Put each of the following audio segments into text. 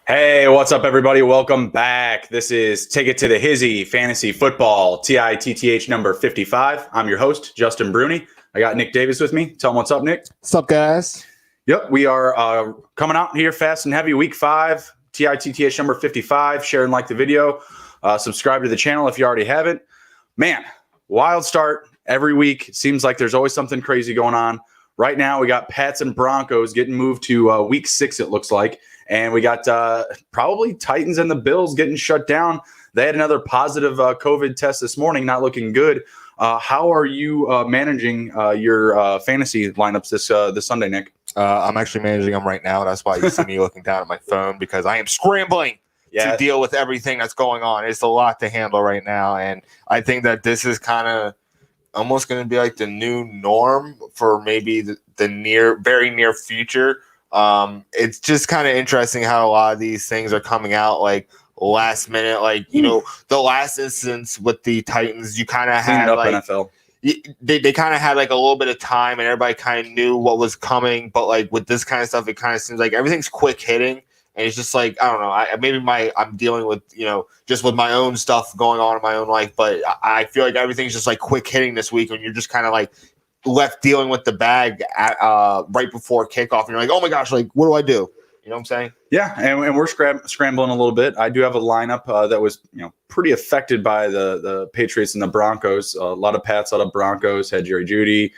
Hey, what's up, everybody? Welcome back. This is Take It to the Hizzy Fantasy Football TITTH number 55. I'm your host, Justin Bruni. I got Nick Davis with me. Tell him what's up, Nick. What's up, guys? Yep, we are coming out here fast and heavy. Week 5, TITTH number 55. Share and like the video. Subscribe to the channel if you already haven't. Man, wild start every week. Seems like there's always something crazy going on. Right now, we got Pats and Broncos getting moved to week 6, it looks like. And we got probably Titans and the Bills getting shut down. They had another positive COVID test this morning, not looking good. How are you managing your fantasy lineups this Sunday, Nick? I'm actually managing them right now. That's why you see me looking down at my phone, because I am scrambling to deal with everything that's going on. It's a lot to handle right now. And I think that this is kind of almost going to be like the new norm for maybe the very near future. It's just kind of interesting how a lot of these things are coming out like last minute. Like, you know, the last instance with the Titans, you kind of had like NFL. They kind of had like a little bit of time and everybody kind of knew what was coming. But like with this kind of stuff, it kind of seems like everything's quick hitting. And it's just like, I don't know, I'm dealing with, you know, just with my own stuff going on in my own life. But I feel like everything's just like quick hitting this week, and you're just kind of like left dealing with the bag at, right before kickoff. And you're like, oh my gosh, like, what do I do? You know what I'm saying? Yeah, and we're scrambling a little bit. I do have a lineup that was, you know, pretty affected by the Patriots and the Broncos. A lot of Pats, a lot of Broncos. Had Jerry Jeudy,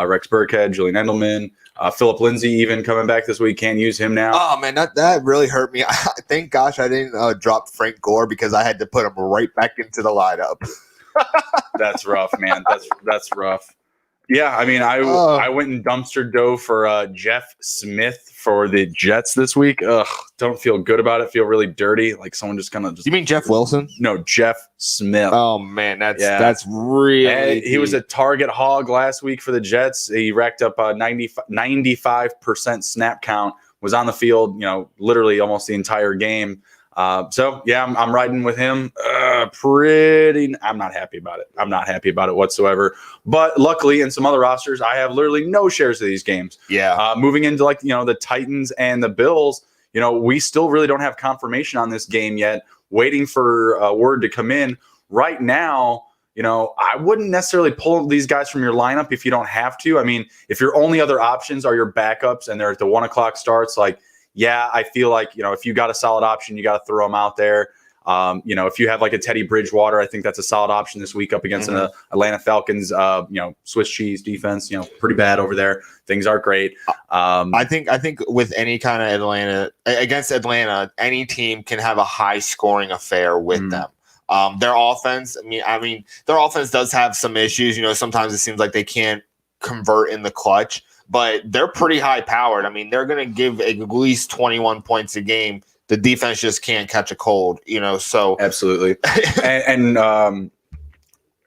Rex Burkhead, Julian Edelman, Philip Lindsay even coming back this week. Can't use him now. Oh man, that really hurt me. Thank gosh I didn't drop Frank Gore, because I had to put him right back into the lineup. That's rough, man. That's rough. Yeah, I mean, I went and dumpster dove for Jeff Smith for the Jets this week. Ugh, don't feel good about it. Feel really dirty. Like someone just kind of just. You mean Jeff Wilson? No, Jeff Smith. Oh man, that's really. He was a target hog last week for the Jets. He racked up 95% snap count. Was on the field, you know, literally almost the entire game. So yeah, I'm riding with him. I'm not happy about it. I'm not happy about it whatsoever. But luckily, in some other rosters, I have literally no shares of these games. Yeah. Moving into like, you know, the Titans and the Bills, you know, we still really don't have confirmation on this game yet. Waiting for word to come in right now. You know, I wouldn't necessarily pull these guys from your lineup if you don't have to. I mean, if your only other options are your backups and they're at the 1 o'clock starts, like, yeah, I feel like, you know, if you got a solid option, you got to throw them out there. You know, if you have like a Teddy Bridgewater, I think that's a solid option this week up against an Atlanta Falcons, you know, Swiss cheese defense, you know, pretty bad over there. Things aren't great. I think with any kind of against Atlanta, any team can have a high scoring affair with them. Their offense, I mean, their offense does have some issues. You know, sometimes it seems like they can't convert in the clutch, but they're pretty high powered. I mean, they're going to give at least 21 points a game. The defense just can't catch a cold, you know, so. Absolutely. and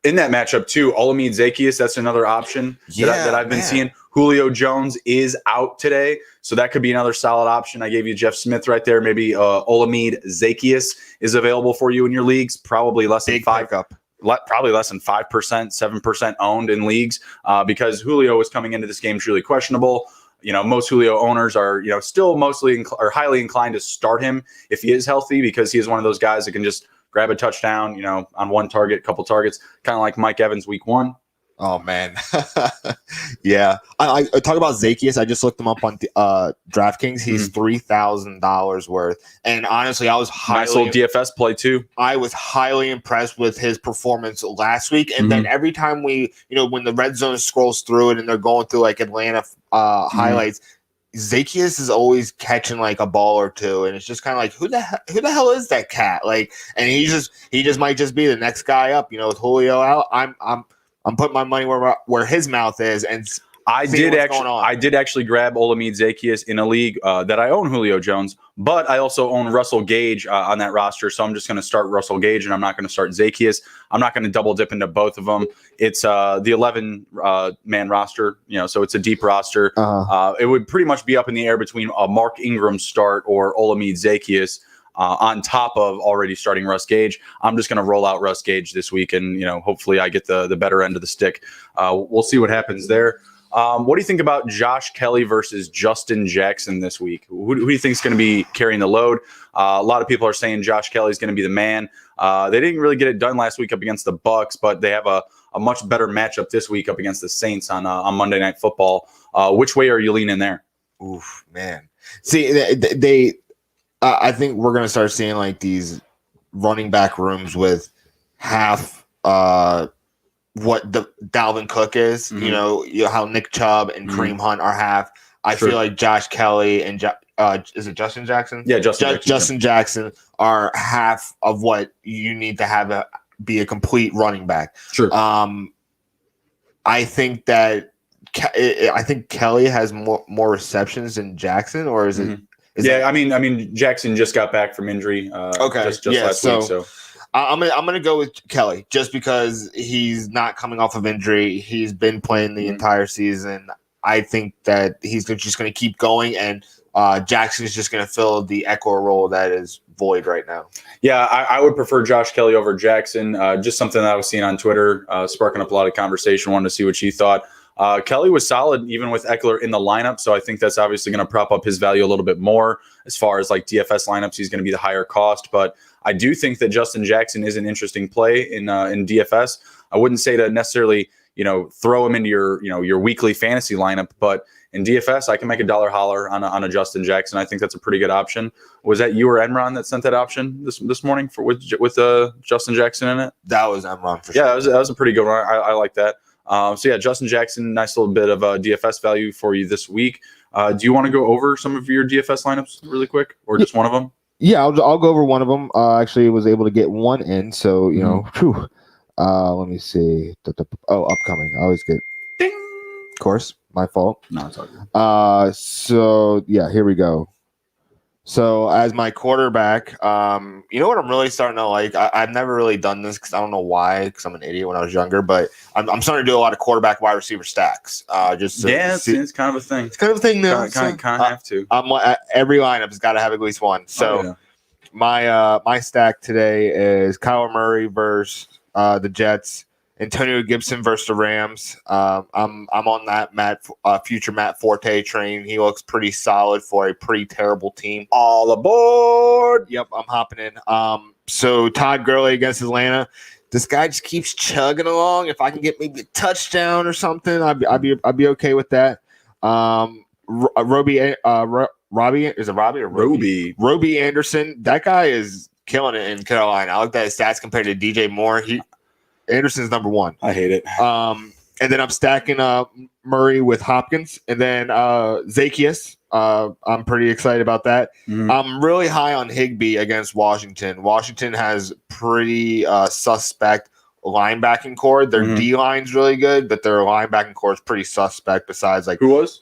in that matchup too, Olamide Zaccheaus, that's another option that I've been seeing. Julio Jones is out today, so that could be another solid option. I gave you Jeff Smith right there. Maybe Olamide Zaccheaus is available for you in your leagues. Probably less than 5%, 7% owned in leagues because Julio is coming into this game really questionable. You know, most Julio owners are, you know, still mostly or highly inclined to start him if he is healthy, because he is one of those guys that can just grab a touchdown, you know, on one target, couple targets, kind of like Mike Evans week 1. Oh man. Yeah. I talk about Zaccheaus. I just looked him up on DraftKings. He's $3,000 worth. And honestly, I was nice little DFS play too. I was highly impressed with his performance last week. And then every time when the red zone scrolls through it and they're going through like Atlanta highlights, Zaccheaus is always catching like a ball or two, and it's just kind of like, who the hell is that cat? Like, and he just might just be the next guy up, you know, with Julio out. I'm putting my money where his mouth is, and I did actually grab Olamide Zaccheaus in a league that I own Julio Jones, but I also own Russell Gage on that roster. So I'm just going to start Russell Gage, and I'm not going to start Zaccheaus. I'm not going to double dip into both of them. It's the 11 man roster, so it's a deep roster. It would pretty much be up in the air between a Mark Ingram start or Olamide Zaccheaus. On top of already starting Russ Gage. I'm just going to roll out Russ Gage this week, and hopefully I get the better end of the stick. We'll see what happens there. What do you think about Josh Kelly versus Justin Jackson this week? Who do you think is going to be carrying the load? A lot of people are saying Josh Kelly is going to be the man. They didn't really get it done last week up against the Bucks, but they have a much better matchup this week up against the Saints on Monday Night Football. Which way are you leaning there? Oof, man. See, I think we're going to start seeing like these running back rooms with half what the Dalvin Cook is, how Nick Chubb and Kareem Hunt are half. I feel like Josh Kelly and is it Justin Jackson? Yeah, Justin Jackson are half of what you need to have be a complete running back. Sure. I think Kelly has more receptions than Jackson, or is it? I mean, Jackson just got back from injury. Just last week. So I'm gonna go with Kelly just because he's not coming off of injury. He's been playing the entire season. I think that he's just going to keep going, and Jackson is just going to fill the Eckler role that is void right now. Yeah, I would prefer Josh Kelly over Jackson. Just something that I was seeing on Twitter, sparking up a lot of conversation. Wanted to see what you thought. Kelly was solid even with Eckler in the lineup, so I think that's obviously going to prop up his value a little bit more. As far as like DFS lineups, he's going to be the higher cost, but I do think that Justin Jackson is an interesting play in DFS. I wouldn't say to necessarily throw him into your weekly fantasy lineup, but in DFS I can make a dollar holler on a Justin Jackson. I think that's a pretty good option. Was that you or Enron that sent that option this morning with Justin Jackson in it? That was Enron for sure. Yeah, that was a pretty good one. I like that. So yeah, Justin Jackson, nice little bit of DFS value for you this week. Do you want to go over some of your DFS lineups really quick, or just one of them? Yeah, I'll go over one of them. Actually, was able to get one in, so whew. Let me see. Upcoming. I always get. Ding. Of course, my fault. No, it's all good. So yeah, here we go. So as my quarterback, you know what I'm really starting to like? I've never really done this because I don't know why, because I'm an idiot when I was younger, but I'm starting to do a lot of quarterback wide receiver stacks. It's kind of a thing. It's kind of a thing now. Kind of have to. Every lineup has got to have at least one. So my stack today is Kyler Murray versus the Jets, Antonio Gibson versus the Rams. I'm on that future Matt Forte train. He looks pretty solid for a pretty terrible team. All aboard! Yep, I'm hopping in. So Todd Gurley against Atlanta. This guy just keeps chugging along. If I can get maybe a touchdown or something, I'd be okay with that. Robbie is it Robbie or Roby? Roby Anderson. That guy is killing it in Carolina. I looked at his stats compared to DJ Moore. Anderson's number one. I hate it. And then I'm stacking Murray with Hopkins, and then Zaccheaus. I'm pretty excited about that. I'm really high on Higbee against Washington. Washington has pretty suspect linebacking core. Their D line's really good, but their linebacking core is pretty suspect. Besides, like who was?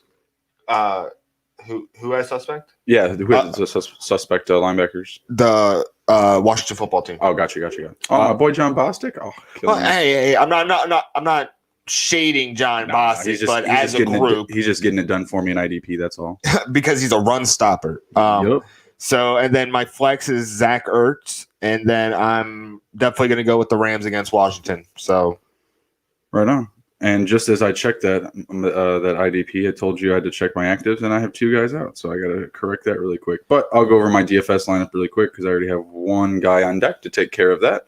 Who has suspect? Yeah, who has the suspect linebackers? The Washington football team. Oh, gotcha. Oh, my boy John Bostic. Oh, hey, I'm not shading John Bostic, but as a group, he's just getting it done for me in IDP. That's all. Because he's a run stopper. Yep. So, and then my flex is Zach Ertz, and then I'm definitely going to go with the Rams against Washington. So, right on. And just as I checked that IDP, I told you I had to check my actives, and I have two guys out, so I got to correct that really quick. But I'll go over my DFS lineup really quick because I already have one guy on deck to take care of that.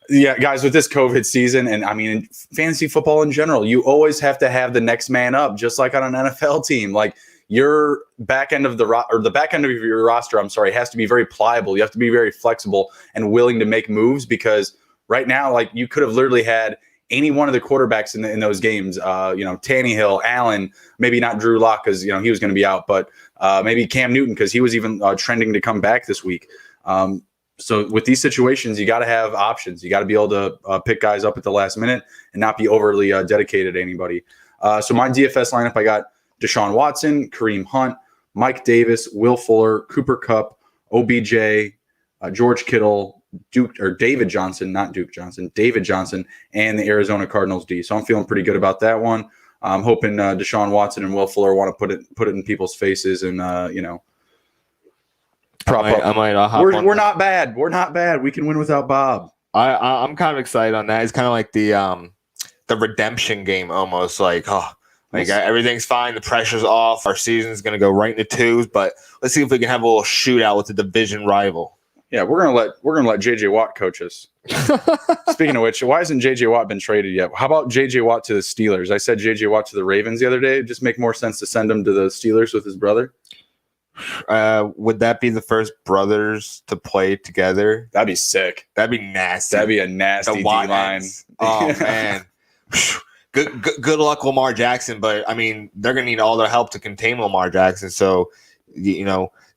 Yeah, guys, with this COVID season, and I mean, fantasy football in general, you always have to have the next man up, just like on an NFL team. Like your back end of the back end of your roster, has to be very pliable. You have to be very flexible and willing to make moves because right now, like you could have literally had any one of the quarterbacks in those games, Tannehill, Allen, maybe not Drew Lock because he was going to be out, but maybe Cam Newton because he was even trending to come back this week. So with these situations, you got to have options. You got to be able to pick guys up at the last minute and not be overly dedicated to anybody. So my DFS lineup, I got Deshaun Watson, Kareem Hunt, Mike Davis, Will Fuller, Cooper Kupp, OBJ, George Kittle, David Johnson, not Duke Johnson, David Johnson, and the Arizona Cardinals D. So I'm feeling pretty good about that one. I'm hoping Deshaun Watson and Will Fuller want to put it in people's faces and prop up. We're not bad. We're not bad. We can win without Bob. I'm kind of excited on that. It's kind of like the redemption game almost. Everything's fine. The pressure's off. Our season's going to go right into twos, but let's see if we can have a little shootout with the division rival. Yeah, we're gonna let JJ Watt coach us. Speaking of which, why hasn't JJ Watt been traded yet? How about JJ Watt to the Steelers? I said JJ Watt to the Ravens the other day. It'd just make more sense to send him to the Steelers with his brother. Would that be the first brothers to play together? That'd be sick. That'd be nasty. That'd be a nasty D-line. Oh man. Good luck, Lamar Jackson. But I mean, they're gonna need all their help to contain Lamar Jackson. So,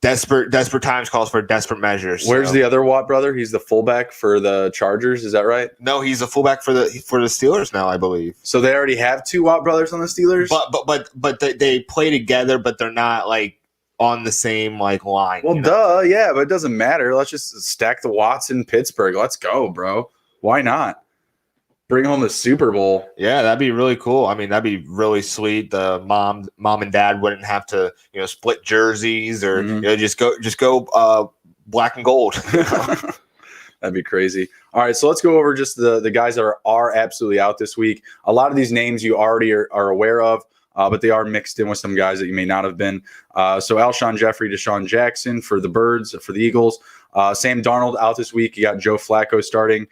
desperate times calls for desperate measures. Where's the other Watt brother? He's the fullback for the Chargers. Is that right? No, he's a fullback for the Steelers now, I believe. So they already have two Watt brothers on the Steelers. But they play together, but they're not on the same line. Well, yeah, but it doesn't matter. Let's just stack the Watts in Pittsburgh. Let's go, bro. Why not? Bring home the Super Bowl. Yeah, that'd be really cool. I mean, that'd be really sweet. The mom and dad wouldn't have to, split jerseys or just go black and gold. That'd be crazy. All right, so let's go over just the guys that are absolutely out this week. A lot of these names you already are aware of, but they are mixed in with some guys that you may not have been. So Alshon Jeffrey, Deshaun Jackson for the Birds, for the Eagles. Sam Darnold out this week. You got Joe Flacco starting.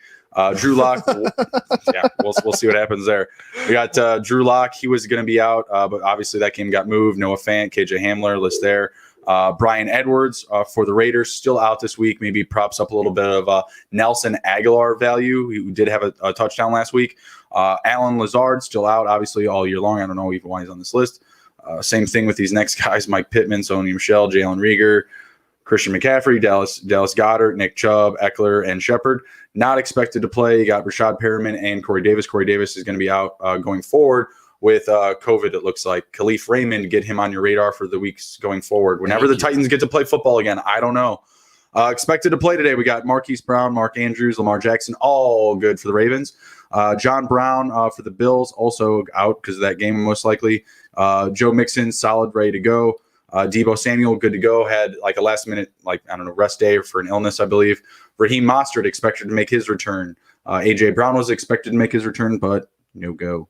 Drew Lock, yeah, we'll see what happens there. We got Drew Lock. He was going to be out, but obviously that game got moved. Noah Fant, KJ Hamler, list there. Brian Edwards for the Raiders, still out this week. Maybe props up a little bit of Nelson Aguilar value, who did have a touchdown last week. Alan Lazard, still out, obviously, all year long. I don't know even why he's on this list. Same thing with these next guys, Mike Pittman, Sony Michel, Jalen Rieger, Christian McCaffrey, Dallas Goedert, Nick Chubb, Eckler, and Shepard. Not expected to play. You got Rashad Perriman and Corey Davis. Corey Davis is going to be out going forward with COVID, it looks like. Khalif Raymond, get him on your radar for the weeks going forward. Whenever the Titans get to play football again, I don't know. Expected to play today, we got Marquise Brown, Mark Andrews, Lamar Jackson, all good for the Ravens. John Brown for the Bills, also out because of that game most likely. Joe Mixon, solid, ready to go. Deebo Samuel, good to go. Had a last minute, rest day for an illness, I believe. Raheem Mostert expected to make his return. AJ Brown was expected to make his return, but no go.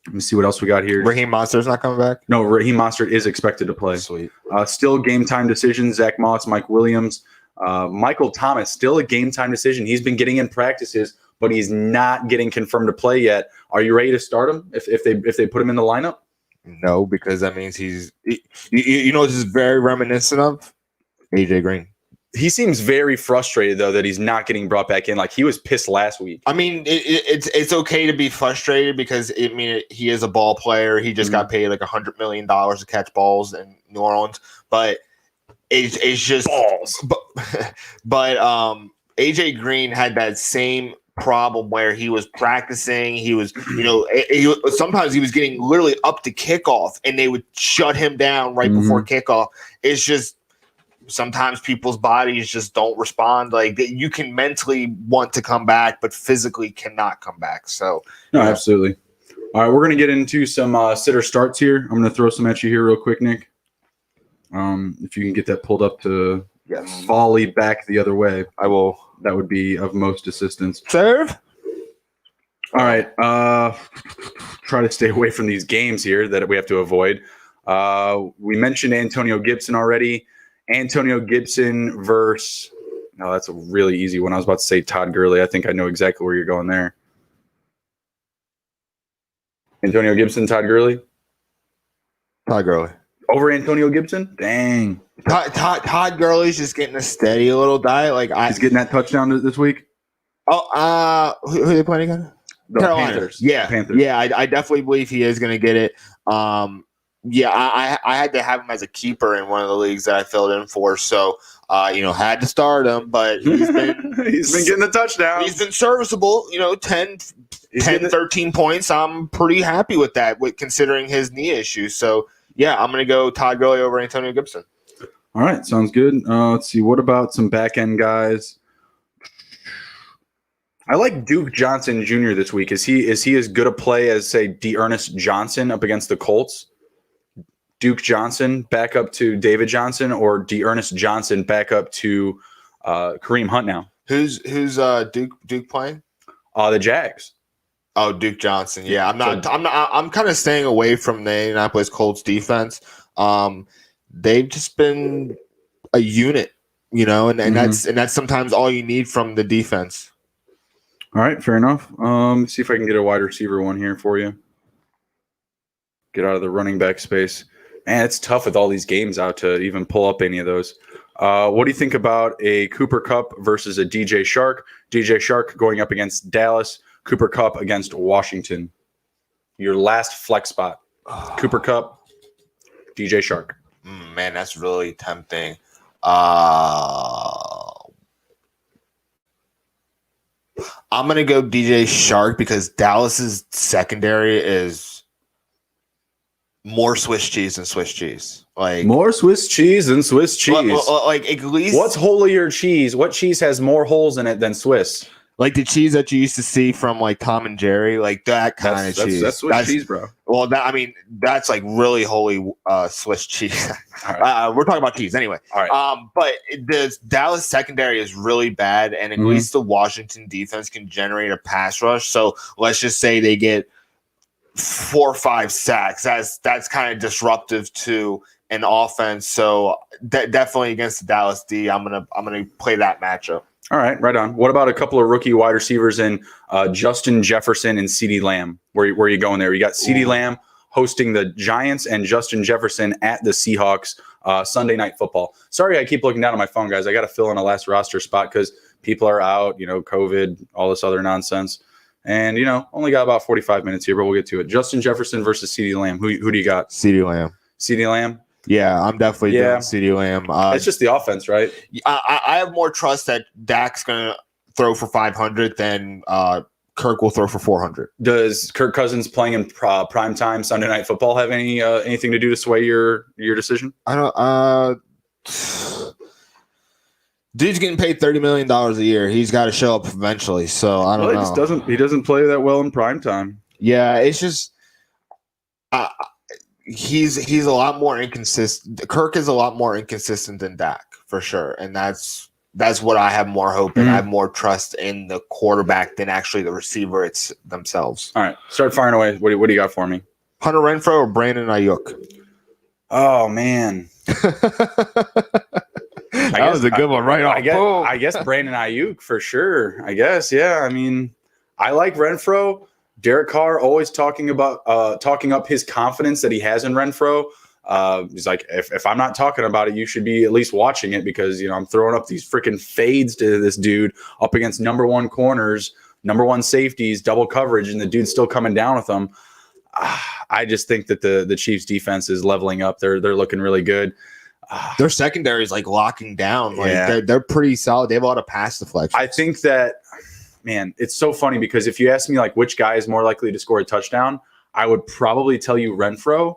Let me see what else we got here. Raheem Mostert's not coming back? No, Raheem Mostert is expected to play. Sweet. Still game time decisions. Zach Moss, Mike Williams, Michael Thomas, still a game time decision. He's been getting in practices, but he's not getting confirmed to play yet. Are you ready to start him if they put him in the lineup? No, because that means he's this is very reminiscent of AJ Green. He seems very frustrated though that he's not getting brought back in. He was pissed last week. I mean, it's okay to be frustrated because he is a ball player. He just got paid $100 million to catch balls in New Orleans, but it's just balls. But AJ Green had that same problem where he was practicing. He was, sometimes he was getting literally up to kickoff and they would shut him down right before kickoff. It's just sometimes people's bodies just don't respond. You can mentally want to come back, but physically cannot come back. So, no, absolutely. All right, we're going to get into some sitter starts here. I'm going to throw some at you here real quick, Nick. If you can get that pulled up to volley back the other way, I will. That would be of most assistance. Serve. All right. Try to stay away from these games here that we have to avoid. We mentioned Antonio Gibson already. Antonio Gibson versus – no, that's a really easy one. I was about to say Todd Gurley. I think I know exactly where you're going there. Antonio Gibson, Todd Gurley? Todd Gurley. Over Antonio Gibson? Dang. Todd Gurley's just getting a steady little diet. He's getting that touchdown this week? Oh, who are they playing again? The Carolina. Panthers. Yeah. Panthers. Yeah, I definitely believe he is going to get it. Yeah, I had to have him as a keeper in one of the leagues that I filled in for, so had to start him. But he's been he's been getting the touchdown. He's been serviceable. 10, 10, 13 points. I'm pretty happy with that, considering his knee issues. So, yeah, I'm going to go Todd Gurley over Antonio Gibson. All right, sounds good. Let's see. What about some back-end guys? I like Duke Johnson Jr. this week. Is he as good a play as, say, D'Ernest Johnson up against the Colts? Duke Johnson back up to David Johnson, or D'Ernest Johnson back up to Kareem Hunt now? Who's Duke playing? The Jags. Oh, Duke Johnson. Yeah, I'm kind of staying away from the Indianapolis Colts defense. They've just been a unit, and that's sometimes all you need from the defense. All right, fair enough. Let's see if I can get a wide receiver one here for you. Get out of the running back space. Man, it's tough with all these games out to even pull up any of those. What do you think about a Cooper Kupp versus a DJ Shark? DJ Shark going up against Dallas. Cooper Kupp against Washington. Your last flex spot. Cooper Kupp, DJ Shark. Man, that's really tempting. I'm going to go DJ Shark because Dallas's secondary is more Swiss cheese than Swiss cheese. Like more Swiss cheese than Swiss cheese. Like at least what's holier cheese? What cheese has more holes in it than Swiss? Like the cheese that you used to see from like Tom and Jerry, like that kind of cheese. That's Swiss cheese, bro. Well, that's like really holy Swiss cheese. Right. We're talking about cheese anyway. All right. But the Dallas secondary is really bad, and at least the Washington defense can generate a pass rush. So let's just say they get 4 or 5 sacks. That's kind of disruptive to an offense. So definitely against the Dallas D, I'm gonna play that matchup. All right, right on. What about a couple of rookie wide receivers in Justin Jefferson and CeeDee Lamb? Where are you going there? You got CeeDee Lamb hosting the Giants and Justin Jefferson at the Seahawks Sunday Night Football. Sorry, I keep looking down at my phone, guys. I got to fill in a last roster spot because people are out, COVID, all this other nonsense. And, only got about 45 minutes here, but we'll get to it. Justin Jefferson versus CeeDee Lamb. Who do you got? CeeDee Lamb. CeeDee Lamb? Yeah, I'm definitely doing CeeDee Lamb. It's just the offense, right? I have more trust that Dak's going to throw for 500 than Kirk will throw for 400. Does Kirk Cousins playing in prime time Sunday Night Football have anything to do to sway your decision? I don't. Dude's getting paid $30 million a year. He's got to show up eventually. So I don't know. He doesn't play that well in prime time. Yeah, it's just. He's a lot more inconsistent. Kirk is a lot more inconsistent than Dak for sure, and that's what I have more hope in. I have more trust in the quarterback than actually the receiver themselves. All right, start firing away. What do you got for me? Hunter Renfrow or Brandon Ayuk? Oh man, that was a good one, right off. I guess Brandon Ayuk for sure. I guess, yeah. I mean, I like Renfrow. Derek Carr always talking up his confidence that he has in Renfrow. He's like, if I'm not talking about it, you should be at least watching it because, I'm throwing up these freaking fades to this dude up against number 1 corners, number 1 safeties, double coverage, and the dude's still coming down with them. I just think that the Chiefs defense is leveling up. They're looking really good. Their secondary is like locking down. They're pretty solid. They have a lot of pass deflection. I think that, man, it's so funny because if you ask me like which guy is more likely to score a touchdown, I would probably tell you Renfrow.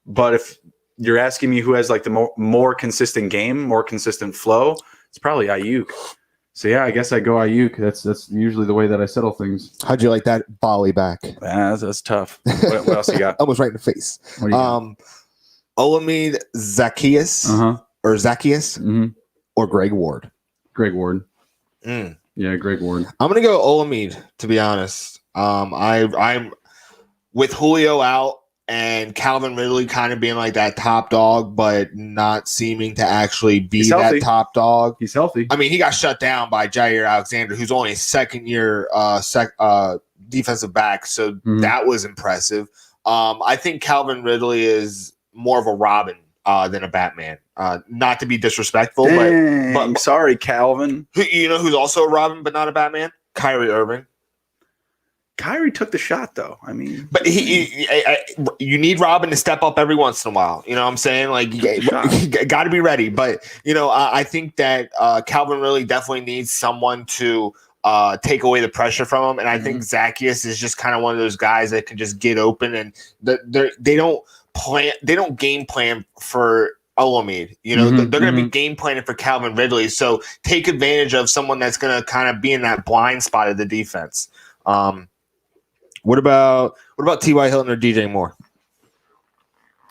But if you're asking me who has like the more consistent game, more consistent flow, it's probably Ayuk. So yeah, I guess I go Ayuk. That's usually the way that I settle things. How'd you like that volley back? That's tough. What else you got? Almost right in the face. Olamide Zacchaeus or Zacchaeus or Greg Ward? Greg Ward. Yeah, Greg Ward. I'm gonna go Olamide, to be honest. I'm with Julio out and Calvin Ridley kind of being like that top dog, but not seeming to actually be that top dog. He's healthy. I mean, he got shut down by Jair Alexander, who's only a second-year defensive back, so that was impressive. I think Calvin Ridley is more of a Robin than a Batman. Not to be disrespectful, but I'm sorry, Calvin. Who's also a Robin but not a Batman? Kyrie Irving. Kyrie took the shot, though. I mean, but you need Robin to step up every once in a while. You know what I'm saying? Like, you got to be ready. But I think that Calvin really definitely needs someone to take away the pressure from him. And I think Zacchaeus is just kind of one of those guys that can just get open, and they don't game plan for Elamid. You know, they're going to be game planning for Calvin Ridley. So take advantage of someone that's going to kind of be in that blind spot of the defense. What about T.Y. Hilton or DJ Moore?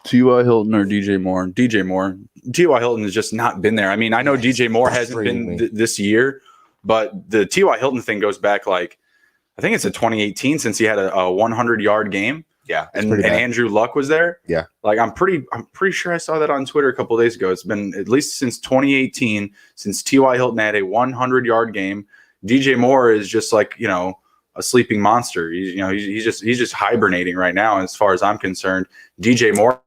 T.Y. Hilton or DJ Moore? DJ Moore. T.Y. Hilton has just not been there. I mean, I know DJ Moore hasn't been this year, but the T.Y. Hilton thing goes back I think it's in 2018 since he had a 100-yard game. Yeah, and Andrew Luck was there. Yeah, I'm pretty sure I saw that on Twitter a couple of days ago. It's been at least since 2018 since T.Y. Hilton had a 100-yard game. DJ Moore is just a sleeping monster. He's just hibernating right now. As far as I'm concerned, DJ Moore.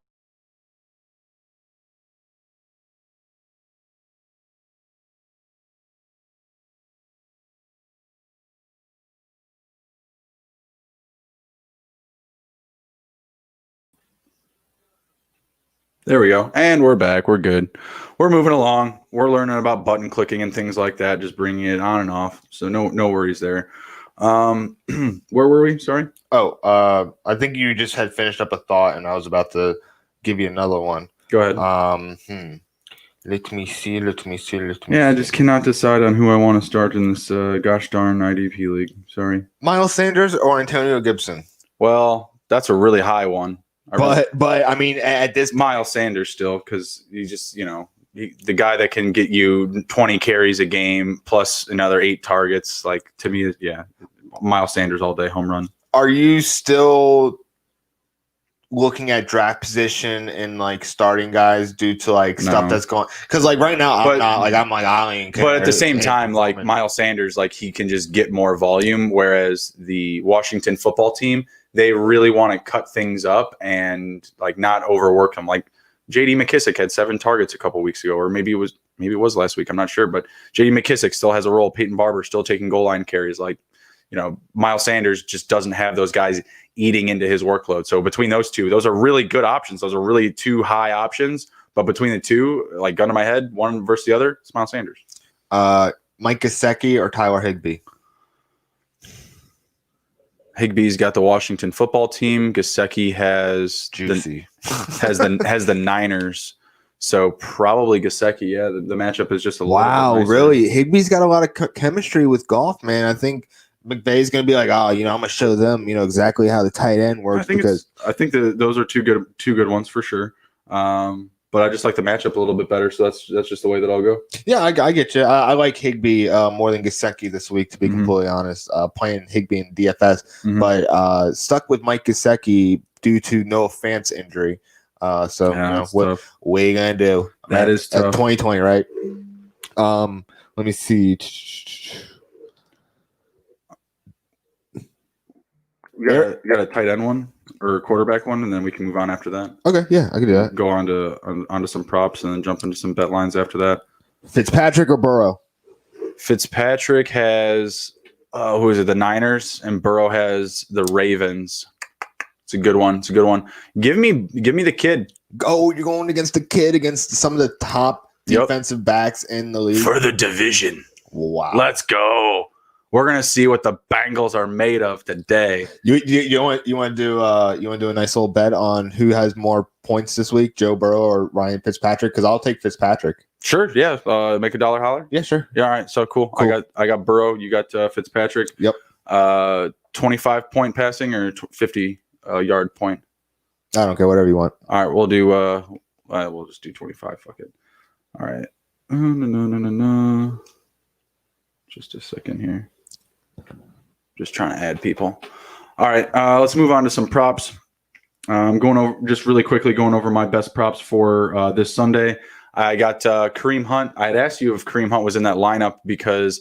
There we go. And we're back. We're good. We're moving along. We're learning about button clicking and things like that, just bringing it on and off. So no worries there. Where were we? Sorry. Oh, I think you just had finished up a thought, and I was about to give you another one. Go ahead. Let me see. Yeah, I just cannot decide on who I want to start in this gosh darn IDP league. Sorry. Miles Sanders or Antonio Gibson? Well, that's a really high one. But I mean, at this Miles Sanders still, because he just the guy that can get you 20 carries a game plus another 8 targets. To me, yeah, Miles Sanders all day, home run. Are you still looking at draft position and starting guys due to stuff that's going? Because right now I'm not I don't even care. But at the same time, Miles Sanders, he can just get more volume, whereas the Washington football team, they really want to cut things up and not overwork them. J.D. McKissick had 7 targets a couple weeks ago, or maybe it was last week. I'm not sure, but J.D. McKissick still has a role. Peyton Barber still taking goal line carries. Miles Sanders just doesn't have those guys eating into his workload. So between those two, those are really good options. Those are really 2 high options. But between the two, gun to my head, one versus the other, it's Miles Sanders. Mike Gesicki or Tyler Higbee? Higbee's got the Washington football team. Gesicki has the Niners. So probably Gesicki. Yeah, the matchup is just a little bit nicer. Really? Higbee's got a lot of chemistry with golf, man. I think McVay's going to be I'm going to show them, exactly how the tight end works. I think that those are two good ones for sure. But I just like the matchup a little bit better, so that's just the way that I'll go. Yeah, I get you. I like Higbee more than Gesicki this week, to be completely honest. Playing Higbee in DFS, but stuck with Mike Gesicki due to Noah Fant's injury. What are you gonna do? That is tough. 2020, right? Let me see. You got a tight end one or a quarterback one, and then we can move on after that. Okay, yeah, I can do that. Go on to some props and then jump into some bet lines after that. Fitzpatrick or Burrow? Fitzpatrick has who is it? The Niners, and Burrow has the Ravens. It's a good one. Give me the kid. Oh, you're going against the kid against some of the top defensive backs in the league for the division. Wow, let's go. We're gonna see what the Bengals are made of today. You want to do a nice little bet on who has more points this week, Joe Burrow or Ryan Fitzpatrick? Because I'll take Fitzpatrick. Sure, yeah. Make a dollar holler. Yeah, sure. Yeah, all right. So cool. I got Burrow. You got Fitzpatrick. Yep. 25-point passing or 50-yard point. I don't care. Whatever you want. All right, we'll do. We'll just do 25. Fuck it. All right. No. Just a second here. Just trying to add people. All right, let's move on to some props. I'm going over my best props for this Sunday. I got Kareem Hunt. I had asked you if Kareem Hunt was in that lineup because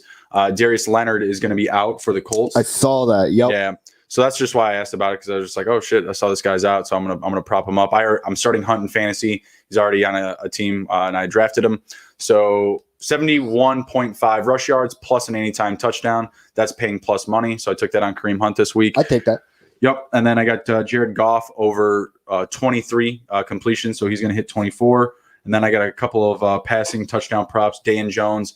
Darius Leonard is going to be out for the Colts. I saw that. Yep. Yeah. So that's just why I asked about it, because I was just like, oh shit, I saw this guy's out, so I'm gonna prop him up. I'm starting Hunt in fantasy. He's already on a team, and I drafted him. So 71.5 rush yards plus an anytime touchdown. That's paying plus money. So I took that on Kareem Hunt this week. I take that. Yep. And then I got Jared Goff over 23 completions. So he's going to hit 24. And then I got a couple of passing touchdown props. Dan Jones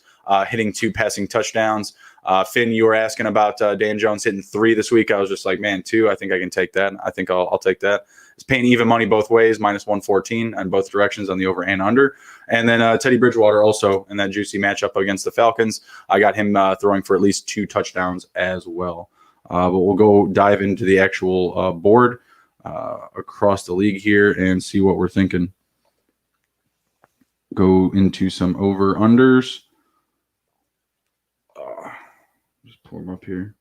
hitting 2 passing touchdowns. Finn, you were asking about Dan Jones hitting 3 this week. I was just like, man, 2. I think I can take that. I think I'll take that. It's paying even money both ways, minus 114 on both directions on the over and under. And then Teddy Bridgewater also in that juicy matchup against the Falcons. I got him throwing for at least 2 touchdowns as well. But we'll go dive into the actual board across the league here and see what we're thinking. Go into some over-unders. Just pull them up here.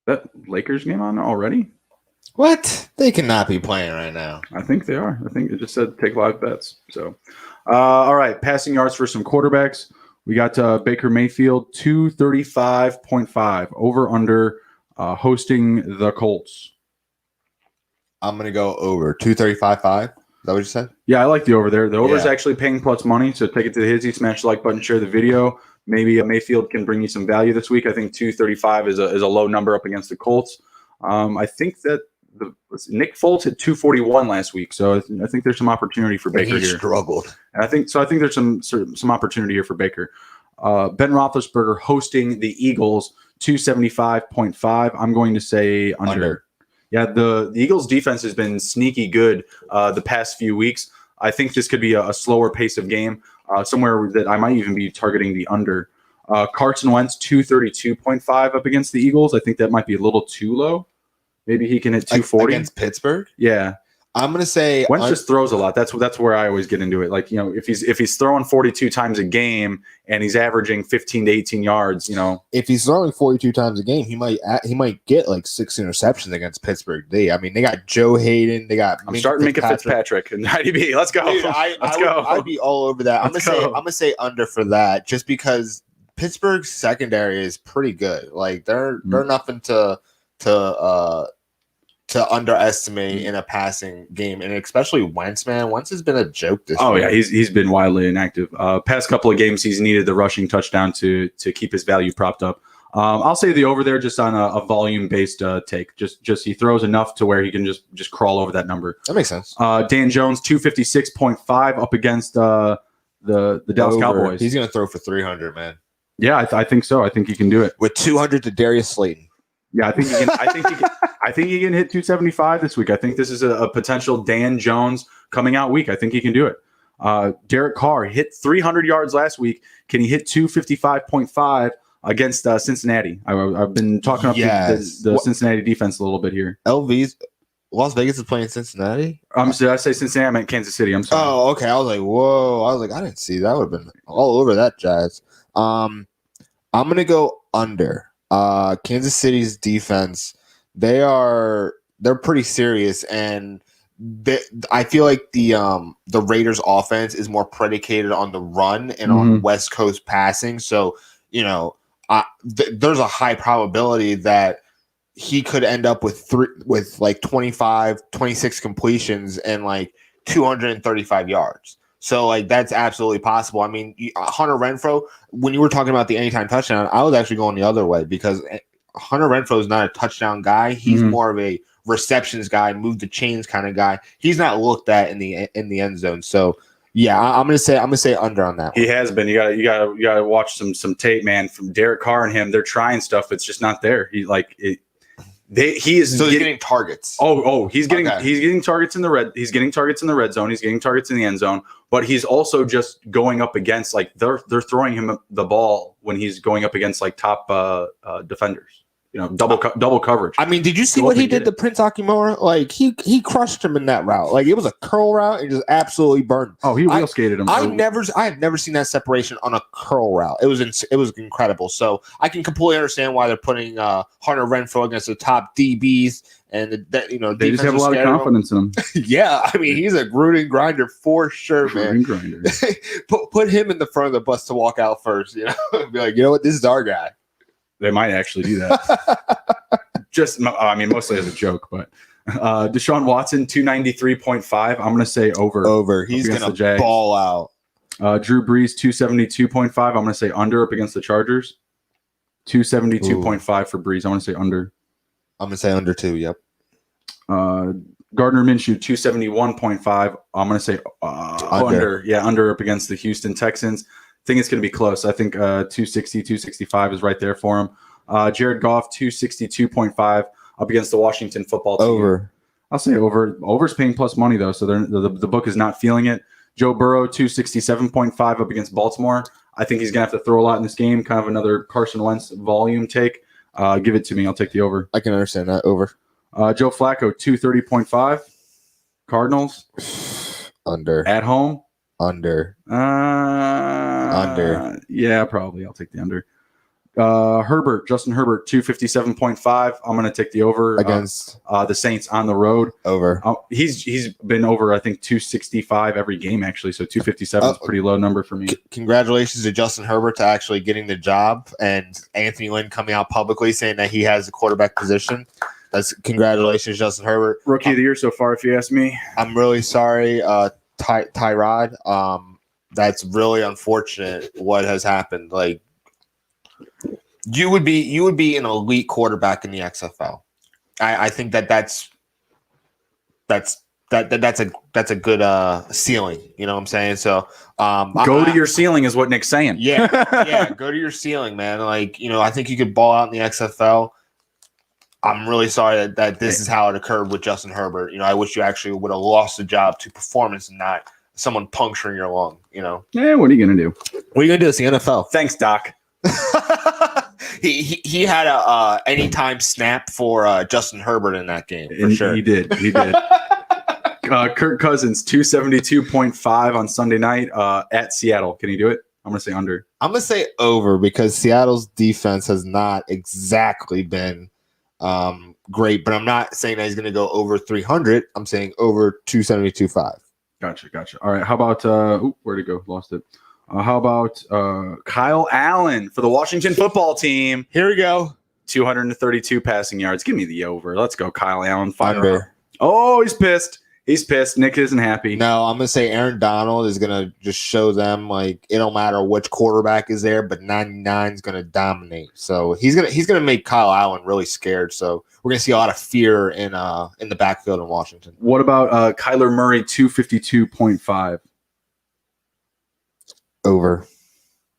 That Lakers game on already? What? They cannot be playing right now. I think they are. I think it just said take live bets. So, all right. Passing yards for some quarterbacks. We got Baker Mayfield, 235.5 over under hosting the Colts. I'm going to go over 235.5. Is that what you said? Yeah, I like the over there. The over is actually paying plus money. So take it to the Hizzy, smash the like button, share the video. Maybe Mayfield can bring you some value this week. I think 235 is a low number up against the Colts. I think that Nick Foles hit 241 last week, so I think there's some opportunity for Baker here. Struggled. And I think there's some opportunity here for Baker. Ben Roethlisberger hosting the Eagles, 275.5. I'm going to say under. Yeah, the Eagles defense has been sneaky good the past few weeks. I think this could be a slower pace of game, somewhere that I might even be targeting the under. Carson Wentz, 232.5 up against the Eagles. I think that might be a little too low. Maybe he can hit 240 against Pittsburgh. Yeah, I'm gonna say Wentz just throws a lot. That's where I always get into it. Like, if he's throwing 42 times a game and he's averaging 15 to 18 yards, if he's throwing 42 times a game, he might get like 6 interceptions against Pittsburgh. They got Joe Hayden. They got. I'm starting to make a Fitzpatrick and IDB. Let's go. Dude, Let's go. I'd be all over that. I'm gonna say under for that, just because Pittsburgh's secondary is pretty good. Like they're nothing to underestimate in a passing game, and especially Wentz, man. Wentz has been a joke this year. Oh yeah, he's been wildly inactive. Past couple of games, he's needed the rushing touchdown to keep his value propped up. I'll say the over there just on a volume based take. Just he throws enough to where he can just crawl over that number. That makes sense. Dan Jones, 256.5 up against the Dallas Cowboys. He's gonna throw for 300, man. Yeah, I think so. I think he can do it with 200 to Darius Slayton. Yeah, I think he can. I think he can hit 275 this week. I think this is a potential Dan Jones coming out week. I think he can do it. Derek Carr hit 300 yards last week. Can he hit 255.5 against Cincinnati? I've been talking up the Cincinnati defense a little bit here. Las Vegas is playing Cincinnati? Did I say Cincinnati? I meant Kansas City. I'm sorry. Oh, okay. I was like, whoa. I was like, I didn't see that. Would have been all over that, Jazz. I'm going to go under. Kansas City's defense, they're pretty serious, and I feel like the Raiders' offense is more predicated on the run and on West Coast passing. So there's a high probability that he could end up with like 25, 26 completions and like 235 yards. So, like, that's absolutely possible. I mean, Hunter Renfrow, when you were talking about the anytime touchdown, I was actually going the other way because Hunter Renfrow is not a touchdown guy. He's more of a receptions guy, move the chains kind of guy. He's not looked at in the end zone. So, yeah, I'm gonna say under on that one. He has been. You gotta watch some tape, man. From Derek Carr and him, they're trying stuff. It's just not there. He's getting targets. He's getting targets in the red. He's getting targets in the red zone. He's getting targets in the end zone. But he's also just going up against, like, they're throwing him the ball when he's going up against like top defenders. Double coverage. I mean, did you see what he did to Prince Akimura? Like he crushed him in that route. Like it was a curl route and just absolutely burned. Oh, he wheel skated him. I have never seen that separation on a curl route. It was incredible. So I can completely understand why they're putting Hunter Renfrow against the top DBs, and they just have a lot of confidence in him. Yeah, I mean he's a Gruden grinder for sure, man. Grinder. put him in the front of the bus to walk out first. Be like, you know what, this is our guy. They might actually do that. Mostly as a joke, but Deshaun Watson, 293.5. I'm going to say over. Over. He's going to ball out. Drew Brees, 272.5. I'm going to say under up against the Chargers. 272.5 for Brees. I want to say under. I'm going to say under too. Yep. Gardner Minshew 271.5. I'm going to say under. Yeah, under up against the Houston Texans. I think it's going to be close. I think 260, 265 is right there for him. Jared Goff 262.5 up against the Washington football team. Over. I'll say over. Over's paying plus money though, so the book is not feeling it. Joe Burrow 267.5 up against Baltimore. I think he's going to have to throw a lot in this game. Kind of another Carson Wentz volume take. Give it to me. I'll take the over. I can understand that. Over. Joe Flacco 230.5. Cardinals Under. at home. Under. Under. Yeah, probably. I'll take the under. Justin Herbert 257.5. I'm going to take the over against the Saints on the road. Over. He's been over, I think, 265 every game actually. So 257 is a pretty low number for me. Congratulations to Justin Herbert to actually getting the job, and Anthony Lynn coming out publicly saying that he has the quarterback position. That's congratulations, Justin Herbert. Rookie of the year so far, if you ask me. I'm really sorry, Tyrod. That's really unfortunate what has happened. Like, you would be an elite quarterback in the XFL. I think that's a good ceiling. You know what I'm saying? So go to your ceiling is what Nick's saying. Yeah, go to your ceiling, man. Like, I think you could ball out in the XFL. I'm really sorry that this is how it occurred with Justin Herbert. I wish you actually would have lost the job to performance and not someone puncturing your lung. Yeah, what are you gonna do? What are you gonna do? It's the NFL. Thanks, Doc. He had a anytime snap for Justin Herbert in that game for sure. He did. Kirk Cousins 272.5 on Sunday night at Seattle. Can he do it? I'm gonna say under. I'm gonna say over because Seattle's defense has not exactly been great, but I'm not saying that he's gonna go over 300. I'm saying over 272.5. Gotcha. All right. How about where'd it go? Lost it. How about Kyle Allen for the Washington football team? Here we go. 232 passing yards. Give me the over. Let's go, Kyle Allen. Under. Oh, he's pissed. Nick isn't happy. No, I'm going to say Aaron Donald is going to just show them, like, it don't matter which quarterback is there, but 99 is going to dominate. So he's going to make Kyle Allen really scared. So we're going to see a lot of fear in the backfield in Washington. What about Kyler Murray, 252.5? Over.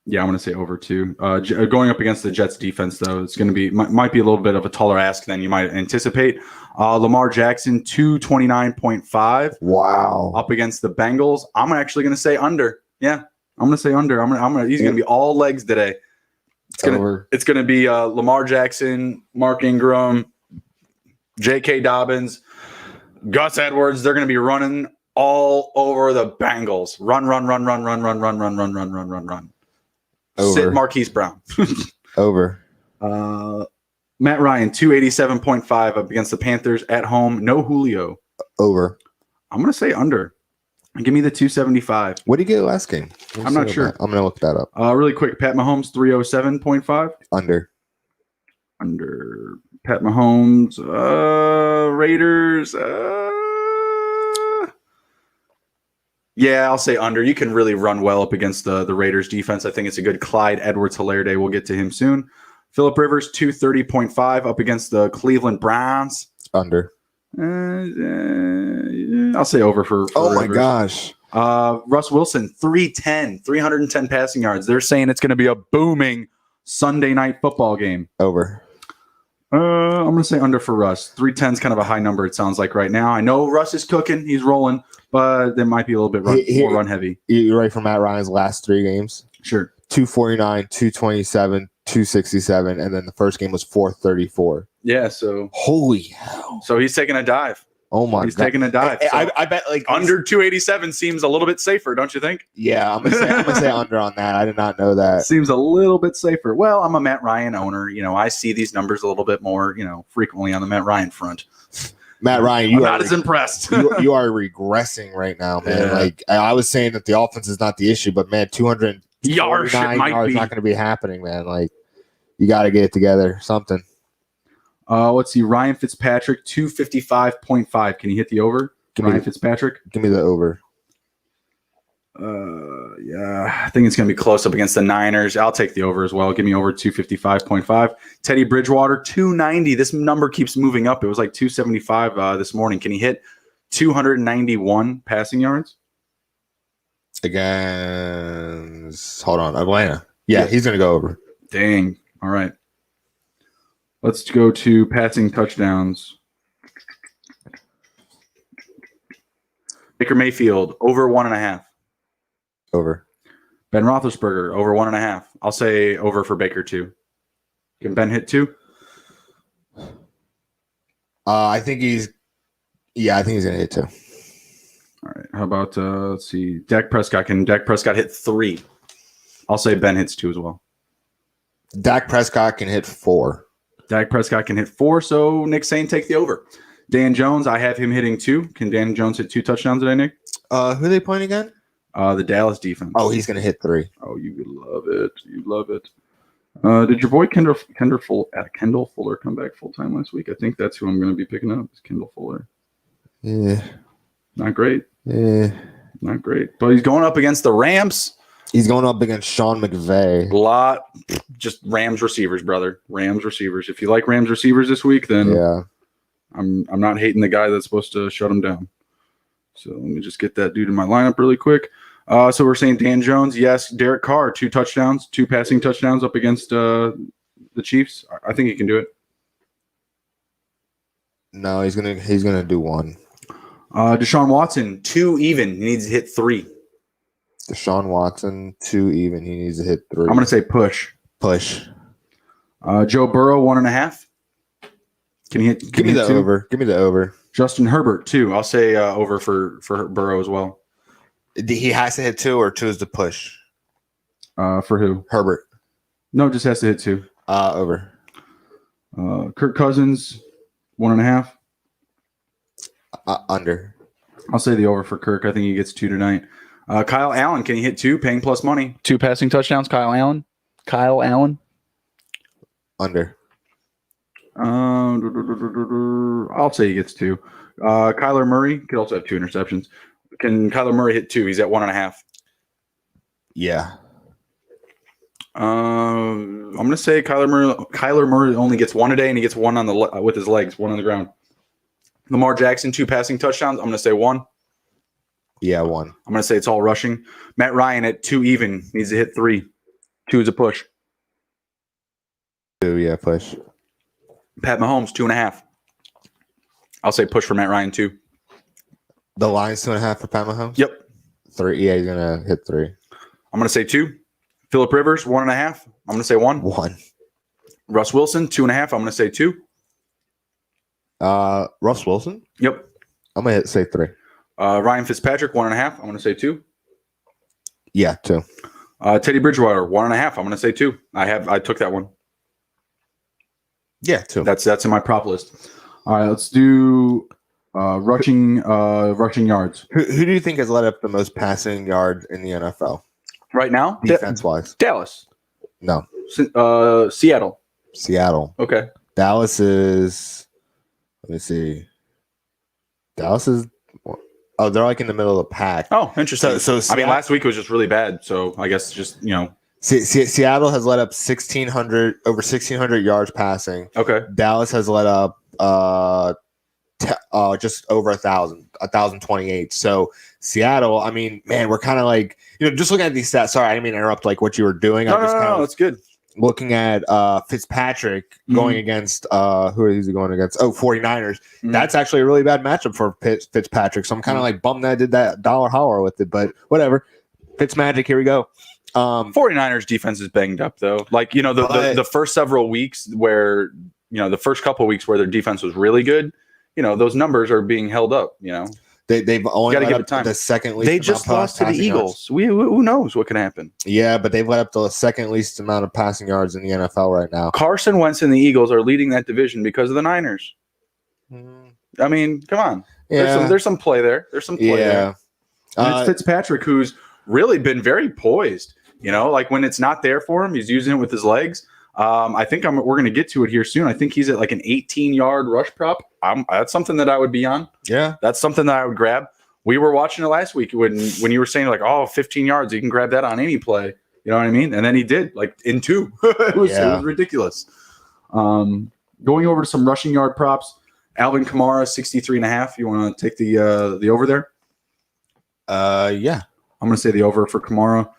Yeah, I'm going to say over too. Going up against the Jets defense, though, it's going to be might be a little bit of a taller ask than you might anticipate. Lamar Jackson, 229.5. Wow. Up against the Bengals. I'm actually going to say under. Yeah, I'm going to say under. He's going to be all legs today. It's going to be Lamar Jackson, Mark Ingram, J.K. Dobbins, Gus Edwards. They're going to be running all over the Bengals. Run. Over. Sit Marquise Brown. Over. Matt Ryan, 287.5 up against the Panthers at home. No Julio. Over. I'm going to say under. Give me the 275. What did he get last game? I'm not sure. I'm going to look that up. Really quick, Pat Mahomes, 307.5. Under. Pat Mahomes, Raiders. Yeah, I'll say under. You can really run well up against the Raiders defense. I think it's a good Clyde Edwards-Helaire day. We'll get to him soon. Phillip Rivers, 230.5 up against the Cleveland Browns. Under. I'll say over for oh, Rivers. My gosh. Russ Wilson, 310 passing yards. They're saying it's going to be a booming Sunday night football game. Over. I'm going to say under for Russ. 310 is kind of a high number, it sounds like right now. I know Russ is cooking. He's rolling, but there might be a little bit more run heavy. You're right for Matt Ryan's last 3 games? Sure. 249, 227, 267, and then the first game was 434. Yeah, so. Holy hell. So he's taking a dive. Oh, my God. He's taking a dive. So I bet like under 287 seems a little bit safer, don't you think? Yeah, I'm gonna say under on that. I did not know that. Seems a little bit safer. Well, I'm a Matt Ryan owner. I see these numbers a little bit more, frequently on the Matt Ryan front. Matt Ryan, you I'm are not as impressed. you are regressing right now, man. Yeah. Like I was saying that the offense is not the issue, but man, 200 yards not going to be happening, man. Like you got to get it together. Something. Let's see. Ryan Fitzpatrick, 255.5. Can you hit the over? Ryan Fitzpatrick? Give me the over. Yeah, I think it's going to be close up against the Niners. I'll take the over as well. Give me over 255.5. Teddy Bridgewater, 290. This number keeps moving up. It was like 275 this morning. Can he hit 291 passing yards. Against, hold on, Atlanta. Yeah, he's going to go over. Dang. All right. Let's go to passing touchdowns. Baker Mayfield, over 1.5. Over. Ben Roethlisberger, over 1.5. I'll say over for Baker, too. Can Ben hit 2? I think he's going to hit 2. All right. How about, let's see, Dak Prescott. Can Dak Prescott hit 3? I'll say Ben hits 2 as well. Dak Prescott can hit 4. Dak Prescott can hit 4, so Nick's saying take the over. Dan Jones, I have him hitting 2. Can Dan Jones hit 2 touchdowns today, Nick? Who are they playing again? The Dallas defense. Oh, he's going to hit 3. Oh, you love it. You love it. Did your boy Kendall Fuller come back full-time last week? I think that's who I'm going to be picking up, is Kendall Fuller. Yeah. Not great. Yeah. Not great. But he's going up against the Rams. He's going up against Sean McVay. Just Rams receivers, brother. Rams receivers. If you like Rams receivers this week, then yeah, I'm not hating the guy that's supposed to shut him down. So let me just get that dude in my lineup really quick. So we're saying Dan Jones, yes. Derek Carr, 2 touchdowns, 2 passing touchdowns up against the Chiefs. I think he can do it. No, he's gonna do 1. Deshaun Watson, 2 even. He needs to hit 3. Deshaun Watson, 2 even. He needs to hit 3. I'm gonna say push. Push. Joe Burrow, 1.5. Can he hit? Give me the 2? over. Give me the over. Justin Herbert, 2. I'll say over for Burrow as well. He has to hit 2, or 2 is the push. For who? Herbert. No, just has to hit 2. Over. Kirk Cousins, 1.5. Under. I'll say the over for Kirk. I think he gets 2 tonight. Kyle Allen, can he hit 2? Paying plus money. 2 passing touchdowns, Kyle Allen. Under. I'll say he gets 2. Kyler Murray could also have 2 interceptions. Can Kyler Murray hit 2? He's at 1.5. Yeah. I'm gonna say Kyler Murray only gets 1 a day, and he gets 1 on with his legs, 1 on the ground. Lamar Jackson, 2 passing touchdowns. I'm gonna say 1. Yeah, 1. I'm gonna say it's all rushing. Matt Ryan at 2 even needs to hit 3. 2 is a push. 2, yeah, push. Pat Mahomes, 2.5. I'll say push for Matt Ryan, 2. The line's 2.5 for Pat Mahomes? Yep. 3. Yeah, he's gonna hit 3. I'm gonna say 2. Phillip Rivers, 1.5. I'm gonna say 1. 1. Russ Wilson, 2.5. I'm gonna say 2. Russ Wilson? Yep. I'm gonna say 3. Ryan Fitzpatrick, 1.5. I'm gonna say 2. Yeah, 2. Teddy Bridgewater, 1.5. I'm gonna say 2. I took that one. Yeah, 2. That's in my prop list. All right, let's do rushing yards. Who do you think has led up the most passing yards in the NFL? Right now? Defense-wise. Dallas. No. Seattle. Seattle. Okay. Dallas is, let me see. Dallas is, they're like in the middle of the pack. Oh, interesting. So I mean, last week was just really bad. So I guess just, Seattle has let up over 1,600 yards passing. Okay. Dallas has let up just over 1,028. So Seattle, I mean, man, we're kind of like, just looking at these stats. Sorry, I didn't mean to interrupt like what you were doing. No, that's good. Looking at Fitzpatrick going against who is he going against? 49ers. That's actually a really bad matchup for Fitzpatrick. So I'm kind of like bummed that I did that dollar holler with it, but whatever. Fitzmagic, here we go. 49ers defense is banged up though. Like, the first several weeks where, the first couple of weeks where their defense was really good, those numbers are being held up, They've only let up time. the second least. They just lost to the Eagles. Who knows what can happen? Yeah, but they've let up the second least amount of passing yards in the NFL right now. Carson Wentz and the Eagles are leading that division because of the Niners. I mean, come on. Yeah. There's some play there. There's some play there. And it's Fitzpatrick who's really been very poised. Like when it's not there for him, he's using it with his legs. I think we're going to get to it here soon. I think he's at like an 18-yard rush prop. That's something that I would be on. Yeah. That's something that I would grab. We were watching it last week when you were saying like, 15 yards, you can grab that on any play. You know what I mean? And then he did, like in 2. It was ridiculous. Going over to some rushing yard props. Alvin Kamara, 63.5. You want to take the over there? Yeah. I'm going to say the over for Kamara.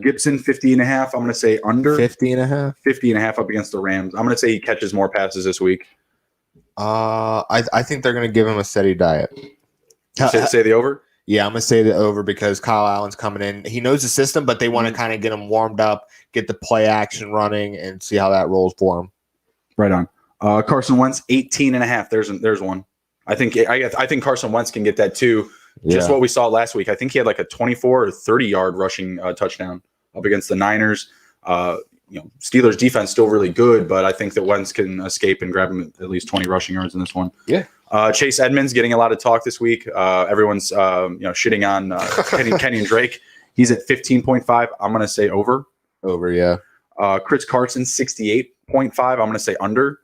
Gibson, 50.5. I'm going to say under. 50.5. 50.5 up against the Rams. I'm going to say he catches more passes this week. I think they're going to give him a steady diet. Say the over? Yeah, I'm going to say the over because Kyle Allen's coming in. He knows the system, but they want to kind of get him warmed up, get the play action running, and see how that rolls for him. Right on. Carson Wentz, 18.5. There's one. I think Carson Wentz can get that too. Just what we saw last week. I think he had like a 24 or 30-yard rushing touchdown up against the Niners. Steelers defense still really good, but I think that Wentz can escape and grab him at least 20 rushing yards in this one. Yeah. Chase Edmonds getting a lot of talk this week. Everyone's shitting on Kenny and Drake. He's at 15.5. I'm going to say over. Over, yeah. Chris Carson, 68.5. I'm going to say under.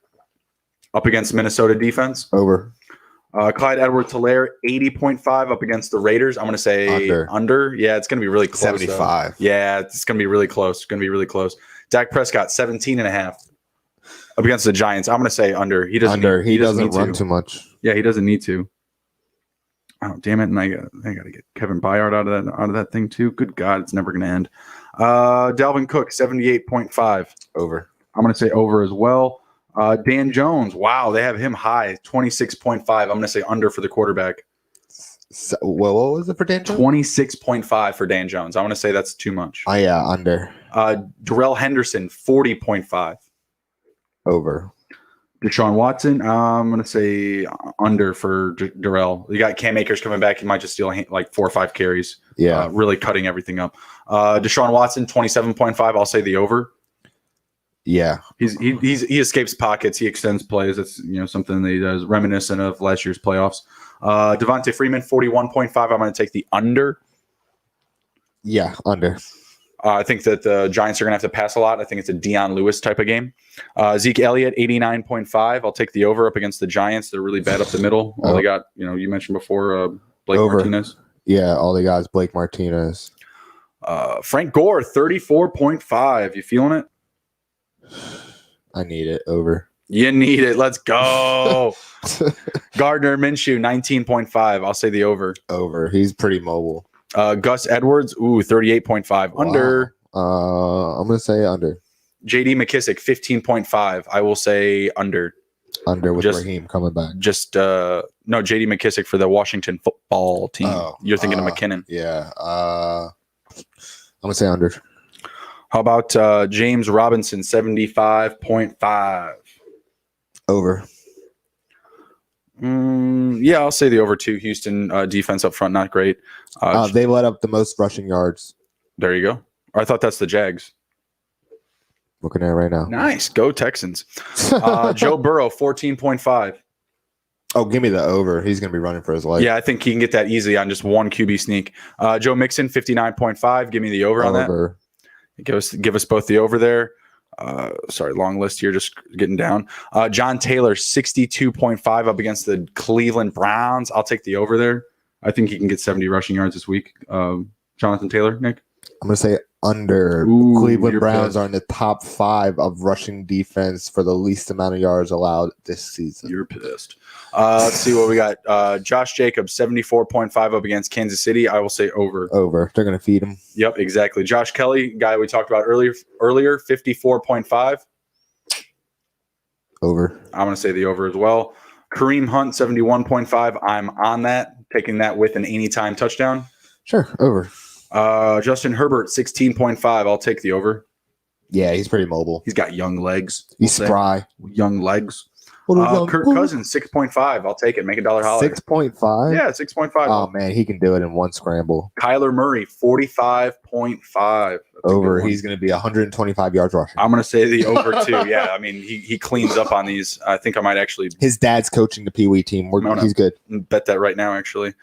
Up against Minnesota defense. Over. Clyde Edwards-Helaire, 80.5 up against the Raiders. I'm going to say under. Yeah, it's going to be really close. 75. Though. Yeah, it's going to be really close. It's going to be really close. Dak Prescott, 17.5 up against the Giants. I'm going to say under. He doesn't run too much. Yeah, he doesn't need to. Oh, damn it. And I got to get Kevin Byard out of that thing too. Good God, it's never going to end. Dalvin Cook, 78.5. Over. I'm going to say over as well. Dan Jones, wow, they have him high, 26.5. I'm going to say under for the quarterback. So, what was it for Dan Jones? 26.5 for Dan Jones. I want to say that's too much. Oh, yeah, under. Darrell Henderson, 40.5. Over. Deshaun Watson, I'm going to say under for Darrell. You got Cam Akers coming back. He might just steal like 4 or 5 carries. Yeah. Really cutting everything up. Deshaun Watson, 27.5. I'll say the over. Yeah, he escapes pockets. He extends plays. That's something that he does, reminiscent of last year's playoffs. Devontae Freeman, 41.5. I'm going to take the under. Yeah, under. I think that the Giants are going to have to pass a lot. I think it's a Deion Lewis type of game. Zeke Elliott, 89.5. I'll take the over up against the Giants. They're really bad up the middle. All they got, you mentioned before, Blake over. Martinez. Yeah, all they got is Blake Martinez. Frank Gore, 34.5. You feeling it? I need it. Over. You need it. Let's go. Gardner Minshew, 19.5. I'll say the over. Over. He's pretty mobile. Gus Edwards, 38.5. Wow. Under. I'm going to say under. JD McKissick, 15.5. I will say under. Under with Raheem coming back. No, JD McKissick for the Washington football team. You're thinking of McKinnon. Yeah. I'm going to say under. How about James Robinson, 75.5? Over. Yeah, I'll say the over too. Houston defense up front, not great. They let up the most rushing yards. There you go. Or I thought that's the Jags. Looking at it right now. Nice. Go Texans. Joe Burrow, 14.5. Oh, give me the over. He's going to be running for his life. Yeah, I think he can get that easily on just one QB sneak. Joe Mixon, 59.5. Give me the over on that. Give us both the over there. Sorry, long list here, just getting down. John Taylor, 62.5 up against the Cleveland Browns. I'll take the over there. I think he can get 70 rushing yards this week. Jonathan Taylor, Nick? I'm going to say under. Cleveland Browns are in the top 5 of rushing defense for the least amount of yards allowed this season. You're pissed. Let's see what we got. Josh Jacobs, 74.5 up against Kansas City. I will say over. Over. They're going to feed him. Yep, exactly. Josh Kelly, guy we talked about earlier, 54.5. Over. I'm going to say the over as well. Kareem Hunt, 71.5. I'm on that, taking that with an anytime touchdown. Sure, over. Justin Herbert, 16.5. I'll take the over. Yeah, he's pretty mobile. He's got young legs. He's spry. Young legs. Kirk Cousins, 6.5. I'll take it. Make $1 holiday. 6.5? Yeah, 6.5. Oh, man, he can do it in one scramble. Kyler Murray, 45.5. Over. He's going to be 125 yards rushing. I'm going to say the over, too. Yeah, I mean, he cleans up on these. I think I might actually. His dad's coaching the Pee Wee team. He's good. Bet that right now, actually.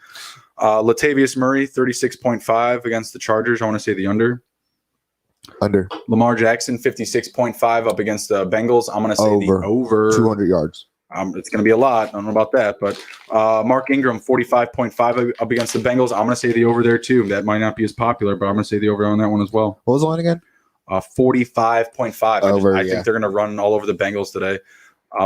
Latavius Murray, 36.5 against the Chargers. I want to say the under. Under. Lamar Jackson, 56.5 up against the Bengals. I'm going to say the over. 200 yards. It's going to be a lot. I don't know about that. But Mark Ingram, 45.5 up against the Bengals. I'm going to say the over there, too. That might not be as popular, but I'm going to say the over on that one as well. What was the line again? 45.5. Over, I think they're going to run all over the Bengals today.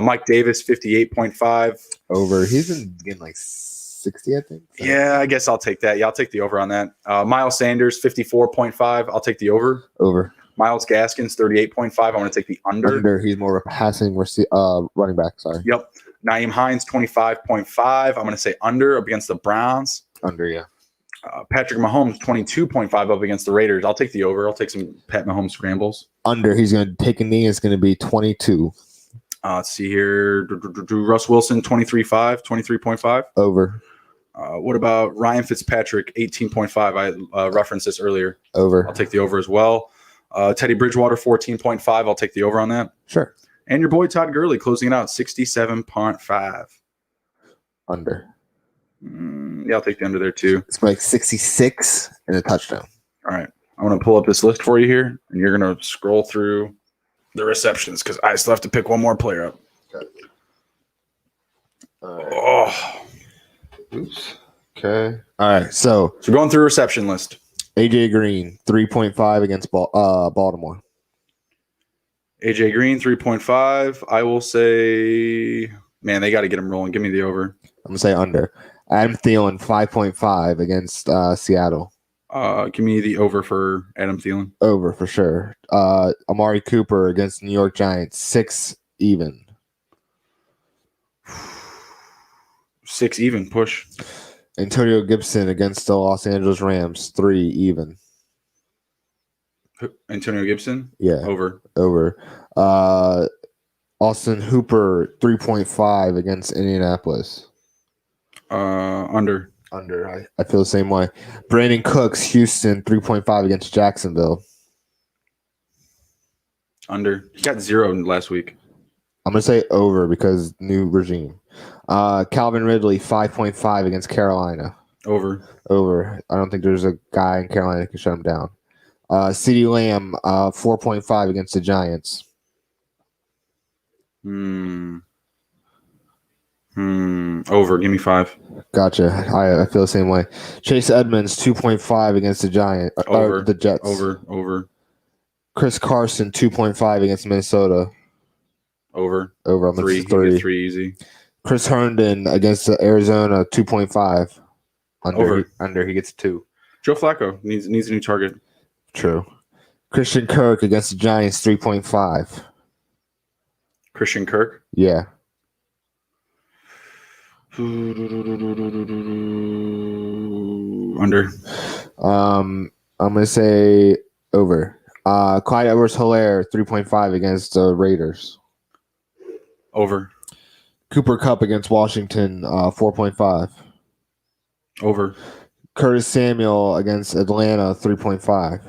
Mike Davis, 58.5. Over. He's been getting like 60, I think. So. Yeah, I guess I'll take that. Yeah, I'll take the over on that. Miles Sanders, 54.5. I'll take the over. Over. Miles Gaskins, 38.5. I want to take the under. Under. He's more of a passing running back. Sorry. Yep. Naeem Hines, 25.5. I'm going to say under up against the Browns. Under, yeah. Patrick Mahomes, 22.5 up against the Raiders. I'll take the over. I'll take some Pat Mahomes scrambles. Under. He's going to take a knee. It's going to be 22. Let's see here. Russ Wilson, 23.5. Over. What about Ryan Fitzpatrick, 18.5? I referenced this earlier. Over. I'll take the over as well. Teddy Bridgewater, 14.5. I'll take the over on that. Sure. And your boy Todd Gurley closing it out, 67.5. Under. Yeah, I'll take the under there too. It's like 66 and a touchdown. All right. I'm going to pull up this list for you here, and you're going to scroll through the receptions because I still have to pick one more player up. Okay. All right. Oh. Oops. Okay. All right. So going through reception list. AJ Green, 3.5 against Baltimore. AJ Green, 3.5. I will say, man, they got to get him rolling. Give me the over. I'm going to say under. Adam Thielen, 5.5 against Seattle. Give me the over for Adam Thielen. Over for sure. Amari Cooper against New York Giants, 6 even. 6 even, push. Antonio Gibson against the Los Angeles Rams, 3 even. Antonio Gibson? Yeah. Over. Austin Hooper, 3.5 against Indianapolis. Under. Under. I feel the same way. Brandon Cooks, Houston, 3.5 against Jacksonville. Under. He got 0 last week. I'm going to say over because new regime. Calvin Ridley, 5.5 against Carolina. Over. I don't think there's a guy in Carolina that can shut him down. CeeDee Lamb, 4.5 against the Giants. Over. Give me 5. Gotcha. I feel the same way. Chase Edmonds, 2.5 against the Giants. Over. The Jets. Over. Chris Carson, 2.5 against Minnesota. Over. I'm 3. 3. 3 easy. Chris Herndon against Arizona, 2.5. Under. He gets 2. Joe Flacco needs a new target. True. Christian Kirk against the Giants, 3.5. Christian Kirk? Yeah. Under. I'm gonna say over. Clyde Edwards-Helaire, 3.5 against the Raiders. Over. Cooper Kupp against Washington, 4.5. Over. Curtis Samuel against Atlanta, 3.5.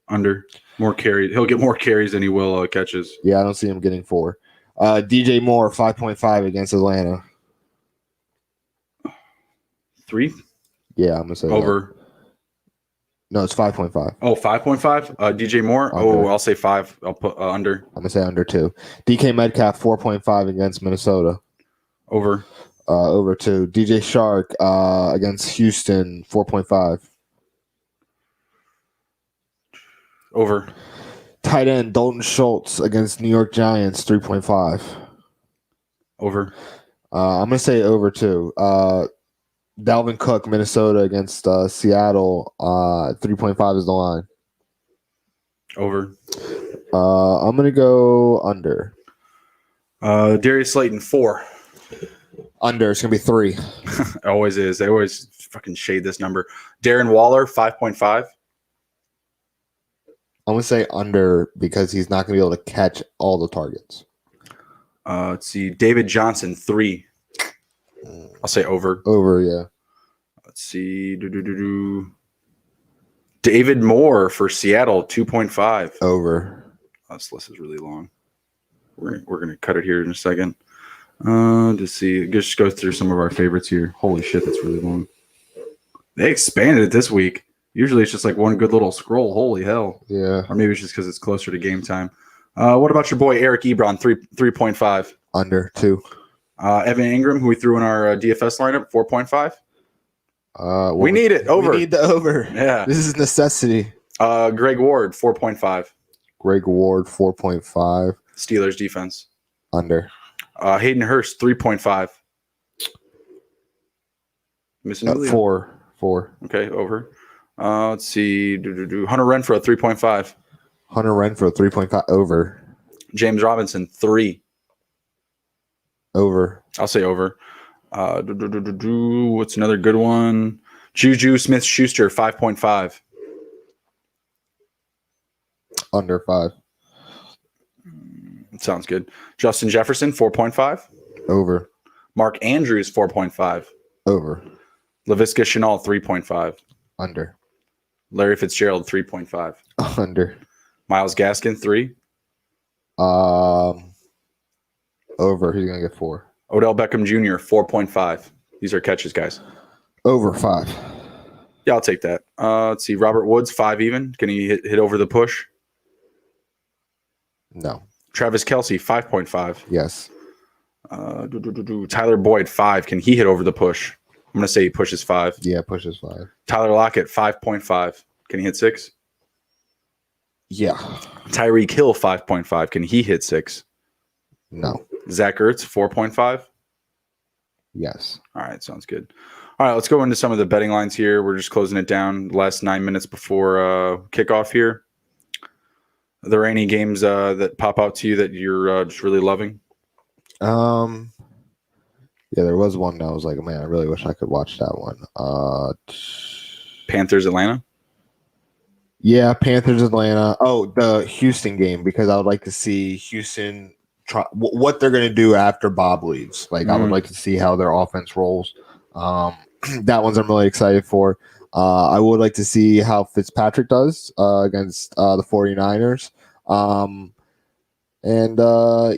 Under. More carries. He'll get more carries than he will catches. Yeah, I don't see him getting 4. DJ Moore, 5.5 against Atlanta. 3? Yeah, I'm going to say over. That. No, it's 5.5. Oh, 5.5? DJ Moore? Under. Oh, I'll say 5. I'll put under. I'm going to say under 2. DK Metcalf, 4.5 against Minnesota. Over. Over 2. DJ Shark against Houston, 4.5. Over. Tight end Dalton Schultz against New York Giants, 3.5. Over. I'm going to say over 2. Dalvin Cook, Minnesota against Seattle, 3.5 is the line. Over. I'm going to go under. Darius Slayton, 4. Under. It's going to be 3. Always is. They always fucking shade this number. Darren Waller, 5.5. I'm going to say under because he's not going to be able to catch all the targets. Let's see. David Johnson, 3. I'll say over. Over, yeah. Let's see. David Moore for Seattle, 2.5. Over. This list is really long. We're gonna cut it here in a second. To see. Just go through some of our favorites here. Holy shit, that's really long. They expanded it this week. Usually it's just like one good little scroll. Holy hell. Yeah. Or maybe it's just because it's closer to game time. What about your boy Eric Ebron, 3.5? Under 2. Evan Ingram, who we threw in our DFS lineup, 4.5. We need it. Over. We need the over. Yeah. This is necessity. Greg Ward, 4.5. Greg Ward, 4.5. Steelers defense. Under. Hayden Hurst, 3.5. Missing Julio. 4. Okay, over. Let's see. Hunter Renfrow, 3.5. Hunter Renfrow, 3.5. Over. James Robinson, 3. Over. I'll say over. What's another good one? Juju Smith-Schuster, 5.5. Under 5. Sounds good. Justin Jefferson, 4.5. Over. Mark Andrews, 4.5. Over. Laviska Shenault, 3.5. Under. Larry Fitzgerald, 3.5. Under. Myles Gaskin, 3. Over. He's going to get 4. Odell Beckham Jr., 4.5. These are catches, guys. Over 5. Yeah, I'll take that. Let's see. Robert Woods, 5 even. Can he hit over the push? No. Travis Kelce, 5.5. Yes. Tyler Boyd, 5. Can he hit over the push? I'm going to say he pushes 5. Yeah, pushes 5. Tyler Lockett, 5.5. Can he hit 6? Yeah. Tyreek Hill, 5.5. Can he hit 6? No. Zach Ertz, 4.5. Yes. All right, sounds good. All right, let's go into some of the betting lines here. We're just closing it down the last 9 minutes before kickoff here. Are there any games that pop out to you that you're just really loving? Yeah, there was one that I was like, man, I really wish I could watch that one. Panthers, Atlanta? Yeah, Panthers, Atlanta. Oh, the Houston game, because I would like to see Houston try what they're going to do after Bob leaves. Like, I would like to see how their offense rolls. That one's I'm really excited for. I would like to see how Fitzpatrick does against the 49ers.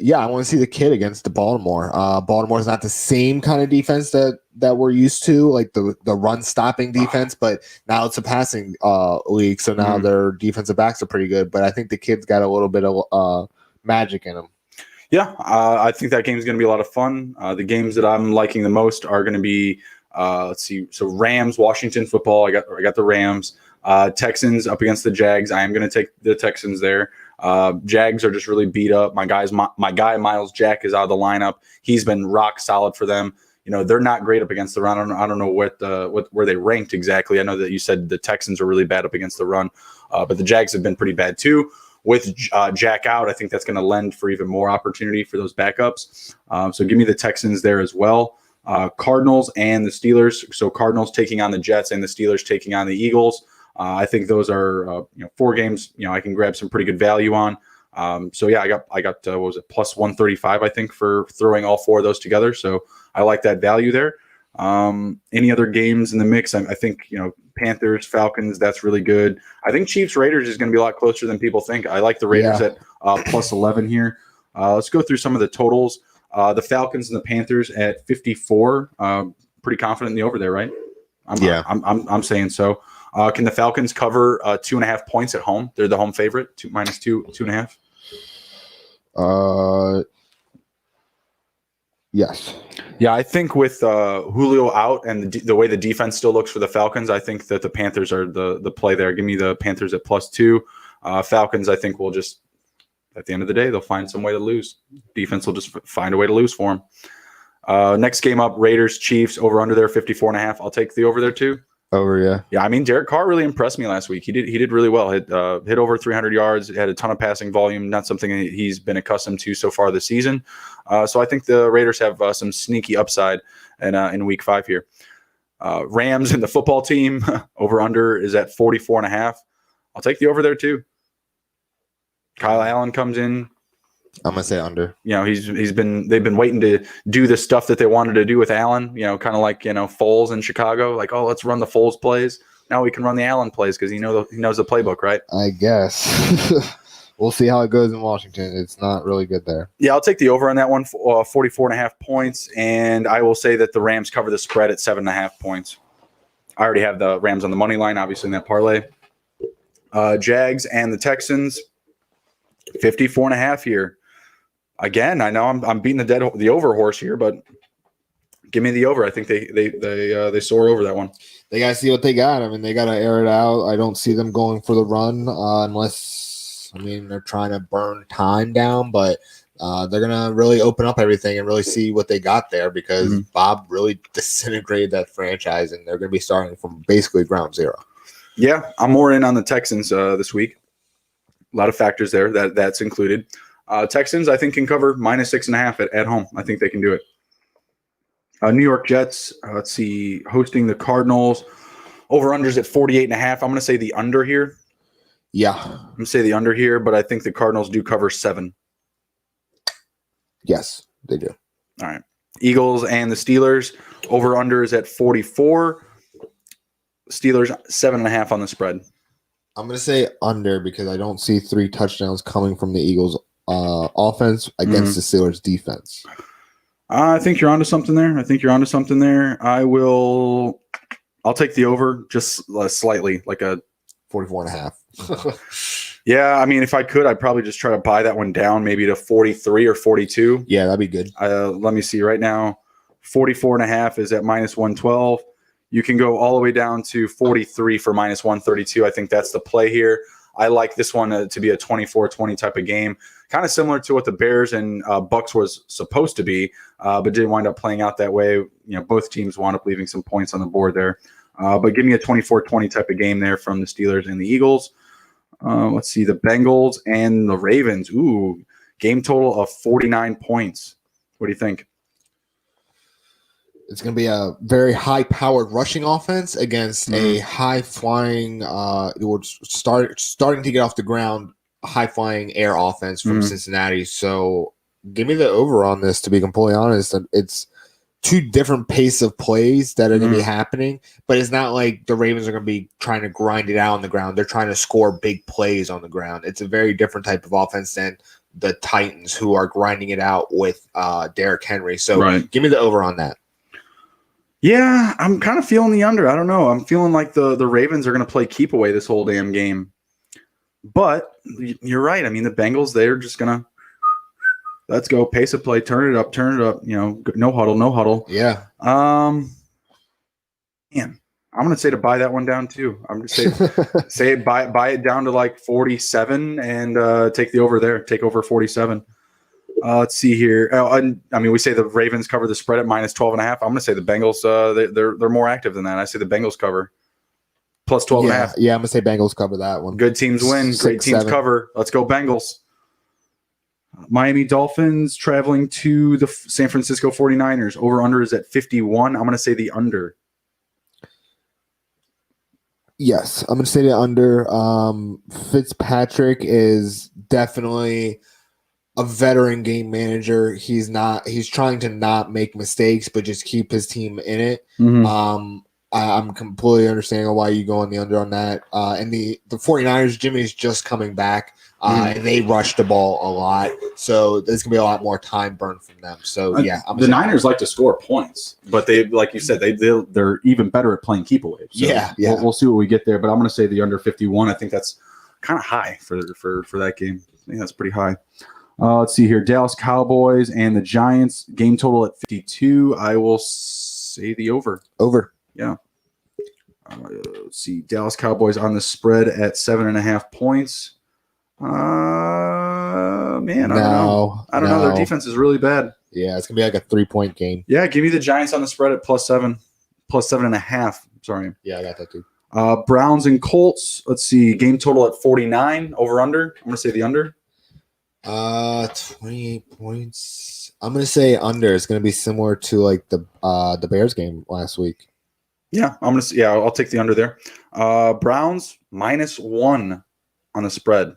Yeah, I want to see the kid against the Baltimore. Baltimore's not the same kind of defense that we're used to, like the run stopping defense, but now it's a passing league, so now their defensive backs are pretty good. But I think the kid's got a little bit of magic in him. Yeah, I think that game is going to be a lot of fun. The games that I'm liking the most are going to be, let's see, so Rams, Washington football. I got the Rams. Texans up against the Jags. I am going to take the Texans there. Jags are just really beat up. My guy Miles Jack is out of the lineup. He's been rock solid for them. You know, they're not great up against the run. I don't know where they ranked exactly. I know that you said the Texans are really bad up against the run, but the Jags have been pretty bad too. With Jack out, I think that's going to lend for even more opportunity for those backups. So give me the Texans there as well. Cardinals and the Steelers. So Cardinals taking on the Jets and the Steelers taking on the Eagles. I think those are 4 games. I can grab some pretty good value on. So yeah, I got what was it, plus 135 I think for throwing all 4 of those together. So I like that value there. Any other games in the mix? I think Panthers, Falcons, that's really good. I think Chiefs Raiders is going to be a lot closer than people think. I like the Raiders at plus 11 here. Let's go through some of the totals. The Falcons and the Panthers at 54. Pretty confident in the over there, right? I'm saying so. Can the Falcons cover 2.5 points at home? They're the home favorite, minus 2.5. Yes. Yeah, I think with Julio out and the way the defense still looks for the Falcons, I think that the Panthers are the play there. Give me the Panthers at plus 2. Falcons, I think, will just, at the end of the day, they'll find some way to lose. Defense will just find a way to lose for them. Next game up, Raiders, Chiefs, over under there, 54.5. I'll take the over there too. Over, yeah. Yeah, I mean, Derek Carr really impressed me last week. He did really well. Hit over 300 yards, had a ton of passing volume, not something that he's been accustomed to so far this season. So I think the Raiders have some sneaky upside in week 5 here. Rams and the football team, over under is at 44.5. I'll take the over there too. Kyle Allen comes in. I'm gonna say under. They've been waiting to do the stuff that they wanted to do with Allen. Kind of like Foles in Chicago. Like, oh, let's run the Foles plays. Now we can run the Allen plays because he knows the playbook, right? I guess. We'll see how it goes in Washington. It's not really good there. Yeah, I'll take the over on that one, 44.5 points, and I will say that the Rams cover the spread at 7.5 points. I already have the Rams on the money line, obviously in that parlay. Jags and the Texans, 54.5 here. Again, I know I'm beating the over horse here, but give me the over. I think they soar over that one. They got to see what they got. I mean, they got to air it out. I don't see them going for the run unless I mean, they're trying to burn time down, but they're going to really open up everything and really see what they got there because Bob really disintegrated that franchise, and they're going to be starting from basically ground zero. Yeah, I'm more in on the Texans this week. A lot of factors there that's included. Texans, I think, can cover -6.5 at home. I think they can do it. New York Jets, let's see, hosting the Cardinals. Over-unders at 48.5. I'm going to say the under here. Yeah. I'm going to say the under here, but I think the Cardinals do cover 7. Yes, they do. All right. Eagles and the Steelers. Over-unders at 44. Steelers 7.5 on the spread. I'm going to say under because I don't see 3 touchdowns coming from the Eagles offense against the Steelers defense. I think you're onto something there. I'll take the over just slightly, like a 44.5. Yeah, I mean, if I could, I'd probably just try to buy that one down maybe to 43 or 42. Yeah, that'd be good. Let me see right now. 44.5 is at -112. You can go all the way down to 43 for -132. I think that's the play here. I like this one to be a 24-20 type of game, kind of similar to what the Bears and Bucks was supposed to be, but didn't wind up playing out that way. Both teams wound up leaving some points on the board there. But give me a 24-20 type of game there from the Steelers and the Eagles. Let's see, the Bengals and the Ravens. Ooh, game total of 49 points. What do you think? It's going to be a very high-powered rushing offense against a high-flying, starting to get off the ground, high-flying air offense from Cincinnati. So give me the over on this, to be completely honest. It's 2 different pace of plays that are going to be happening, but it's not like the Ravens are going to be trying to grind it out on the ground. They're trying to score big plays on the ground. It's a very different type of offense than the Titans, who are grinding it out with Derrick Henry. So give me the over on that. Yeah, I'm kind of feeling the under. I don't know. I'm feeling like the Ravens are going to play keep away this whole damn game. But you're right. I mean, the Bengals, they're just going to let's go, pace of play, turn it up, no huddle. Yeah. Man, I'm going to say to buy that one down too. I'm going to say buy it down to like 47 and take the over there. Take over 47. Let's see here. I mean, we say the Ravens cover the spread at -12.5. I'm going to say the Bengals. They're more active than that. I say the Bengals cover plus 12.5. Yeah, I'm going to say Bengals cover that one. Good teams win. Great teams cover. Let's go Bengals. Miami Dolphins traveling to the San Francisco 49ers. Over-under is at 51. I'm going to say the under. Yes, I'm going to say the under. Fitzpatrick is definitely a veteran game manager. He's trying to not make mistakes, but just keep his team in it. I'm completely understanding why you go on the under on that. And the 49ers, Jimmy's just coming back. And they rush the ball a lot. So there's going to be a lot more time burned from them. So, yeah. The Niners like to score points, but they, like you said, they're even better at playing keep away. So yeah. We'll see what we get there, but I'm going to say the under 51. I think that's kind of high for that game. I think that's pretty high. Let's see here. Dallas Cowboys and the Giants. Game total at 52. I will say the over. Over. Yeah. Let's see. Dallas Cowboys on the spread at 7.5 points. Man, I don't know. Their defense is really bad. Yeah, it's going to be like a 3-point game. Yeah, give me the Giants on the spread at +7.5. Sorry. Yeah, I got that too. Browns and Colts. Let's see. Game total at 49. Over/under. I'm going to say the under. 28 points. I'm going to say under. It's going to be similar to like the Bears game last week. Yeah, I'll take the under there. Browns -1 on the spread.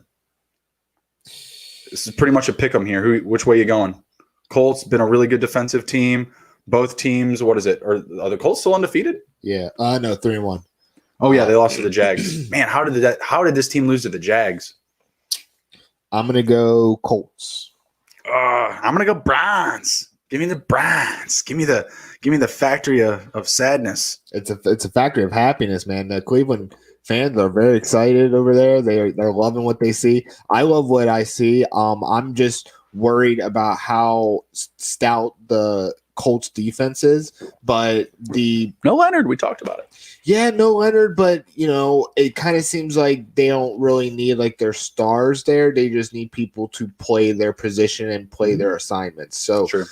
This is pretty much a pick 'em here. Which way you going? Colts been a really good defensive team. Both teams, what is it? Are the Colts still undefeated? Yeah. No, 3-1. Oh yeah, they lost to the Jags. Man, how did this team lose to the Jags? I'm gonna go Colts. I'm gonna go Browns. Give me the Browns. Give me the factory of sadness. It's a factory of happiness, man. The Cleveland fans are very excited over there. They're loving what they see. I love what I see. I'm just worried about how stout the Colts defense is, but no Leonard. We talked about it. Yeah, no Leonard, but it kind of seems like they don't really need like their stars there. They just need people to play their position and play their assignments. So, Sure.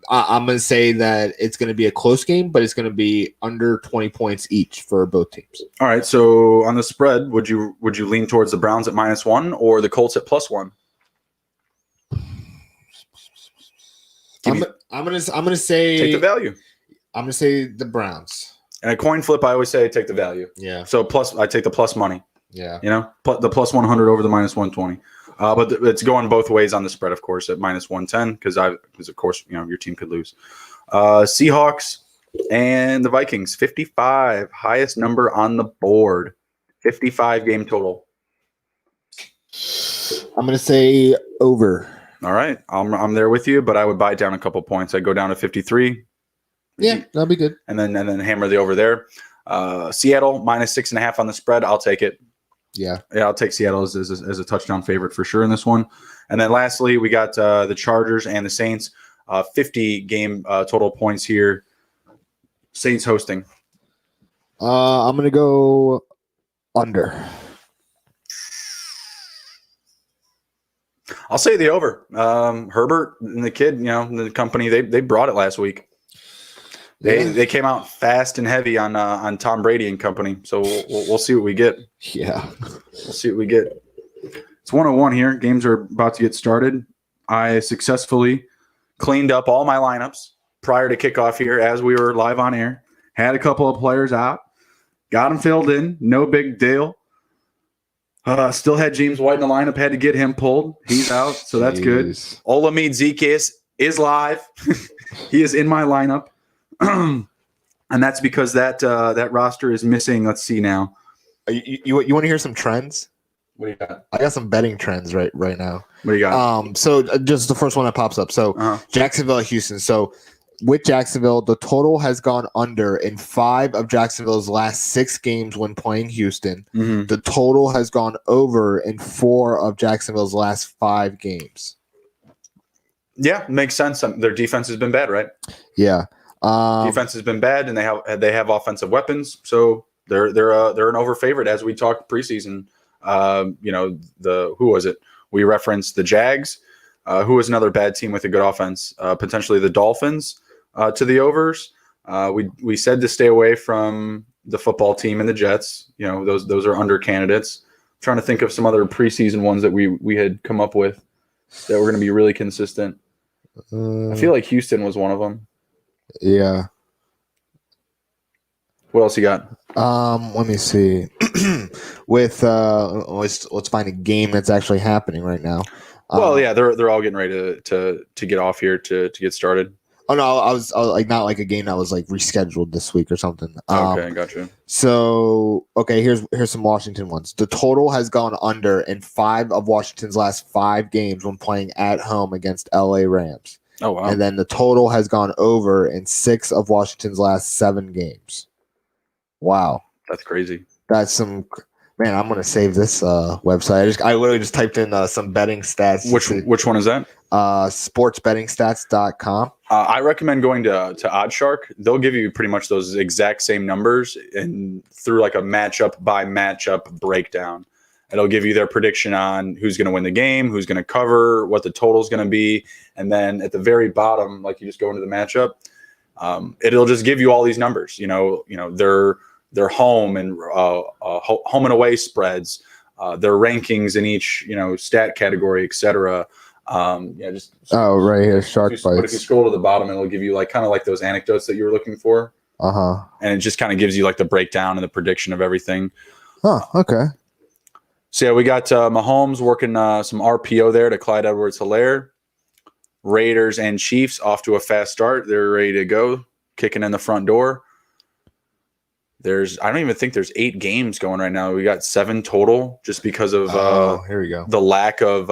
I'm going to say that it's going to be a close game, but it's going to be under 20 points each for both teams. All right. So on the spread, would you lean towards the Browns at -1 or the Colts at +1? I'm gonna say Take the value. I'm gonna say the Browns. And a coin flip, I always say take the value. Yeah. So I take the plus money. Yeah. The +100 over the -120. But it's going both ways on the spread, of course, at -110 because of course your team could lose. Seahawks and the Vikings, 55, highest number on the board, 55 game total. I'm gonna say over. All right, I'm there with you, but I would buy it down a couple points. I'd go down to 53. Yeah, that'd be good. And then hammer the over there. Seattle -6.5 on the spread. I'll take it. Yeah, I'll take Seattle as a touchdown favorite for sure in this one. And then lastly, we got the Chargers and the Saints. 50 game total points here. Saints hosting. I'm gonna go under. I'll say the over. Herbert and the kid, the company, they brought it last week. They came out fast and heavy on Tom Brady and company. So we'll see what we get. Yeah, we'll see what we get. It's 101 here. Games are about to get started. I successfully cleaned up all my lineups prior to kickoff here as we were live on air. Had a couple of players out, got them filled in. No big deal. Still had James White in the lineup. Had to get him pulled. He's out, so that's good. Olamide Zekis is live. He is in my lineup. And that's because that roster is missing. Let's see now. You want to hear some trends? What do you got? I got some betting trends right now. What do you got? So just the first one that pops up. So Jacksonville, Houston. So with Jacksonville, the total has gone under in 5 of Jacksonville's last 6 games when playing Houston. Mm-hmm. The total has gone over in 4 of Jacksonville's last 5 games. Yeah, makes sense. Their defense has been bad, right? Yeah. Defense has been bad, and they have offensive weapons, so they're an over favorite as we talked preseason. Who was it? We referenced the Jags, who was another bad team with a good offense. Potentially the Dolphins to the overs. We said to stay away from the football team and the Jets. Those are under candidates. I'm trying to think of some other preseason ones that we had come up with that were going to be really consistent. I feel like Houston was one of them. Yeah. What else you got? Let me see. With let's find a game that's actually happening right now. Well, yeah, they're all getting ready to get off here to get started. Oh no, I was like not like a game that was like rescheduled this week or something. Okay, gotcha. So here's some Washington ones. The total has gone under in 5 of Washington's last 5 games when playing at home against LA Rams. Oh wow! And then the total has gone over in 6 of Washington's last 7 games. Wow, that's crazy. That's some. Man, I'm gonna save this website. I literally just typed in some betting stats. Which one is that? Sportsbettingstats.com. I recommend going to OddsShark. They'll give you pretty much those exact same numbers and through like a matchup by matchup breakdown. It'll give you their prediction on who's going to win the game, who's going to cover, what the total is going to be, and then at the very bottom, like you just go into the matchup, it'll just give you all these numbers. Their home and home and away spreads, their rankings in each stat category, etc. Right here, Shark Bites. But if you scroll to the bottom, it'll give you like kind of like those anecdotes that you were looking for. And it just kind of gives you like the breakdown and the prediction of everything. Okay. So yeah, we got Mahomes working some RPO there to Clyde Edwards-Helaire. Raiders and Chiefs off to a fast start. They're ready to go, kicking in the front door. I don't even think there's 8 games going right now. We got 7 total just because of here we go. The lack of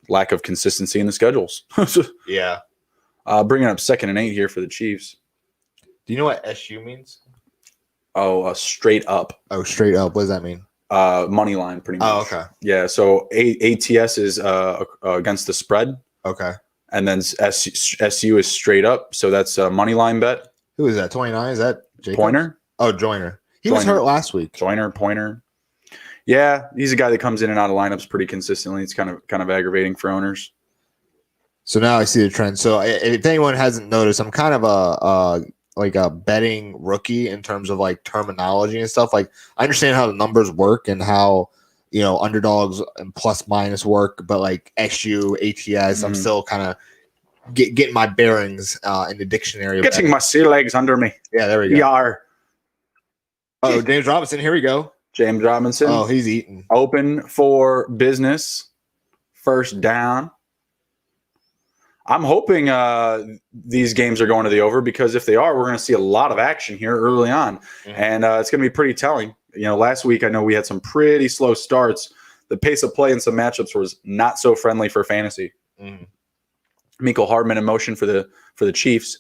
lack of consistency in the schedules. Yeah. Bringing up 2nd and 8 here for the Chiefs. Do you know what SU means? Oh, straight up. Oh, straight up. What does that mean? Money line, pretty much. Oh, okay. Yeah, so ATS is against the spread. Okay. And then SU is straight up. So that's a money line bet. Who is that? 29? Is that Jacobs? Pointer? Oh, Joyner. He was hurt last week. Pointer. Yeah, he's a guy that comes in and out of lineups pretty consistently. It's kind of aggravating for owners. So now I see the trend. So if anyone hasn't noticed, I'm kind of a betting rookie in terms of like terminology and stuff. Like I understand how the numbers work and how underdogs and plus minus work, but like SU, ATS, I'm still kind of getting my bearings in the dictionary. Getting my sea legs under me. Yeah, there we go. Yar. Oh, James Robinson. Here we go. James Robinson. Oh, he's eating. Open for business. First down. I'm hoping these games are going to the over because if they are, we're going to see a lot of action here early on. And it's going to be pretty telling. Last week I know we had some pretty slow starts. The pace of play in some matchups was not so friendly for fantasy. Mecole Hardman in motion for the Chiefs.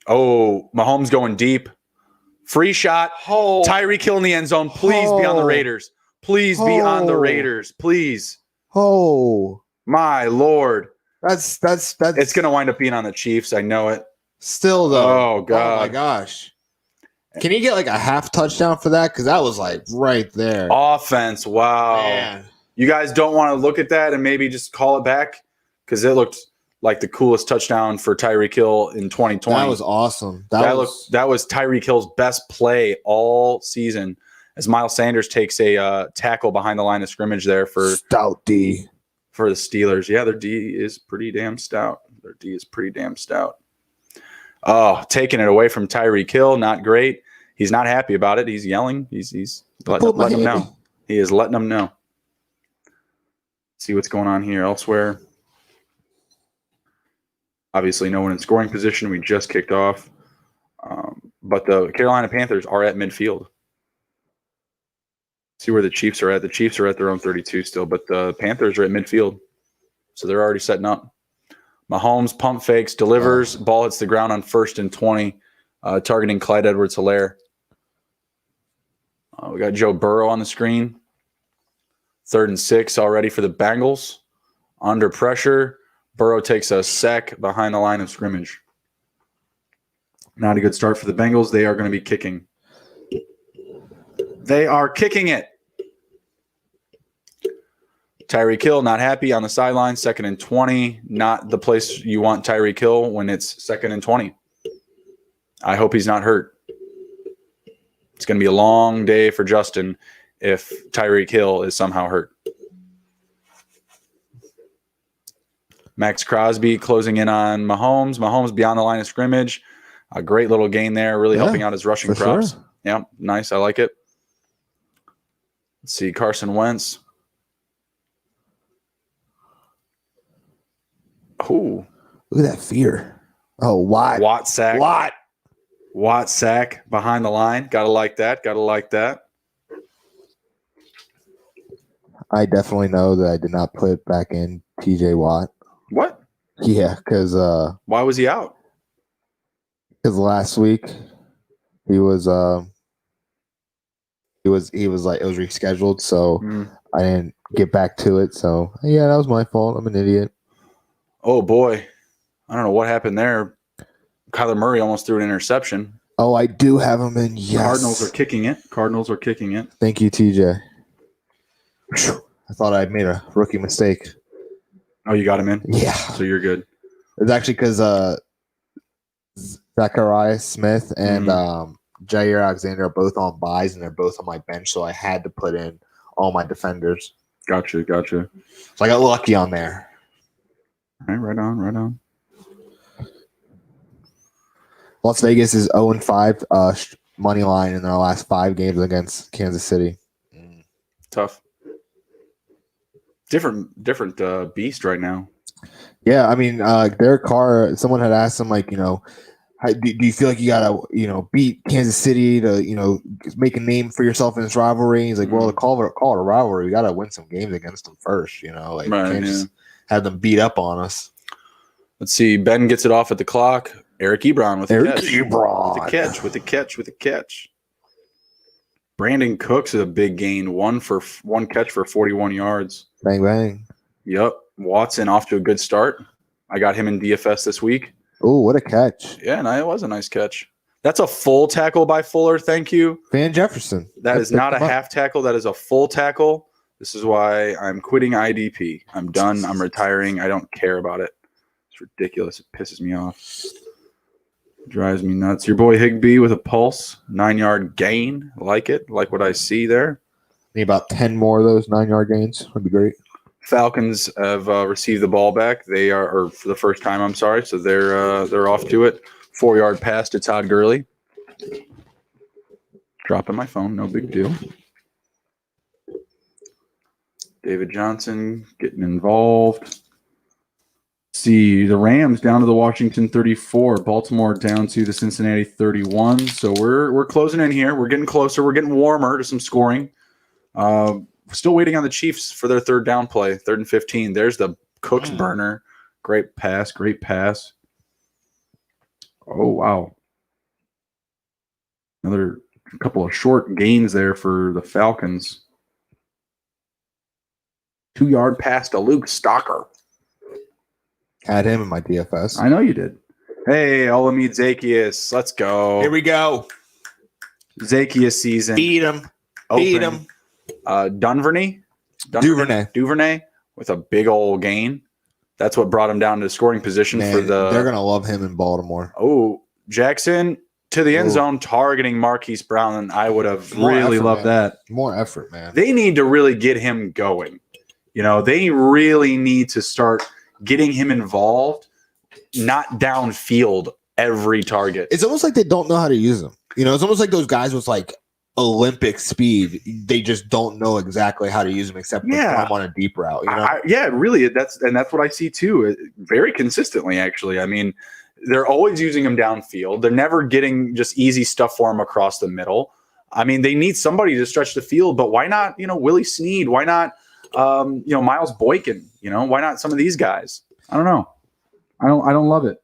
Oh, Mahomes going deep. Free shot. Tyreek Hill in the end zone. Please be on the Raiders. Please be on the Raiders. Please. Oh. My Lord. That's It's going to wind up being on the Chiefs. I know it. Still, though. Oh, God. Oh, my gosh. Can you get like a half touchdown for that? Because that was like right there. Offense. Wow. Man. You guys don't want to look at that and maybe just call it back? Because it looked like the coolest touchdown for Tyreek Hill in 2020. That was awesome. That was Tyreek Hill's best play all season as Miles Sanders takes a tackle behind the line of scrimmage there for stout D. For the Steelers. Yeah, their D is pretty damn stout. Oh, taking it away from Tyreek Hill. Not great. He's not happy about it. He's yelling. He's letting them know. He is letting them know. See what's going on here elsewhere. Obviously, no one in scoring position. We just kicked off. But the Carolina Panthers are at midfield. See where the Chiefs are at. The Chiefs are at their own 32 still, but the Panthers are at midfield. So they're already setting up. Mahomes pump fakes, delivers, ball hits the ground on 1st and 20, targeting Clyde Edwards-Helaire. We got Joe Burrow on the screen. 3rd and 6 already for the Bengals. Under pressure, Burrow takes a sack behind the line of scrimmage. Not a good start for the Bengals. They are going to be kicking. They are kicking it. Tyreek Hill not happy on the sideline. 2nd and 20. Not the place you want Tyreek Hill when it's 2nd and 20. I hope he's not hurt. It's going to be a long day for Justin if Tyreek Hill is somehow hurt. Max Crosby closing in on Mahomes. Mahomes beyond the line of scrimmage. A great little gain there, really helping out his rushing props. Sure. Yeah, nice. I like it. Let's see, Carson Wentz. Oh, look at that fear. Oh, Watt sack. Watt sack behind the line. Gotta like that. I definitely know that I did not put back in TJ Watt. What? Yeah, because why was he out? Because last week he was like it was rescheduled, so I didn't get back to it. So yeah, that was my fault. I'm an idiot. Oh boy, I don't know what happened there. Kyler Murray almost threw an interception. Oh, I do have him in. Yes, Cardinals are kicking it. Thank you, TJ. I thought I made a rookie mistake. Oh, you got him in? Yeah. So you're good. It's actually because Zachariah Smith and Jair Alexander are both on buys, and they're both on my bench, so I had to put in all my defenders. Gotcha. So I got lucky on there. All right, right on. Las Vegas is 0-5 money line in their last 5 games against Kansas City. Tough. Different beast right now. Yeah, I mean, Derek Carr. Someone had asked him, like, do you feel like you gotta, beat Kansas City to, make a name for yourself in this rivalry? He's like, well, to call it a rivalry, we gotta win some games against them first. Can't just have them beat up on us. Let's see. Ben gets it off at the clock. Eric Ebron with the catch. Brandon Cooks is a big gain. One catch for 41 yards. Bang, bang. Yep. Watson off to a good start. I got him in DFS this week. Oh, what a catch. Yeah, and it was a nice catch. That's a full tackle by Fuller. Thank you. Van Jefferson. That is not a half tackle. That is a full tackle. This is why I'm quitting IDP. I'm done. I'm retiring. I don't care about it. It's ridiculous. It pisses me off. Drives me nuts. Your boy Higbee with a pulse. 9-yard gain. Like it. Like what I see there. Need about 10 more of those 9-yard gains. Would be great. Falcons have received the ball back. They are, or for the first time, I'm sorry. So they're off to it. 4-yard pass to Todd Gurley. Dropping my phone. No big deal. David Johnson getting involved. See the Rams down to the Washington 34, Baltimore down to the Cincinnati 31. So we're closing in here. We're getting closer. We're getting warmer to some scoring. Still waiting on the Chiefs for their third down play, 3rd and 15. There's the Cooks burner. Great pass. Great pass. Oh wow! Another couple of short gains there for the Falcons. 2-yard pass to Luke Stalker. Had him in my DFS. I know you did. Hey, Olamide Zaccheaus. Let's go. Here we go. Zaccheaus season. Beat him. Beat him. Duvernay with a big old gain. That's what brought him down to scoring position for the. They're gonna love him in Baltimore. Oh, Jackson to the end zone targeting Marquise Brown, and I would have really loved that. More effort, man. They need to really get him going. You know, they really need to start getting him involved, not downfield every target. It's almost like they don't know how to use him. You know, it's almost like those guys with like Olympic speed. They just don't know exactly how to use him except to climb on a deep route. You know? Really. That's what I see too. Very consistently, actually. I mean, they're always using him downfield. They're never getting just easy stuff for him across the middle. I mean, they need somebody to stretch the field, but why not, Willie Snead? Why not, Miles Boykin? Why not some of these guys? I don't know. I don't love it.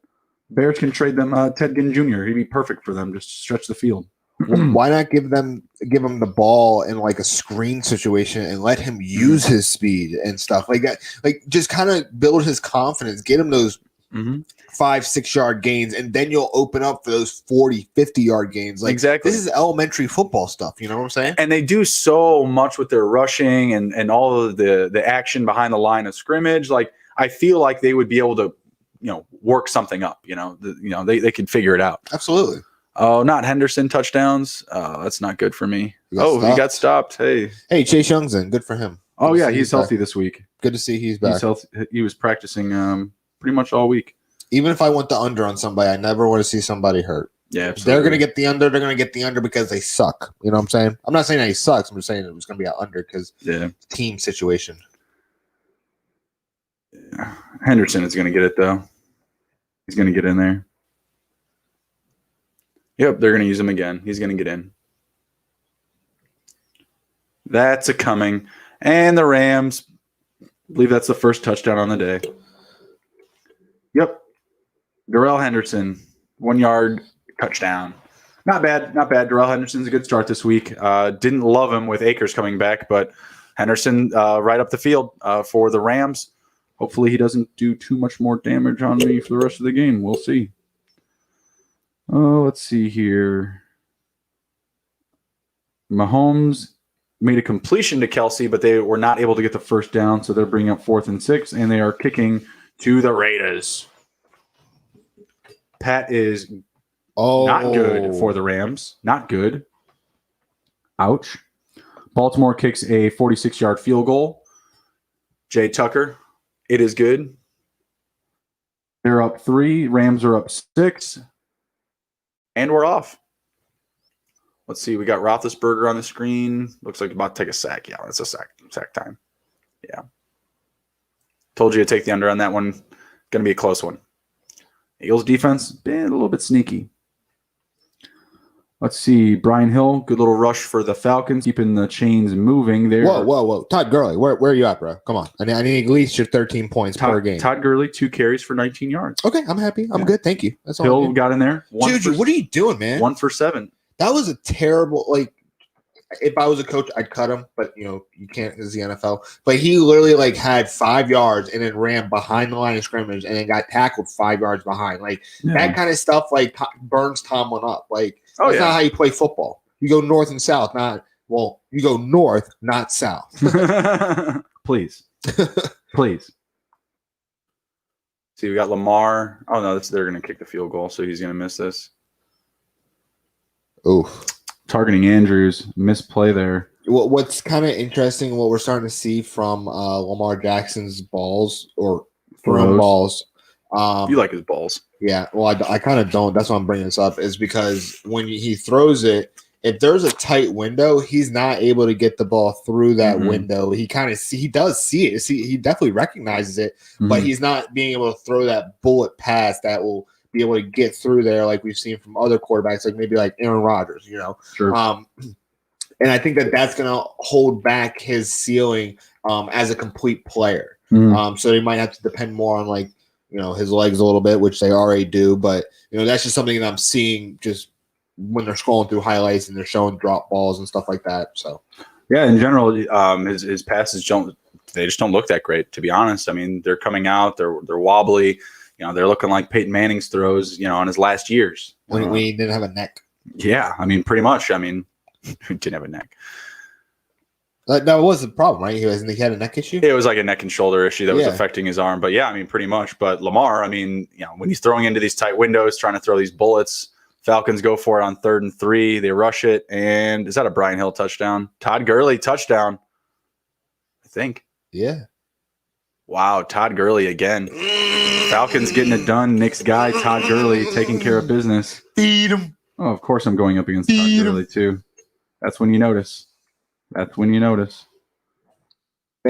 Bears can trade them Ted Ginn Jr. He'd be perfect for them just to stretch the field. Why not give him the ball in like a screen situation and let him use his speed and stuff like that? Like just kind of build his confidence, get him those 5-6 yard gains, and then you'll open up for those 40-50 yard gains. Like exactly. This is elementary football stuff. You know what I'm saying? And they do so much with their rushing and all of the action behind the line of scrimmage. Like I feel like they would be able to, work something up. They could figure it out. Absolutely. Oh, not Henderson touchdowns. That's not good for me. He got stopped. Hey, Chase Young's in. Good for him. Oh yeah, he's healthy this week. Good to see he's back. He's healthy. He was practicing pretty much all week. Even if I went the under on somebody, I never want to see somebody hurt. Yeah, absolutely. They're going to get the under. They're going to get the under because they suck. You know what I'm saying? I'm not saying that he sucks. I'm just saying it was going to be an under because team situation. Yeah. Henderson is going to get it though. He's going to get in there. Yep, they're going to use him again. He's going to get in. That's a coming. And the Rams, I believe that's the first touchdown on the day. Yep. Darrell Henderson, 1 yard touchdown. Not bad. Darrell Henderson's a good start this week. Didn't love him with Akers coming back, but Henderson right up the field for the Rams. Hopefully he doesn't do too much more damage on me for the rest of the game. We'll see. Oh, let's see here. Mahomes made a completion to Kelsey, but they were not able to get the first down, so they're bringing up 4th and 6, and they are kicking to the Raiders. Pat is not good for the Rams. Not good. Ouch. Baltimore kicks a 46-yard field goal. Jay Tucker, it is good. They're up 3. Rams are up 6. And we're off. Let's see. We got Roethlisberger on the screen. Looks like about to take a sack. Yeah, that's a sack time. Yeah. Told you to take the under on that one. Going to be a close one. Eagles defense, been a little bit sneaky. Let's see. Brian Hill, good little rush for the Falcons, keeping the chains moving there. Whoa. Todd Gurley, where are you at, bro? Come on. I need at least your 13 points per game. Todd Gurley, 2 carries for 19 yards. Okay, I'm happy. I'm good. Thank you. That's all. Hill got in there. Juju, what are you doing, man? 1 for 7. That was a terrible, if I was a coach, I'd cut him, but you can't because the NFL. But he literally had 5 yards and then ran behind the line of scrimmage and then got tackled 5 yards behind. That kind of stuff burns Tomlin up. That's not how you play football. You go north and south, you go north, not south. Please. Please. See, we got Lamar. Oh no, they're going to kick the field goal, so he's going to miss this. Oof. Targeting Andrews, misplay there. What's kind of interesting, what we're starting to see from Lamar Jackson's balls or thrown balls. You like his balls. Yeah, well, I kind of don't. That's why I'm bringing this up, is because when he throws it, if there's a tight window, he's not able to get the ball through that window. He does see it. He definitely recognizes it, but he's not being able to throw that bullet pass that will be able to get through there like we've seen from other quarterbacks, maybe like Aaron Rodgers, Sure. And I think that's going to hold back his ceiling as a complete player. So they might have to depend more on his legs a little bit, which they already do. But that's just something that I'm seeing just when they're scrolling through highlights and they're showing drop balls and stuff like that. So yeah, in general, his passes just don't look that great, to be honest. I mean, they're coming out, they're wobbly. They're looking like Peyton Manning's throws, on his last years. When he didn't have a neck. Yeah, I mean, pretty much. I mean, he didn't have a neck. That was the problem, right? He had a neck issue? It was like a neck and shoulder issue that was affecting his arm. But yeah, I mean, pretty much. But Lamar, I mean, when he's throwing into these tight windows, trying to throw these bullets, Falcons go for it on 3rd and 3. They rush it. And is that a Brian Hill touchdown? Todd Gurley touchdown, I think. Yeah. Wow, Todd Gurley again. Falcons getting it done. Nick's guy, Todd Gurley, taking care of business. Feed him. Oh, of course I'm going up against Todd Gurley, too. That's when you notice. Man,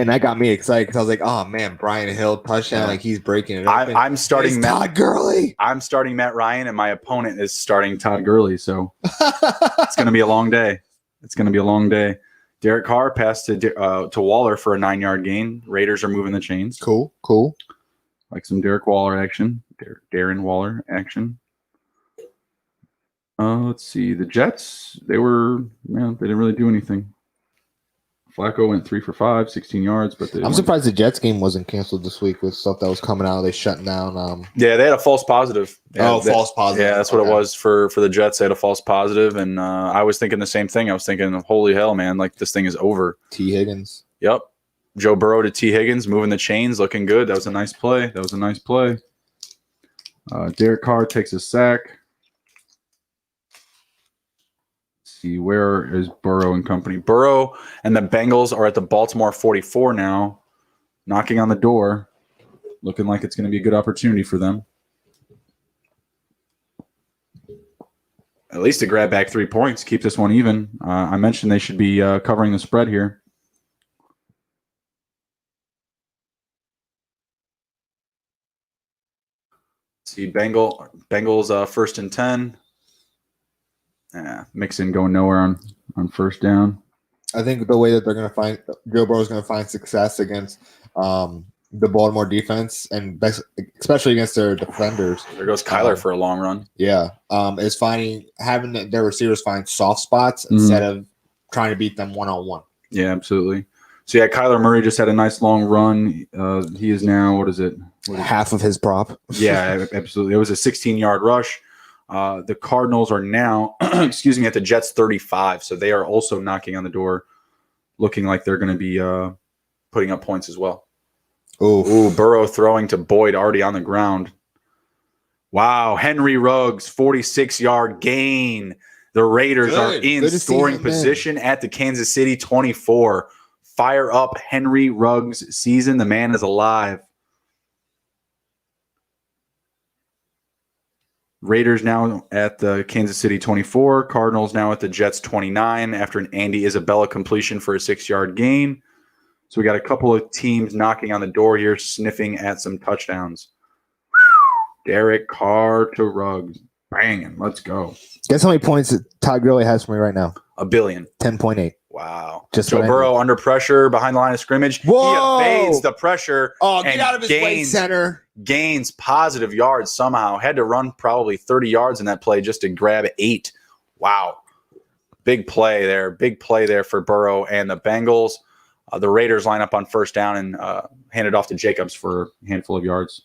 that got me excited because I was like, oh, man, Brian Hill touchdown. He's breaking it up. I'm starting Todd Gurley. I'm starting Matt Ryan, and my opponent is starting Todd Gurley. So it's going to be a long day. Derek Carr passed to Waller for a 9-yard gain. Raiders are moving the chains. Cool. Like some Derek Waller action. Darren Waller action. Let's see. The Jets, they didn't really do anything. Flacco went 3 for 5, 16 yards. But I'm surprised the Jets game wasn't canceled this week with stuff that was coming out. They shut down. Yeah, they had a false positive. Yeah, false positive. Yeah, that's what it was for the Jets. They had a false positive, and I was thinking the same thing. I was thinking, holy hell, man, this thing is over. T. Higgins. Yep. Joe Burrow to T. Higgins, moving the chains, looking good. That was a nice play. Derek Carr takes a sack. See, where is Burrow and company? Burrow and the Bengals are at the Baltimore 44 now, knocking on the door, looking like it's going to be a good opportunity for them. At least to grab back 3 points, keep this one even. I mentioned they should be covering the spread here. See, Bengals 1st and 10. Mixon going nowhere on first down. I think the way that they're going to find Joe Burrow is going to find success against the Baltimore defense, and especially against their defenders. There goes Kyler for a long run. Yeah, is having their receivers find soft spots instead of trying to beat them one-on-one. Yeah, absolutely. So yeah, Kyler Murray just had a nice long run. He is now, what is it? Half of his prop. Yeah, absolutely. It was a 16-yard rush. The Cardinals are now, at the Jets 35, so they are also knocking on the door, looking like they're going to be putting up points as well. Ooh, Burrow throwing to Boyd already on the ground. Wow, Henry Ruggs, 46-yard gain. The Raiders are in scoring position at the Kansas City 24. Fire up Henry Ruggs' season. The man is alive. Raiders now at the Kansas City 24. Cardinals now at the Jets 29 after an Andy Isabella completion for a 6-yard gain. So we got a couple of teams knocking on the door here, sniffing at some touchdowns. Derek Carr to Ruggs. Banging. Let's go. Guess how many points that Todd Gurley has for me right now? 1 billion. 10.8. Wow. Joe Burrow under pressure behind the line of scrimmage. Whoa! He evades the pressure. Oh, get out of his way, center. Gains positive yards somehow. Had to run probably 30 yards in that play just to grab 8. Wow. Big play there. Big play there for Burrow and the Bengals. The Raiders line up on first down and hand it off to Jacobs for a handful of yards.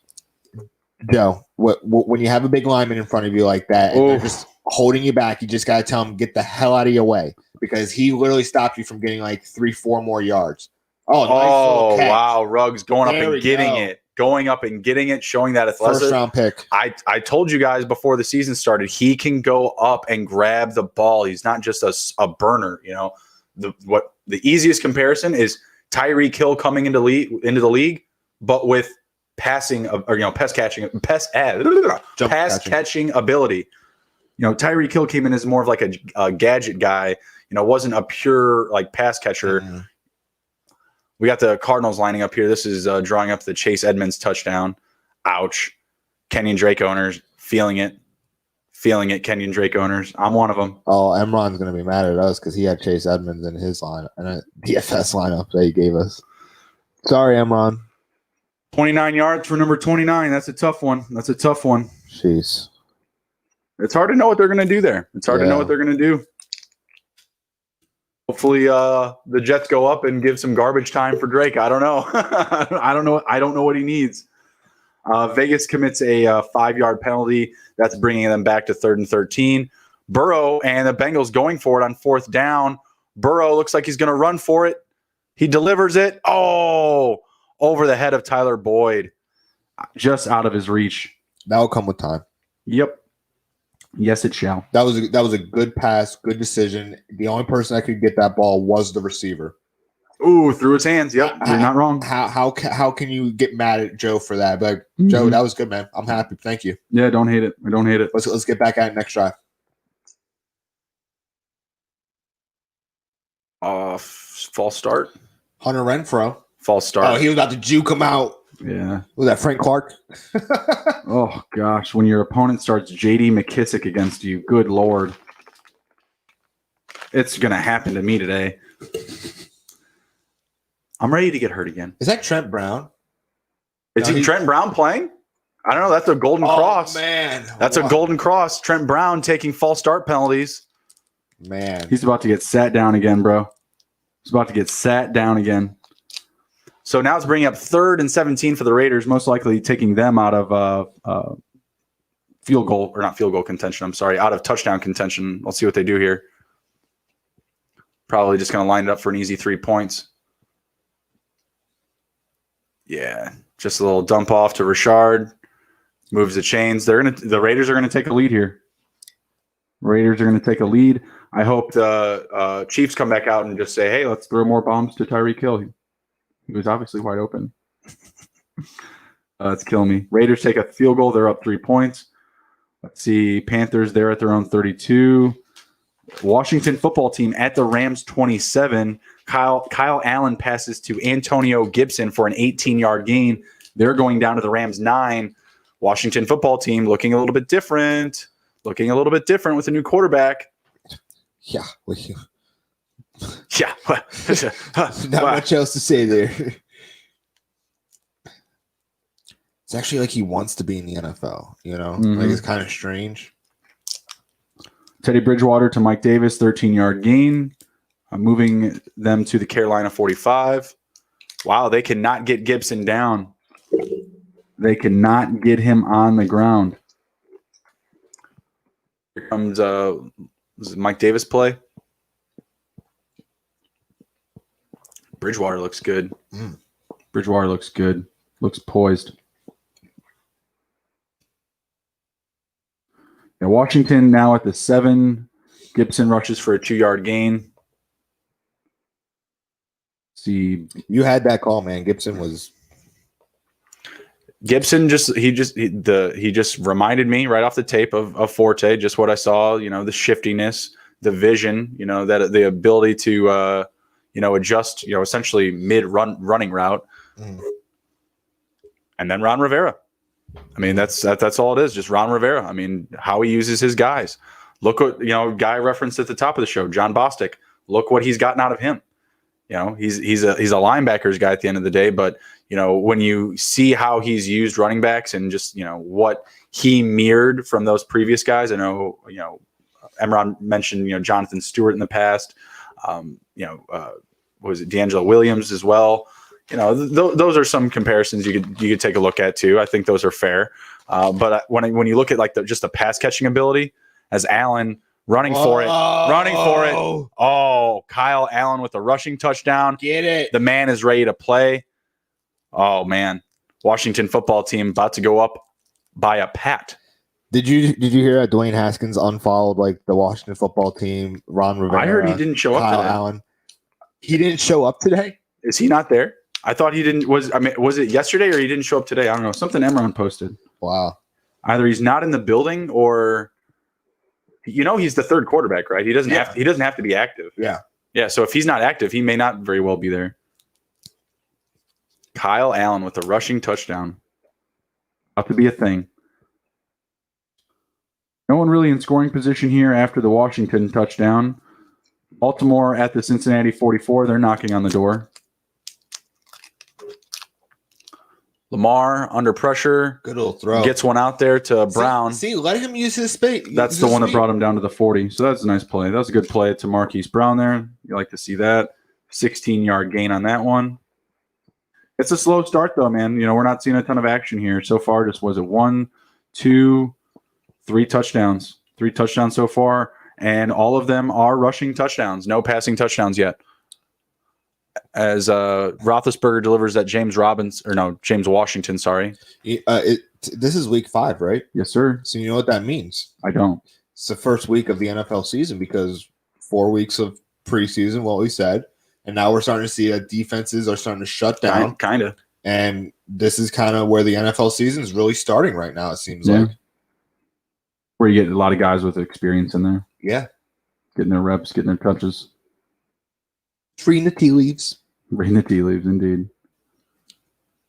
Joe, when you have a big lineman in front of you like that and they're just holding you back, you just got to tell him, get the hell out of your way, because he literally stopped you from getting like 3-4 more yards. Oh, nice wow. Ruggs going up and getting it. Going up and getting it, showing that athleticism. First round pick. I told you guys before the season started, he can go up and grab the ball. He's not just a burner. You know, the easiest comparison is Tyreek Hill coming into the league, but with passing or pass catching ability. You know, Tyreek Hill came in as more of like a gadget guy. You know, wasn't a pure like pass catcher. Mm-hmm. We got the Cardinals lining up here. This is drawing up the Chase Edmonds touchdown. Ouch. Kenyon Drake owners feeling it. Kenyon Drake owners. I'm one of them. Oh, Emron's going to be mad at us because he had Chase Edmonds in his lineup and a DFS lineup that he gave us. Sorry, Emron. 29 yards for number 29. That's a tough one. Jeez. It's hard to know what they're going to do there. Hopefully the Jets go up and give some garbage time for Drake. I don't know. I don't know what he needs. Vegas commits a 5-yard penalty. That's bringing them back to 3rd and 13. Burrow and the Bengals going for it on 4th down. Burrow looks like he's going to run for it. He delivers it. Oh, over the head of Tyler Boyd. Just out of his reach. That will come with time. Yep. Yes, it shall. That was a good pass, good decision. The only person that could get that ball was the receiver. Ooh, through his hands. Yep, you're not wrong. How can you get mad at Joe for that? But Joe, that was good, man. I'm happy. Thank you. Yeah, don't hate it. I don't hate it. Let's get back at it next drive. False start. Hunter Renfrow. False start. Oh, he was about to juke him out. Yeah. Was that Frank Clark? Oh, gosh. When your opponent starts J.D. McKissick against you, good Lord. It's going to happen to me today. I'm ready to get hurt again. Is that Trent Brown? Is Trent Brown playing? I don't know. That's a golden cross. Man. That's a golden cross. Trent Brown taking false start penalties. Man. He's about to get sat down again, bro. He's about to get sat down again. So now it's bringing up 3rd and 17 for the Raiders, most likely taking them out of contention. I'm sorry, out of touchdown contention. Let's see what they do here. Probably just going to line it up for an easy 3 points. Yeah, just a little dump off to Richard. Moves the chains. The Raiders are going to take a lead here. I hope the Chiefs come back out and just say, hey, let's throw more bombs to Tyreek Hill. He was obviously wide open. It's killing me. Raiders take a field goal. They're up 3 points. Let's see. Panthers, they're at their own 32. Washington football team at the Rams 27. Kyle Allen passes to Antonio Gibson for an 18-yard gain. They're going down to the Rams 9. Washington football team looking a little bit different. With a new quarterback. Yeah. Yeah. Not much else to say there. It's actually like he wants to be in the NFL, you know? Mm-hmm. Like, it's kind of strange. Teddy Bridgewater to Mike Davis, 13-yard gain. Moving them to the Carolina 45. Wow, they cannot get Gibson down. They cannot get him on the ground. Here comes Mike Davis play. Bridgewater looks good. Looks poised. Yeah, Washington now at the 7. Gibson rushes for a 2-yard gain. See, you had that call, man. Gibson just reminded me right off the tape of Forte, just what I saw, the shiftiness, the vision, that the ability to adjust, essentially running route. Mm. And then Ron Rivera. I mean, that's all it is, just Ron Rivera. I mean, how he uses his guys. Look what, guy referenced at the top of the show, John Bostic. Look what he's gotten out of him. He's a linebackers guy at the end of the day, but when you see how he's used running backs and just what he mirrored from those previous guys, I know Emron mentioned, Jonathan Stewart in the past. Was it D'Angelo Williams as well? Those are some comparisons you could take a look at too. I think those are fair. But when you look at like just the pass catching ability, as Allen running for it. Oh, Kyle Allen with a rushing touchdown. Get it. The man is ready to play. Oh man, Washington football team about to go up by a pat. Did you hear that Dwayne Haskins unfollowed like the Washington football team? Ron Rivera. I heard he didn't show up Kyle today. Allen. He didn't show up today. Is he not there? I thought he didn't. Was it yesterday or he didn't show up today? I don't know. Something Emron posted. Wow. Either he's not in the building or he's the third quarterback, right? He doesn't have to be active. Yeah. Yeah, so if he's not active, he may not very well be there. Kyle Allen with a rushing touchdown. About to be a thing. No one really in scoring position here after the Washington touchdown. Baltimore at the Cincinnati 44. They're knocking on the door. Lamar under pressure. Good little throw. Gets one out there to Brown. See, let him use his space. That's the one that brought him down to the 40. So that's a nice play. That was a good play to Marquise Brown there. You like to see that. 16-yard gain on that one. It's a slow start, though, man. We're not seeing a ton of action here. So far, just was it 1, 2, 3 touchdowns. 3 touchdowns so far. And all of them are rushing touchdowns. No passing touchdowns yet. As Roethlisberger delivers that James Washington, sorry. This is week 5, right? Yes, sir. So you know what that means? I don't. It's the first week of the NFL season because 4 weeks of preseason, what we said, and now we're starting to see that defenses are starting to shut down. Kind of. And this is kind of where the NFL season is really starting right now, it seems like. Where you get a lot of guys with experience in there. Yeah. Getting their reps, getting their touches. Reading the tea leaves. Reading the tea leaves, indeed.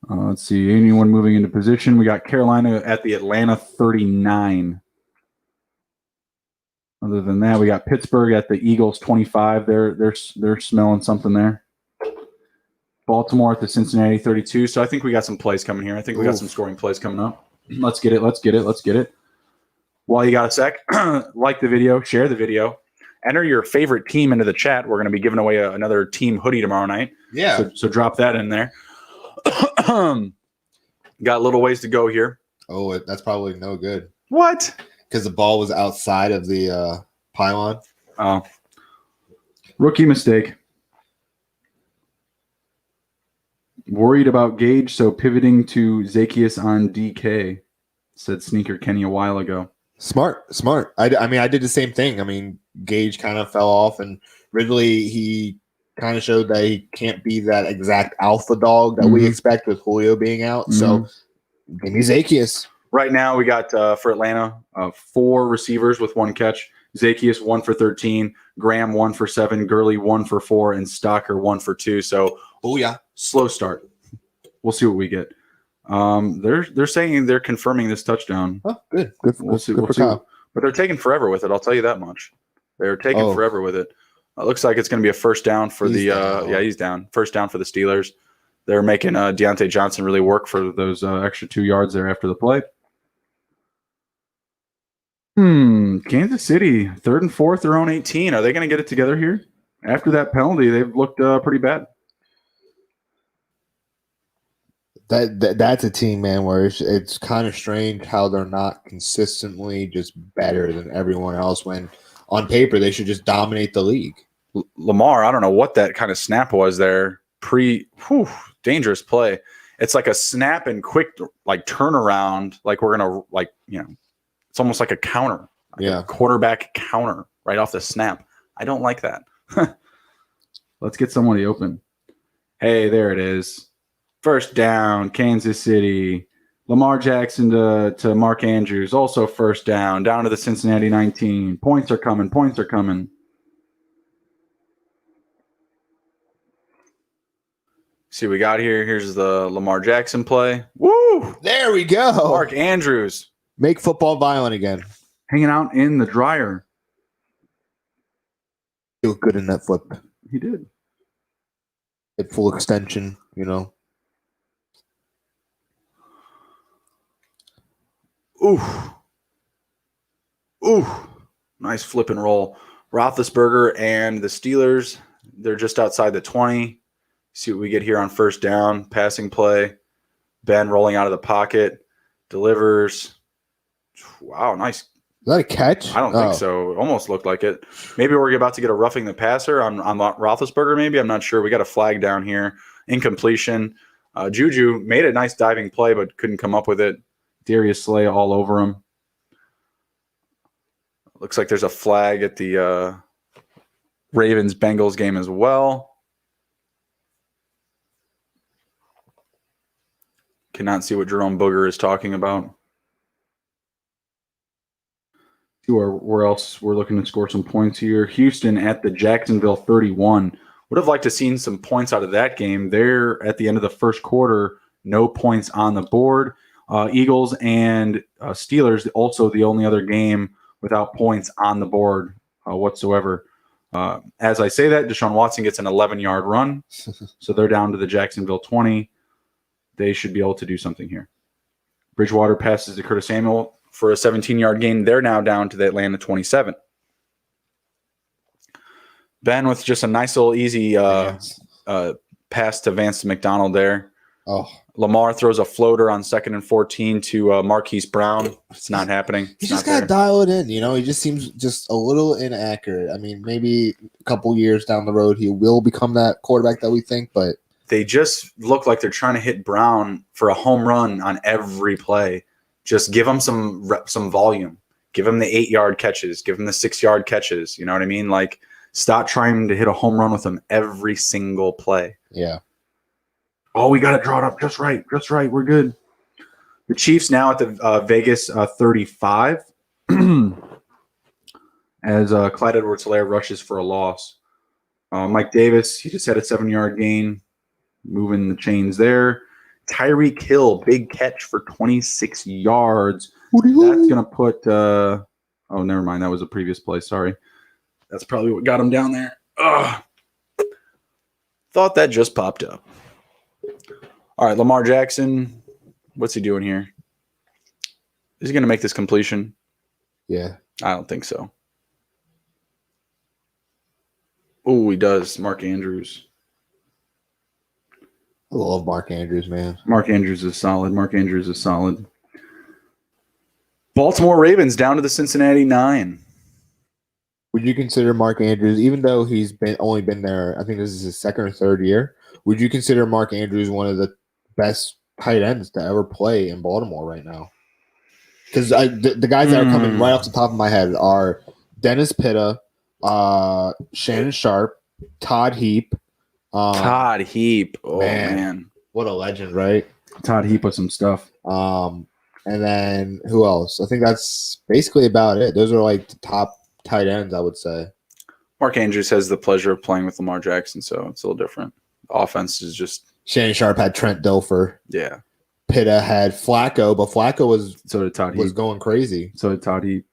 Let's see. Anyone moving into position? We got Carolina at the Atlanta 39. Other than that, we got Pittsburgh at the Eagles 25. They're smelling something there. Baltimore at the Cincinnati 32. So I think we got some plays coming here. I think we got some scoring plays coming up. Let's get it. While you got a sec, like the video, share the video. Enter your favorite team into the chat. We're going to be giving away another team hoodie tomorrow night. Yeah. So drop that in there. Got a little ways to go here. Oh, that's probably no good. What? Because the ball was outside of the pylon. Oh. Rookie mistake. Worried about Gage, so pivoting to Zaccheaus on DK, said Sneaker Kenny a while ago. Smart. I mean, I did the same thing. I mean, Gage kind of fell off, and Ridley, he kind of showed that he can't be that exact alpha dog that we expect with Julio being out. So, give me Zaccheaus. Right now, we got for Atlanta 4 receivers with 1 catch. Zaccheaus 1 for 13, Graham 1 for 7, Gurley 1 for 4, and Stocker 1 for 2. So, slow start. We'll see what we get. They're saying they're confirming this touchdown. Oh, good. We'll see. But they're taking forever with it. I'll tell you that much. They're taking forever with it. It looks like it's going to be a first down for he's down. First down for the Steelers. They're making Deontay Johnson really work for those extra 2 yards there after the play. Kansas City, 3rd and 4th, their own 18. Are they going to get it together here? After that penalty, they've looked pretty bad. That's a team, man, where it's kind of strange how they're not consistently just better than everyone else when on paper they should just dominate the league. Lamar, I don't know what that kind of snap was there. Dangerous play. It's like a snap and quick like turnaround. Like we're going to it's almost like a counter. A quarterback counter right off the snap. I don't like that. Let's get somebody open. Hey, there it is. First down, Kansas City. Lamar Jackson to Mark Andrews. Also first down to the Cincinnati 19. Points are coming. See what we got here. Here's the Lamar Jackson play. Woo! There we go. Mark Andrews. Make football violent again. Hanging out in the dryer. He looked good in that flip. He did. At full extension, Ooh. Nice flip and roll. Roethlisberger and the Steelers, they're just outside the 20. See what we get here on first down. Passing play. Ben rolling out of the pocket. Delivers. Wow, nice. Is that a catch? I don't think so. It almost looked like it. Maybe we're about to get a roughing the passer on Roethlisberger, maybe. I'm not sure. We got a flag down here. Incompletion. Juju made a nice diving play, but couldn't come up with it. Darius Slay all over him. Looks like there's a flag at the Ravens-Bengals game as well. Cannot see what Jerome Booger is talking about. See where else we're looking to score some points here. Houston at the Jacksonville 31. Would have liked to seen some points out of that game. There at the end of the first quarter, no points on the board. Eagles and Steelers, also the only other game without points on the board whatsoever. As I say that, Deshaun Watson gets an 11-yard run. So they're down to the Jacksonville 20. They should be able to do something here. Bridgewater passes to Curtis Samuel for a 17-yard gain. They're now down to the Atlanta 27. Ben with just a nice little easy pass to Vance McDonald there. Oh, Lamar throws a floater on 2nd and 14 to Marquise Brown. It's not happening. he just got to dial it in. You know, he just seems just a little inaccurate. I mean, maybe a couple years down the road, he will become that quarterback that we think, but they just look like they're trying to hit Brown for a home run on every play. Just give him some volume. Give him the 8-yard catches. Give him the 6-yard catches. You know what I mean? Like, stop trying to hit a home run with him every single play. Yeah. Oh, we got it drawn up just right. Just right. We're good. The Chiefs now at the Vegas 35 as Clyde Edwards-Helaire rushes for a loss. Mike Davis, he just had a 7-yard gain, moving the chains there. Tyreek Hill, big catch for 26 yards. That's going to put oh, never mind. That was a previous play. Sorry. That's probably what got him down there. Ugh. Thought that just popped up. All right, Lamar Jackson. What's he doing here? Is he going to make this completion? Yeah. I don't think so. Oh, he does. Mark Andrews. I love Mark Andrews, man. Mark Andrews is solid. Mark Andrews is solid. Baltimore Ravens down to the Cincinnati 9. Would you consider Mark Andrews, even though he's only been there, I think this is his 2nd or 3rd year, would you consider Mark Andrews one of the best tight ends to ever play in Baltimore right now? Because the guys that are coming right off the top of my head are Dennis Pitta, Shannon Sharp, Todd Heap. Todd Heap. Oh, man. What a legend, right? Todd Heap with some stuff. And then who else? I think that's basically about it. Those are like the top tight ends, I would say. Mark Andrews has the pleasure of playing with Lamar Jackson, so it's a little different. The offense is just... Shannon Sharp had Trent Dilfer. Yeah. Pitta had Flacco, but Flacco was going crazy. So did Todd Heap.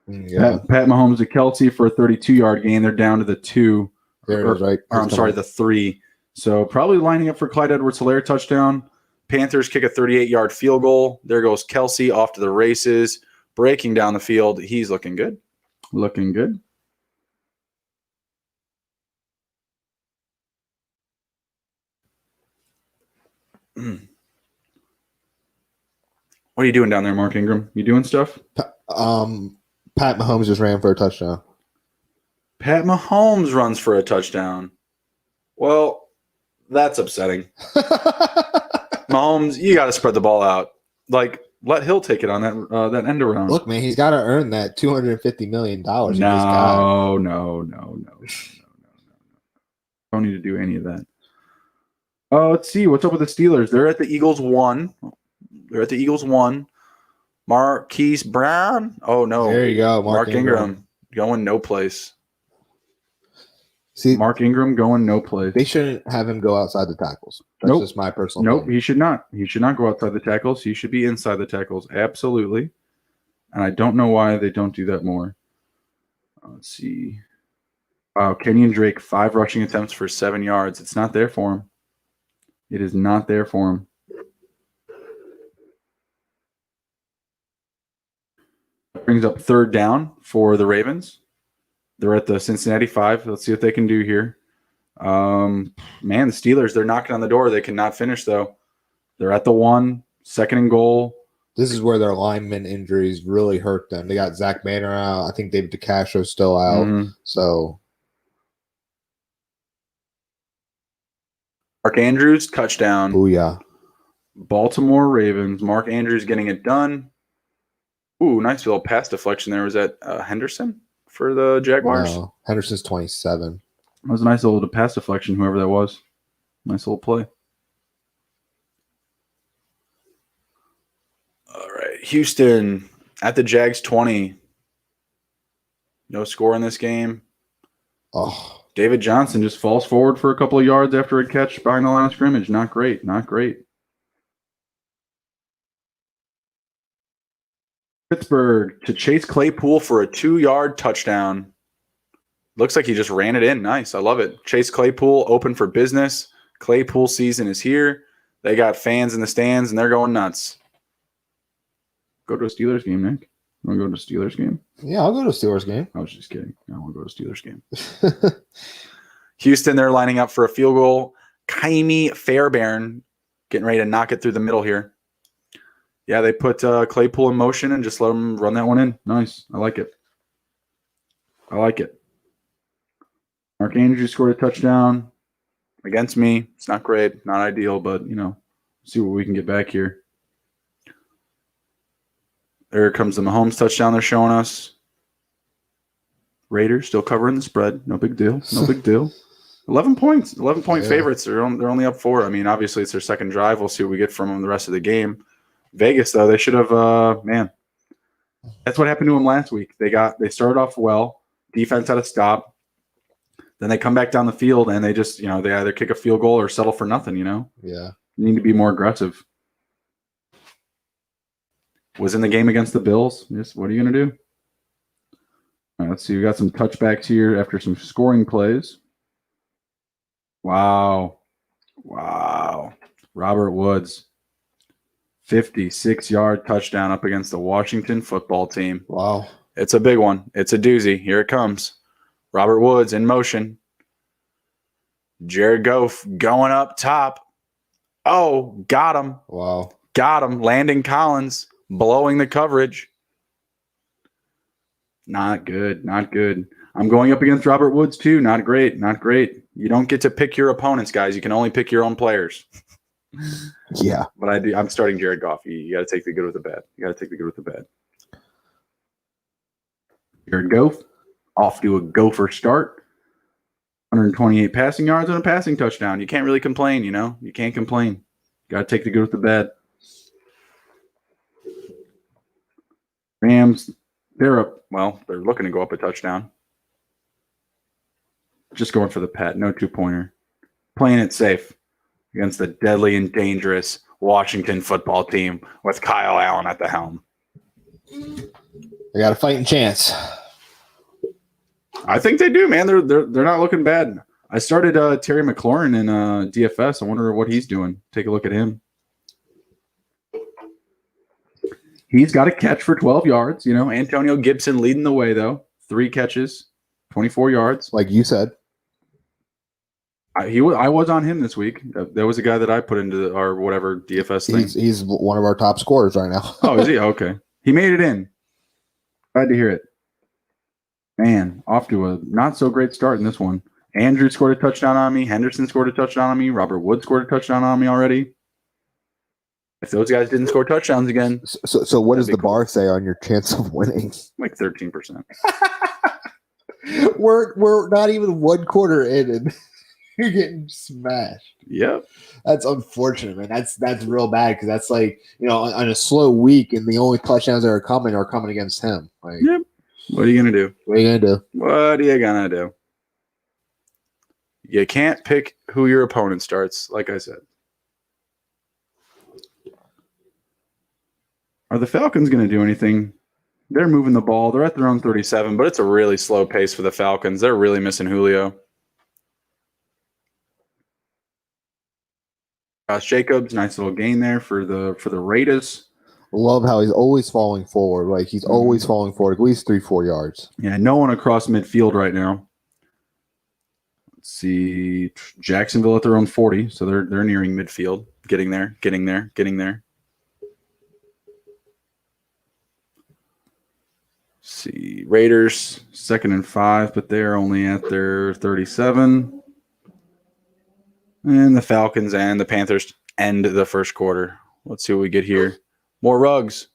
Yeah. Pat Mahomes to Kelsey for a 32-yard gain. They're down to the 2. There it is, right? The 3. So probably lining up for Clyde Edwards-Helaire touchdown. Panthers kick a 38-yard field goal. There goes Kelsey off to the races, breaking down the field. He's looking good. Looking good. What are you doing down there, Mark Ingram? You doing stuff? Pat Mahomes just ran for a touchdown. Pat Mahomes runs for a touchdown. Well, that's upsetting. Mahomes, you got to spread the ball out. Like, let Hill take it on that end around. Look, man, he's got to earn that $250 million. No. Don't need to do any of that. Let's see. What's up with the Steelers? They're at the Eagles 1. Marquise Brown. Oh, no. There you go. Mark Ingram going no place. See, Mark Ingram going no place. They shouldn't have him go outside the tackles. That's just my personal opinion. He should not. He should not go outside the tackles. He should be inside the tackles. Absolutely. And I don't know why they don't do that more. Let's see. Wow, Kenyon Drake, 5 rushing attempts for 7 yards. It's not there for him. It is not there for him. brings up third down for the Ravens. They're at the Cincinnati 5. Let's see what they can do here. Man, the Steelers, they're knocking on the door. They cannot finish, though. They're at the 1, second and goal. This is where their lineman injuries really hurt them. They got Zach Banner out. I think David DeCastro's still out. Mm-hmm. So Mark Andrews, touchdown. booyah. Baltimore Ravens. Mark Andrews getting it done. Ooh, nice little pass deflection there. Was that Henderson for the Jaguars? Wow. Henderson's 27. That was a nice little pass deflection, whoever that was. Nice little play. All right. Houston at the Jags 20. No score in this game. Oh, David Johnson just falls forward for a couple of yards after a catch behind the line of scrimmage. Not great. Not great. Pittsburgh to Chase Claypool for a 2-yard touchdown. Looks like he just ran it in. Nice. I love it. Chase Claypool open for business. Claypool season is here. They got fans in the stands, and they're going nuts. Go to a Steelers game, Nick. You want to go to a Steelers game? yeah, I'll go to a Steelers game. I was just kidding. I want to go to a Steelers game. Houston, they're lining up for a field goal. Kaimi Fairbairn getting ready to knock it through the middle here. Yeah, they put Claypool in motion and just let him run that one in. Nice. I like it. I like it. Mark Andrews scored a touchdown against me. It's not great, not ideal, but, see what we can get back here. There comes the Mahomes touchdown they're showing us. Raiders still covering the spread. No big deal. No big deal. 11 points. 11-point favorites. They're only up 4. I mean, obviously, it's their second drive. We'll see what we get from them the rest of the game. Vegas, though, they should have, that's what happened to them last week. They started off well. Defense had a stop. Then they come back down the field, and they just, they either kick a field goal or settle for nothing, Yeah. You need to be more aggressive. Was in the game against the Bills. Yes, what are you going to do? All right, let's see. We got some touchbacks here after some scoring plays. Wow. Robert Woods, 56-yard touchdown up against the Washington football team. Wow. It's a big one. It's a doozy. Here it comes. Robert Woods in motion. Jared Goff going up top. Oh, got him. Wow. Got him. Landon Collins blowing the coverage. Not good. Not good. I'm going up against Robert Woods too. Not great. Not great. You don't get to pick your opponents, guys. You can only pick your own players. Yeah. But I'm starting Jared Goff. You got to take the good with the bad. Jared Goff off to a gopher start. 128 passing yards and a passing touchdown. You can't really complain, You can't complain. Got to take the good with the bad. Rams, they're up. Well, they're looking to go up a touchdown. Just going for the pat. No two-pointer. Playing it safe against the deadly and dangerous Washington football team with Kyle Allen at the helm. They got a fighting chance. I think they do, man. They're not looking bad. I started Terry McLaurin in DFS. I wonder what he's doing. Take a look at him. He's got a catch for 12 yards. Antonio Gibson leading the way, though. 3 catches, 24 yards. Like you said. I was on him this week. That was a guy that I put into our whatever DFS thing. He's one of our top scorers right now. Oh, is he? Okay. He made it in. Glad to hear it. Man, off to a not-so-great start in this one. Andrew scored a touchdown on me. Henderson scored a touchdown on me. Robert Wood scored a touchdown on me already. If those guys didn't score touchdowns again. So what does the bar say on your chance of winning? Like 13%. We're not even one quarter in and you're getting smashed. Yep. That's unfortunate, man. That's real bad because that's like, on a slow week and the only touchdowns that are coming against him. Like, yep. What are you going to do? What are you going to do? What are you going to do? You can't pick who your opponent starts, like I said. Are the Falcons going to do anything? They're moving the ball. They're at their own 37, but it's a really slow pace for the Falcons. They're really missing Julio. Josh Jacobs, nice little gain there for the Raiders. Love how he's always falling forward. Like he's always falling forward, at least 3-4 yards. Yeah, no one across midfield right now. Let's see, Jacksonville at their own 40, so they're nearing midfield, getting there. See, Raiders 2nd and 5, but they're only at their 37. And the Falcons and the Panthers end the first quarter. Let's see what we get here. More Ruggs.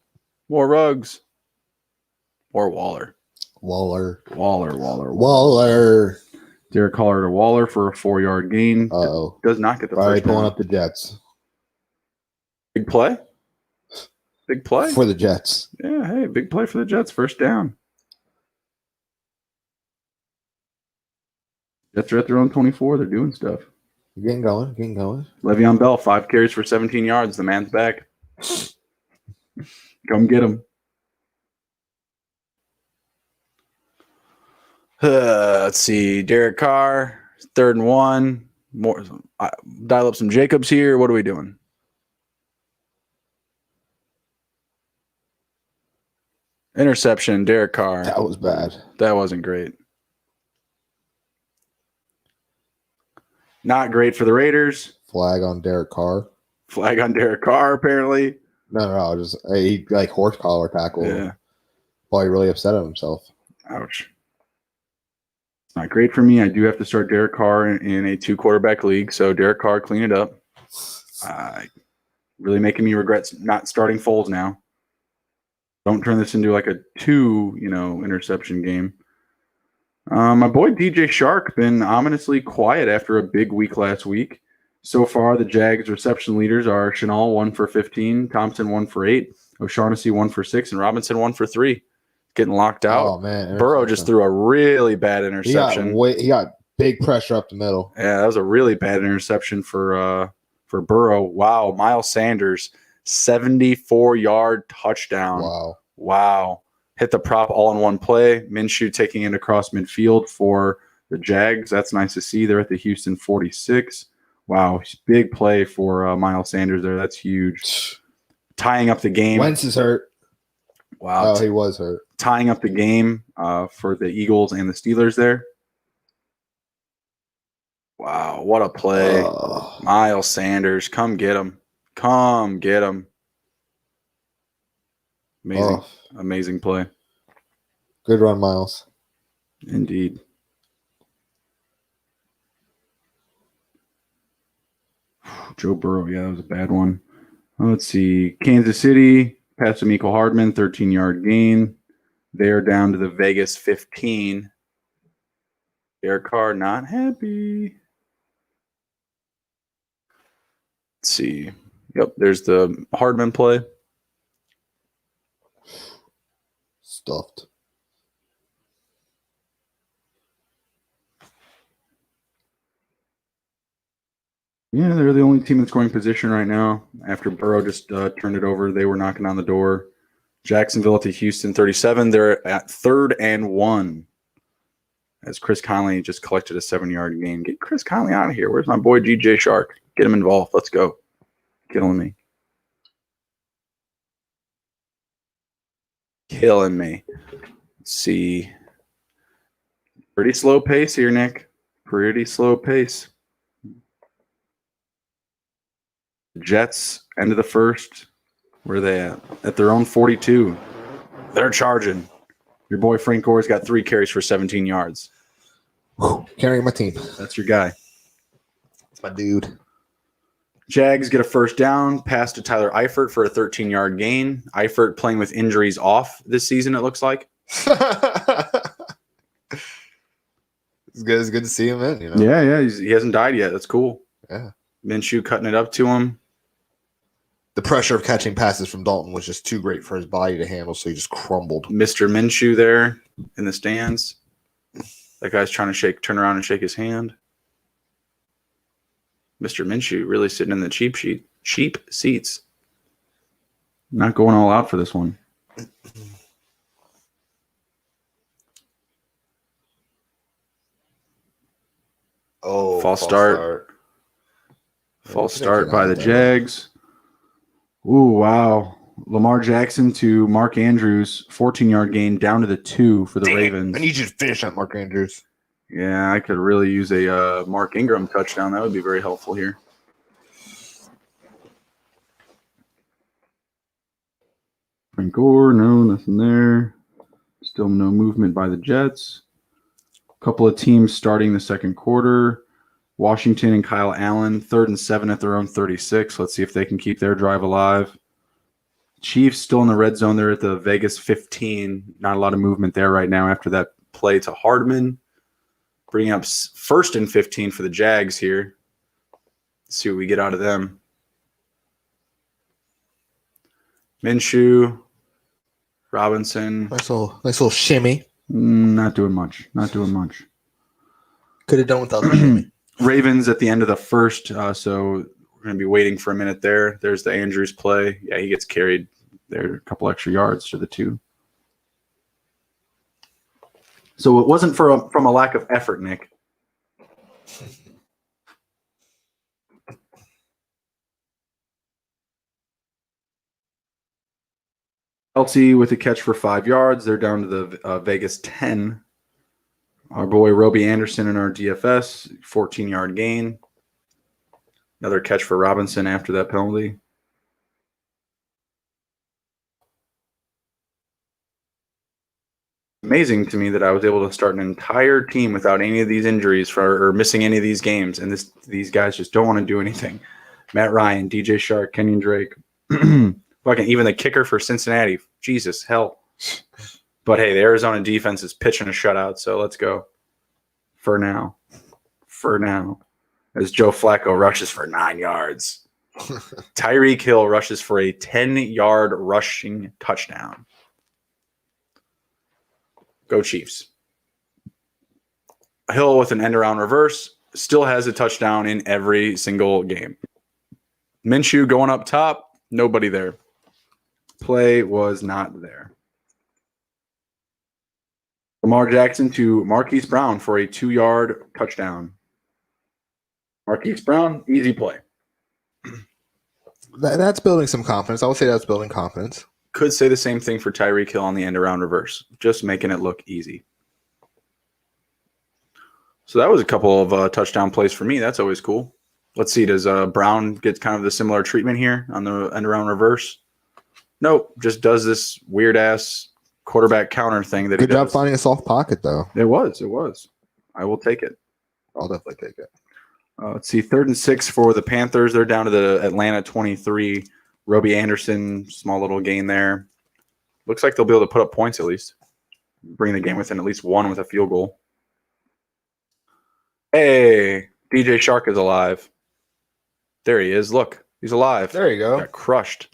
More Waller. Waller. Derek Carr to Waller for a 4-yard gain. Uh-oh. Does not get the All right, first down. pulling up the Jets. Big play. For the Jets. Yeah, hey, big play for the Jets. First down. Jets are at their own 24. They're doing stuff. Getting going. Le'Veon Bell, 5 carries for 17 yards. The man's back. Come get him. Let's see. Derek Carr, 3rd and 1. More. Dial up some Jacobs here. What are we doing? Interception, Derek Carr. That was bad. That wasn't great. Not great for the Raiders. Flag on Derek Carr. Flag on Derek Carr, apparently. No. Just he like horse collar tackle. Yeah. Probably really upset at himself. Ouch. It's not great for me. I do have to start Derek Carr in a 2-quarterback league. So Derek Carr, clean it up. Really making me regret not starting Foles now. Don't turn this into like a 2, interception game. My boy DJ Shark been ominously quiet after a big week last week. So far, the Jags reception leaders are Chenal 1 for 15, Thompson 1 for 8, O'Shaughnessy 1 for 6, and Robinson 1 for 3. Getting locked out. Oh man, Burrow just threw a really bad interception. He got big pressure up the middle. Yeah, that was a really bad interception for Burrow. Wow, Miles Sanders, 74-yard touchdown. Wow. Hit the prop all in one play. Minshew taking it across midfield for the Jags. That's nice to see. They're at the Houston 46. Wow, big play for Miles Sanders there. That's huge. Tying up the game. Wentz is hurt. Wow. Oh, he was hurt. Tying up the game for the Eagles and the Steelers there. Wow, what a play. Miles Sanders, come get him. Amazing play. Good run, Miles. Indeed. Joe Burrow, yeah, that was a bad one. Let's see. Kansas City, pass to Mecole Hardman, 13-yard gain. They're down to the Vegas 15. Derek Carr not happy. Let's see. Yep, there's the Hardman play. Stuffed. Yeah, they're the only team in scoring position right now. After Burrow just turned it over, they were knocking on the door. Jacksonville to Houston 37. They're at 3rd and 1. As Chris Conley just collected a 7-yard gain. Get Chris Conley out of here. Where's my boy DJ Shark? Get him involved. Let's go. Killing me. Let's see. Pretty slow pace here, Nick. Pretty slow pace. Jets, end of the first. Where are they at? At their own 42. They're charging. Your boy Frank Gore's got 3 carries for 17 yards. Carrying my team. That's your guy. That's my dude. Jags get a first down, pass to Tyler Eifert for a 13-yard gain. Eifert playing with injuries off this season, it looks like. It's good to see him in, Yeah, he hasn't died yet. That's cool. Yeah. Minshew cutting it up to him. The pressure of catching passes from Dalton was just too great for his body to handle, so he just crumbled. Mr. Minshew there in the stands. That guy's trying to turn around and shake his hand. Mr. Minshew really sitting in the cheap seats. Not going all out for this one. Oh, false start. False start by the Jags. Ooh, wow. Lamar Jackson to Mark Andrews, 14-yard gain down to the 2 for the Ravens. I need you to finish that, Mark Andrews. Yeah, I could really use a Mark Ingram touchdown. That would be very helpful here. Frank Gore, no, nothing there. Still no movement by the Jets. A couple of teams starting the second quarter. Washington and Kyle Allen, 3rd and 7 at their own 36. Let's see if they can keep their drive alive. Chiefs still in the red zone. They're at the Vegas 15. Not a lot of movement there right now after that play to Hardman. Bringing up 1st and 15 for the Jags here. Let's see what we get out of them. Minshew, Robinson. Nice little shimmy. Not doing much. Not doing much. Could have done without the shimmy. Ravens at the end of the first, so we're going to be waiting for a minute there. There's the Andrews play. Yeah, he gets carried there a couple extra yards to the 2. So it wasn't from a lack of effort, Nick. Kelsey with a catch for 5 yards. They're down to the Vegas 10. Our boy Roby Anderson in our DFS, 14-yard gain. Another catch for Robinson after that penalty. Amazing to me that I was able to start an entire team without any of these injuries or missing any of these games, and these guys just don't want to do anything. Matt Ryan, DJ Shark, Kenyon Drake, fucking even the kicker for Cincinnati. Jesus, hell. But hey, the Arizona defense is pitching a shutout, so let's go. For now. As Joe Flacco rushes for 9 yards. Tyreek Hill rushes for a 10-yard rushing touchdown. Go Chiefs. Hill with an end-around reverse still has a touchdown in every single game. Minshew going up top, nobody there. Play was not there. Lamar Jackson to Marquise Brown for a 2-yard touchdown. Marquise Brown, easy play. That's building some confidence. I would say that's building confidence. Could say the same thing for Tyreek Hill on the end-around reverse. Just making it look easy. So that was a couple of touchdown plays for me. That's always cool. Let's see. Does Brown get kind of the similar treatment here on the end-around reverse? Nope. Just does this weird-ass quarterback counter thing that Good he does. job finding a soft pocket, though. It was. I will take it. I'll definitely take it. Let's see. 3rd and 6 for the Panthers. They're down to the Atlanta 23. Roby Anderson, small little gain there. Looks like they'll be able to put up points at least. Bring the game within at least 1 with a field goal. Hey, DJ Shark is alive. There he is. Look, he's alive. There you go. Got crushed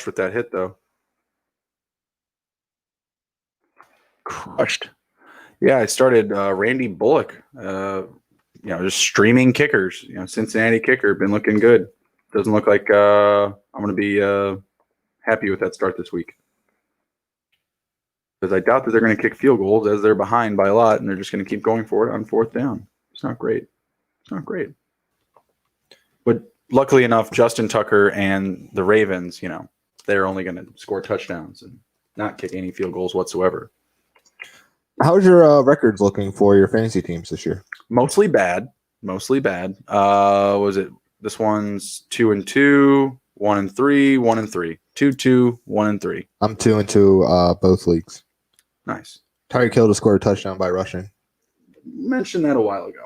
with that hit, though. Crushed. Yeah, I started Randy Bullock, just streaming kickers. Cincinnati kicker, been looking good. Doesn't look like I'm going to be happy with that start this week. Because I doubt that they're going to kick field goals as they're behind by a lot, and they're just going to keep going for it on 4th down. It's not great. But luckily enough, Justin Tucker and the Ravens, they're only going to score touchdowns and not kick any field goals whatsoever. How's your records looking for your fantasy teams this year? Mostly bad. Was it? This one's 2-2, 1-3, 1-3, 2-2, 1-3. I'm 2-2 both leagues. Nice. Tyreek Hill to score a touchdown by rushing. Mentioned that a while ago.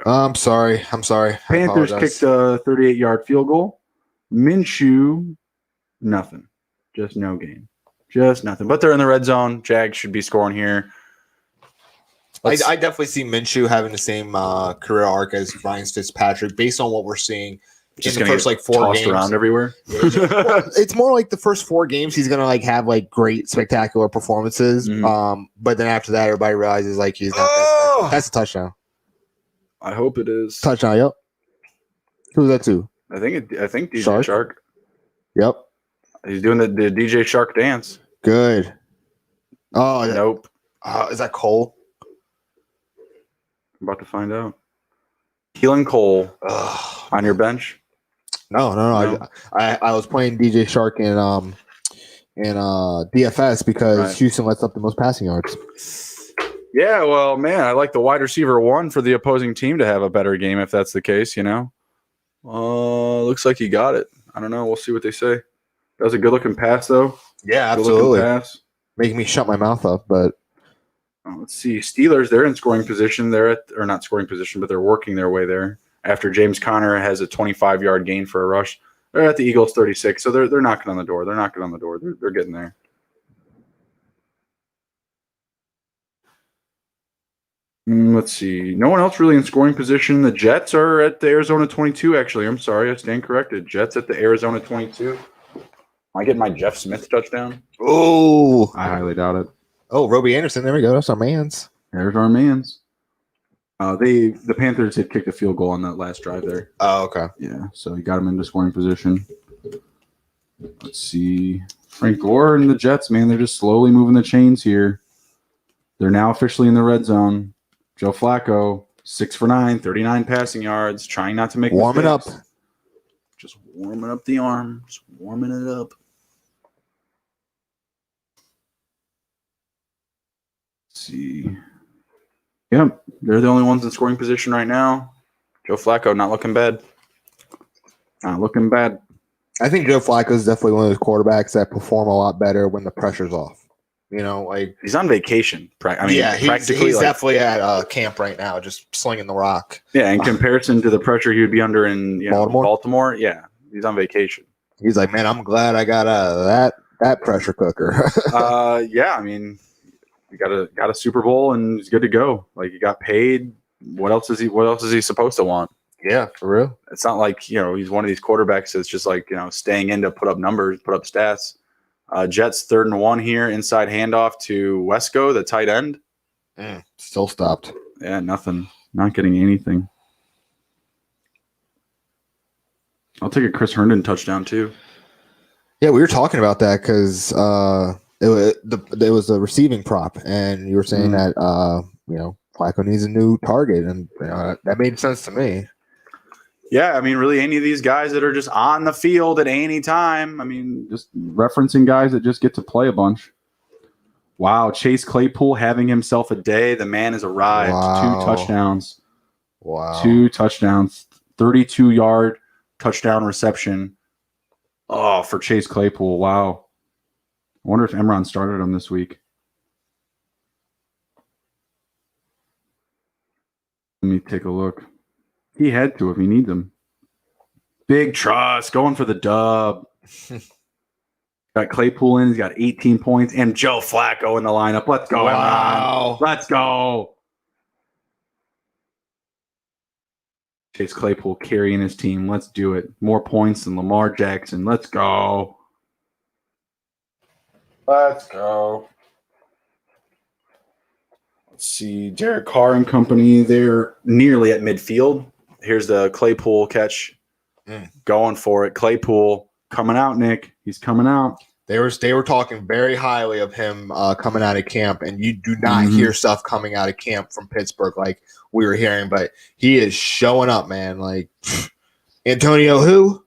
I'm sorry. Panthers kicked a 38-yard field goal. Minshew, nothing. Just no gain. Just nothing. But they're in the red zone. Jags should be scoring here. I definitely see Minshew having the same career arc as Ryan Fitzpatrick based on what we're seeing in the first 4 games. Around everywhere. It's more like the first 4 games he's gonna have great spectacular performances. Mm-hmm. But then after that, everybody realizes he's not. That's a touchdown. I hope it is. Touchdown. Yep. Who's that to? I think DJ Shark. Yep. He's doing the DJ Shark dance. Good. Oh nope. Is that Cole? I'm about to find out. Keelan Cole on your bench. No. No? I was playing DJ Shark in DFS because Right. Houston lets up the most passing yards. Yeah, well, man, I like the wide receiver one for the opposing team to have a better game if that's the case, you know. Looks like he got it. I don't know. We'll see what they say. That was a good looking pass, though. Yeah, Good looking absolutely. pass. Making me shut my mouth up, but Let's see. Steelers, they're in scoring position. They're at, or not scoring position, but they're working their way there. After James Conner has a 25-yard gain for a rush, they're at the Eagles 36. So they're knocking on the door. They're knocking on the door. They're getting there. Let's see. No one else really in scoring position. The Jets are at the Arizona 22, actually. I'm sorry. I stand corrected. Jets at the Arizona 22. Am I getting my Jeff Smith touchdown? oh, I highly doubt it. Robbie Anderson. There we go. That's our man's. There's our mans. The Panthers had kicked a field goal on that last drive there. Oh, okay. Yeah, so he got him into scoring position. Let's see. Frank Gore and the Jets, man, they're just slowly moving the chains here. They're now officially in the red zone. Joe Flacco, 6 for 9, 39 passing yards, trying not to make Warming mistakes. up. Just warming up the arm. Just warming it up. Let's see. Yep, they're the only ones in scoring position right now. Joe Flacco, not looking bad. Not looking bad. I think Joe Flacco is definitely one of those quarterbacks that perform a lot better when the pressure's off. You know, like He's on vacation. he's definitely at camp right now, just slinging the rock. Yeah, in comparison to the pressure he would be under in Baltimore, yeah, he's on vacation. He's like, man, I'm glad I got out of that pressure cooker. Yeah, I mean, he got a Super Bowl and he's good to go. Like he got paid. What else is he supposed to want? Yeah, for real. It's not like he's one of these quarterbacks that's just like staying in to put up numbers, put up stats. Jets 3rd and 1 here, inside handoff to Wesco, the tight end. Still stopped. Yeah, nothing. Not getting anything. I'll take a Chris Herndon touchdown too. Yeah, we were talking about that because it was a receiving prop, and you were saying that Flacco needs a new target, and that made sense to me. Yeah, I mean, really, any of these guys that are just on the field at any time. I mean, just referencing guys that just get to play a bunch. Wow, Chase Claypool having himself a day. The man has arrived. Wow. 2 touchdowns. Wow. 2 touchdowns. 32-yard touchdown reception. Oh, for Chase Claypool. Wow. I wonder if Emron started him this week. Let me take a look. He had to if he needs him. Big trust going for the dub. Got Claypool in. He's got 18 points. And Joe Flacco in the lineup. Let's go, Wow. Emron. Let's go. Chase Claypool carrying his team. Let's do it. More points than Lamar Jackson. Let's go. Let's go. Let's see. Derek Carr and company, they're nearly at midfield. Here's the Claypool catch. Going for it. Claypool coming out, Nick. He's coming out. They were talking very highly of him coming out of camp, and you do not hear stuff coming out of camp from Pittsburgh like we were hearing, but he is showing up, man. Like Antonio who?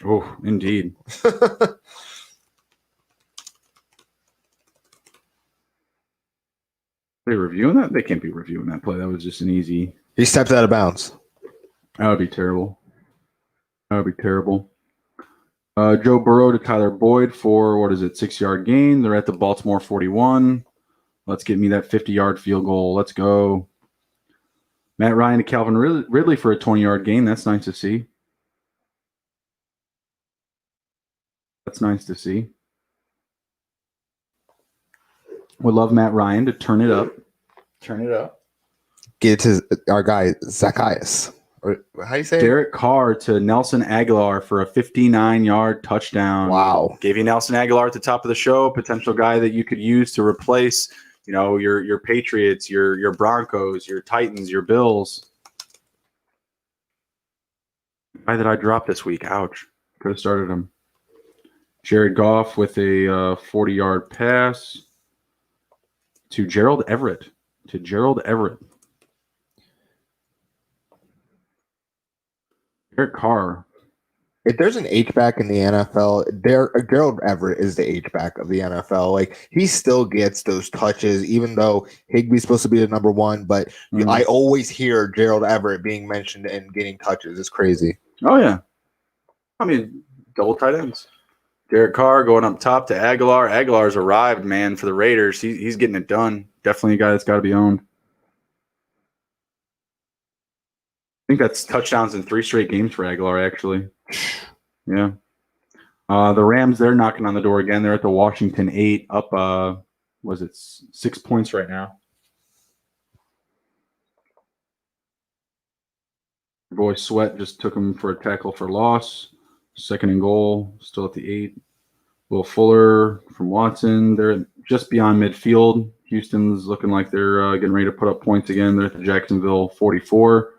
Oh, indeed. Are they reviewing that? They can't be reviewing that play. That was just an easy. He stepped out of bounds. That would be terrible. That would be terrible. Joe Burrow to Tyler Boyd for, 6-yard gain. They're at the Baltimore 41. Let's get me that 50-yard field goal. Let's go. Matt Ryan to Calvin Ridley for a 20-yard gain. That's nice to see. That's nice to see. Would love Matt Ryan to turn it up. Turn it up. Get to our guy, Zacchaeus. Or how do you say Derek Carr to Nelson Aguilar for a 59-yard touchdown. Wow. Gave you Nelson Aguilar at the top of the show, potential guy that you could use to replace, your Patriots, your Broncos, your Titans, your Bills. Guy that I dropped this week. Ouch. Could have started him. Jared Goff with a 40-yard pass to Gerald Everett. Derek Carr. if there's an H back in the NFL, Gerald Everett is the H back of the NFL. Like he still gets those touches, even though Higby's supposed to be the number one. But I always hear Gerald Everett being mentioned and getting touches. It's crazy. Oh yeah, I mean double tight ends. Derek Carr going up top to Aguilar. Aguilar's arrived, man, for the Raiders. He's getting it done. Definitely a guy that's got to be owned. I think that's touchdowns in 3 straight games for Aguilar, actually. Yeah. The Rams, they're knocking on the door again. They're at the Washington 8, up, was it 6 points right now? Your boy Sweat just took him for a tackle for loss. 2nd and goal, still at the 8. Will Fuller from Watson. They're just beyond midfield. Houston's looking like they're getting ready to put up points again. They're at the Jacksonville 44.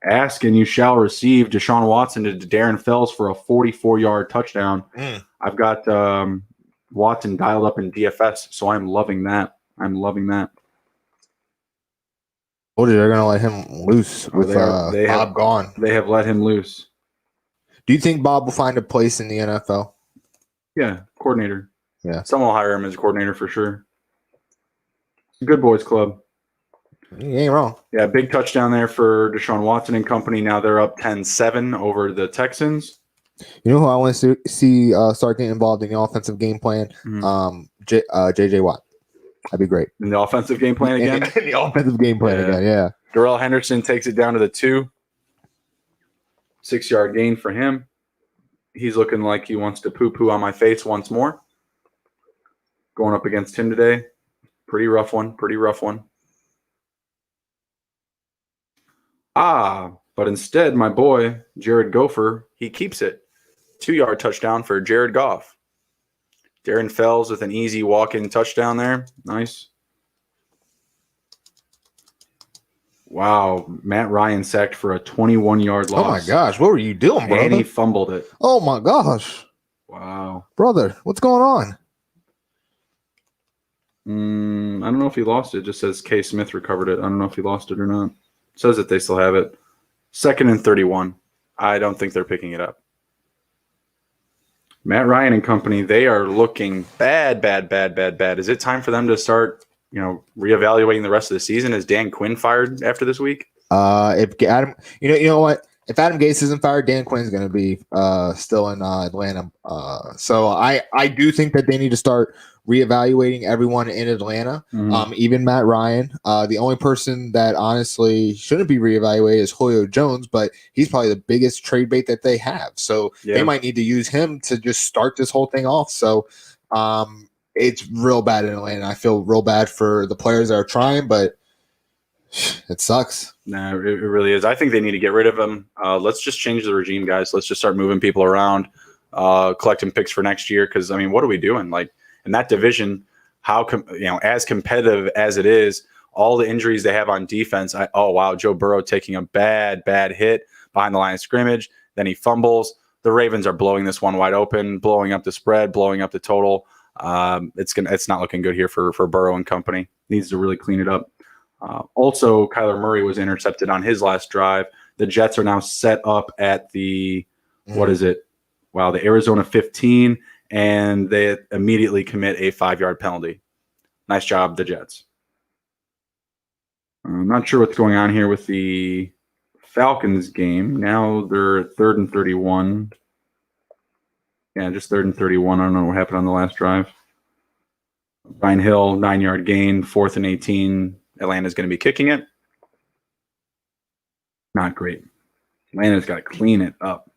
Ask and you shall receive. Deshaun Watson to Darren Fells for a 44-yard touchdown. I've got Watson dialed up in DFS, so I'm loving that. I'm loving that. Oh, they're going to let him loose with Bob gone. They have let him loose. Do you think Bob will find a place in the NFL? Yeah, coordinator. Yeah. Someone will hire him as a coordinator for sure. Good boys club. You ain't wrong. Yeah, big touchdown there for Deshaun Watson and company. Now they're up 10-7 over the Texans. You know who I want to see start getting involved in the offensive game plan? JJ Watt. That'd be great. In the offensive game plan again? In the offensive game plan again, yeah. Darrell Henderson takes it down to the 2. 6-yard gain for him. He's looking like he wants to poo-poo on my face once more. Going up against him today. Pretty rough one. But instead, my boy, Jared Gopher, he keeps it. 2-yard touchdown for Jared Goff. Darren Fells with an easy walk-in touchdown there. Nice. Wow. Matt Ryan sacked for a 21-yard loss. Oh, my gosh. What were you doing, brother? And he fumbled it. Oh, my gosh. Wow. Brother, what's going on? I don't know if he lost it. It just says K. Smith recovered it. I don't know if he lost it or not. It says that they still have it. 2nd and 31. I don't think they're picking it up. Matt Ryan and company, they are looking bad. Is it time for them to start, reevaluating the rest of the season? Is Dan Quinn fired after this week? If Adam, you know what? If Adam Gase isn't fired, Dan Quinn's going to be still in Atlanta. So I do think that they need to start reevaluating everyone in Atlanta, even Matt Ryan. The only person that honestly shouldn't be reevaluated is Julio Jones, but he's probably the biggest trade bait that they have. So they might need to use him to just start this whole thing off. So it's real bad in Atlanta. I feel real bad for the players that are trying, but it sucks. No, it really is. I think they need to get rid of him. Let's just change the regime, guys. Let's just start moving people around, collecting picks for next year. Because, what are we doing? Like, in that division, as competitive as it is, all the injuries they have on defense. Joe Burrow taking a bad hit behind the line of scrimmage. Then he fumbles. The Ravens are blowing this one wide open, blowing up the spread, blowing up the total. It's not looking good here for Burrow and company. Needs to really clean it up. Also, Kyler Murray was intercepted on his last drive. The Jets are now set up at the the Arizona 15. And they immediately commit a 5-yard penalty. Nice job, the Jets. I'm not sure what's going on here with the Falcons game. Now they're at 3rd and 31. Yeah, just 3rd and 31. I don't know what happened on the last drive. Ryan Hill, 9-yard gain, 4th and 18. Atlanta's going to be kicking it. Not great. Atlanta's got to clean it up.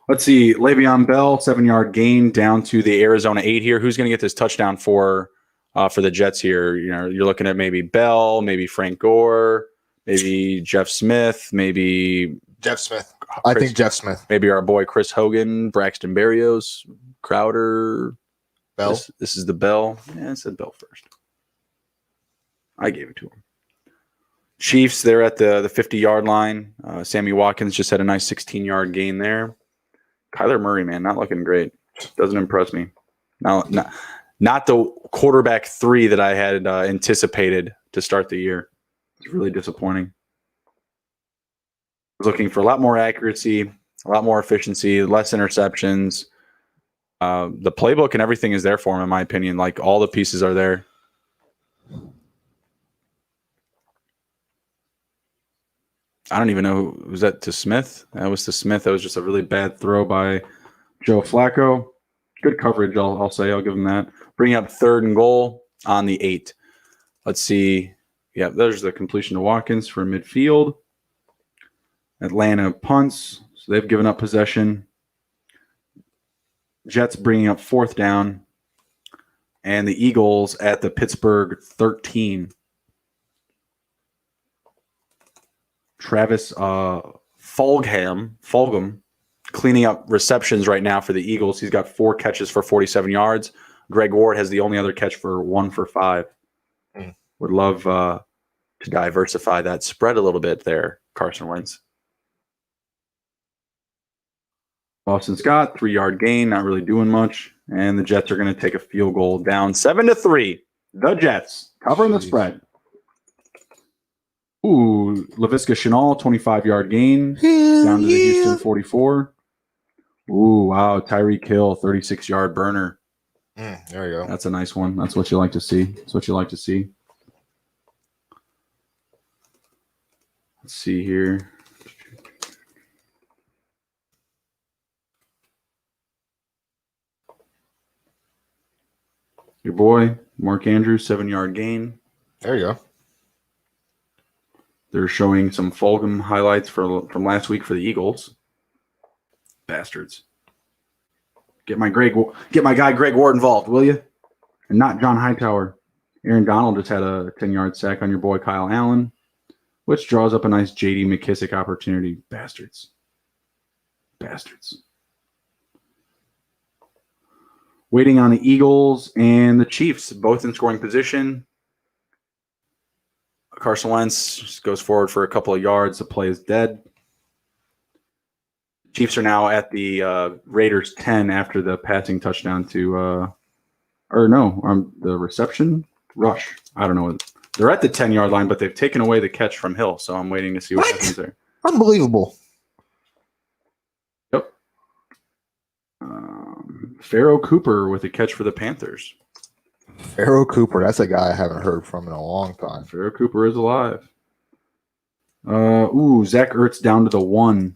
Let's see. Le'Veon Bell, 7-yard gain down to the Arizona 8 here. Who's going to get this touchdown for the Jets here? You're looking at maybe Bell, maybe Frank Gore, maybe Jeff Smith, maybe Jeff Smith. I think Jeff Smith. Maybe our boy Chris Hogan, Braxton Berrios, Crowder. Bell. This is the Bell. Yeah, I said Bell first. I gave it to him. Chiefs, they're at the 50-yard line. Sammy Watkins just had a nice 16-yard gain there. Kyler Murray, man, not looking great. Doesn't impress me. Not the quarterback 3 that I had anticipated to start the year. It's really disappointing. I was looking for a lot more accuracy, A lot more efficiency, less interceptions. The playbook and everything is there for him, in my opinion. Like, all the pieces are there. I don't even know was that to Smith? That was to Smith. That was just a really bad throw by Joe Flacco. Good coverage, I'll say. I'll give him that. Bring up 3rd and goal on the 8. Let's see. Yeah, there's the completion to Watkins for midfield. Atlanta punts, so they've given up possession. Jets bringing up 4th down. And the Eagles at the Pittsburgh 13. Travis Fulgham cleaning up receptions right now for the Eagles. He's got 4 catches for 47 yards. Greg Ward has the only other catch for 1 for 5. Would love to diversify that spread a little bit there, Carson Wentz. Boston Scott, 3-yard gain, not really doing much. And the Jets are going to take a field goal down 7-3. The Jets covering the spread. Ooh, Laviska Shenault, 25-yard gain down to the Houston 44. Ooh, wow. Tyreek Hill, 36-yard burner. There you go. That's a nice one. That's what you like to see. That's what you like to see. Let's see here. Your boy, Mark Andrews, 7-yard gain. There you go. They're showing some Fulgham highlights from last week for the Eagles. Bastards. Get my guy Greg Ward involved, will you? And not John Hightower. Aaron Donald just had a 10-yard sack on your boy Kyle Allen, which draws up a nice J.D. McKissick opportunity. Bastards. Waiting on the Eagles and the Chiefs, both in scoring position. Carson Wentz just goes forward for a couple of yards. The play is dead. Chiefs are now at the Raiders 10 after the passing touchdown to the reception rush. I don't know. They're at the 10-yard line, but they've taken away the catch from Hill, so I'm waiting to see what happens there. Unbelievable. Yep. Pharaoh Cooper with a catch for the Panthers. Pharaoh Cooper, that's a guy I haven't heard from in a long time. Pharaoh Cooper is alive. Zach Ertz down to the 1.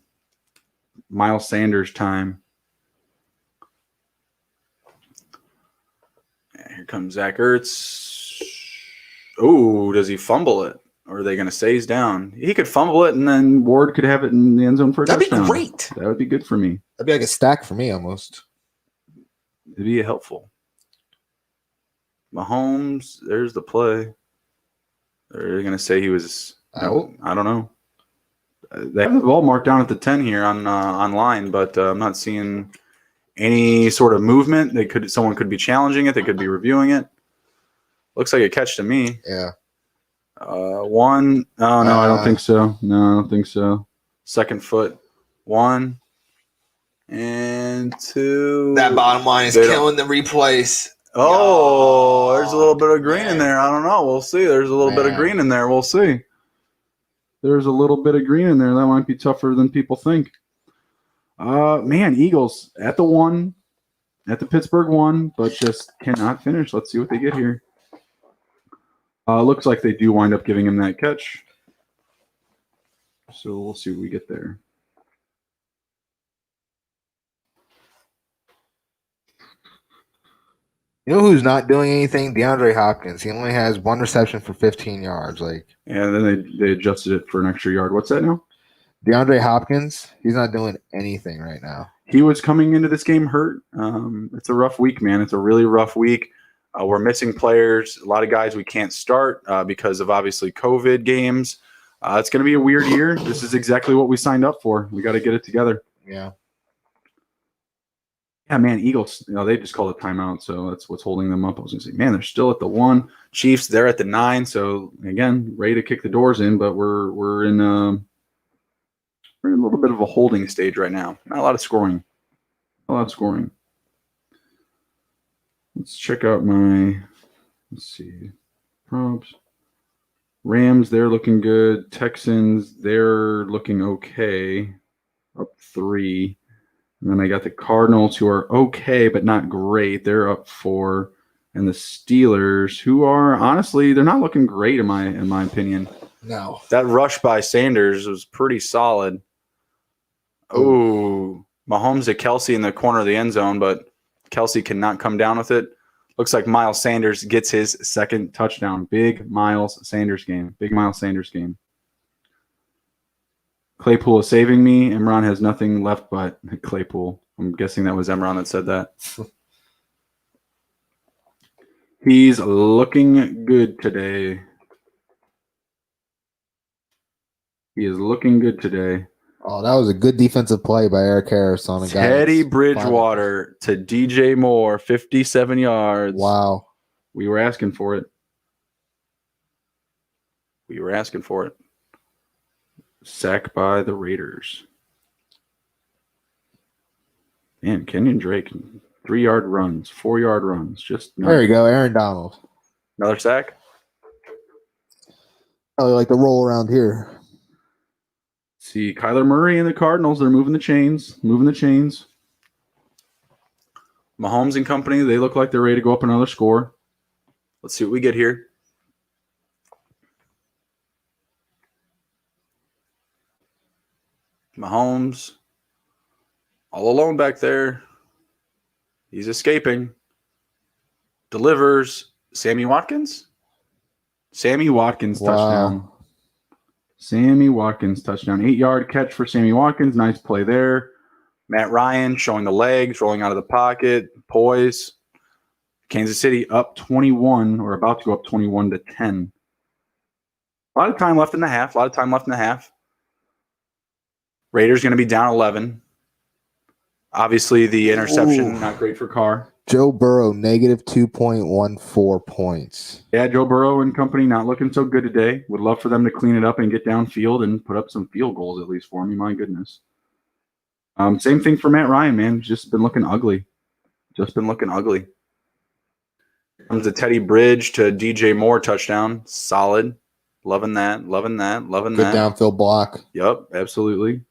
Miles Sanders time. Here comes Zach Ertz. Does he fumble it? Or are they going to say he's down? He could fumble it, and then Ward could have it in the end zone for a touchdown. That'd be great. That would be good for me. That'd be like a stack for me almost. It'd be helpful. Mahomes, there's the play. They're going to say he was out. I don't know. They have the ball marked down at the 10 here on online, but I'm not seeing any sort of movement. Someone could be challenging it. They could be reviewing it. Looks like a catch to me. Yeah. 1. Oh, no, I don't think so. No, I don't think so. Second foot. 1 and 2. That bottom line is killing the replays. Oh, there's a little bit of green in there. I don't know. We'll see. There's a little bit of green in there. We'll see. There's a little bit of green in there. That might be tougher than people think. Eagles at the 1, at the Pittsburgh 1, but just cannot finish. Let's see what they get here. Looks like they do wind up giving him that catch. So we'll see what we get there. You know who's not doing anything? DeAndre Hopkins. He only has 1 reception for 15 yards. And then they adjusted it for an extra yard. What's that now? DeAndre Hopkins, he's not doing anything right now. He was coming into this game hurt. It's a rough week, man. It's a really rough week. We're missing players. A lot of guys we can't start because of obviously COVID games. It's going to be a weird year. This is exactly what we signed up for. We got to get it together. Yeah. Yeah, man, Eagles, they just called a timeout, so that's what's holding them up. I was going to say, man, they're still at the 1. Chiefs, they're at the 9, so, again, ready to kick the doors in, but we're in a little bit of a holding stage right now. Not a lot of scoring. Let's check out let's see, props. Rams, they're looking good. Texans, they're looking okay. up 3. And then I got the Cardinals, who are okay, but not great. They're up 4. And the Steelers, who are honestly, they're not looking great in my opinion. No. That rush by Sanders was pretty solid. Oh, Mahomes to Kelsey in the corner of the end zone, but Kelsey cannot come down with it. Looks like Miles Sanders gets his second touchdown. Big Miles Sanders game. Big Miles Sanders game. Claypool is saving me. Imran has nothing left but Claypool. I'm guessing that was Imran that said that. He's looking good today. He is looking good today. Oh, that was a good defensive play by Eric Harris on a guy. Teddy Bridgewater to DJ Moore, 57 yards. Wow. We were asking for it. We were asking for it. Sack by the Raiders. Man, Kenyon Drake, 3-yard runs, 4-yard runs. Just there you go, Aaron Donald. Another sack? Oh, you like to roll around here. See, Kyler Murray and the Cardinals, they're moving the chains. Mahomes and company, they look like they're ready to go up another score. Let's see what we get here. Mahomes, all alone back there. He's escaping. Delivers. Sammy Watkins? Sammy Watkins touchdown. Sammy Watkins touchdown. 8-yard catch for Sammy Watkins. Nice play there. Matt Ryan showing the legs, rolling out of the pocket, poise. Kansas City up 21, or about to go up 21-10. A lot of time left in the half. Raiders going to be down 11. Obviously, the interception, not great for Carr. Joe Burrow, negative 2.14 points. Yeah, Joe Burrow and company not looking so good today. Would love for them to clean it up and get downfield and put up some field goals at least for me. My goodness. Same thing for Matt Ryan, man. Just been looking ugly. Comes the Teddy Bridge to DJ Moore touchdown. Solid. Loving that. Good downfield block. Yep, absolutely.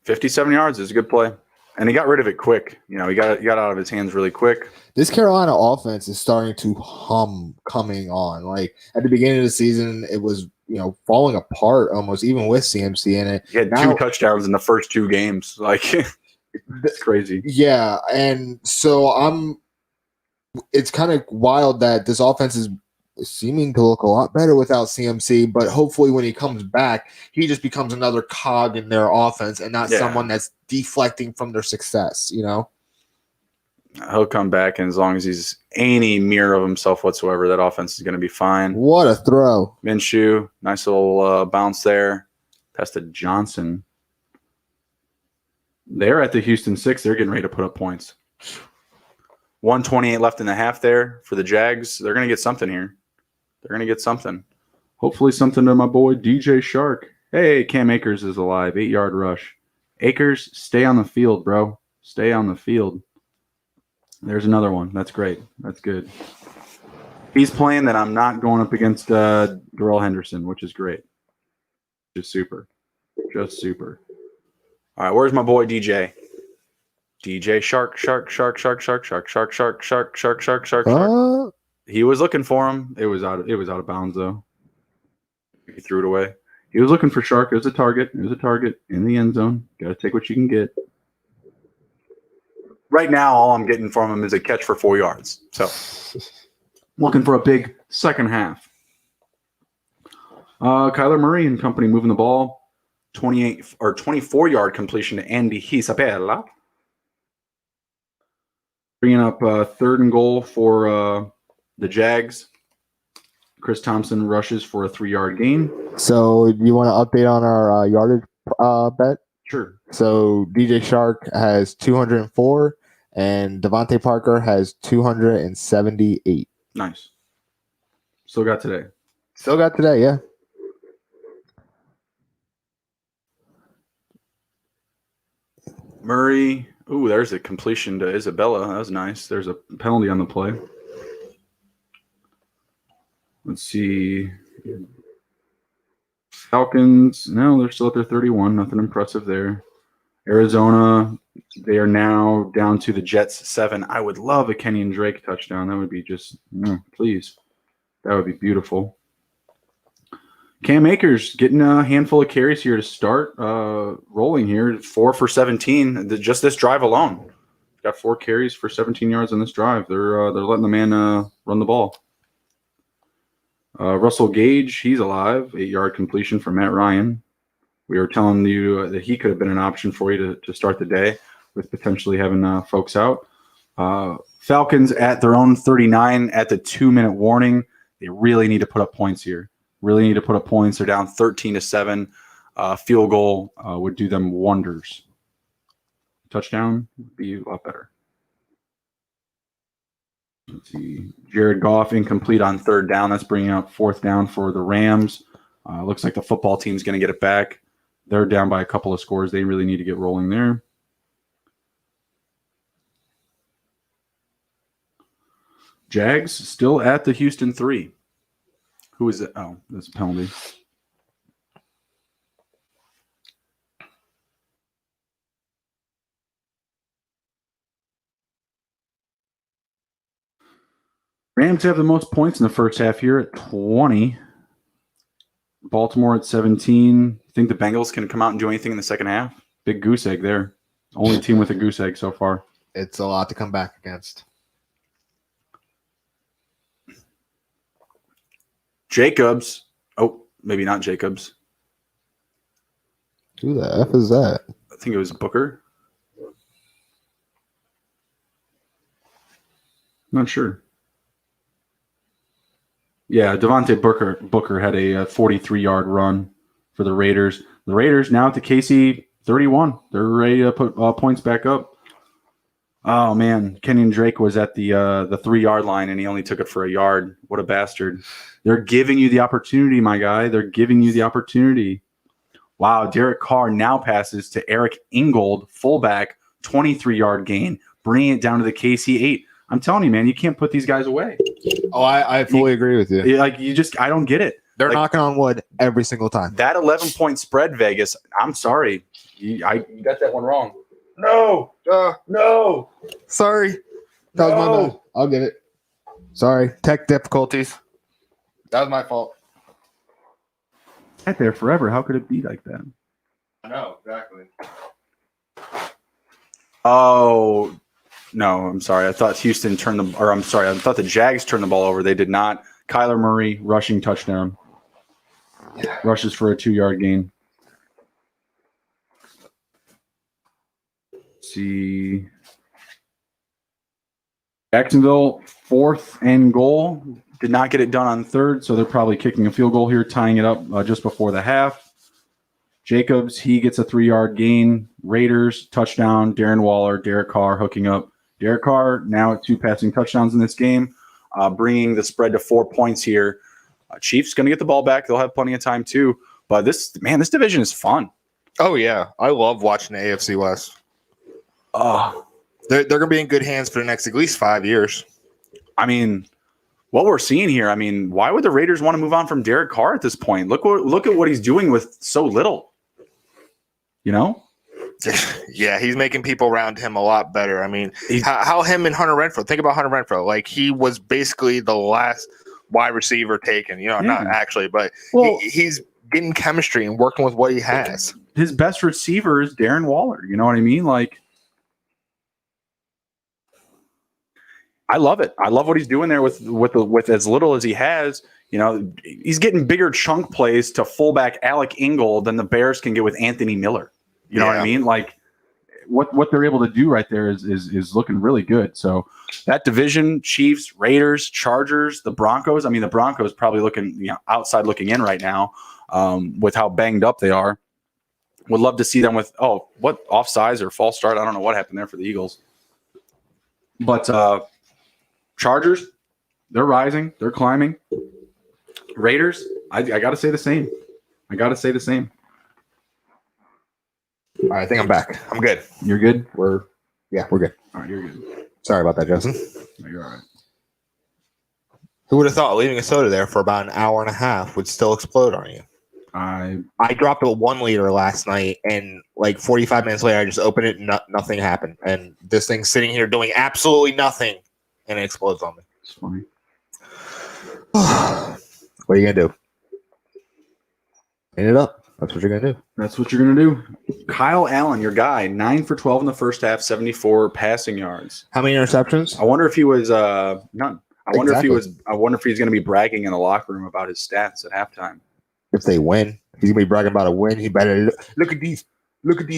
$57 yards is a good play. And he got rid of it quick. You know, he got out of his hands really quick. This Carolina offense is starting to hum coming on. Like at the beginning of the season, it was, falling apart almost, even with CMC in it. He had 2 touchdowns in the first 2 games. Like, it's crazy. Yeah. And so it's kind of wild that this offense is seeming to look a lot better without CMC, but hopefully when he comes back, he just becomes another cog in their offense and not someone that's deflecting from their success, He'll come back, and as long as he's any mirror of himself whatsoever, that offense is going to be fine. What a throw. Minshew, nice little bounce there. Pass to Johnson. They're at the Houston 6. They're getting ready to put up points. 1:28 left in the half there for the Jags. They're going to get something here. Hopefully something to my boy DJ Shark. Hey, Cam Akers is alive. 8-yard rush. Akers, stay on the field, bro. Stay on the field. There's another one. That's great. That's good. He's playing that I'm not going up against Darrell Henderson, which is great. Just super. All right, where's my boy DJ? DJ Shark. He was looking for him. It was out of bounds though. He threw it away. He was looking for Shark. It was a target in the end zone. Got to take what you can get. Right now, all I'm getting from him is a catch for 4 yards. So, looking for a big second half. Kyler Murray and company moving the ball. 24-yard completion to Andy Isabella. Bringing up 3rd and goal for the Jags. Chris Thompson rushes for a 3-yard gain. So, do you want to update on our yardage bet? Sure. So, DJ Shark has 204, and Devontae Parker has 278. Nice. Still got today, yeah. Murray. Ooh, there's a completion to Isabella. That was nice. There's a penalty on the play. Let's see. Falcons, no, they're still at their 31. Nothing impressive there. Arizona, they are now down to the Jets 7. I would love a Kenyon Drake touchdown. That would be just, please. That would be beautiful. Cam Akers getting a handful of carries here to start rolling here. 4 for 17. Just this drive alone. Got 4 carries for 17 yards on this drive. They're letting the man run the ball. Russell Gage, he's alive. 8-yard completion for Matt Ryan. We were telling you that he could have been an option for you to start the day with potentially having folks out. Falcons at their own 39 at the 2-minute warning. They really need to put up points here. Really need to put up points. They're down 13-7. Field goal would do them wonders. Touchdown would be a lot better. Let's see. Jared Goff incomplete on 3rd down. That's bringing up 4th down for the Rams. Looks like the football team's going to get it back. They're down by a couple of scores. They really need to get rolling there. Jags still at the Houston 3. Who is it? Oh, that's a penalty. Rams have the most points in the first half here at 20. Baltimore at 17. Think the Bengals can come out and do anything in the second half? Big goose egg there. Only team with a goose egg so far. It's a lot to come back against. Jacobs. Oh, maybe not Jacobs. Who the F is that? I think it was Booker. Not sure. Yeah, Devontae Booker had a 43-yard run for the Raiders. The Raiders now at the KC 31. They're ready to put points back up. Oh, man. Kenyon Drake was at the 3-yard line, and he only took it for a yard. What a bastard. They're giving you the opportunity, my guy. They're giving you the opportunity. Wow, Derek Carr now passes to Eric Ingold, fullback, 23-yard gain, bringing it down to the KC 8. I'm telling you, man, you can't put these guys away. Oh, I fully agree with you. I don't get it. They're knocking on wood every single time. That 11-point spread, Vegas, I'm sorry. You got that one wrong. No. No. Sorry. That was my bad. I'll get it. Sorry. Tech difficulties. That was my fault. Sat there forever. How could it be like that? I know, exactly. Oh, no, I'm sorry. I thought Houston turned the – or I'm sorry. I thought the Jags turned the ball over. They did not. Kyler Murray, rushing touchdown. Yeah. Rushes for a 2-yard gain. Let's see. Jacksonville, 4th and goal. Did not get it done on 3rd, so they're probably kicking a field goal here, tying it up just before the half. Jacobs, he gets a 3-yard gain. Raiders, touchdown. Darren Waller, Derek Carr hooking up. Derek Carr now at 2 passing touchdowns in this game, bringing the spread to 4 points here. Chiefs going to get the ball back. They'll have plenty of time too. But this division is fun. Oh, yeah. I love watching the AFC West. They're going to be in good hands for the next at least 5 years. I mean, what we're seeing here, I mean, why would the Raiders want to move on from Derek Carr at this point? Look at what he's doing with so little. You know? Yeah, he's making people around him a lot better. I mean, how him and Hunter Renfrow, think about Hunter Renfrow. Like, he was basically the last wide receiver taken. You know, not actually, but he's getting chemistry and working with what he has. His best receiver is Darren Waller. You know what I mean? Like, I love it. I love what he's doing there with as little as he has. You know, he's getting bigger chunk plays to fullback Alec Ingold than the Bears can get with Anthony Miller. You know what I mean? Like, what they're able to do right there is looking really good. So that division, Chiefs, Raiders, Chargers, the Broncos. I mean, the Broncos probably looking outside looking in right now with how banged up they are. Would love to see them with what offsides or false start. I don't know what happened there for the Eagles, but Chargers, they're rising, they're climbing. Raiders, I got to say the same. All right, I think I'm back. I'm good. You're good? We're good. All right, you're good. Sorry about that, Justin. No, you're all right. Who would have thought leaving a soda there for about an hour and a half would still explode on you? I dropped a 1 liter last night, and like 45 minutes later, I just opened it, and nothing happened. And this thing's sitting here doing absolutely nothing, and it explodes on me. It's funny. What are you gonna do? Clean it up. That's what you're gonna do. That's what you're gonna do. Kyle Allen, your guy, 9 for 12 in the first half, 74 passing yards. How many interceptions? I wonder if he was none. I wonder Exactly. if he's going to be bragging in the locker room about his stats at halftime. If they win, he's gonna be bragging about a win. He better look at these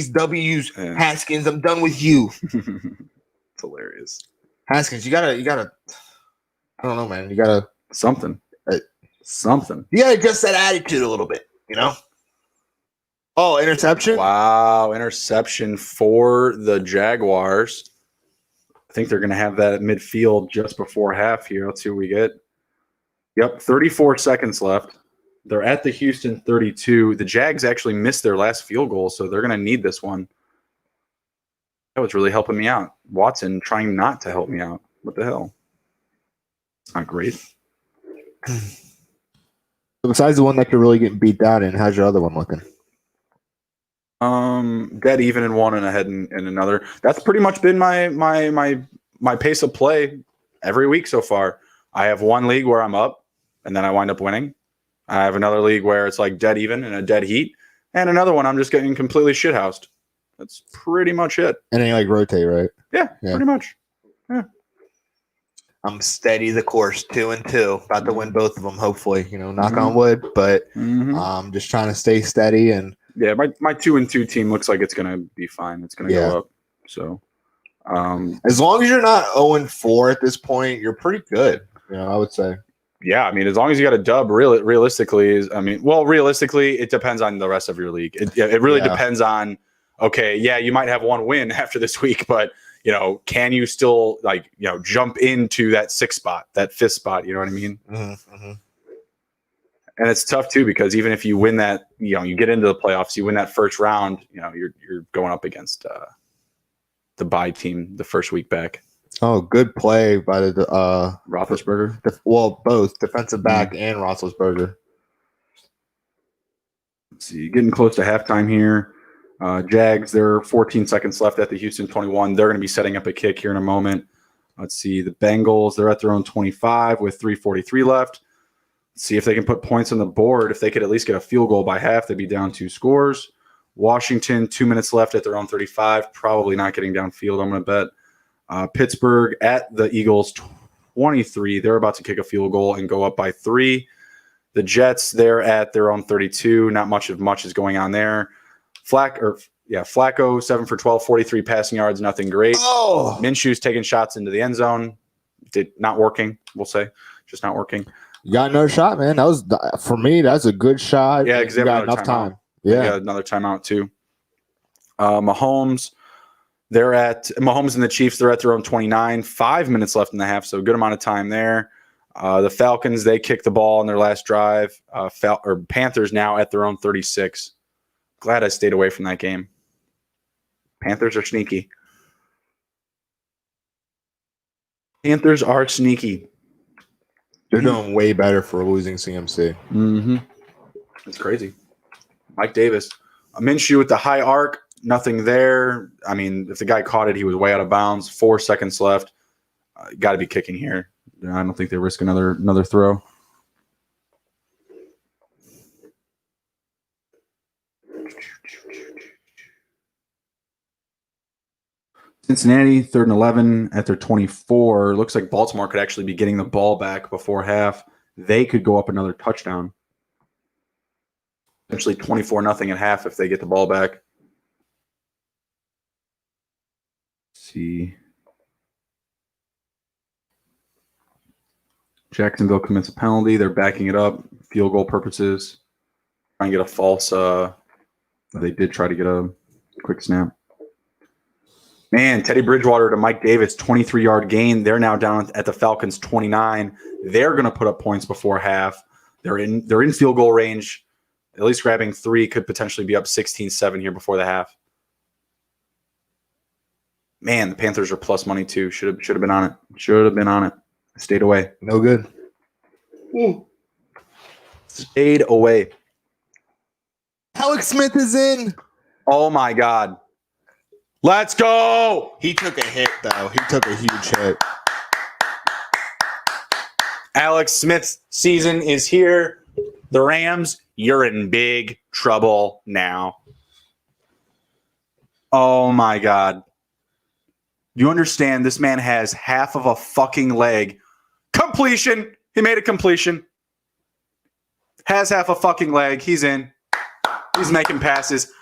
W's. Yeah. Haskins, I'm done with you. It's hilarious. Haskins, you gotta. I don't know, man. You gotta Something. You gotta adjust that attitude a little bit. You know. Oh, interception! Wow, interception for the Jaguars. I think they're going to have that at midfield just before half here. Let's see what we get. Yep, 34 seconds left. They're at the Houston 32. The Jags actually missed their last field goal, so they're going to need this one. That was really helping me out. Watson trying not to help me out. What the hell? It's not great. So besides the one that you're really getting beat down in, how's your other one looking? Dead even in one and ahead in another. That's pretty much been my pace of play every week so far. I have one league where I'm up and then I wind up winning. I have another league where it's like dead even and a dead heat, and another one I'm just getting completely shithoused. That's pretty much it. And then you like rotate, right? Yeah, pretty much. Yeah. I'm steady the course, 2-2, about to win both of them. Hopefully, knock on wood. But just trying to stay steady and. Yeah, my 2-2 team looks like it's gonna be fine. It's gonna go up. So, as long as you're not 0-4 at this point, you're pretty good. I would say. Yeah, I mean, as long as you got a dub, realistically, realistically, it depends on the rest of your league. It really depends on. Okay, yeah, you might have one win after this week, but can you still jump into that sixth spot, that fifth spot? You know what I mean? Mm-hmm. And it's tough too, because even if you win that, you get into the playoffs, you win that first round, you're going up against the bye team the first week back. Oh, good play by the Roethlisberger. Both defensive back and Roethlisberger. Let's see, getting close to halftime here. Jags, there are 14 seconds left at the Houston 21. They're going to be setting up a kick here in a moment. Let's see, the Bengals, they're at their own 25 with 3:43 left. See if they can put points on the board. If they could at least get a field goal by half, they'd be down 2 scores. Washington, 2 minutes left at their own 35. Probably not getting downfield, I'm going to bet. Pittsburgh at the Eagles, 23. They're about to kick a field goal and go up by 3. The Jets, they're at their own 32. Not much is going on there. Flacco, 7 for 12, 43 passing yards, nothing great. Oh, Minshew's taking shots into the end zone. Not working, we'll say. Just not working. You got another shot, man. That was, for me, that's a good shot. Yeah, because you got enough time. Yeah, got another timeout too. Mahomes and the Chiefs, they're at their own 29. 5 minutes left in the half, so a good amount of time there. The Falcons, they kicked the ball on their last drive. Panthers now at their own 36. Glad I stayed away from that game. Panthers are sneaky. Panthers are sneaky. They're doing way better for losing CMC. Mm-hmm. That's crazy. Mike Davis. Minshew with the high arc. Nothing there. I mean, if the guy caught it, he was way out of bounds. 4 seconds left. Got to be kicking here. I don't think they risk another throw. Cincinnati, 3rd and 11 at their 24. Looks like Baltimore could actually be getting the ball back before half. They could go up another touchdown. Essentially 24-0 at half if they get the ball back. Let's see. Jacksonville commits a penalty. They're backing it up. Field goal purposes. Trying to get a false. They did try to get a quick snap. Man, Teddy Bridgewater to Mike Davis, 23-yard gain. They're now down at the Falcons 29. They're going to put up points before half. They're in field goal range. At least grabbing 3, could potentially be up 16-7 here before the half. Man, the Panthers are plus money too. Should have been on it. Stayed away. No good. Stayed away. Alex Smith is in. Oh my God. Let's go. He took a hit, though. He took a huge hit. Alex Smith's season is here. The Rams, you're in big trouble now. Oh my God. You understand this man has half of a fucking leg. Completion. He made a completion. Has half a fucking leg. He's in. He's making passes.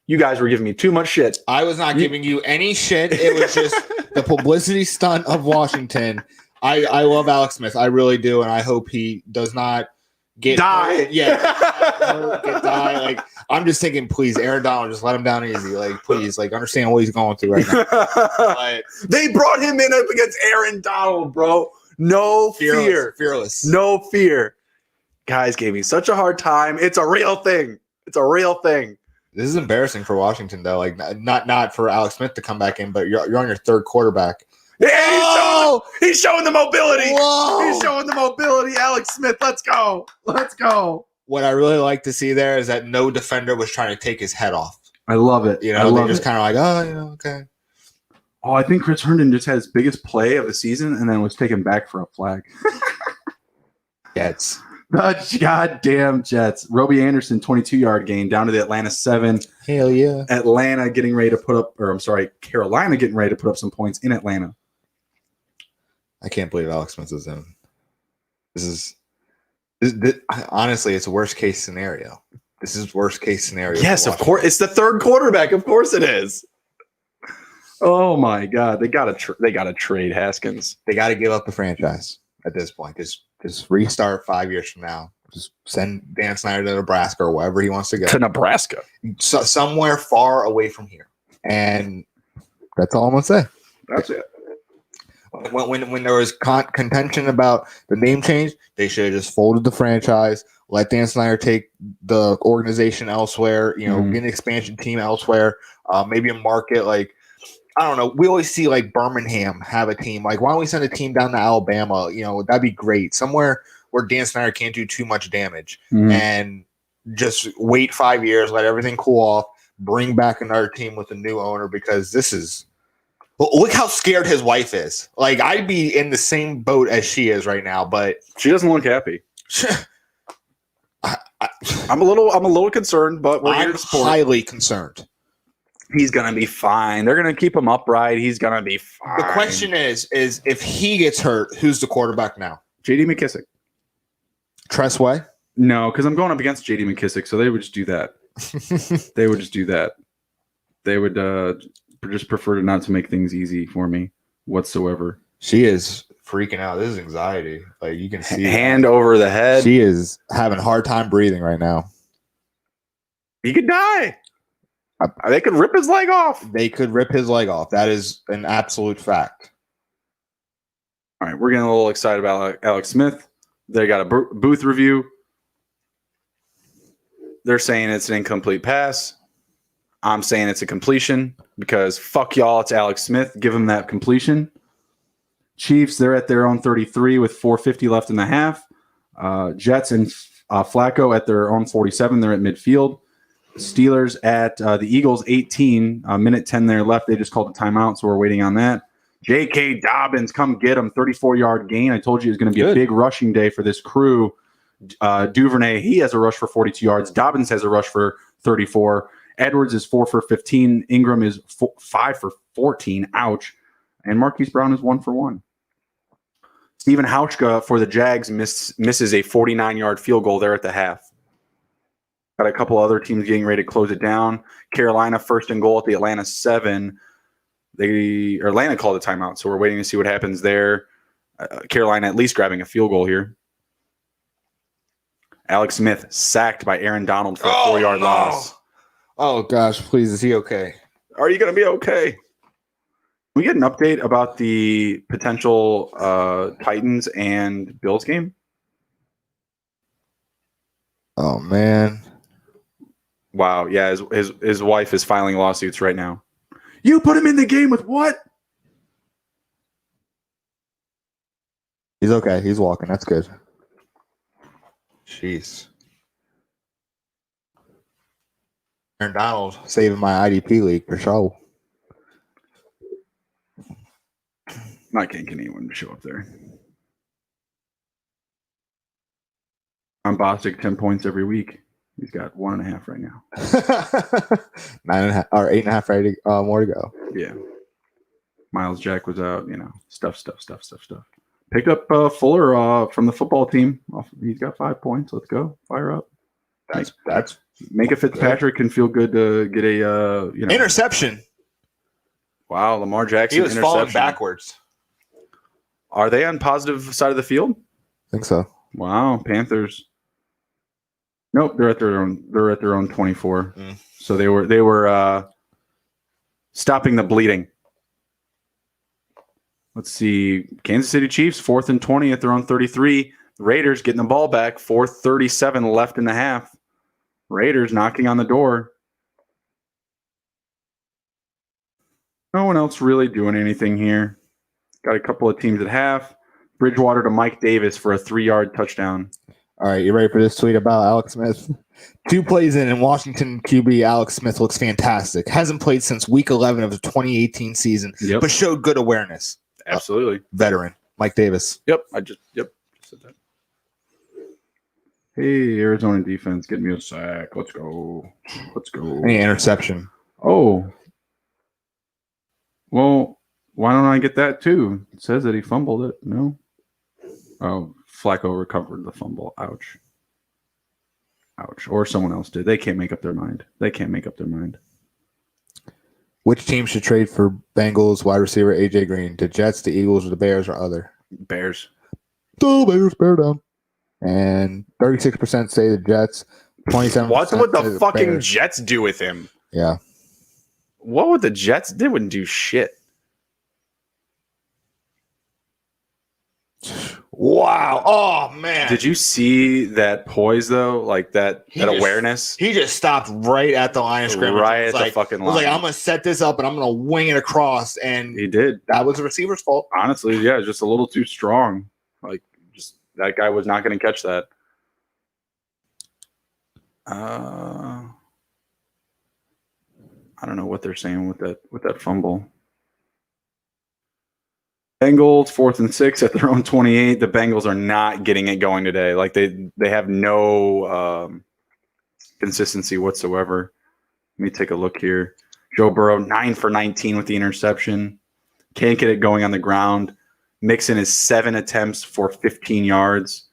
You guys were giving me too much shit. I was not giving you any shit. It was just the publicity stunt of Washington. I love Alex Smith. I really do, and I hope he does not Die. Get die. Like, I'm just thinking, please, Aaron Donald, just let him down easy. Like, please, like, understand what he's going through right now. But they brought him in up against Aaron Donald, bro. No fear. Fearless. No fear. Guys gave me such a hard time. It's a real thing. It's a real thing. This is embarrassing for Washington, though. Like, not for Alex Smith to come back in, but you're on your third quarterback. Yeah, he's showing the mobility. Whoa! He's showing the mobility. Alex Smith, let's go. Let's go. What I really like to see there is that no defender was trying to take his head off. I love it. You know, they just kind of like, oh, okay. Oh, I think Chris Herndon just had his biggest play of the season and then was taken back for a flag. Jets. The goddamn Jets. Robbie Anderson, 22-yard gain down to the Atlanta 7. Hell yeah. Carolina getting ready to put up some points in Atlanta. I can't believe Alex Smith is in. This honestly, it's a worst case scenario. This is worst case scenario. Yes, of course. It's the third quarterback. Of course it is. Oh my God. They gotta trade Haskins. They gotta give up the franchise at this point. Just restart 5 years from now. Just send Dan Snyder to Nebraska or wherever he wants to go. To Nebraska. So, somewhere far away from here. And that's all I'm gonna say. That's it. When there was contention about the name change, they should have just folded the franchise, let Dan Snyder take the organization elsewhere, get an expansion team elsewhere, maybe a market like, I don't know. We always see like Birmingham have a team. Like, why don't we send a team down to Alabama? That'd be great. Somewhere where Dan Snyder can't do too much damage and just wait 5 years, let everything cool off, bring back another team with a new owner because this is. Well, look how scared his wife is. Like, I'd be in the same boat as she is right now, but she doesn't look happy. I'm a little concerned, but we're here to support. Highly concerned. He's gonna be fine. They're gonna keep him upright. He's gonna be fine. The question is if he gets hurt, who's the quarterback now? J.D. McKissick. Tressway? No, because I'm going up against J.D. McKissick, so they would just do that. They would just do that. They would just prefer not to make things easy for me whatsoever. She is freaking out. This is anxiety. Like, you can see hand over the head. She is having a hard time breathing right now. He could die. They could rip his leg off. They could rip his leg off. That is an absolute fact. All right, we're getting a little excited about Alex Smith. They got a booth review. They're saying it's an incomplete pass. I'm saying it's a completion because fuck y'all, it's Alex Smith. Give him that completion. Chiefs, they're at their own 33 with 4:50 left in the half. Jets and Flacco at their own 47. They're at midfield. Steelers at the Eagles 18, minute 10 there left. They just called a timeout, so we're waiting on that. J.K. Dobbins, come get him. 34-yard gain. I told you it was going to be a big rushing day for this crew. Duvernay, he has a rush for 42 yards. Dobbins has a rush for 34. Edwards is 4 for 15. Ingram is 5 for 14. Ouch. And Marquise Brown is 1 for 1. Stephen Hauschka for the Jags misses a 49-yard field goal there at the half. Got a couple other teams getting ready to close it down. Carolina first and goal at the Atlanta 7. Atlanta called a timeout, so we're waiting to see what happens there. Carolina at least grabbing a field goal here. Alex Smith sacked by Aaron Donald for a 4-yard loss. Oh, gosh, please, is he okay? Are you going to be okay? Can we get an update about the potential Titans and Bills game? Oh, man. Wow, yeah, his wife is filing lawsuits right now. You put him in the game with what? He's okay. He's walking. That's good. Jeez. Aaron Donald saving my IDP league for sure. I can't get anyone to show up there. I'm Bostic 10 points every week. He's got 1.5 right now. 9.5 or 8.5 ready, more to go. Yeah. Miles Jack was out, stuff. Picked up Fuller from the football team. He's got 5 points. Let's go. Fire up. That's Make a Fitzpatrick can feel good to get a interception. Wow, Lamar Jackson. He was falling backwards. Are they on positive side of the field? I think so. Wow, Panthers. Nope, they're at their own. They're at their own 24. So they were stopping the bleeding. Let's see. Kansas City Chiefs 4th and 20 at their own 33. Raiders getting the ball back. 4:37 left in the half. Raiders knocking on the door. No one else really doing anything here. Got a couple of teams at half. Bridgewater to Mike Davis for a 3-yard touchdown. All right, you ready for this tweet about Alex Smith? 2 plays in Washington QB Alex Smith looks fantastic. Hasn't played since week 11 of the 2018 season, but showed good awareness. Absolutely. Veteran Mike Davis. Yep, just said that. Hey, Arizona defense, get me a sack. Let's go. Any interception. Oh. Well, why don't I get that too? It says that he fumbled it. No. Oh, Flacco recovered the fumble. Ouch. Or someone else did. They can't make up their mind. Which team should trade for Bengals wide receiver AJ Green? The Jets, the Eagles, or the Bears, or other? Bears. The Bears, bear down. And 36% say the Jets. 27%. What would the fucking Bears. Jets do with him? Yeah. What would the Jets? They wouldn't do shit. Wow. Oh, man. Did you see that poise, though? Like that awareness? He just stopped right at the line of scrimmage. Right at the fucking line. I was like, I'm going to set this up and I'm going to wing it across. And he did. That was the receiver's fault. Honestly, yeah, just a little too strong. Like, just that guy was not going to catch that. I don't know what they're saying with that fumble. Bengals 4th and 6 at their own 28. The Bengals are not getting it going today. Like they have no consistency whatsoever. Let me take a look here. Joe Burrow 9 for 19 with the interception. Can't get it going on the ground. Mixon is 7 attempts for 15 yards.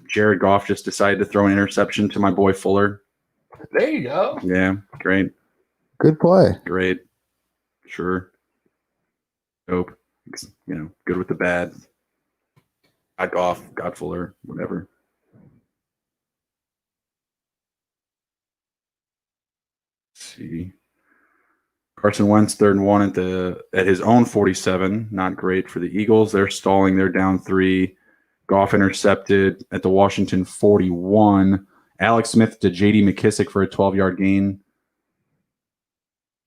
Jared Goff just decided to throw an interception to my boy Fuller. There you go. Yeah, great. Good play. Great. Sure. Dope. Good with the bad. God Goff, God Fuller, whatever. Let's see. Carson Wentz 3rd and 1 at his own 47. Not great for the Eagles. They're stalling. They're down 3. Goff intercepted at the Washington 41. Alex Smith to J.D. McKissick for a 12-yard gain.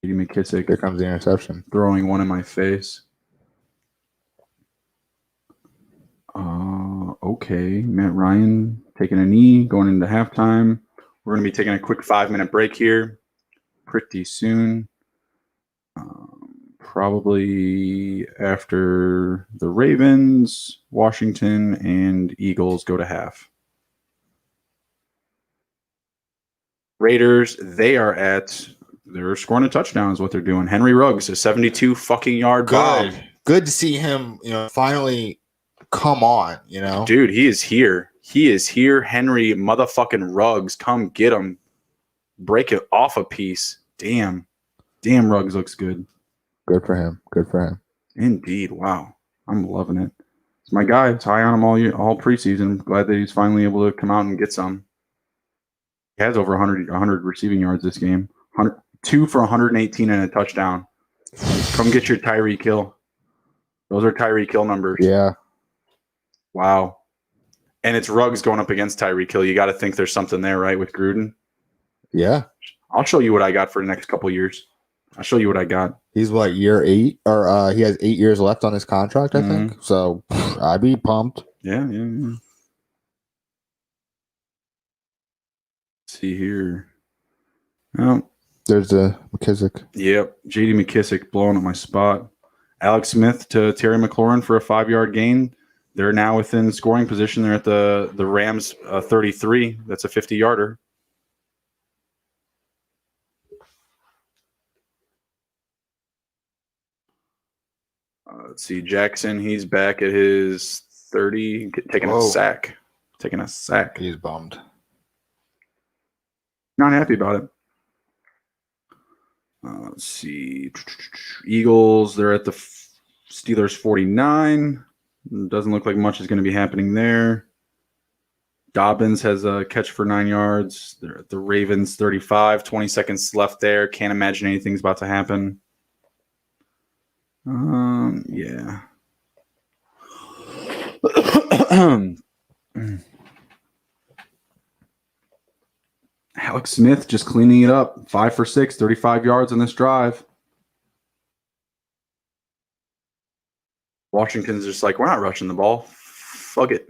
J.D. McKissick. Here comes the interception. Throwing one in my face. Okay. Matt Ryan taking a knee, going into halftime. We're going to be taking a quick 5-minute break here pretty soon. Probably after the Ravens, Washington, and Eagles go to half. Raiders, they're scoring a touchdown is what they're doing. Henry Ruggs, a 72 fucking yard bomb. Good to see him, finally come on, Dude, he is here. Henry motherfucking Ruggs. Come get him. Break it off a piece. Damn, Ruggs looks good. Good for him. Indeed. Wow. I'm loving it. It's my guy. It's high on him all preseason. Glad that he's finally able to come out and get some. He has over 100 receiving yards this game. 2 for 118 and a touchdown. Come get your Tyreek Hill. Those are Tyreek Hill numbers. Yeah. Wow. And it's Ruggs going up against Tyreek Hill. You got to think there's something there, right, with Gruden? Yeah. I'll show you what I got for the next couple years. I'll show you what I got. He's year 8? Or he has 8 years left on his contract, I think. So I'd be pumped. Yeah. see here. Oh, There's a McKissick. yep. J.D. McKissick blowing up my spot. Alex Smith to Terry McLaurin for a 5-yard gain. They're now within scoring position. They're at the Rams 33. That's a 50-yarder. Let's see. Jackson, he's back at his 30, taking a sack. Taking a sack. He's bummed. Not happy about it. Let's see. Eagles, they're at the Steelers 49. Doesn't look like much is going to be happening there. Dobbins has a catch for 9 yards. They're at the Ravens 35. 20 seconds left there. Can't imagine anything's about to happen. Yeah. Alex Smith just cleaning it up. 5 for 6, 35 yards on this drive. Washington's just like, we're not rushing the ball. Fuck it.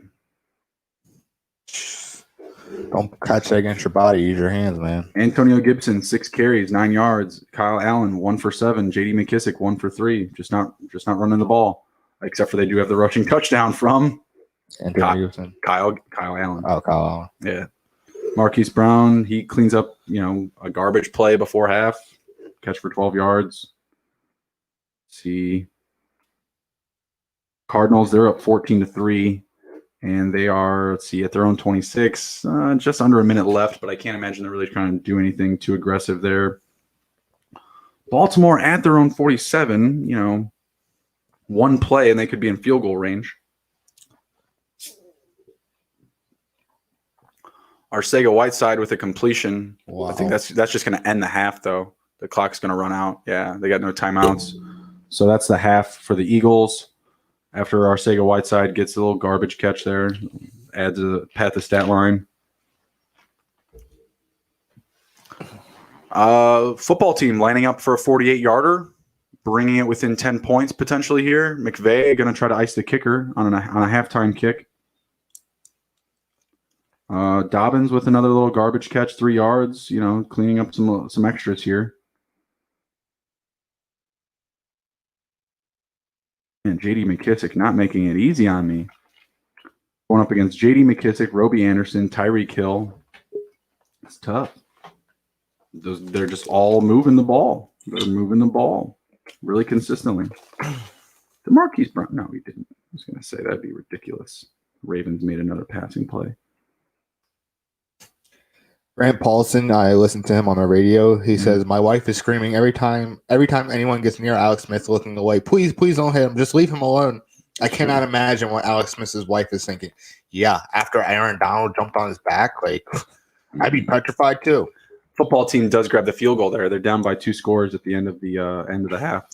Don't catch that against your body. Use your hands, man. Antonio Gibson, 6 carries, 9 yards. Kyle Allen, 1 for 7. J.D. McKissick, 1 for 3. Just not running the ball. Except for they do have the rushing touchdown from Antonio Gibson. Kyle Allen. Oh, Kyle Allen. Yeah. Marquise Brown, he cleans up, a garbage play before half. Catch for 12 yards. See. Cardinals, they're up 14-3. And they are, let's see, at their own 26. Just under a minute left, but I can't imagine they're really trying to do anything too aggressive there. Baltimore at their own 47, one play and they could be in field goal range. Arcega-Whiteside with a completion. Wow. I think that's just going to end the half, though. The clock's going to run out. Yeah, they got no timeouts. So that's the half for the Eagles. After Arcega-Whiteside gets a little garbage catch there, adds a pat the stat line. Football team lining up for a 48-yarder, bringing it within 10 points potentially here. McVay going to try to ice the kicker on a halftime kick. Dobbins with another little garbage catch, 3 yards, cleaning up some extras here. And J.D. McKissick not making it easy on me. Going up against J.D. McKissick, Roby Anderson, Tyreek Hill. It's tough. They're just all moving the ball. They're moving the ball really consistently. The Marquise Brown. No, he didn't. I was going to say that'd be ridiculous. Ravens made another passing play. Grant Paulson, I listened to him on the radio. He says, my wife is screaming every time anyone gets near Alex Smith looking away. Please don't hit him. Just leave him alone. I cannot imagine what Alex Smith's wife is thinking. Yeah, after Aaron Donald jumped on his back, I'd be petrified too. Football team does grab the field goal there. They're down by 2 scores at the end of the half.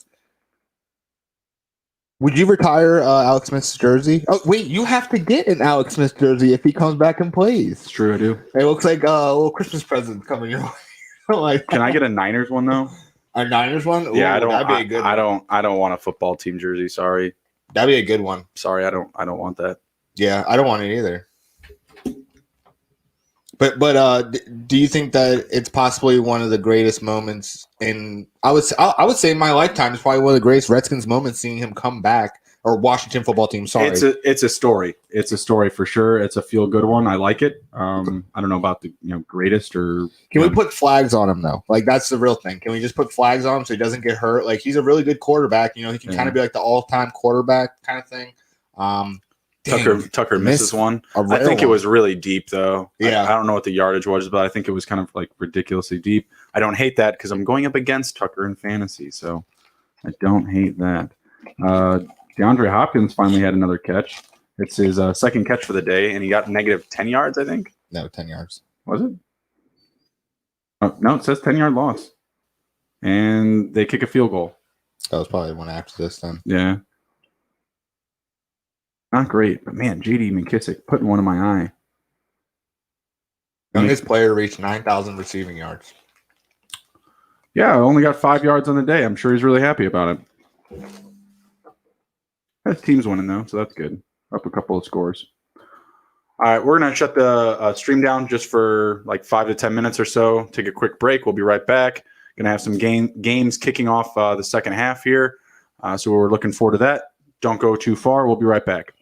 Would you retire Alex Smith's jersey? Oh, wait, you have to get an Alex Smith jersey if he comes back and plays. It's true, I do. It looks like a little Christmas present coming your way. Can I get a Niners one though? A Niners one? Ooh, yeah, that'd be a good one. I don't want a football team jersey. Sorry. That'd be a good one. Sorry, I don't want that. Yeah, I don't want it either. But do you think that it's possibly one of the greatest moments in I would say in my lifetime? It's probably one of the greatest Redskins moments seeing him come back, or Washington football team. Sorry, it's a story. It's a story for sure. It's a feel good one. I like it. I don't know about the greatest or. Can we put flags on him though? That's the real thing. Can we just put flags on him so he doesn't get hurt? He's a really good quarterback. He can kind of be like the all-time quarterback kind of thing. Tucker misses one. I think it was really deep, though. Yeah. I don't know what the yardage was, but I think it was kind of ridiculously deep. I don't hate that because I'm going up against Tucker in fantasy, so I don't hate that. DeAndre Hopkins finally had another catch. It's his second catch for the day, and he got negative 10 yards, I think. No, 10 yards. Was it? Oh, no, it says 10-yard loss. And they kick a field goal. That was probably one after this then. Yeah. Not great, but man, J.D. McKissick putting one in my eye. Youngest player reached 9,000 receiving yards. Yeah, only got 5 yards on the day. I'm sure he's really happy about it. His team's winning though, so that's good. Up a couple of scores. All right, we're going to shut the stream down just for like 5 to 10 minutes or so. Take a quick break. We'll be right back. Going to have some games kicking off the second half here. So we're looking forward to that. Don't go too far. We'll be right back.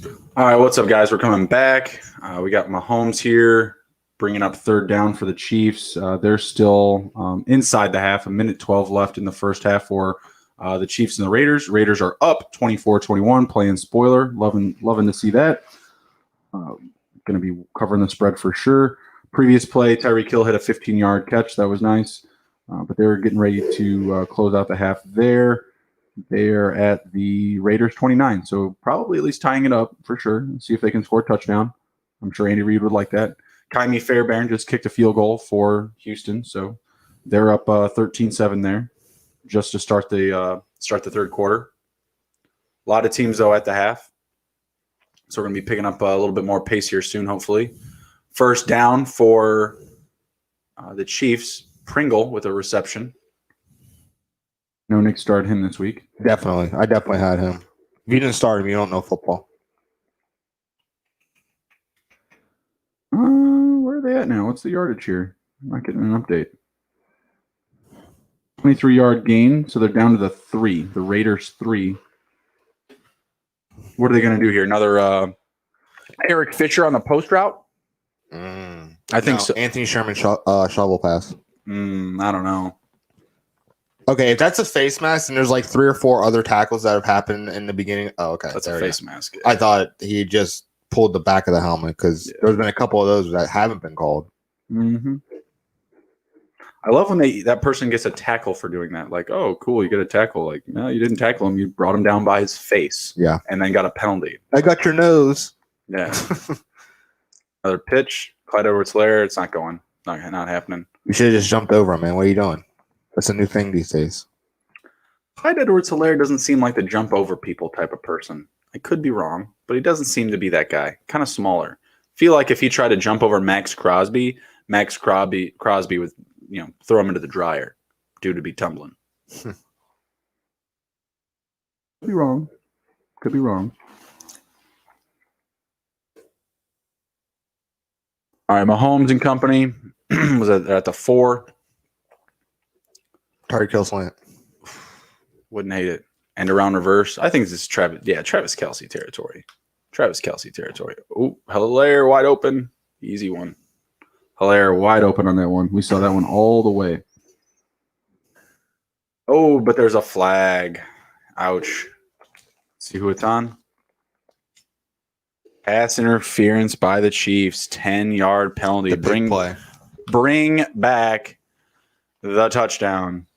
All right, what's up, guys? We're coming back. We got Mahomes here bringing up third down for the Chiefs. They're still inside the half, a minute 12 left in the first half for the Chiefs and the Raiders. Raiders are up 24-21, playing spoiler. Loving to see that. Going to be covering the spread for sure. Previous play, Tyreek Hill hit a 15-yard catch. That was nice. But they were getting ready to close out the half there. They're at the Raiders 29, so probably at least tying it up for sure. See if they can score a touchdown. I'm sure Andy Reid would like that. Kaimi Fairbairn just kicked a field goal for Houston, so they're up 13-7 there, just to start the third quarter. A lot of teams though at the half, so we're going to be picking up a little bit more pace here soon, hopefully. First down for the Chiefs. Pringle with a reception. No, Nick started him this week. Definitely. I definitely had him. If you didn't start him, you don't know football. Where are they at now? What's the yardage here? I'm not getting an update. 23-yard gain, so they're down to the 3. The Raiders 3. What are they going to do here? Another Eric Fisher on the post route? I think so. Anthony Sherman shovel pass. I don't know. Okay, if that's a face mask, and there's like 3 or 4 other tackles that have happened in the beginning. Oh, okay. That's a face mask. I thought he just pulled the back of the helmet because there's been a couple of those that haven't been called. Mm-hmm. I love when that person gets a tackle for doing that. Like, oh, cool, you get a tackle. Like, no, you didn't tackle him. You brought him down by his face. Yeah. And then got a penalty. I got your nose. Yeah. Another pitch. Clyde Edwards-Helaire. It's not going. Not happening. You should have just jumped over him, man. What are you doing? That's a new thing these days. Clyde Edwards-Helaire doesn't seem like the jump over people type of person. I could be wrong, but he doesn't seem to be that guy. Kind of smaller. Feel like if he tried to jump over Max Crosby would, throw him into the dryer due to be tumbling. Could be wrong. Could be wrong. All right, Mahomes and company was at the 4. Tyreek Hill slant. Wouldn't hate it. And around reverse. I think this is Travis Kelce territory. Oh, Helaire wide open. Easy one. Helaire wide open on that one. We saw that one all the way. Oh, but there's a flag. Ouch. See who it's on? Pass interference by the Chiefs. 10-yard penalty. Bring back the touchdown.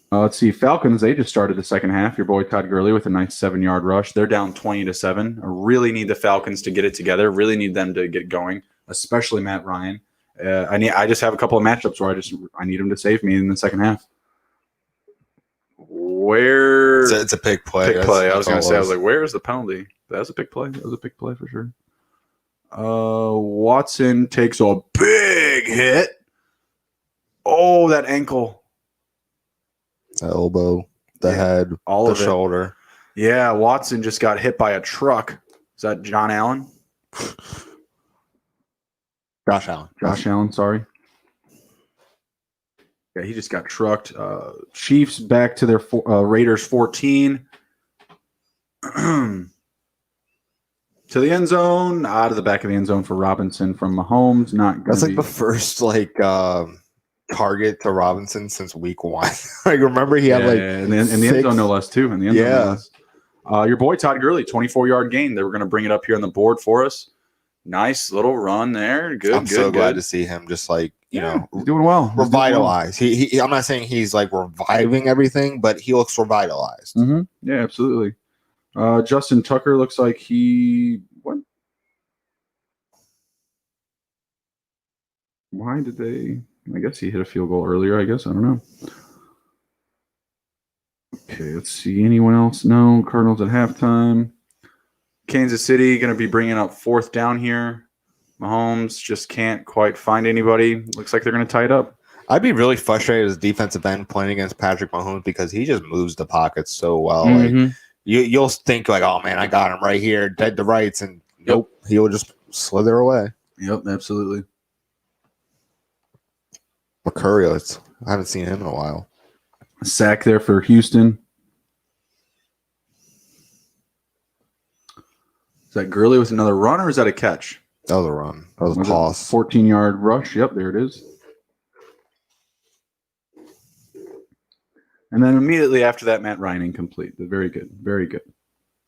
Let's see. Falcons, they just started the second half. Your boy Todd Gurley with a nice 7-yard rush. They're down 20-7. I really need the Falcons to get it together. Really need them to get going, especially Matt Ryan. I just have a couple of matchups where I need him to save me in the second half. It's a big play. Big play. I was going to say, I was like, where's the penalty? That was a big play. For sure. Watson takes a big hit. Oh, that ankle. The elbow, the head, all the of it. shoulder. Yeah, Watson just got hit by a truck. Is that John Allen? Josh Allen. Josh Allen, sorry. Yeah, he just got trucked. Chiefs back to their Raiders 14. To the end zone, out of the back of the end zone for Robinson from Mahomes. That's like the first target to Robinson since week 1. Remember he had in the end zone no less too. In the end zone, no less. Your boy Todd Gurley, 24-yard gain. They were going to bring it up here on the board for us. Nice little run there. Good. I'm so glad to see him just he's doing well. Revitalized. He I'm not saying he's like reviving everything, but he looks revitalized. Mm-hmm. Yeah, absolutely. Justin Tucker looks like what? Why did they? I guess he hit a field goal earlier. I guess I don't know. Okay, let's see. Anyone else? No. Cardinals at halftime. Kansas City going to be bringing up 4th down here. Mahomes just can't quite find anybody. Looks like they're going to tie it up. I'd be really frustrated as a defensive end playing against Patrick Mahomes because he just moves the pocket so well. Mm-hmm. Like you'll think like, oh man, I got him right here, dead to rights, and nope, he'll just slither away. Yep, absolutely. Mercurius, I haven't seen him in a while. A sack there for Houston. that Gurley with another run, or is that a catch? That was a run. That was a toss. 14-yard rush. Yep, there it is. And then immediately after that, Matt Ryan incomplete. Very good. Very good.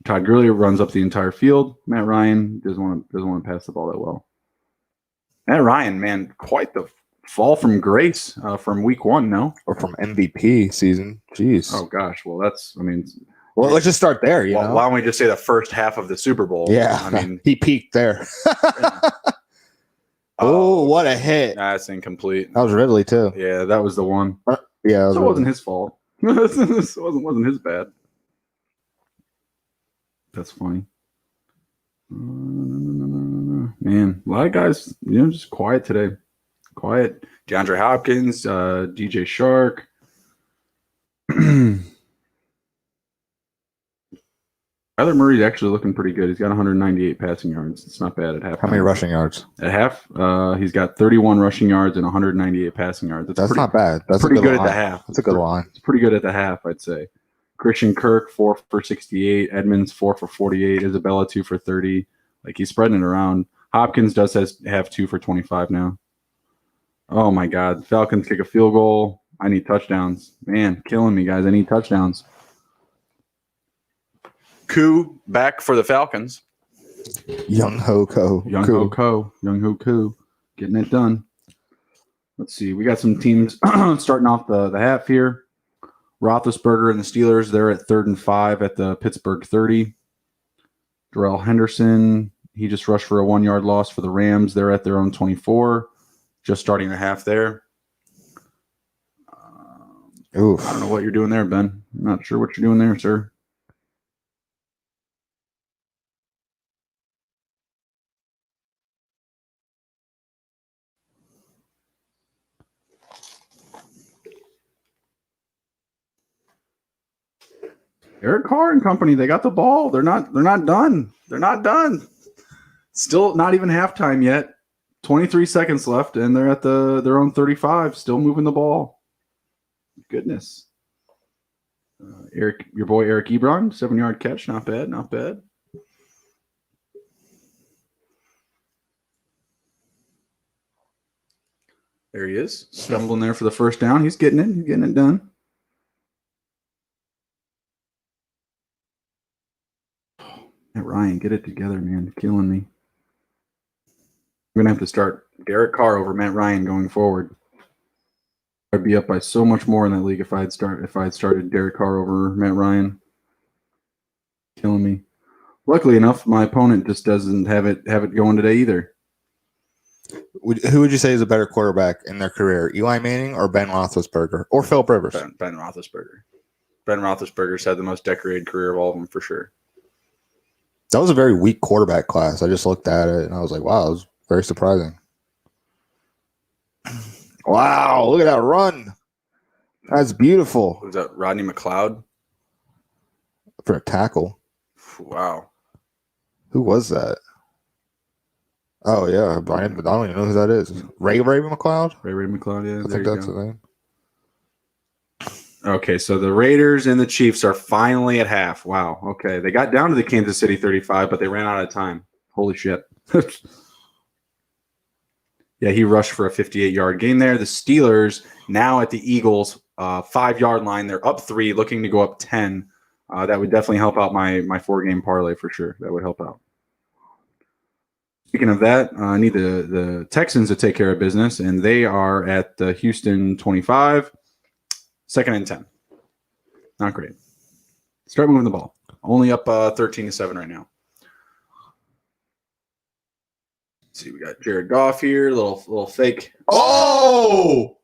Todd Gurley runs up the entire field. Matt Ryan doesn't want to pass the ball that well. Matt Ryan, man, quite the fall from grace from week 1, no? Or from MVP season. Jeez. Oh, gosh. Well, Well, let's just start there, you know? Why don't we just say the first half of the Super Bowl? Yeah. I mean, he peaked there. Oh, what a hit. That's incomplete. That was Ridley, too. Yeah, that was the one. Yeah. So it wasn't his fault. This wasn't his bad. That's funny. Man, a lot of guys, just quiet today. Quiet. DeAndre Hopkins, DJ Shark. Kyler Murray's actually looking pretty good. He's got 198 passing yards. It's not bad at half. How many rushing yards? At half, he's got 31 rushing yards and 198 passing yards. That's not bad. That's pretty good line. at the half. That's a good line. It's pretty good at the half, I'd say. Christian Kirk, 4 for 68. Edmonds, 4 for 48. Isabella, 2 for 30. Like, he's spreading it around. Hopkins does have 2 for 25 now. Oh, my God. Falcons kick a field goal. I need touchdowns. Man, killing me, guys. I need touchdowns. Koo back for the Falcons. Young Ho Ko. Young Ho Koo. Getting it done. Let's see. We got some teams starting off the half here. Roethlisberger and the Steelers, they're at 3rd and 5 at the Pittsburgh 30. Darrell Henderson, he just rushed for a 1-yard loss for the Rams. They're at their own 24. Just starting the half there. Oof. I don't know what you're doing there, Ben. I'm not sure what you're doing there, sir. Eric Carr and company, they got the ball. They're not done. They're not done. Still not even halftime yet. 23 seconds left, and they're at their own 35, still moving the ball. Goodness. Your boy Eric Ebron, 7-yard catch. Not bad, not bad. There he is. Stumbling there for the first down. He's getting it. He's getting it done. Hey, Ryan, get it together, man. Killing me. I'm going to have to start Derek Carr over Matt Ryan going forward. I'd be up by so much more in that league if I had started Derek Carr over Matt Ryan. Killing me. Luckily enough, my opponent just doesn't have it going today either. Who would you say is a better quarterback in their career, Eli Manning or Ben Roethlisberger or Philip Rivers? Ben Roethlisberger. Ben Roethlisberger's had the most decorated career of all of them for sure. That was a very weak quarterback class. I just looked at it and I was like, wow, it was very surprising. Wow, look at that run. That's beautiful. Was that Rodney McLeod? For a tackle. Wow. Who was that? Oh, yeah. I don't even know who that is. Ray McLeod? Ray McLeod, yeah. I think that's the name. Okay, so the Raiders and the Chiefs are finally at half. Wow. Okay, they got down to the Kansas City 35, but they ran out of time. Holy shit. Yeah, he rushed for a 58-yard gain there. The Steelers now at the Eagles' 5-yard line. They're up 3, looking to go up 10. That would definitely help out my 4-game parlay for sure. That would help out. Speaking of that, I need the Texans to take care of business, and they are at the Houston 25. 2nd and 10. Not great. Start moving the ball. Only up 13-7 right now. Let's see, we got Jared Goff here. Little fake. Oh!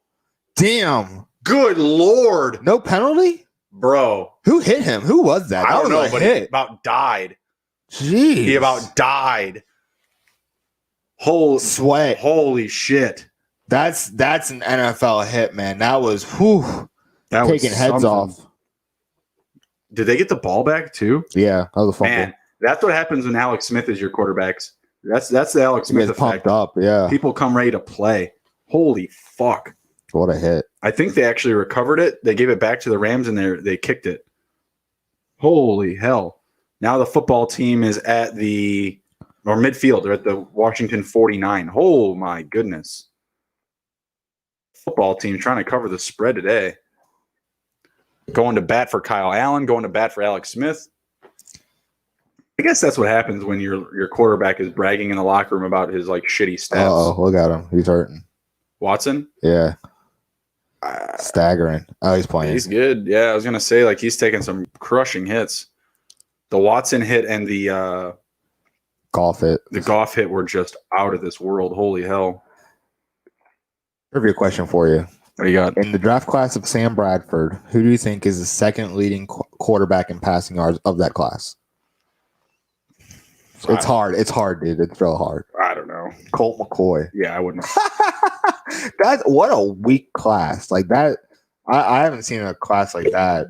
Damn. Good Lord. No penalty? Bro. Who hit him? Who was that? I don't know, but hit. he about died. Jeez. He about died. Holy shit. That's an NFL hit, man. That was That taking was heads off. Did they get the ball back too? Yeah, that was a fumble. Man, that's what happens when Alex Smith is your quarterbacks. That's the Alex Smith effect. Pumped up, yeah. People come ready to play. Holy fuck. What a hit. I think they actually recovered it. They gave it back to the Rams and they kicked it. Holy hell. Now the football team is at the or midfield. They're at the Washington 49. Oh my goodness. Football team trying to cover the spread today. Going to bat for Kyle Allen, going to bat for Alex Smith. I guess that's what happens when your quarterback is bragging in the locker room about his like shitty stats. Oh, look at him. He's hurting. Watson? Yeah. Staggering. Oh, he's playing. He's good. Yeah, I was gonna say like he's taking some crushing hits. The Watson hit and the Golf hit. The Goff hit were just out of this world. Holy hell. Trivia question for you. What do you got? In the draft class of Sam Bradford, who do you think is the second leading quarterback in passing yards of that class? It's hard. It's hard, dude. It's real hard. I don't know. Colt McCoy. Yeah, I wouldn't. That's what a weak class. Like that. I haven't seen a class like that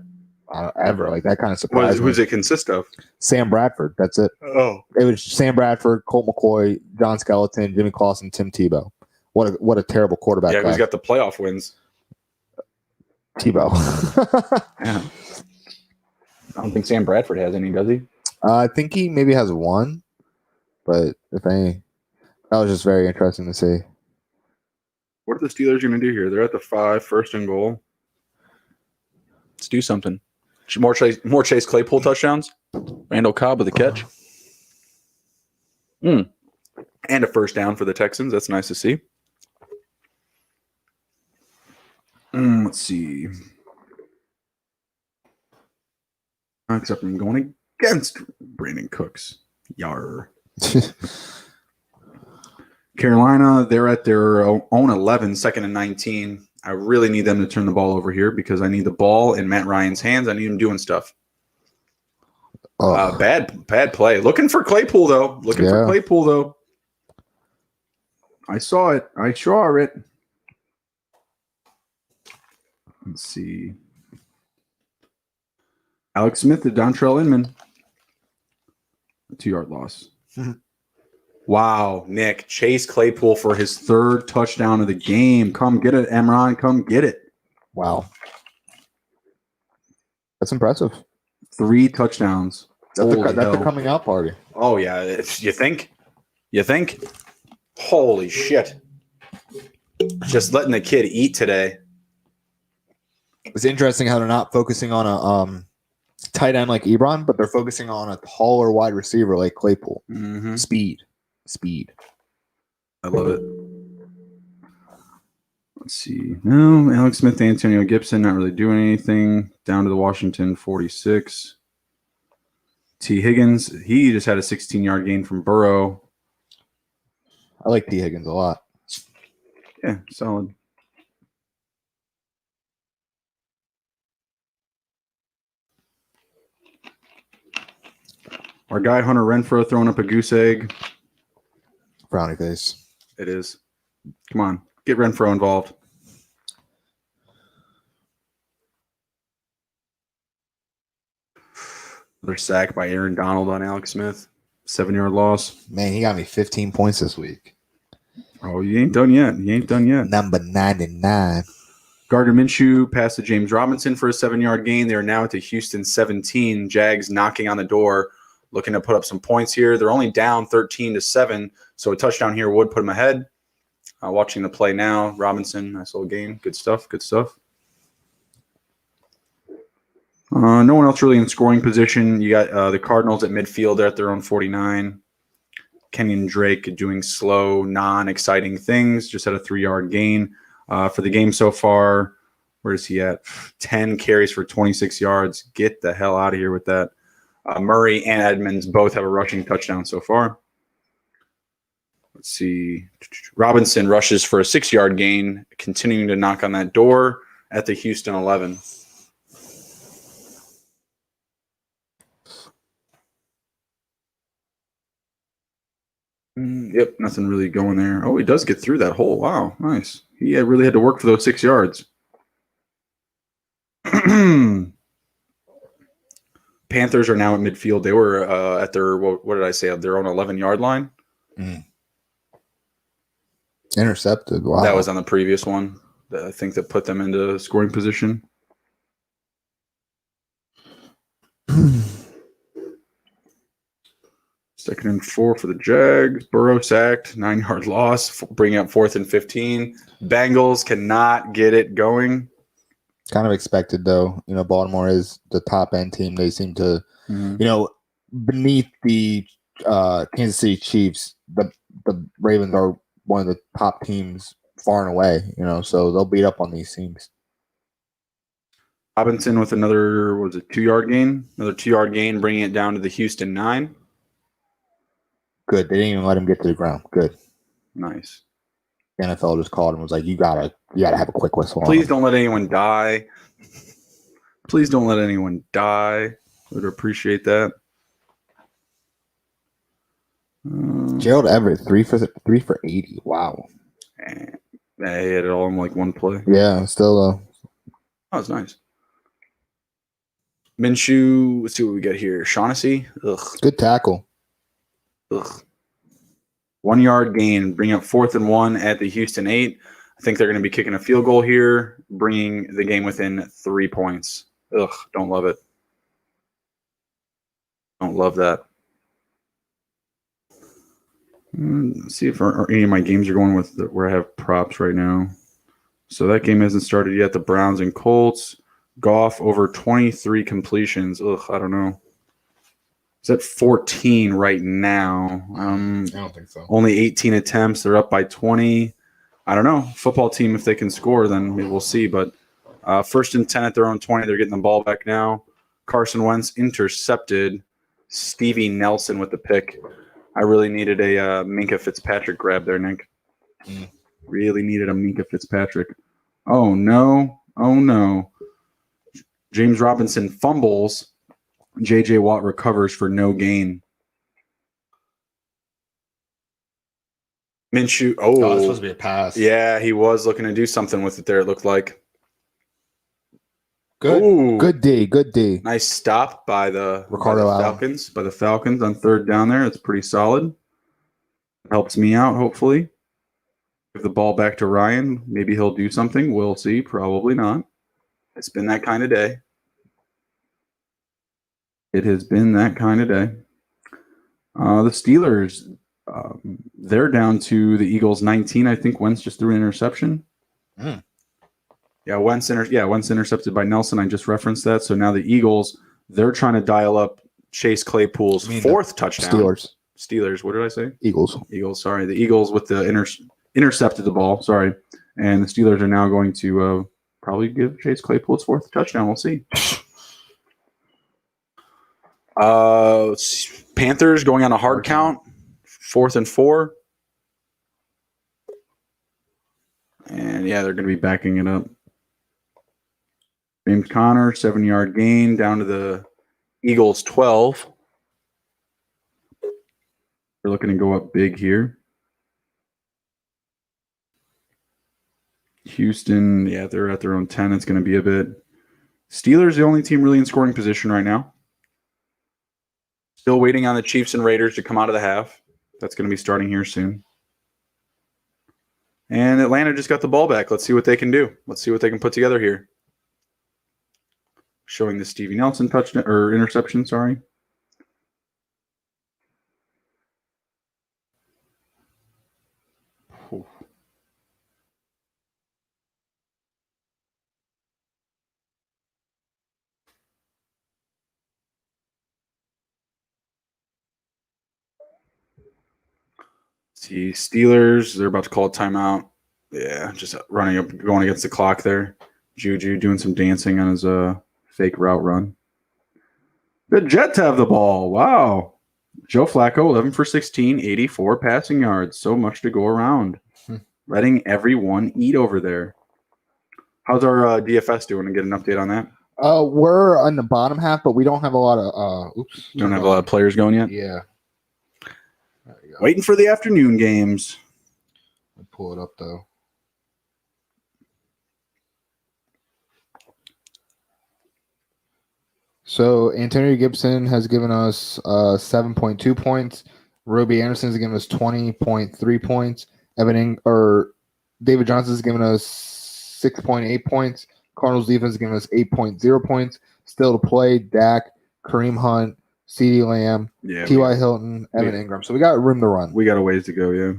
ever. Like that kind of surprised me. Who's it consist of? Sam Bradford. That's it. Oh. It was Sam Bradford, Colt McCoy, John Skeleton, Jimmy Clausen, Tim Tebow. What a terrible quarterback. Yeah, class. who's got the playoff wins? Tebow. Yeah. I don't think Sam Bradford has any, does he? I think he maybe has one, but if any, that was just very interesting to see. What are the Steelers going to do here? They're at the 5, first and goal. Let's do something. More Chase Claypool touchdowns. Randall Cobb with a catch. And a first down for the Texans. That's nice to see. Let's see. Except I'm going against Brandon Cooks. Yar. Carolina, they're at their own 11, second and 19. I really need them to turn the ball over here because I need the ball in Matt Ryan's hands. I need him doing stuff. Bad play. Looking for Claypool, though. I saw it. Let's see. Alex Smith to Dontrell Inman. A 2-yard loss. Wow, Nick. Chase Claypool for his 3rd touchdown of the game. Come get it, Emron. Come get it. Wow. That's impressive. 3 touchdowns. That's a coming out party. Oh, yeah. You think? Holy shit. Just letting the kid eat today. It's interesting how they're not focusing on a tight end like Ebron, but they're focusing on a taller wide receiver like Claypool. Mm-hmm. Speed. I love it. Let's see. No, Alex Smith, Antonio Gibson, not really doing anything. Down to the Washington 46. T. Higgins, he just had a 16-yard gain from Burrow. I like T. Higgins a lot. Yeah, solid. Our guy Hunter Renfrow throwing up a goose egg. Brownie face. It is. Come on, get Renfrow involved. Another sack by Aaron Donald on Alex Smith. 7-yard loss. Man, he got me 15 points this week. Oh, you ain't done yet. Number 99. Gardner Minshew passed to James Robinson for a 7-yard gain. They're now at the Houston 17. Jags knocking on the door, looking to put up some points here. They're only down 13-7, so a touchdown here would put them ahead. Watching the play now. Robinson, nice little game. Good stuff. No one else really in scoring position. You got the Cardinals at midfield. They're at their own 49. Kenyon Drake doing slow, non-exciting things. Just had a 3-yard gain for the game so far. Where is he at? 10 carries for 26 yards. Get the hell out of here with that. Murray and Edmonds both have a rushing touchdown so far. Let's see. Robinson rushes for a 6-yard gain, continuing to knock on that door at the Houston 11. Yep, nothing really going there. Oh, he does get through that hole. Wow, nice. He really had to work for those 6 yards. Panthers are now at midfield. They were at their, what did I say, their own 11-yard line. Intercepted. Wow. That was on the previous one. I think that put them into scoring position. Second and 4 for the Jags. Burrow sacked, 9-yard loss, bringing up 4th and 15. Bengals cannot get it going. Kind of expected, though. Baltimore is the top end team. They seem to, beneath the Kansas City Chiefs, the Ravens are one of the top teams far and away. So they'll beat up on these teams. Robinson with another 2-yard gain? Another 2-yard gain, bringing it down to the Houston 9. Good. They didn't even let him get to the ground. Good. Nice. The NFL just called him and was like, you gotta have a quick whistle. Please don't let anyone die. Please don't let anyone die. Would appreciate that. Gerald Everett, 3 for 80. Wow. They had it all in like one play. Yeah, still. That was nice. Minshew, let's see what we get here. Shaughnessy. Ugh. Good tackle. Ugh. 1-yard gain, bring up 4th and 1 at the Houston 8. I think they're going to be kicking a field goal here, bringing the game within 3 points. Ugh, don't love it. Don't love that. Let's see if any of my games are going with where I have props right now. So that game hasn't started yet. The Browns and Colts. Goff over 23 completions. Ugh, I don't know. It's at 14 right now. I don't think so. Only 18 attempts. They're up by 20. I don't know. Football team, if they can score, then we'll see. But 1st and 10 at their own 20. They're getting the ball back now. Carson Wentz intercepted. Stevie Nelson with the pick. I really needed a Minka Fitzpatrick grab there, Nick. Really needed a Minka Fitzpatrick. Oh, no. Oh, no. James Robinson fumbles. J.J. Watt recovers for no gain. Minshew. Oh, it's supposed to be a pass. Yeah, he was looking to do something with it there, it looked like. Good. Ooh. Good D. Nice stop by the Ricardo Allen. Falcons. By the Falcons on 3rd down there. It's pretty solid. Helps me out, hopefully. Give the ball back to Ryan. Maybe he'll do something. We'll see. Probably not. It's been that kind of day. It has been that kind of day. The Steelers, they're down to the Eagles 19. I think Wentz just threw an interception. Yeah, Wentz intercepted by Nelson. I just referenced that. So now the Eagles, they're trying to dial up Chase Claypool's 4th touchdown. Steelers. What did I say? Eagles. Sorry. The Eagles with the intercepted the ball. Sorry. And the Steelers are now going to probably give Chase Claypool his 4th touchdown. We'll see. Panthers going on a hard count. 4th and 4. And yeah, they're going to be backing it up. James Conner, 7-yard gain down to the Eagles 12. They're looking to go up big here. Houston, yeah, they're at their own 10. It's going to be a bit. Steelers, the only team really in scoring position right now. Still waiting on the Chiefs and Raiders to come out of the half. That's going to be starting here soon. And Atlanta just got the ball back. Let's see what they can do. Let's see what they can put together here. Showing the Stevie Nelson touchdown or interception, sorry. See, Steelers, they're about to call a timeout. Yeah, just running up, going against the clock there. Juju doing some dancing on his fake route run. The Jets have the ball. Wow. Joe Flacco, 11 for 16, 84 passing yards. So much to go around. Letting everyone eat over there. How's our DFS doing? To get an update on that? We're on the bottom half, but we don't have a lot of. Don't have a lot of players going yet? Yeah. Waiting for the afternoon games. I'll pull it up, though. So Antonio Gibson has given us 7.2 points. Roby Anderson has given us 20.3 points. David Johnson has given us 6.8 points. Cardinals defense has given us 8.0 points. Still to play, Dak, Kareem Hunt, CeeDee Lamb, Yeah, T.Y. Hilton, Evan Ingram. So we got room to run. we got a ways to go. Yeah.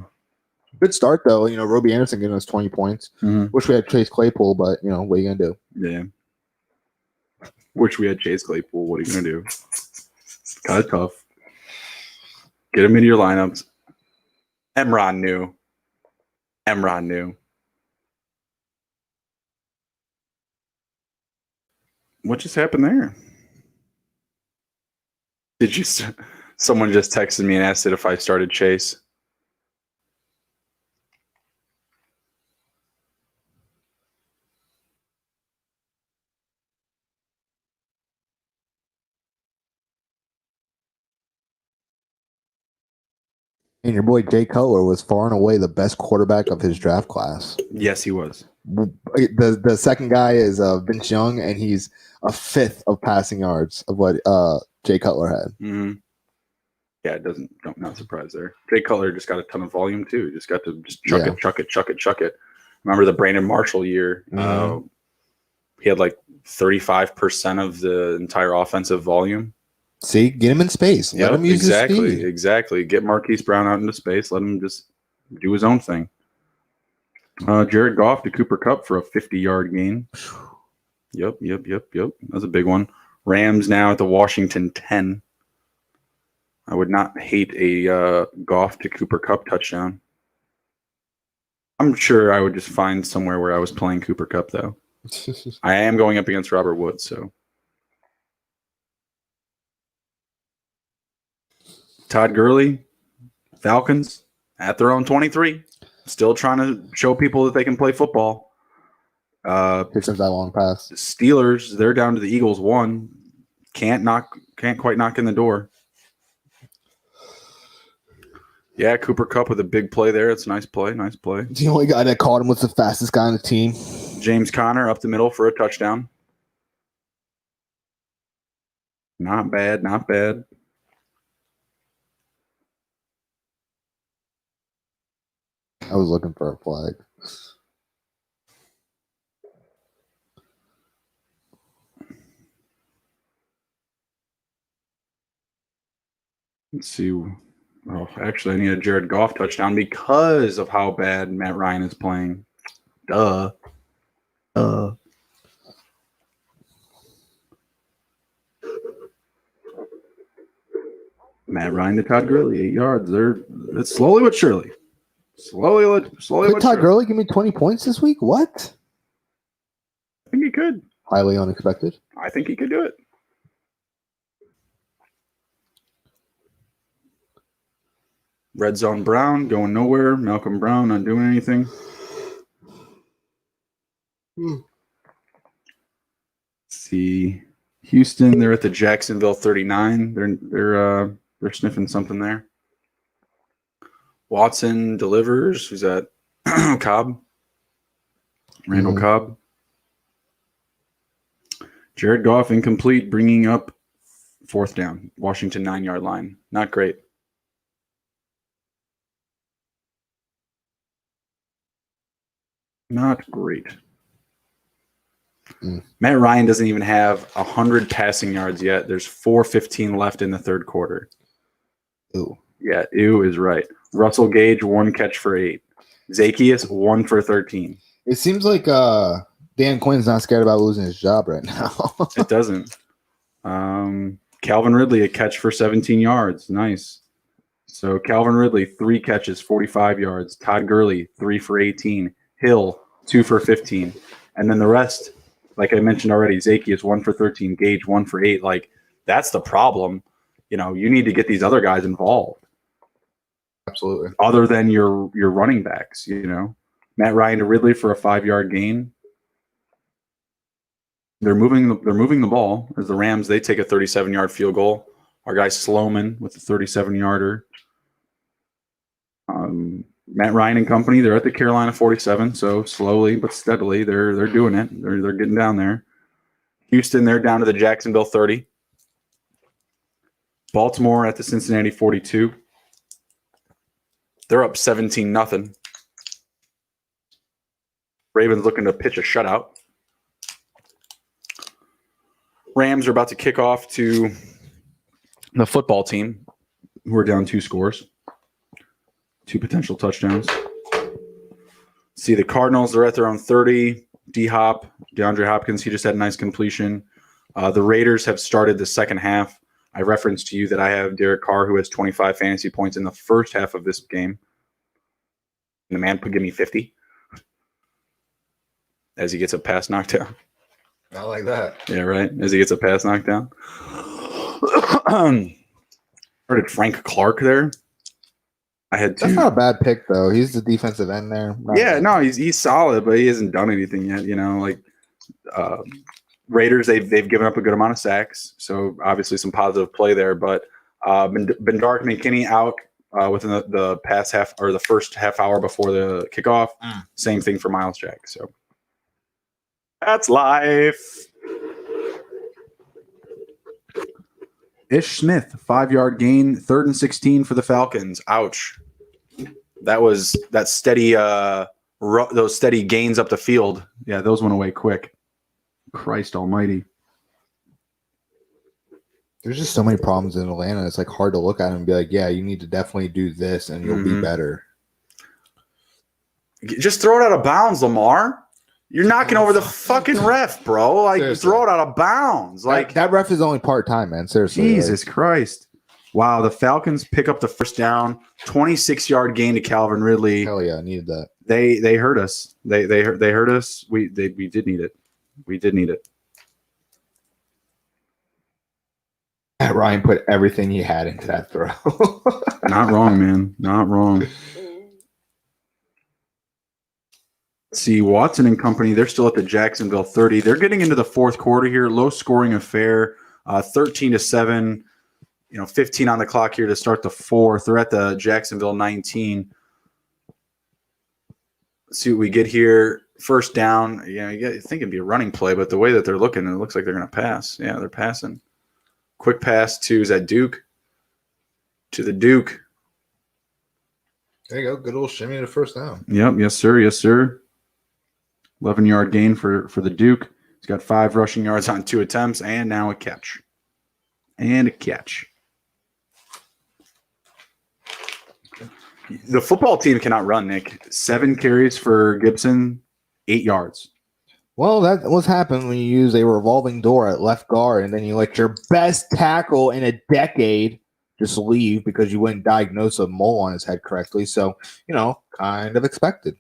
Good start though. Roby Anderson getting us 20 points. Mhm. Wish we had Chase Claypool, but what are you gonna do? Yeah. Wish we had Chase Claypool. What are you gonna do? Kind of tough. Get him into your lineups. Emron knew. What just happened there? Did you? Someone just texted me and asked it if I started Chase. And your boy Jay Cutler was far and away the best quarterback of his draft class. Yes, he was. The second guy is Vince Young, and he's a fifth of passing yards of what Jay Cutler had. Mm-hmm. Yeah, it doesn't. Not surprised there. Jay Cutler just got a ton of volume too. Just got to just chuck it. Remember the Brandon Marshall year? Mhm. He had like 35% of the entire offensive volume. See, get him in space. Let him use his speed. Exactly. Get Marquise Brown out into space. Let him just do his own thing. Jared Goff to Cooper Kupp for a 50-yard gain. Yep. That's a big one. Rams now at the Washington 10. I would not hate a Goff to Cooper Kupp touchdown. I'm sure I would just find somewhere where I was playing Cooper Kupp, though. I am going up against Robert Woods, so. Todd Gurley, Falcons at their own 23. Still trying to show people that they can play football. Here comes that long pass. Steelers, they're down to the Eagles 1. Can't quite knock in the door. Yeah, Cooper Kupp with a big play there. It's a nice play. The only guy that caught him was the fastest guy on the team. James Conner up the middle for a touchdown. Not bad. I was looking for a flag. Let's see. Oh, actually, I need a Jared Goff touchdown because of how bad Matt Ryan is playing. Duh. Matt Ryan to Todd Gurley, 8 yards. It's slowly but surely. Could Todd Gurley give me 20 points this week? What? I think he could. Highly unexpected. I think he could do it. Red Zone Brown going nowhere. Malcolm Brown not doing anything. Let's see. Houston, they're at the Jacksonville 39. They're sniffing something there. Watson delivers. Who's that? Cobb. Randall Cobb. Jared Goff incomplete, bringing up 4th down. Washington 9-yard line. Not great. Not great. Matt Ryan doesn't even have 100 passing yards yet. There's 4:15 left in the third quarter. Ooh. Yeah, ew is right. Russell Gage, 1 catch for 8. Zacchaeus, 1 for 13. It seems like Dan Quinn's not scared about losing his job right now. It doesn't. Calvin Ridley, a catch for 17 yards. Nice. So Calvin Ridley, 3 catches, 45 yards. Todd Gurley, 3 for 18. Hill, 2 for 15. And then the rest, like I mentioned already, Zacchaeus, 1 for 13. Gage, 1 for 8. Like, that's the problem. You need to get these other guys involved. Absolutely. Other than your running backs, Matt Ryan to Ridley for a 5-yard gain. They're moving the ball as the Rams, they take a 37-yard field goal. Our guy Sloman with a 37-yarder. Matt Ryan and company, they're at the Carolina 47, so slowly but steadily they're doing it. They're getting down there. Houston, they're down to the Jacksonville 30. Baltimore at the Cincinnati 42. They're up 17-0. Ravens looking to pitch a shutout. Rams are about to kick off to the football team, who are down 2 scores, 2 potential touchdowns. See, the Cardinals, they're at their own 30. D-Hop, DeAndre Hopkins, he just had a nice completion. The Raiders have started the second half. I referenced to you that I have Derek Carr, who has 25 fantasy points in the first half of this game. And the man could give me 50 as he gets a pass knocked down. I like that. Yeah, right. As he gets a pass knocked down. Started Frank Clark there. I had 2. That's not a bad pick though. He's the defensive end there. Yeah, no, he's solid, but he hasn't done anything yet. You know, like Raiders, they've given up a good amount of sacks, so obviously some positive play there. But Bendark McKinney out within the past half or the first half hour before the kickoff. Same thing for Miles Jack. So that's life. Ish Smith, 5-yard gain, 3rd and 16 for the Falcons. Ouch. That was that steady, those steady gains up the field. Yeah, those went away quick. Christ almighty. There's just so many problems in Atlanta. It's like hard to look at them and be like, yeah, you need to definitely do this and you'll be better. Just throw it out of bounds, Lamar. You're knocking over the fucking ref, bro. Like, Seriously. throw it out of bounds. Like that ref is only part-time, man. Seriously. Jesus Christ. Wow, the Falcons pick up the first down, 26-yard gain to Calvin Ridley. Hell yeah, I needed that. They hurt us. They hurt us. We did need it. We did need it. Matt Ryan put everything he had into that throw. Not wrong, man. Not wrong. See, Watson and company, they're still at the Jacksonville 30. They're getting into the fourth quarter here. Low-scoring affair, 13-7. 15 on the clock here to start the fourth. They're at the Jacksonville 19. Let's see what we get here. First down. Yeah, you think it'd be a running play, but the way that they're looking, it looks like they're going to pass. Yeah, they're passing. Quick pass to, is that Duke? To the Duke. There you go. Good old shimmy to first down. Yep. Yes, sir. Yes, sir. 11-yard gain for the Duke. He's got 5 rushing yards on 2 attempts, and now a catch. And a catch. The football team cannot run, Nick. 7 carries for Gibson, 8 yards. Well, that was happened when you use a revolving door at left guard, and then you let your best tackle in a decade just leave because you wouldn't diagnose a mole on his head correctly. So, kind of expected.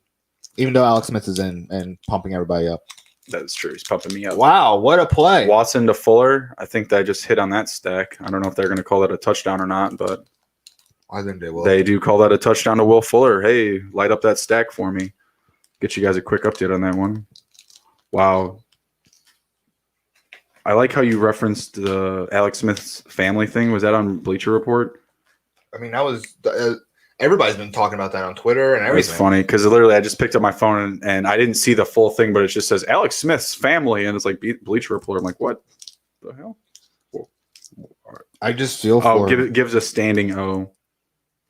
Even though Alex Smith is in and pumping everybody up. That's true. He's pumping me up. Wow, what a play. Watson to Fuller. I think they just hit on that stack. I don't know if they're going to call that a touchdown or not, but I think they will. They do call that a touchdown to Will Fuller. Hey, light up that stack for me. Get you guys a quick update on that one. Wow. I like how you referenced the Alex Smith's family thing. Was that on Bleacher Report? I mean, that was everybody's been talking about that on Twitter and everything. It's funny because literally I just picked up my phone and I didn't see the full thing, but it just says Alex Smith's family, and it's like Bleacher Report. I'm like, what the hell? Whoa. I just feel for gives a standing O.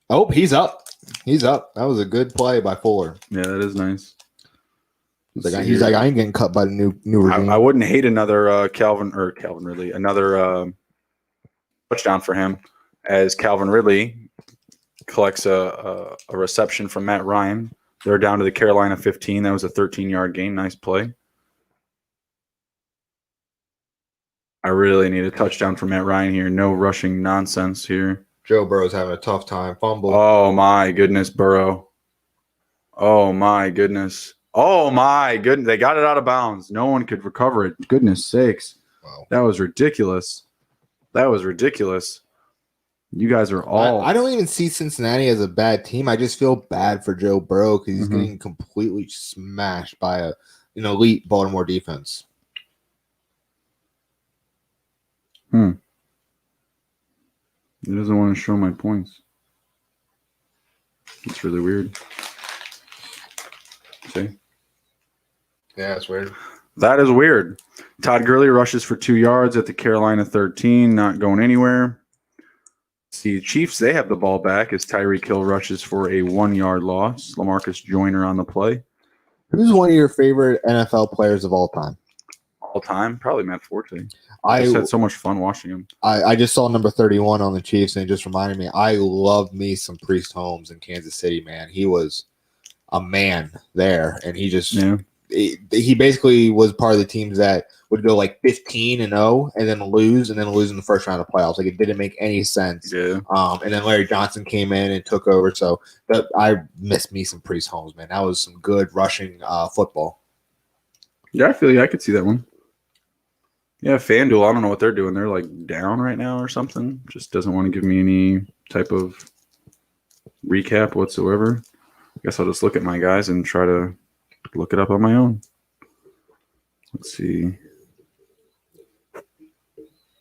Oh, he's up. He's up. That was a good play by Fuller. Yeah, that is nice. He's like, I ain't getting cut by the new regime. I wouldn't hate another Calvin Ridley, another touchdown for him, as Calvin Ridley collects a reception from Matt Ryan. They're down to the Carolina 15. That was a 13-yard gain. Nice play. I really need a touchdown from Matt Ryan here. No rushing nonsense here. Joe Burrow's having a tough time. Fumble. Oh, my goodness, Burrow. Oh, my goodness. Oh, my goodness. They got it out of bounds. No one could recover it. Goodness sakes. Wow. That was ridiculous. That was ridiculous. You guys are all... I don't even see Cincinnati as a bad team. I just feel bad for Joe Burrow because he's getting completely smashed by an elite Baltimore defense. He doesn't want to show my points. It's really weird. See? Yeah, it's weird. That is weird. Todd Gurley rushes for 2 yards at the Carolina 13, not going anywhere. See, Chiefs, they have the ball back as Tyreek Hill rushes for a 1-yard loss. LaMarcus Joyner on the play. Who's one of your favorite NFL players of all time? all time, probably Matt Forte. I just had so much fun watching him. I just saw number 31 on the Chiefs, and it just reminded me. I love me some Priest Holmes in Kansas City, man. He was a man there, and he just he basically was part of the teams that would go like 15-0 and then lose in the first round of playoffs. Like, it didn't make any sense. Yeah. And then Larry Johnson came in and took over. So I miss me some Priest Holmes, man. That was some good rushing football. Yeah, I feel you. I could see that one. Yeah, FanDuel, I don't know what they're doing. They're like down right now or something. Just doesn't want to give me any type of recap whatsoever. I guess I'll just look at my guys and try to look it up on my own. Let's see.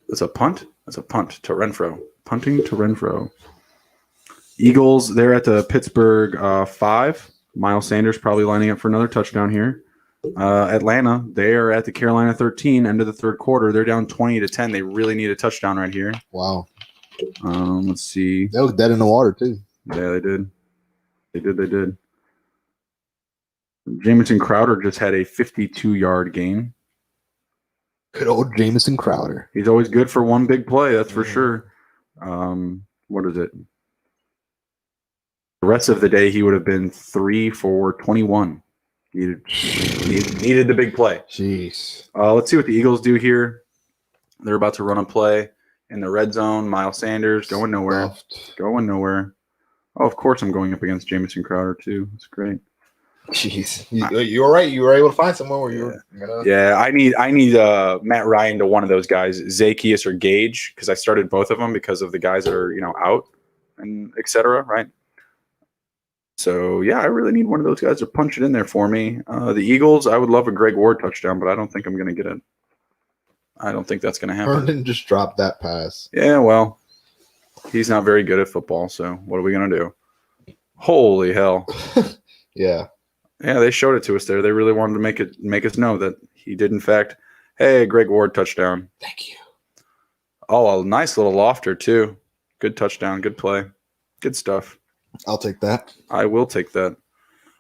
That's a punt? That's a punt to Renfro. Punting to Renfro. Eagles, they're at the Pittsburgh 5. Miles Sanders probably lining up for another touchdown here. Atlanta, they are at the Carolina 13, end of the third quarter. They're down 20-10. They really need a touchdown right here. Wow. Let's see. They look dead in the water, too. Yeah, they did. They did. Jamison Crowder just had a 52-yard gain. Good old Jamison Crowder. He's always good for one big play, that's for sure. What is it? The rest of the day, he would have been 3 for 21. Needed the big play. Jeez. Let's see what the Eagles do here. They're about to run a play in the red zone. Miles Sanders going nowhere. Going nowhere. Oh, of course I'm going up against Jamison Crowder too. That's great. Jeez. You were right. You were able to find someone where you were. Yeah, I need Matt Ryan to one of those guys, Zacchaeus or Gage, because I started both of them because of the guys that are out and etc. Right. So, yeah, I really need one of those guys to punch it in there for me. The Eagles, I would love a Greg Ward touchdown, but I don't think I'm going to get it. I don't think that's going to happen. Herndon just dropped that pass. Yeah, well, he's not very good at football, so what are we going to do? Holy hell. Yeah. Yeah, they showed it to us there. They really wanted to make us know that he did, in fact, hey, Greg Ward touchdown. Thank you. Oh, a nice little lofter, too. Good touchdown, good play. Good stuff. I'll take that. I will take that.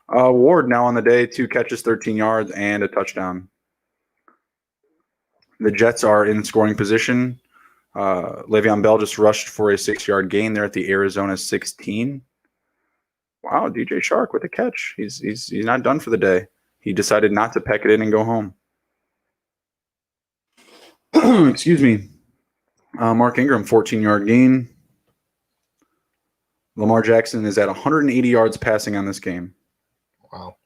Ward now on the day, 2 catches, 13 yards, and a touchdown. The Jets are in scoring position. Le'Veon Bell just rushed for a 6-yard gain. They're at the Arizona 16. Wow, DJ Shark with a catch. He's not done for the day. He decided not to peck it in and go home. Excuse me. Mark Ingram, 14-yard gain. Lamar Jackson is at 180 yards passing on this game. Wow.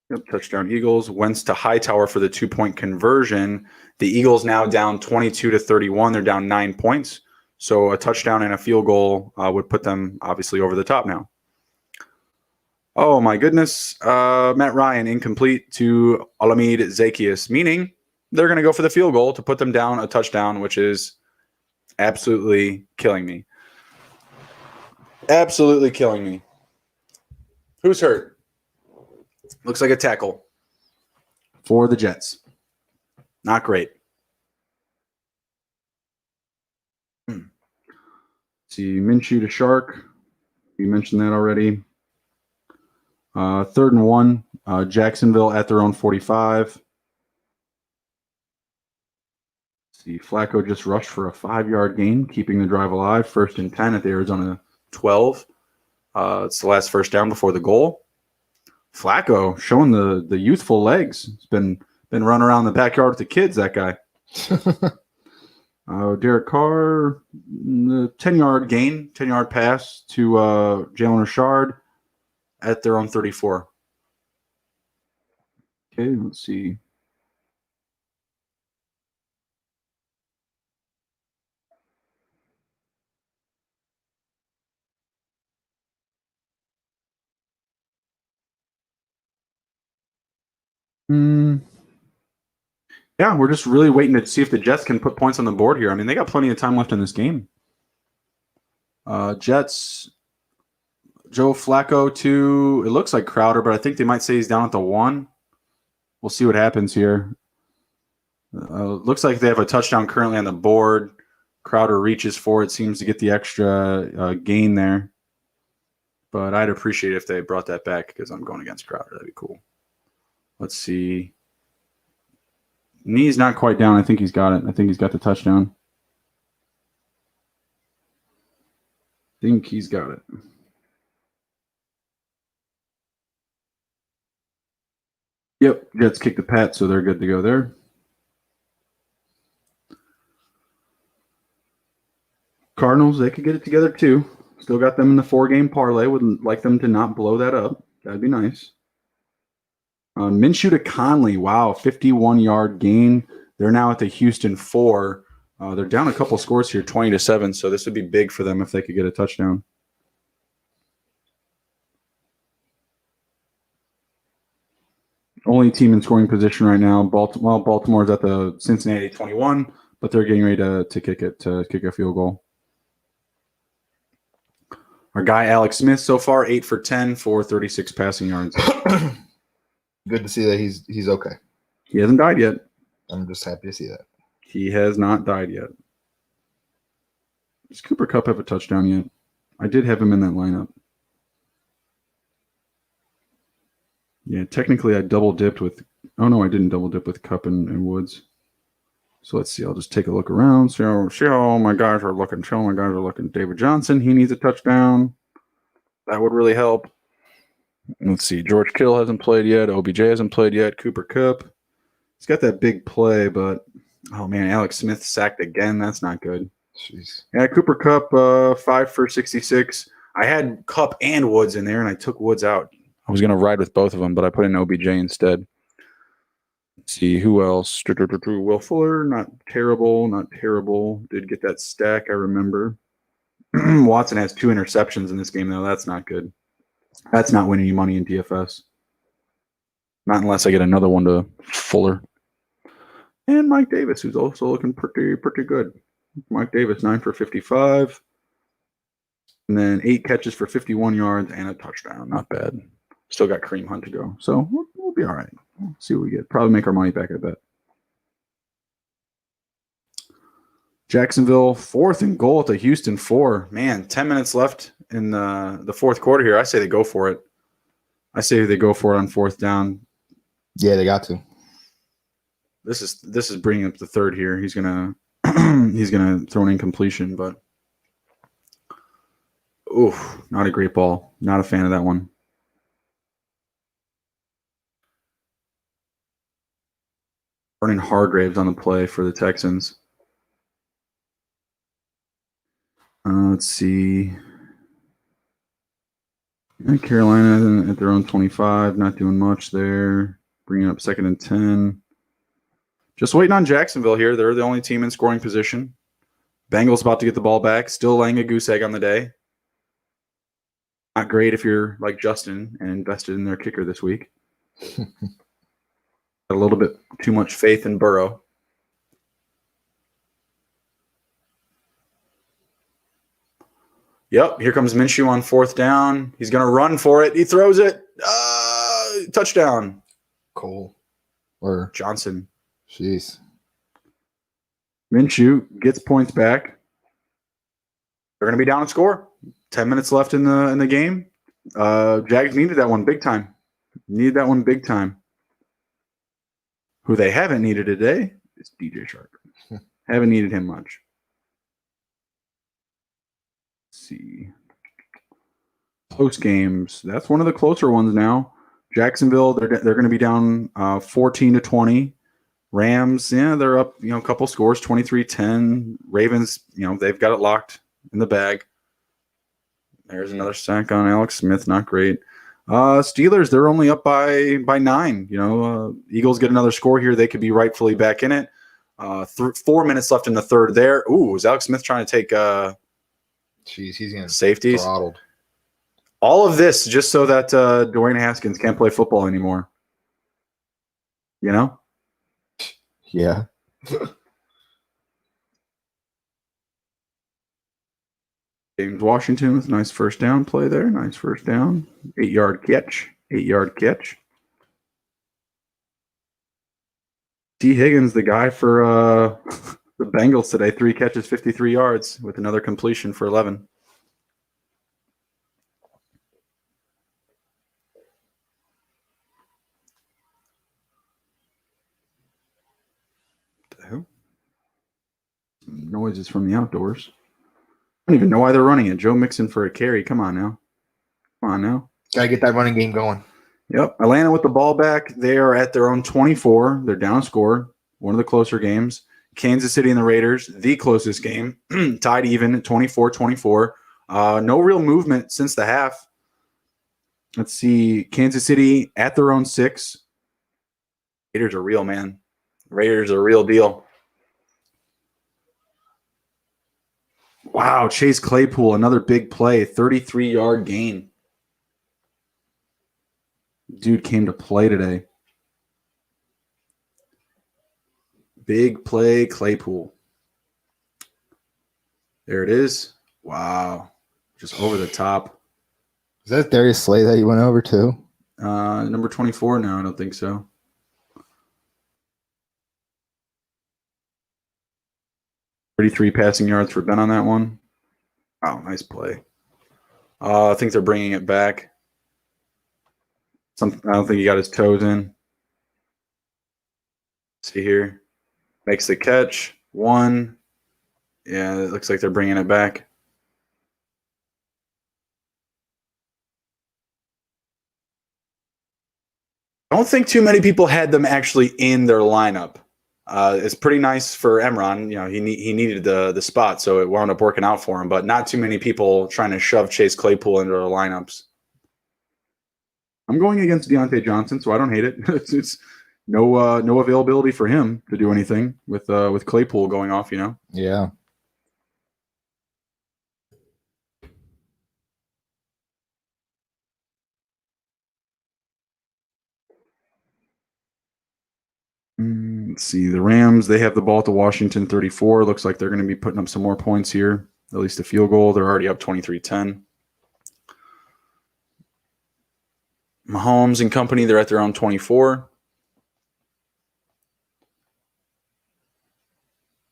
Yep, touchdown Eagles. Wentz to Hightower for the 2-point conversion. The Eagles now down 22-31. They're down 9 points. So a touchdown and a field goal would put them obviously over the top now. Oh, my goodness. Matt Ryan incomplete to Olamide Zacchaeus, meaning they're going to go for the field goal to put them down a touchdown, which is absolutely killing me. Absolutely killing me. Who's hurt? Looks like a tackle for the Jets. Not great. See, Minshew to Shark. You mentioned that already. 3rd and 1. Jacksonville at their own 45. See, Flacco just rushed for a 5-yard gain, keeping the drive alive. 1st and 10 at the Arizona 12. It's the last first down before the goal. Flacco showing the youthful legs. He's been running around the backyard with the kids, that guy. Derek Carr, 10-yard gain, 10-yard pass to Jalen Richard at their own 34. Okay, let's see. Yeah, we're just really waiting to see if the Jets can put points on the board here. I mean, they got plenty of time left in this game. Jets, Joe Flacco to, it looks like Crowder, but I think they might say he's down at the 1. We'll see what happens here. Looks like they have a touchdown currently on the board. Crowder reaches for it, seems to get the extra gain there. But I'd appreciate it if they brought that back because I'm going against Crowder. That'd be cool. Let's see. Knee's not quite down. I think he's got it. I think he's got the touchdown. I think he's got it. Yep, Jets kicked the Pat, so they're good to go there. Cardinals, they could get it together too. Still got them in the 4-game parlay. Would like them to not blow that up. That'd be nice. Minshew to Conley. Wow, 51-yard gain. They're now at the Houston 4. They're down a couple scores here, 20-7. So this would be big for them if they could get a touchdown. Only team in scoring position right now. Baltimore's at the Cincinnati 21, but they're getting ready to kick a field goal. Our guy Alex Smith so far 8 for 10 for 36 passing yards. Good to see that he's okay. He hasn't died yet. I'm just happy to see that. He has not died yet. Does Cooper Kupp have a touchdown yet? I did have him in that lineup. Yeah, technically I double dipped with. Oh no, I didn't double dip with Kupp and Woods. So let's see. I'll just take a look around. See how my guys are looking. See how my guys are looking. David Johnson, he needs a touchdown. That would really help. Let's see. George Kittle hasn't played yet. OBJ hasn't played yet. Cooper Kupp. He's got that big play, but oh man, Alex Smith sacked again. That's not good. Jeez. Yeah, Cooper Kupp 5 for 66. I had Kupp and Woods in there, and I took Woods out. I was going to ride with both of them, but I put in OBJ instead. Let's see, who else? Will Fuller, not terrible, not terrible. Did get that stack, I remember. Watson has 2 interceptions in this game, though. That's not good. That's not winning any money in DFS. Not unless I get another one to Fuller. And Mike Davis, who's also looking pretty good. Mike Davis, 9 for 55. And then 8 catches for 51 yards and a touchdown. Not bad. Still got Kareem Hunt to go. So we'll be all right. We'll see what we get. Probably make our money back, I bet. Jacksonville, 4th and goal at the Houston 4. Man, 10 minutes left in the fourth quarter here. I say they go for it. I say they go for it on 4th down. Yeah, they got to. This is bringing up the third here. He's gonna throw an incompletion, but oof, not a great ball. Not a fan of that one. Vernon Hargraves on the play for the Texans. Let's see. And Carolina at their own 25, not doing much there. Bringing up 2nd and 10. Just waiting on Jacksonville here. They're the only team in scoring position. Bengals about to get the ball back. Still laying a goose egg on the day. Not great if you're like Justin and invested in their kicker this week. A little bit too much faith in Burrow. Yep, here comes Minshew on 4th down. He's going to run for it. He throws it. Touchdown. Cole. Or Johnson. jeez. Minshew gets points back. They're going to be down a score. 10 minutes left in the game. Jags needed that one big time. Needed that one big time. Who they haven't needed today is DJ Shark. Haven't needed him much. Let's see. Close games. That's one of the closer ones now. Jacksonville, they're going to be down 14-20. Rams, yeah, they're up, a couple scores, 23-10. Ravens, they've got it locked in the bag. There's another sack on Alex Smith, not great. Steelers, they're only up by 9. Eagles get another score here. They could be rightfully back in it. 4 minutes left in the third there. Ooh, is Alex Smith trying to take Jeez, he's getting safeties? throttled. All of this just so that Dwayne Haskins can't play football anymore. Yeah. James Washington with a nice first down play there. Nice first down. 8-yard catch. 8-yard catch. T. Higgins, the guy for the Bengals today, 3 catches, 53 yards with another completion for 11. noises from the outdoors. I don't even know why they're running it. Joe Mixon for a carry. Come on now. Gotta get that running game going. Yep. Atlanta with the ball back. They are at their own 24. They're down a score. One of the closer games. Kansas City and the Raiders, the closest game. Tied even at 24-24. No real movement since the half. Let's see. Kansas City at their own 6. Raiders are real, man. Raiders are a real deal. Wow, Chase Claypool, another big play, 33-yard gain. Dude came to play today. Big play, Claypool. There it is. Wow, just over the top. Is that Darius Slay that you went over to? Number 24? No, I don't think so. 33 passing yards for Ben on that one. Oh, nice play. I think they're bringing it back. I don't think he got his toes in. See here. Makes the catch. 1. Yeah, it looks like they're bringing it back. I don't think too many people had them actually in their lineup. It's pretty nice for Emron. You know, he needed the spot, so it wound up working out for him. But not too many people trying to shove Chase Claypool into their lineups. I'm going against Deontay Johnson, so I don't hate it. It's no availability for him to do anything with Claypool going off. You know. Yeah. Let's see. The Rams, they have the ball at the Washington 34. Looks like they're going to be putting up some more points here. At least a field goal. They're already up 23-10. Mahomes and company, they're at their own 24.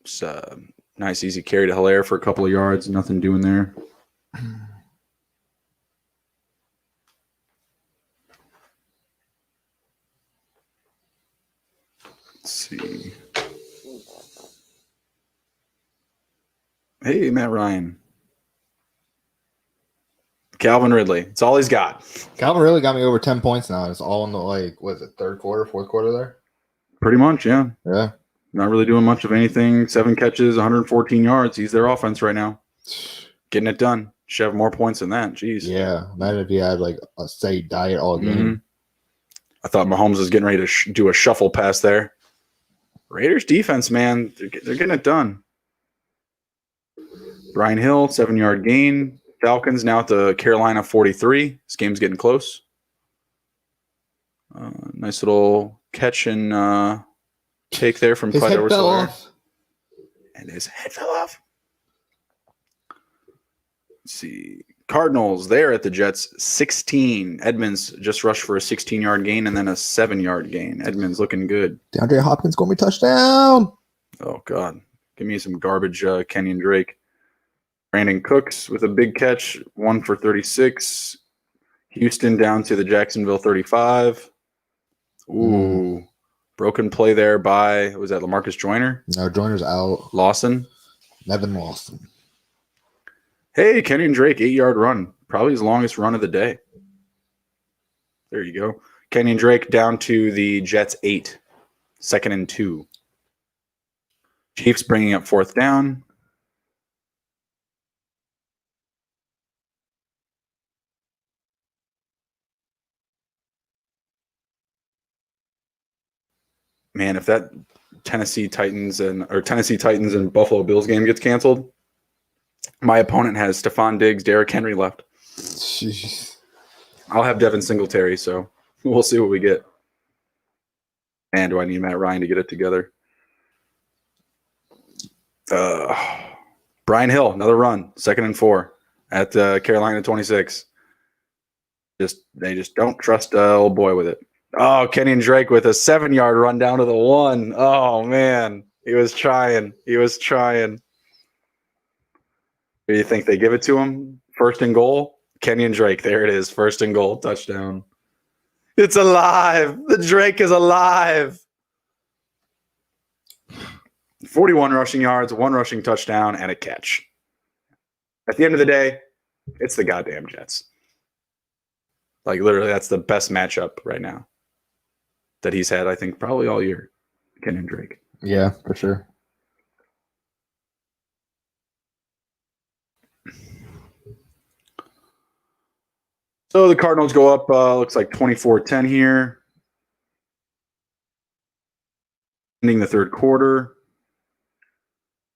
It's a nice, easy carry to Hilaire for a couple of yards. Nothing doing there. Let's see. Hey, Matt Ryan. Calvin Ridley. It's all he's got. Calvin really got me over 10 points now. It's all in the, what is it, third quarter, fourth quarter there? Pretty much, yeah. Yeah. Not really doing much of anything. 7 catches, 114 yards. He's their offense right now. Getting it done. Should have more points than that. Jeez. Yeah. Imagine if he had a steady diet all game. Mm-hmm. I thought Mahomes was getting ready to do a shuffle pass there. Raiders defense, man, they're getting it done. Brian Hill, 7-yard gain. Falcons now at the Carolina 43. This game's getting close. Nice little catch and take there from Clyde Edwards-Helaire. And his head fell off. Let's see. Cardinals, they're at the Jets 16. Edmonds just rushed for a 16-yard gain and then a 7-yard gain. Edmonds looking good. DeAndre Hopkins going to be touchdown. Oh, God. Give me some garbage Kenyon Drake. Brandon Cooks with a big catch, 1 for 36. Houston down to the Jacksonville 35. Ooh. Broken play there by, was that LaMarcus Joyner? No, Joyner's out. Lawson? Nevin Lawson. Hey, Kenyon Drake, 8-yard run. Probably his longest run of the day. There you go. Kenyon Drake down to the Jets 8. 2nd and 2. Chiefs bringing up 4th down. Man, if that Tennessee Titans and Buffalo Bills game gets canceled, my opponent has Stephon Diggs, Derrick Henry left. Jeez. I'll have Devin Singletary, so we'll see what we get. And do I need Matt Ryan to get it together? Brian Hill, another run, 2nd and 4 at Carolina 26. They just don't trust old boy with it. Oh, Kenyon Drake with a 7-yard run down to the 1. Oh, man. He was trying. Do you think they give it to him? 1st and goal? Kenyon Drake. There it is. 1st and goal. Touchdown. It's alive. The Drake is alive. 41 rushing yards, 1 rushing touchdown, and a catch. At the end of the day, it's the goddamn Jets. Like, literally, that's the best matchup right now that he's had, I think, probably all year. Ken and Drake. Yeah, for sure. So the Cardinals go up, looks like 24-10 here. Ending the third quarter.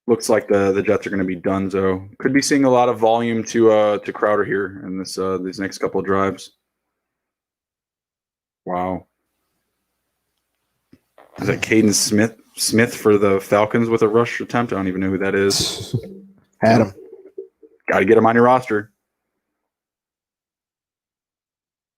Looks like the Jets are going to be donezo. Could be seeing a lot of volume to Crowder here in this these next couple of drives. Wow. Is that Caden Smith for the Falcons with a rush attempt? I don't even know who that is. Had him. Got to get him on your roster.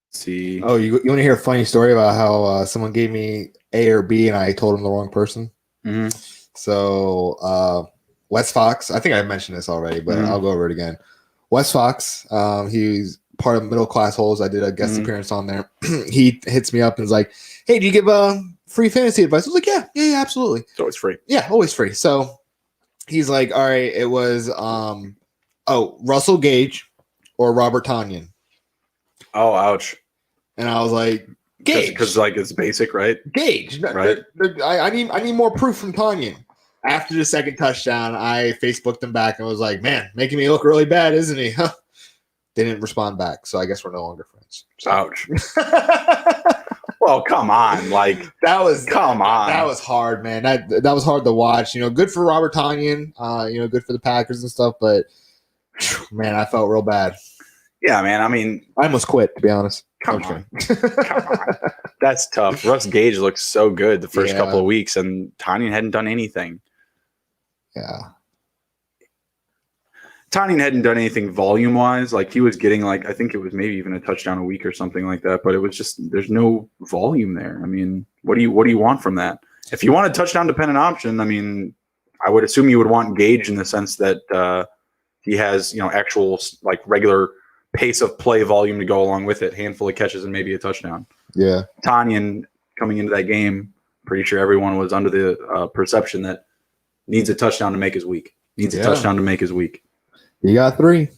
Let's see. Oh, you want to hear a funny story about how someone gave me A or B and I told him the wrong person? Mm-hmm. So Wes Fox, I think I mentioned this already, but I'll go over it again. Wes Fox, he's part of Middle Class Holes. I did a guest appearance on there. He hits me up and is like, "Hey, do you give free fantasy advice?" I was like, yeah, absolutely. It's always free. Yeah, always free. So he's like, "All right, it was Russell Gage or Robert Tonyan." Oh, ouch. And I was like, Gage. Because like it's basic, right? Gage. Right. I need more proof from Tonyan. After the second touchdown, I Facebooked him back and was like, "Man, making me look really bad, isn't he?" Huh? Didn't respond back, so I guess we're no longer friends. So. Ouch. Well, come on. Like that was That was hard, man. That was hard to watch. Good for Robert Tonyan, good for the Packers and stuff, but man, I felt real bad. Yeah, man. I mean, I almost quit, to be honest. Come on. That's tough. Russ Gage looks so good the first couple of weeks, and Tonyan hadn't done anything. Yeah. Tonyan hadn't done anything volume-wise. Like, he was getting, like, I think it was maybe even a touchdown a week or something like that, but it was just, there's no volume there. I mean, what do you want from that? If you want a touchdown-dependent option, I mean, I would assume you would want Gage in the sense that he has, actual, like, regular pace of play volume to go along with it, handful of catches and maybe a touchdown. Yeah. Tonyan coming into that game, pretty sure everyone was under the perception that needs a touchdown to make his week. Needs a touchdown to make his week. You got 3.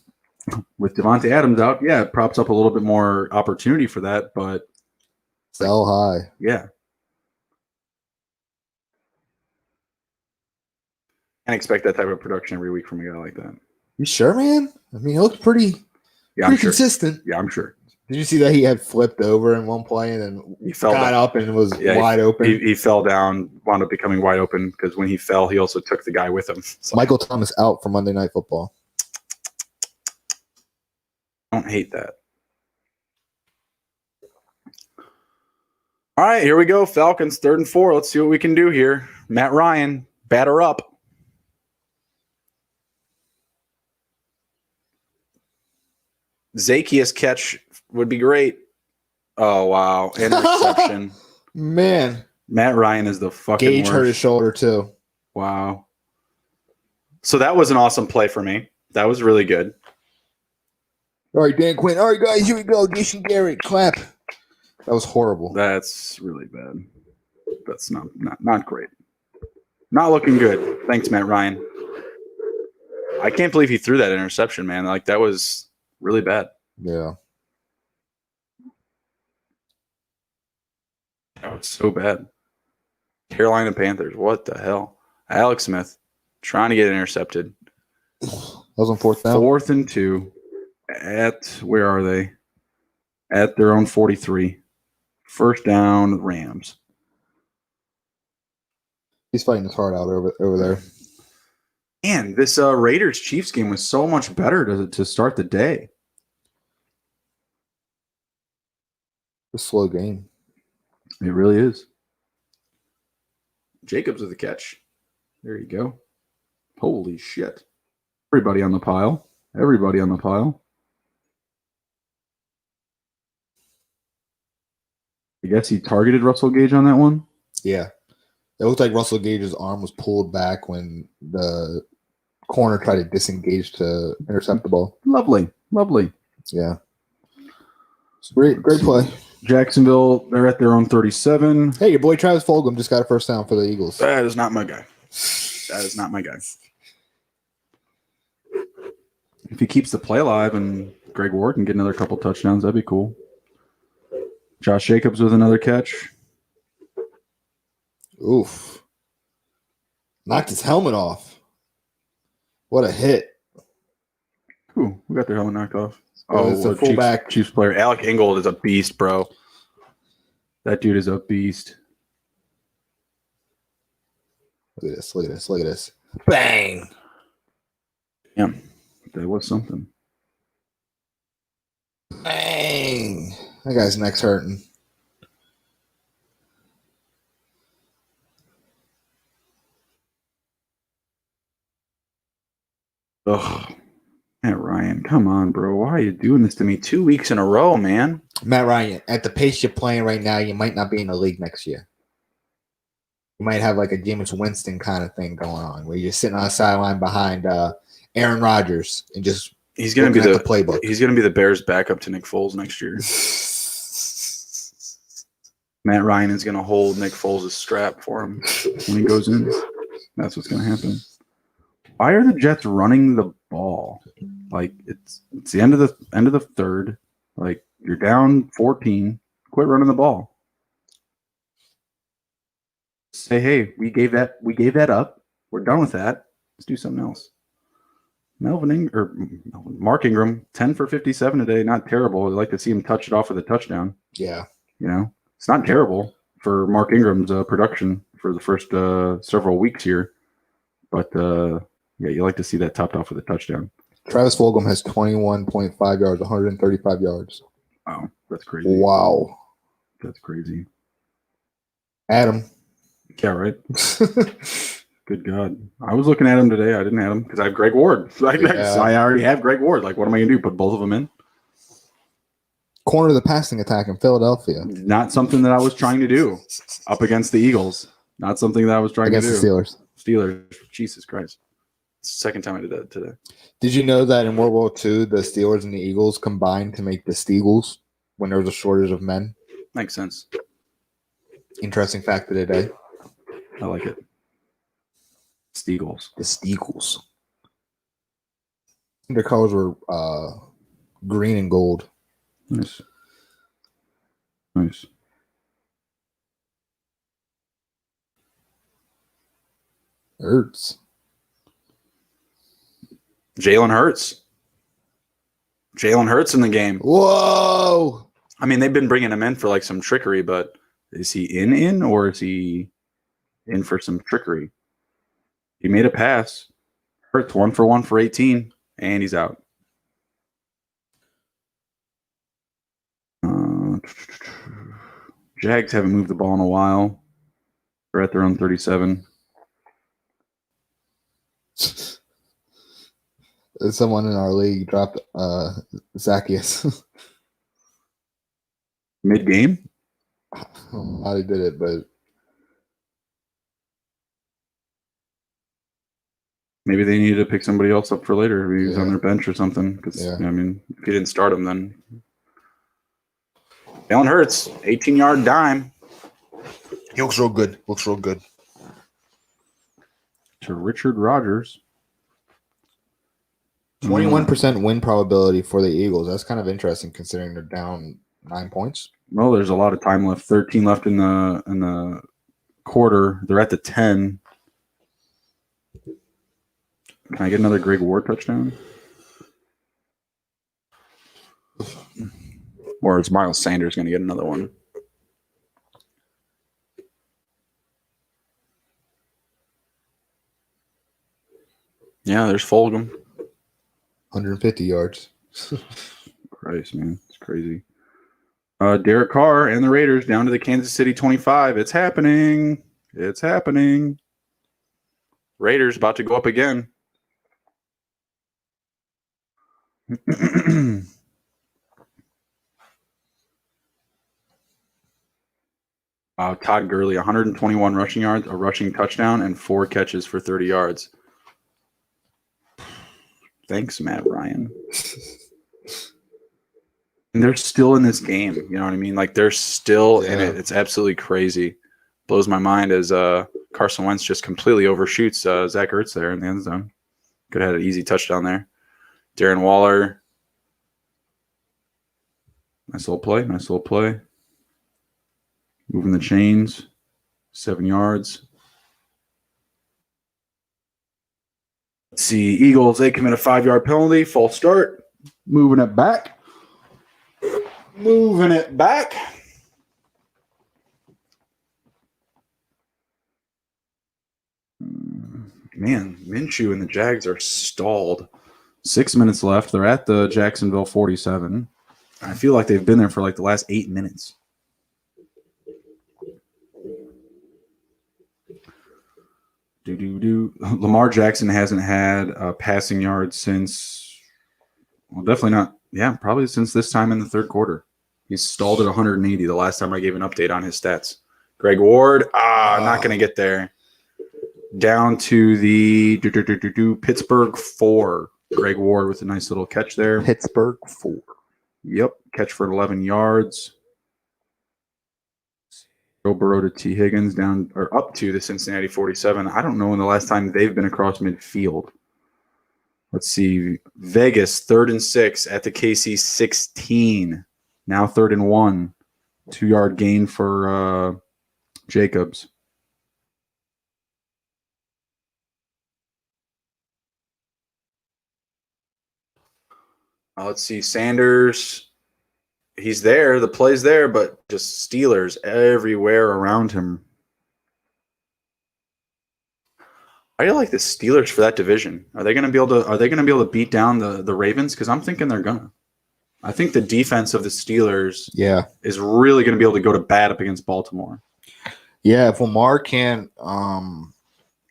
With Devontae Adams out, it props up a little bit more opportunity for that, but sell high. Yeah. Can't expect that type of production every week from a guy like that. You sure, man? I mean, it looks pretty consistent. Yeah, I'm sure. Did you see that he had flipped over in one play and then he got up and was wide open? He fell down, wound up becoming wide open because when he fell, he also took the guy with him. So. Michael Thomas out for Monday Night Football. Don't hate that. All right, here we go. Falcons 3rd and 4. Let's see what we can do here. Matt Ryan, batter up. Zacchaeus catch would be great. Oh, wow. Interception. Man. Matt Ryan is the fucking Gage worst. hurt his shoulder, too. Wow. So that was an awesome play for me. That was really good. All right, Dan Quinn. All right, guys, here we go. Jason Garrett, clap. That was horrible. That's really bad. That's not great. Not looking good. Thanks, Matt Ryan. I can't believe he threw that interception, man. Like, that was really bad. Yeah. That was so bad. Carolina Panthers. What the hell? Alex Smith trying to get intercepted. That was on 4th down. 4th and 2. Where are they? At their own 43. First down, Rams. He's fighting his heart out over there. Man, this Raiders-Chiefs game was so much better to start the day. A slow game. It really is. Jacobs with the catch. There you go. Holy shit. Everybody on the pile. Everybody on the pile. I guess he targeted Russell Gage on that one. Yeah. It looked like Russell Gage's arm was pulled back when the corner tried to disengage to intercept the ball. Lovely. Lovely. Yeah. It's great play. Jacksonville, they're at their own 37. Hey, your boy Travis Fulgham just got a first down for the Eagles. That is not my guy. That is not my guy. If he keeps the play alive and Greg Ward can get another couple touchdowns, that'd be cool. Josh Jacobs with another catch. Oof. Knocked his helmet off. What a hit. Ooh, we got their helmet knocked off. It's a fullback. Chiefs player. Alec Ingold is a beast, bro. That dude is a beast. Look at this. Look at this. Look at this. Bang. Yeah, that was something. Bang. That guy's neck's hurting. Ugh. Matt Ryan, come on, bro. Why are you doing this to me 2 weeks in a row, man? Matt Ryan, at the pace you're playing right now, you might not be in the league next year. You might have like a Jameis Winston kind of thing going on where you're sitting on the sideline behind Aaron Rodgers and just he's going to be the playbook. He's going to be the Bears' backup to Nick Foles next year. Matt Ryan is going to hold Nick Foles' strap for him when he goes in. That's what's going to happen. Why are the Jets running the ball? Like it's the end of the third. Like you're down 14. Quit running the ball. Say, hey, we gave that up. We're done with that. Let's do something else. Mark Ingram, 10 for 57 today. Not terrible. I'd like to see him touch it off with a touchdown. Yeah. You know, it's not terrible for Mark Ingram's production for the first several weeks here. But yeah, you like to see that topped off with a touchdown. Travis Fulgham has 21.5 yards, 135 yards. Wow, that's crazy. Wow. That's crazy. Adam. Yeah, right. Good God. I was looking at him today. I didn't have him because I have Greg Ward. I already have Greg Ward. Like, what am I going to do? Put both of them in? Corner of the passing attack in Philadelphia. Not something that I was trying to do up against the Eagles. Not something that I was trying to do. Against the Steelers. Steelers. Jesus Christ. It's the second time I did that today. Did you know that in World War II, the Steelers and the Eagles combined to make the Steagles when there was a shortage of men? Makes sense. Interesting fact of the day. I like it. Steagles. The Steagles. Their colors were green and gold. Nice. Nice. Hurts. Jalen Hurts. Jalen Hurts in the game. Whoa. I mean, they've been bringing him in for like some trickery, but is he in or is he in for some trickery? He made a pass. Hurts 1 for 1 for 18, and he's out. Jags haven't moved the ball in a while. They're at their own 37. Someone in our league dropped Zacchaeus. Mid-game? I don't know how he did it, but maybe they needed to pick somebody else up for later if he was on their bench or something. Because, I mean, if you didn't start him, then Jalen Hurts, 18-yard dime. He looks real good. Looks real good. To Richard Rodgers. 21% win probability for the Eagles. That's kind of interesting considering they're down 9 points. Well, there's a lot of time left. 13 left in the quarter. They're at the 10. Can I get another Greg Ward touchdown? Or is Miles Sanders going to get another one? Yeah, there's Fulgham. 150 yards. Christ, man. It's crazy. Derek Carr and the Raiders down to the Kansas City 25. It's happening. It's happening. Raiders about to go up again. Todd Gurley, 121 rushing yards, a rushing touchdown, and 4 catches for 30 yards. Thanks, Matt Ryan. And they're still in this game. You know what I mean? Like, they're still in it. It's absolutely crazy. Blows my mind as Carson Wentz just completely overshoots Zach Ertz there in the end zone. Could have had an easy touchdown there. Darren Waller. Nice little play. Nice little play. Moving the chains. 7 yards. Let's see. Eagles, they commit a 5-yard penalty. False start. Moving it back. Moving it back. Man, Minshew and the Jags are stalled. 6 minutes left. They're at the Jacksonville 47. I feel like they've been there for like the last 8 minutes. Lamar Jackson hasn't had a passing yard since, well, definitely not. Yeah, probably since this time in the third quarter. He's stalled at 180 the last time I gave an update on his stats. Greg Ward, not going to get there. Down to the Pittsburgh 4. Greg Ward with a nice little catch there. Pittsburgh 4. Yep, catch for 11 yards. Joe Burrow to T. Higgins down or up to the Cincinnati 47. I don't know when the last time they've been across midfield. Let's see. Vegas 3rd and 6 at the KC 16. Now 3rd and 1. 2-yard gain for Jacobs. Let's see. Sanders. He's there. The play's there, but just Steelers everywhere around him. How do you like the Steelers for that division? Are they going to be able to beat down the Ravens? Because I'm thinking they're gonna. I think the defense of the Steelers is really going to be able to go to bat up against Baltimore. Yeah, if Lamar can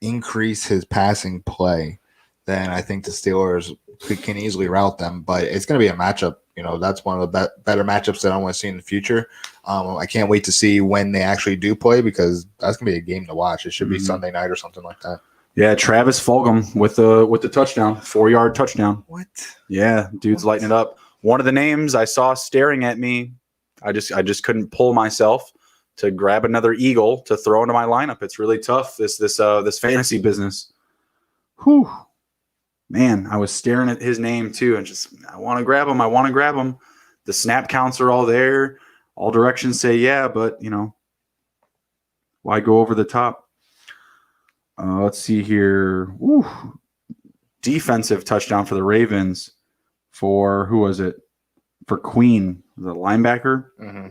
increase his passing play, then I think the Steelers can easily rout them. But it's going to be a matchup. You know, that's one of the better matchups that I want to see in the future. I can't wait to see when they actually do play because that's going to be a game to watch. It should be Sunday night or something like that. Yeah, Travis Fulgham with the touchdown, 4-yard touchdown. What? Yeah, dude's lighting it up. One of the names I saw staring at me, I just couldn't pull myself to grab another Eagle to throw into my lineup. It's really tough, this fantasy business. Whew. Man, I was staring at his name too and just, I want to grab him. The snap counts are all there. All directions say yeah, but, you know, why go over the top? Let's see here. Woo. Defensive touchdown for the Ravens for, who was it? For Queen, the linebacker. Mm-hmm.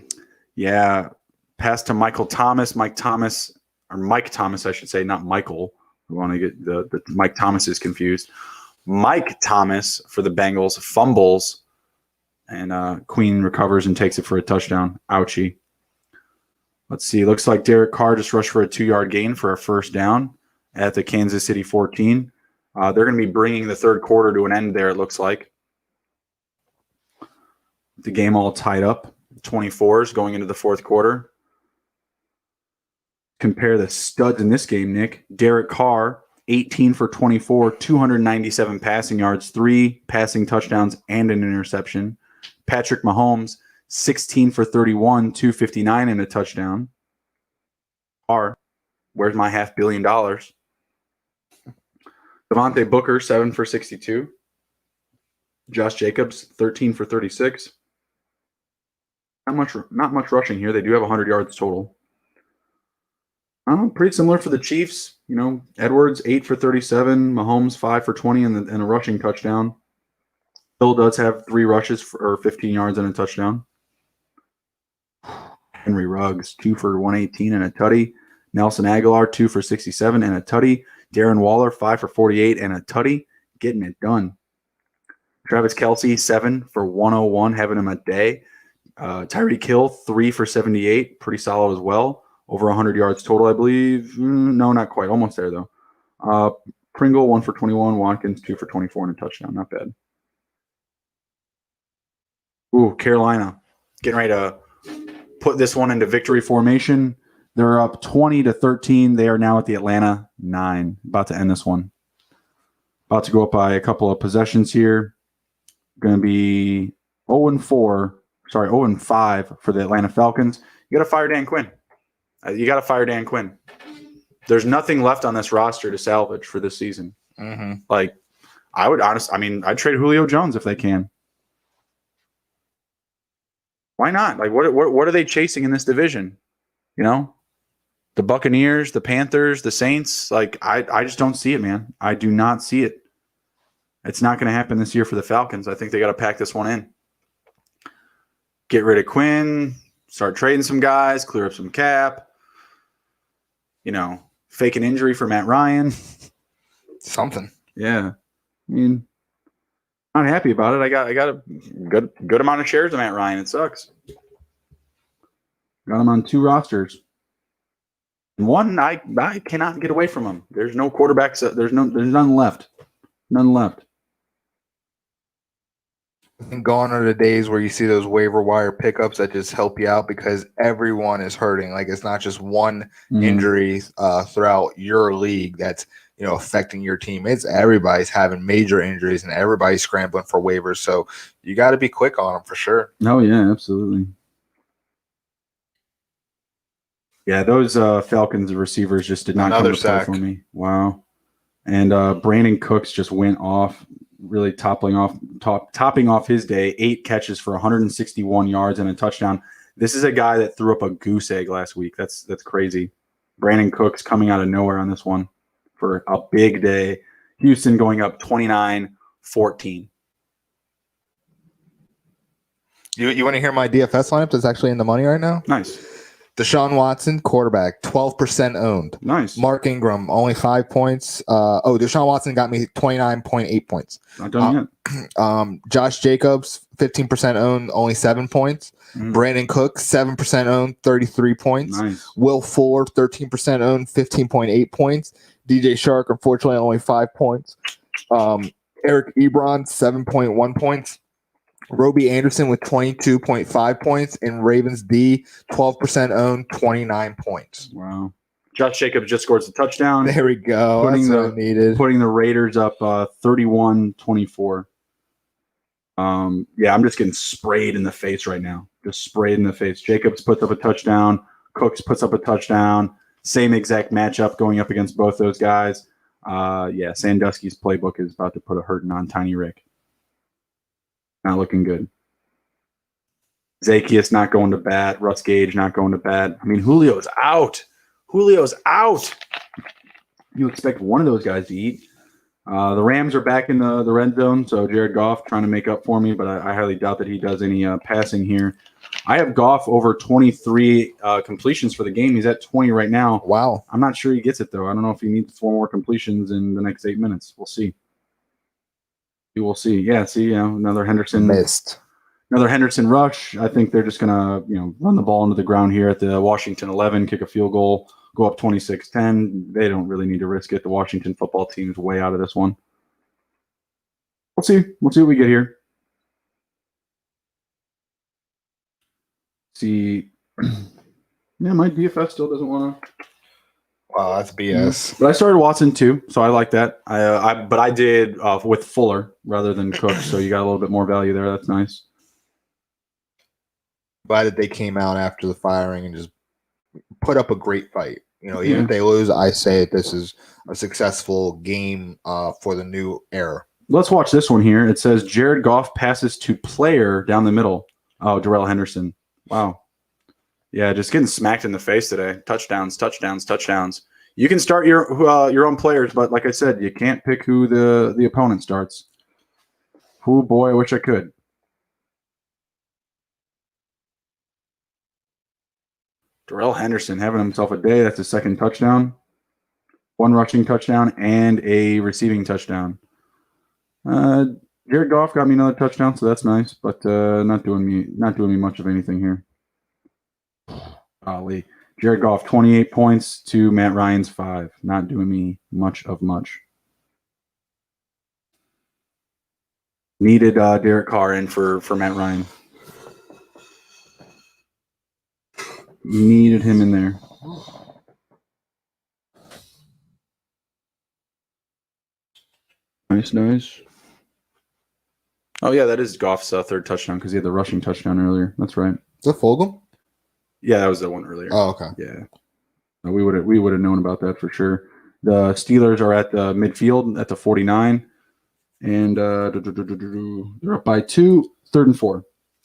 Yeah, pass to Mike Thomas, I should say, not Michael. We want to get the Mike Thomas is confused. Mike Thomas for the Bengals fumbles, and Queen recovers and takes it for a touchdown. Ouchie. Let's see. Looks like Derek Carr just rushed for a 2-yard gain for a first down at the Kansas City 14. They're going to be bringing the third quarter to an end there, it looks like. The game all tied up. 24s going into the fourth quarter. Compare the studs in this game, Nick. Derek Carr, 18 for 24, 297 passing yards, 3 passing touchdowns, and an interception. Patrick Mahomes, 16 for 31, 259 and a touchdown. Carr, where's my $500 million? Devontae Booker, 7 for 62. Josh Jacobs, 13 for 36. Not much rushing here. They do have 100 yards total. Pretty similar for the Chiefs. You know, Edwards, 8 for 37. Mahomes, 5 for 20 and a rushing touchdown. Bill does have 3 rushes for 15 yards and a touchdown. Henry Ruggs, 2 for 118 and a tutty. Nelson Aguilar, 2 for 67 and a tutty. Darren Waller, 5 for 48 and a tutty. Getting it done. Travis Kelce, 7 for 101, having him a day. Tyreek Hill, 3 for 78, pretty solid as well. Over 100 yards total, I believe. No, not quite. Almost there, though. Pringle, 1 for 21. Watkins, 2 for 24 and a touchdown. Not bad. Ooh, Carolina getting ready to put this one into victory formation. They're up 20-13. They are now at the Atlanta 9. About to end this one. About to go up by a couple of possessions here. Going to be 0-5 for the Atlanta Falcons. You got to fire Dan Quinn. There's nothing left on this roster to salvage for this season. Mm-hmm. Like, I'd trade Julio Jones if they can. Why not? Like, what are they chasing in this division? You know, the Buccaneers, the Panthers, the Saints. Like, I just don't see it, man. I do not see it. It's not going to happen this year for the Falcons. I think they got to pack this one in. Get rid of Quinn, start trading some guys, clear up some cap. You know, fake an injury for Matt Ryan. Something. Yeah. I mean, not happy about it. I got a good amount of shares of Matt Ryan. It sucks. Got him on 2 rosters. And one, I cannot get away from him. There's no quarterbacks. There's none left. None left. And gone are the days where you see those waiver wire pickups that just help you out because everyone is hurting. Like it's not just one injury throughout your league that's affecting your team. It's everybody's having major injuries and everybody's scrambling for waivers. So you got to be quick on them for sure. Oh yeah, absolutely. Yeah, those Falcons receivers just did not come to play for me. Wow. And Brandon Cooks just went off, really topping off his day. 8 catches for 161 yards and a touchdown. This is a guy that threw up a goose egg last week. That's crazy. Brandon Cooks coming out of nowhere on this one for a big day. Houston going up 29-14. You want to hear my DFS lineup that's actually in the money right now? Nice. Deshaun Watson, quarterback, 12% owned. Nice. Mark Ingram, only 5 points. Deshaun Watson got me 29.8 points. Not done yet. Josh Jacobs, 15% owned, only 7 points. Brandon Cook, 7% owned, 33 points. Nice. Will Fuller, 13% owned, 15.8 points. DJ Shark, unfortunately, only 5 points. Eric Ebron, 7.1 points. Roby Anderson with 22.5 points, and Ravens D, 12% owned, 29 points. Wow. Josh Jacobs just scores a touchdown. There we go. That's what I needed. Putting the Raiders up 31-24. Yeah, I'm just getting sprayed in the face right now. Just sprayed in the face. Jacobs puts up a touchdown. Cooks puts up a touchdown. Same exact matchup going up against both those guys. Yeah, Sandusky's playbook is about to put a hurting on Tiny Rick. Not looking good. Zacchaeus not going to bat. Russ Gage not going to bat. I mean, Julio's out. You expect one of those guys to eat. The Rams are back in the red zone, so Jared Goff trying to make up for me, but I highly doubt that he does any passing here. I have Goff over 23 completions for the game. He's at 20 right now. Wow. I'm not sure he gets it, though. I don't know if he needs 4 more completions in the next 8 minutes. We'll see. We will see. Yeah, another Henderson missed. Another Henderson rush. I think they're just gonna, run the ball into the ground here at the Washington 11, kick a field goal, go up 26-10. They don't really need to risk it. The Washington football team is way out of this one. We'll see. We'll see what we get here. See, yeah, my DFS still doesn't want to. Wow, that's BS. But I started Watson too, so I like that. But I did with Fuller rather than Cook, so you got a little bit more value there. That's nice. Glad that they came out after the firing and just put up a great fight. Even if they lose, I say this is a successful game for the new era. Let's watch this one here. It says Jared Goff passes to player down the middle. Oh, Darrell Henderson. Wow. Yeah, just getting smacked in the face today. Touchdowns. You can start your own players, but like I said, you can't pick who the opponent starts. Oh boy, I wish I could. Darrell Henderson having himself a day. That's his second touchdown. 1 rushing touchdown and a receiving touchdown. Jared Goff got me another touchdown, so that's nice, but not doing me much of anything here. Golly. Jared Goff, 28 points to Matt Ryan's 5. Not doing me much. Needed Derek Carr in for Matt Ryan. Needed him in there. Nice. Oh, yeah, that is Goff's third touchdown because he had the rushing touchdown earlier. That's right. Is that Fulgham? Yeah, that was the one earlier. Oh, okay. Yeah. We would have known about that for sure. The Steelers are at the midfield at the 49, and they're up by 2, 3rd and 4.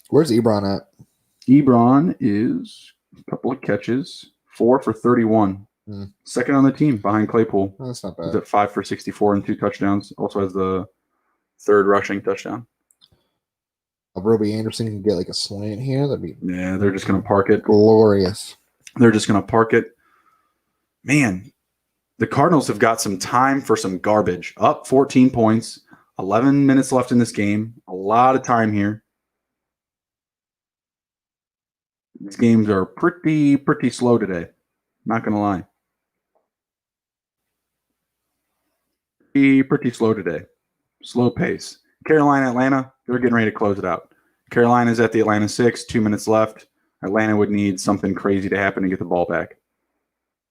Where's Ebron at? Ebron is a couple of catches, 4 for 31. Second on the team behind Claypool. Oh, that's not bad. He's at 5 for 64 and 2 touchdowns. Also has the 3rd rushing touchdown. Roby Anderson can get like a slant here. That'd be they're just going to park it. Glorious. They're just going to park it. Man, the Cardinals have got some time for some garbage. Up 14 points, 11 minutes left in this game. A lot of time here. These games are pretty slow today. Not going to lie. Pretty slow today. Slow pace. Carolina, Atlanta, they're getting ready to close it out. Carolina's at the Atlanta 6, 2 minutes left. Atlanta would need something crazy to happen to get the ball back.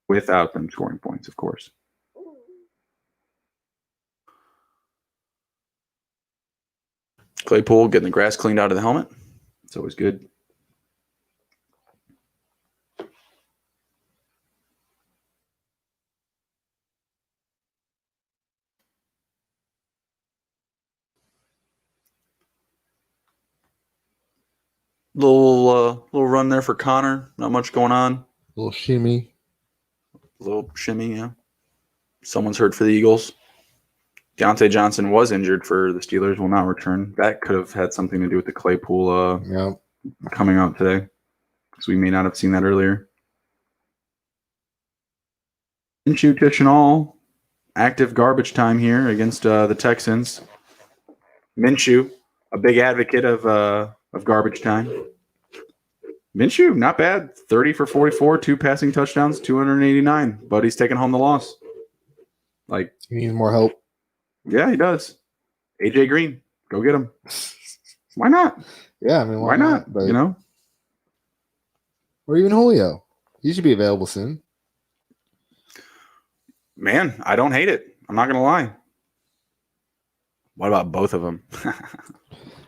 Without them scoring points, of course. Claypool getting the grass cleaned out of the helmet. It's always good. Little run there for Connor. Not much going on. Little shimmy. Little shimmy, yeah. Someone's hurt for the Eagles. Deontay Johnson was injured for the Steelers, will not return. That could have had something to do with the Claypool coming out today, because we may not have seen that earlier. Minshew, Tish, and all. Active garbage time here against the Texans. Minshew, a big advocate of garbage time. Minshew, not bad. 30 for 44, 2 passing touchdowns, 289. But he's taking home the loss. Like, he needs more help. Yeah, he does. AJ Green, go get him. Why not? Yeah, I mean, why not? But, you know, or even Julio. He should be available soon. Man, I don't hate it. I'm not gonna lie. What about both of them?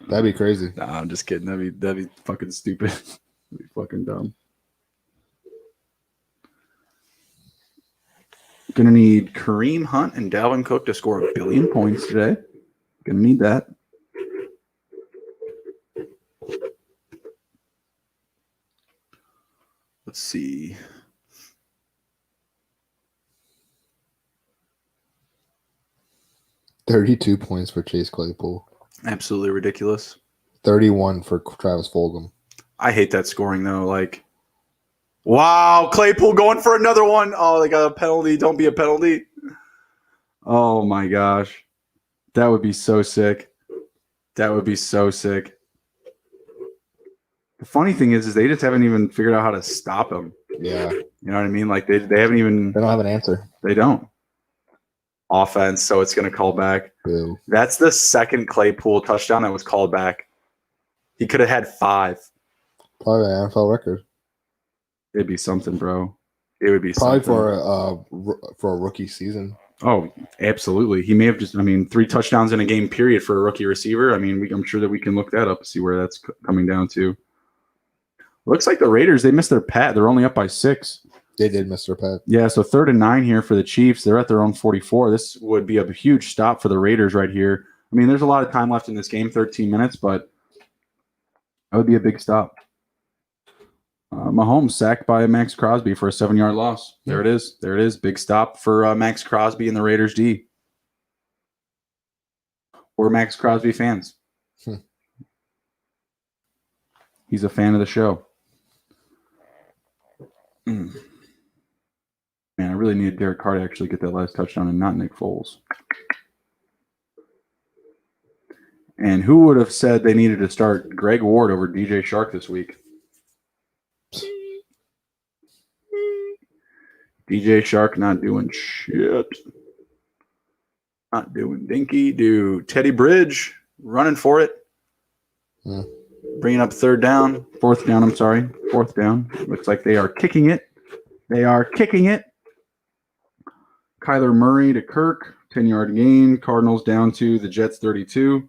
That'd be crazy. Nah, I'm just kidding. That'd be fucking stupid. That'd be fucking dumb. Gonna need Kareem Hunt and Dalvin Cook to score 1 billion points today. Gonna need that. Let's see. $32 points for Chase Claypool. Absolutely ridiculous. 31 for Travis Fulgham. I hate that scoring though. Like, wow, Claypool going for another one. Oh, they got a penalty. Don't be a penalty. Oh my gosh. That would be so sick. That would be so sick. The funny thing is they just haven't even figured out how to stop him. Yeah. You know what I mean? Like they haven't even. They don't have an answer. They don't. Offense, so it's going to call back. Boo. That's the second Claypool touchdown that was called back. He could have had 5. Probably an NFL record. It'd be something, bro. It would be probably something. For a rookie season. Oh, absolutely. He may have just, 3 touchdowns in a game period for a rookie receiver. I'm sure that we can look that up, see where that's coming down to. Looks like the Raiders, they missed their pad. They're only up by 6. They did miss their pad. Yeah, so 3rd and 9 here for the Chiefs. They're at their own 44. This would be a huge stop for the Raiders right here. There's a lot of time left in this game, 13 minutes, but that would be a big stop. Mahomes sacked by Max Crosby for a 7-yard loss. There it is. There it is. Big stop for Max Crosby and the Raiders D. We're Max Crosby fans. He's a fan of the show. Man, I really needed Derek Carr to actually get that last touchdown and not Nick Foles. And who would have said they needed to start Greg Ward over DJ Shark this week? DJ Shark not doing shit. Not doing dinky do. Teddy Bridge running for it. Bringing up 4th down. Looks like they are kicking it. Kyler Murray to Kirk. 10-yard gain. Cardinals down to the Jets 32.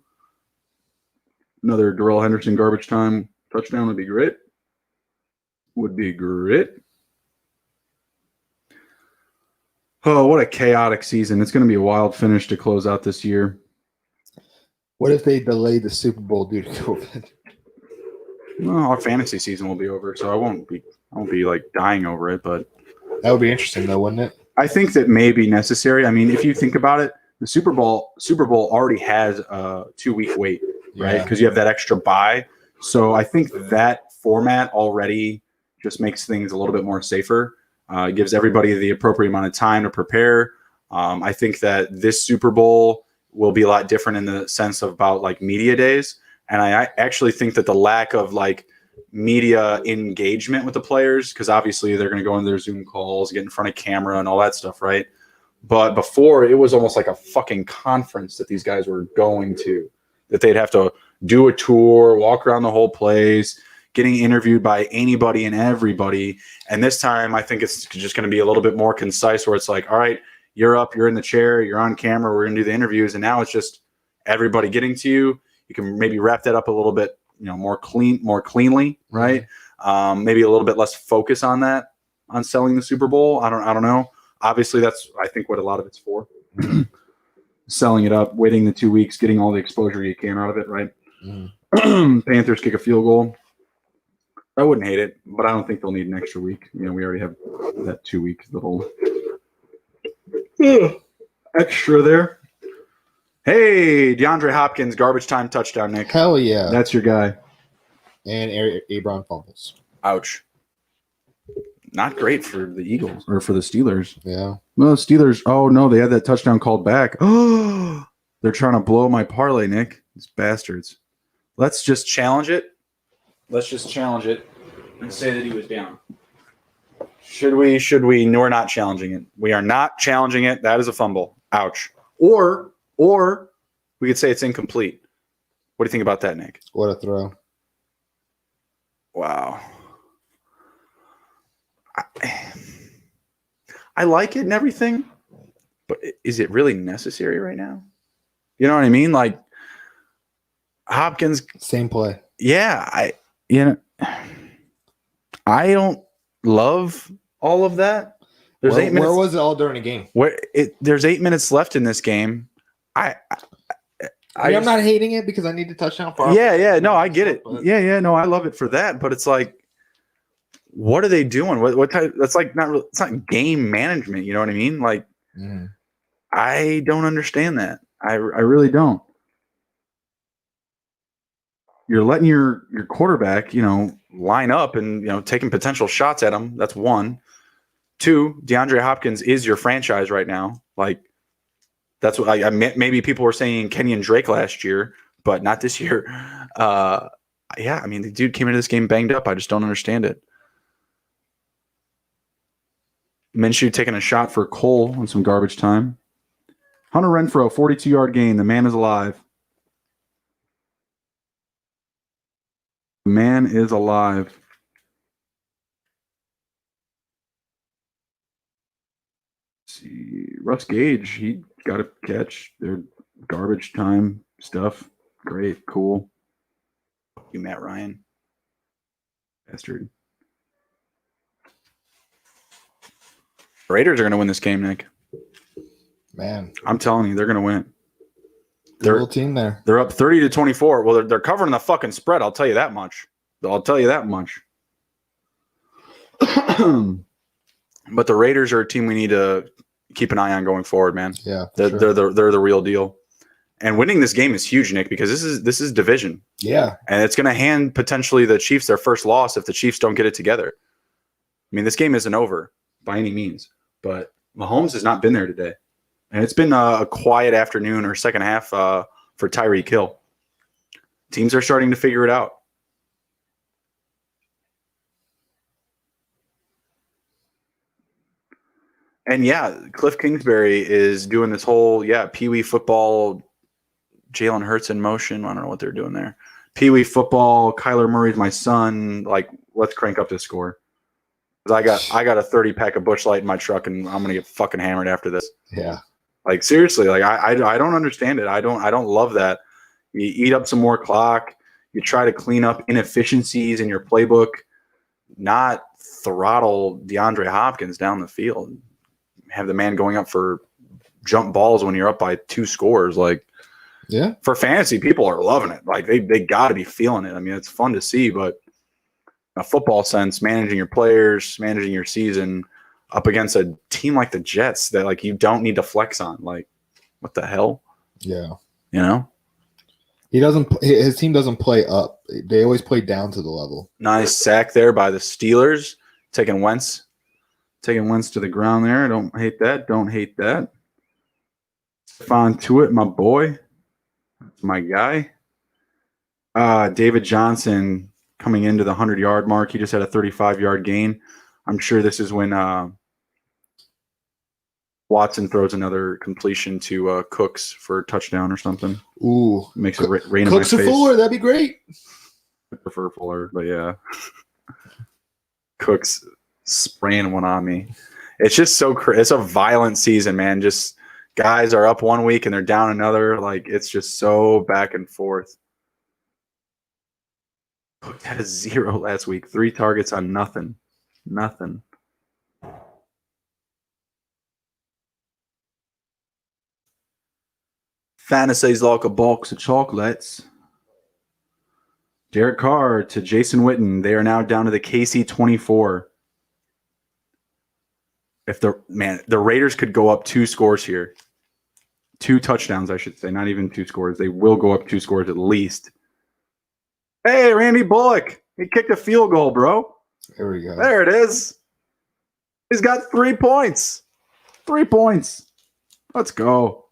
Another Darrell Henderson garbage time touchdown would be great. Oh, what a chaotic season. It's going to be a wild finish to close out this year. What if they delay the Super Bowl due to COVID? Well, our fantasy season will be over, so I won't be like dying over it, but That would be interesting, though, wouldn't it? I think that may be necessary. I mean, if you think about it, the Super Bowl already has a 2-week wait, right? Because you have that extra bye. So I think that format already just makes things a little bit more safer. It gives everybody the appropriate amount of time to prepare. I think that this Super Bowl will be a lot different in the sense of about like media days. And I actually think that the lack of like media engagement with the players, because obviously they're going to go in their Zoom calls, get in front of camera and all that stuff, right? But before, it was almost like a fucking conference that these guys were going to, that they'd have to do a tour, walk around the whole place, getting interviewed by anybody and everybody. And this time, I think it's just going to be a little bit more concise, where it's like, all right, you're up, you're in the chair, you're on camera, we're going to do the interviews. And now it's just everybody getting to you. You can maybe wrap that up a little bit, more cleanly, right? Maybe a little bit less focus on that, on selling the Super Bowl. I don't know. Obviously, that's, I think, what a lot of it's for. Selling it up, waiting the 2 weeks, getting all the exposure you can out of it, right? Panthers kick a field goal. I wouldn't hate it, but I don't think they'll need an extra week. We already have that 2-week little extra there. Hey, DeAndre Hopkins, garbage time touchdown, Nick. Hell yeah. That's your guy. And Abron fumbles. Ouch. Not great for the Eagles or for the Steelers. Yeah. No, Steelers. Oh, no, they had that touchdown called back. Oh, they're trying to blow my parlay, Nick. These bastards. Let's just challenge it. Let's just challenge it and say that he was down. Should we? We're not challenging it. We are not challenging it. That is a fumble. Ouch. Or we could say it's incomplete. What do you think about that, Nick? What a throw. Wow. I like it and everything, but is it really necessary right now? You know what I mean? Like Hopkins. Same play. Yeah. I don't love all of that. There's 8 minutes. Where was it all during the game? There's 8 minutes left in this game. I'm not hating it because I need the touchdown for. Yeah. No, I get it. Yeah. No, I love it for that. But it's like, what are they doing? What type? That's like not. It's not game management. You know what I mean? Like, I don't understand that. I really don't. You're letting your quarterback, line up and taking potential shots at him. That's one. Two, DeAndre Hopkins is your franchise right now. Like, that's what I maybe people were saying Kenyon Drake last year, but not this year. Yeah, I mean, the dude came into this game banged up. I just don't understand it. Minshew taking a shot for Cole on some garbage time. Hunter Renfrow, 42-yard gain. The man is alive. The man is alive. Let's see, Russ Gage, he got a catch. Their garbage time stuff. Great, cool. You, Matt Ryan. Bastard. Raiders are going to win this game, Nick. Man, I'm telling you, they're going to win. They're a little team there. They're up 30-24. Well, they're covering the fucking spread. I'll tell you that much. But the Raiders are a team we need to keep an eye on going forward, man. Yeah, they're the real deal. And winning this game is huge, Nick, because this is division. Yeah, and it's going to hand potentially the Chiefs their first loss if the Chiefs don't get it together. I mean, this game isn't over by any means, but Mahomes has not been there today. And it's been a quiet afternoon or second half for Tyreek Hill. Teams are starting to figure it out. And yeah, Cliff Kingsbury is doing this whole, Pee Wee football, Jalen Hurts in motion. I don't know what they're doing there. Pee Wee football, Kyler Murray's my son. Like, let's crank up this score. I got a 30-pack of Busch Light in my truck, and I'm gonna get fucking hammered after this. Yeah. Like, seriously, like I don't understand it. I don't love that. You eat up some more clock. You try to clean up inefficiencies in your playbook, not throttle DeAndre Hopkins down the field. have the man going up for jump balls when you're up by 2 scores. Like, Yeah. for fantasy, people are loving it. Like, they got to be feeling it. I mean, it's fun to see, but in a football sense, managing your players, managing your season up against a team like the Jets that, like, you don't need to flex on. Like, what the hell? Yeah. You know? His team doesn't play up. They always play down to the level. Nice sack there by the Steelers, taking Wentz to the ground there. I don't hate that. Don't hate that. Stephon Tuitt, my boy. That's my guy. David Johnson coming into the 100-yard mark. He just had a 35-yard gain. I'm sure this is when Watson throws another completion to Cooks for a touchdown or something. Ooh. Makes it rain in my Cooks or face. Fuller, that'd be great. I prefer Fuller, but yeah. Cooks spraying one on me. It's just so it's a violent season, man. Just guys are up one week and they're down another. Like, it's just so back and forth. Cook had a 0 last week. 3 targets on nothing. Nothing. Fantasy's like a box of chocolates. Derek Carr to Jason Witten. They are now down to the KC 24. If the Raiders could go up 2 scores here. 2 touchdowns, I should say. Not even 2 scores. They will go up 2 scores at least. Hey, Randy Bullock. He kicked a field goal, bro. There we go. There it is. He's got 3 points. 3 points. Let's go.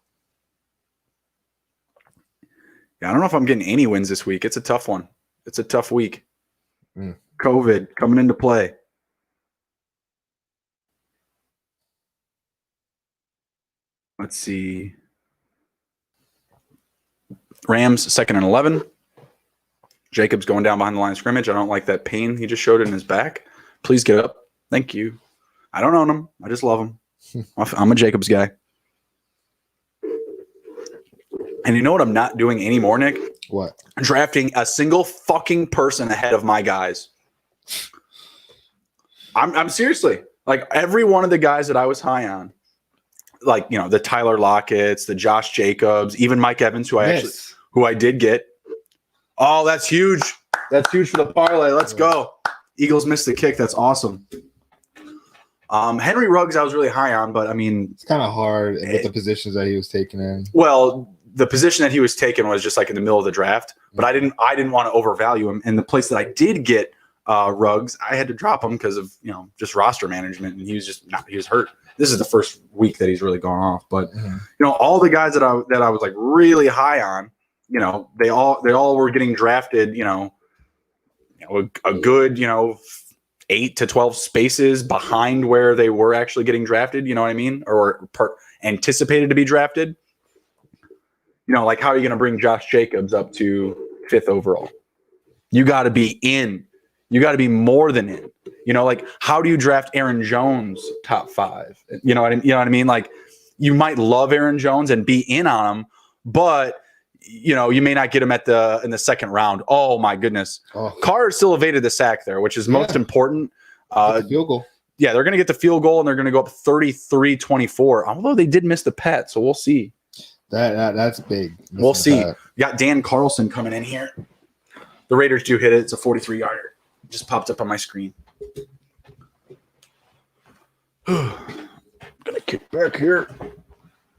Yeah, I don't know if I'm getting any wins this week. It's a tough one. It's a tough week. COVID coming into play. Let's see. Rams 2nd and 11. Jacobs going down behind the line of scrimmage. I don't like that pain he just showed in his back. Please get up. Thank you. I don't own him. I just love him. I'm a Jacobs guy. And you know what I'm not doing anymore, Nick? What? Drafting a single fucking person ahead of my guys. I'm seriously, like, every one of the guys that I was high on, like, you know, the Tyler Lockett's, the Josh Jacobs, even Mike Evans, who I did get. Oh, that's huge. That's huge for the parlay. Let's go. Eagles missed the kick. That's awesome. Henry Ruggs I was really high on, but I mean, it's kind of hard with the positions that he was taking in. Well, the position that he was taking was just like in the middle of the draft, but I didn't want to overvalue him. And the place that I did get Ruggs, I had to drop him because of, you know, just roster management, and he was hurt. This is the first week that he's really gone off. But you know, all the guys that I was like really high on, you know, they all were getting drafted, you know, a good, you know, 8 to 12 spaces behind where they were actually getting drafted. You know what I mean? Or anticipated to be drafted. You know, like, how are you going to bring Josh Jacobs up to 5th overall? You got to be in. You got to be more than in. You know, like, how do you draft Aaron Jones top 5? You know what I mean? Like, you might love Aaron Jones and be in on him, but you know, you may not get him in the 2nd round. Oh my goodness. Carr still evaded the sack there, which is most important. Field goal. Yeah, they're going to get the field goal, and they're going to go up 33-24. Although they did miss the pet, so we'll see. That's big. We'll see. You got Dan Carlson coming in here. The Raiders do hit it. It's a 43-yarder. Just popped up on my screen. Gonna kick back here.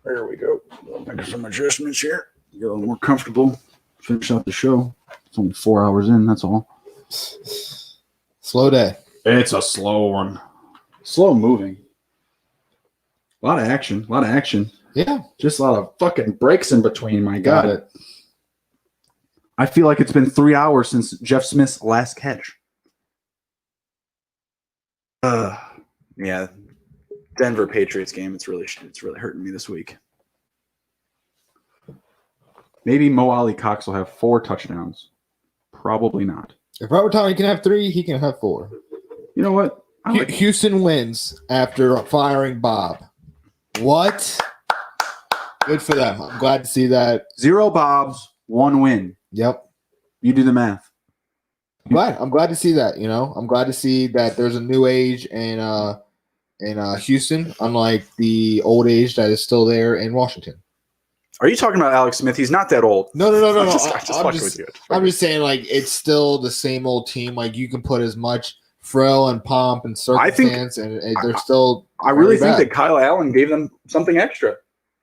There we go. Make some adjustments here. Get a little more comfortable. Finish out the show. It's only 4 hours in. That's all. Slow day. It's a slow one. Slow moving. A lot of action. A lot of action. Yeah. Just a lot of fucking breaks in between. My Got God. it. I feel like it's been 3 hours since Jeff Smith's last catch. Yeah. Denver Patriots game. It's really hurting me this week. Maybe Mo Ali Cox will have 4 touchdowns. Probably not. If Robert Tomlin can have 3, he can have 4. You know what? Houston wins after firing Bob. What? Good for them. I'm glad to see that. 0 Bobs, 1 win. Yep. You do the math. I'm glad to see that, you know. I'm glad to see that there's a new age and in Houston, unlike the old age that is still there in Washington. Are you talking about Alex Smith? He's not that old. No. I'm just fucking with you. I'm just saying, like, it's still the same old team. Like, you can put as much frill and pomp and circumstance, and they're still. I really think that Kyle Allen gave them something extra.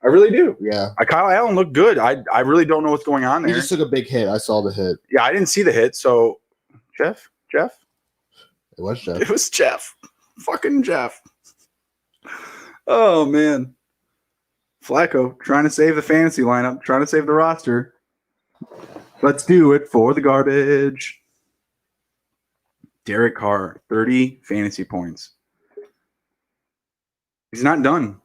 I really do. Yeah. Kyle Allen looked good. I really don't know what's going on there. He just took a big hit. I saw the hit. Yeah, I didn't see the hit. So, Jeff? It was Jeff. It was Jeff. Fucking Jeff. Oh, man. Flacco trying to save the fantasy lineup, trying to save the roster. Let's do it for the garbage. Derek Carr, 30 fantasy points. He's not done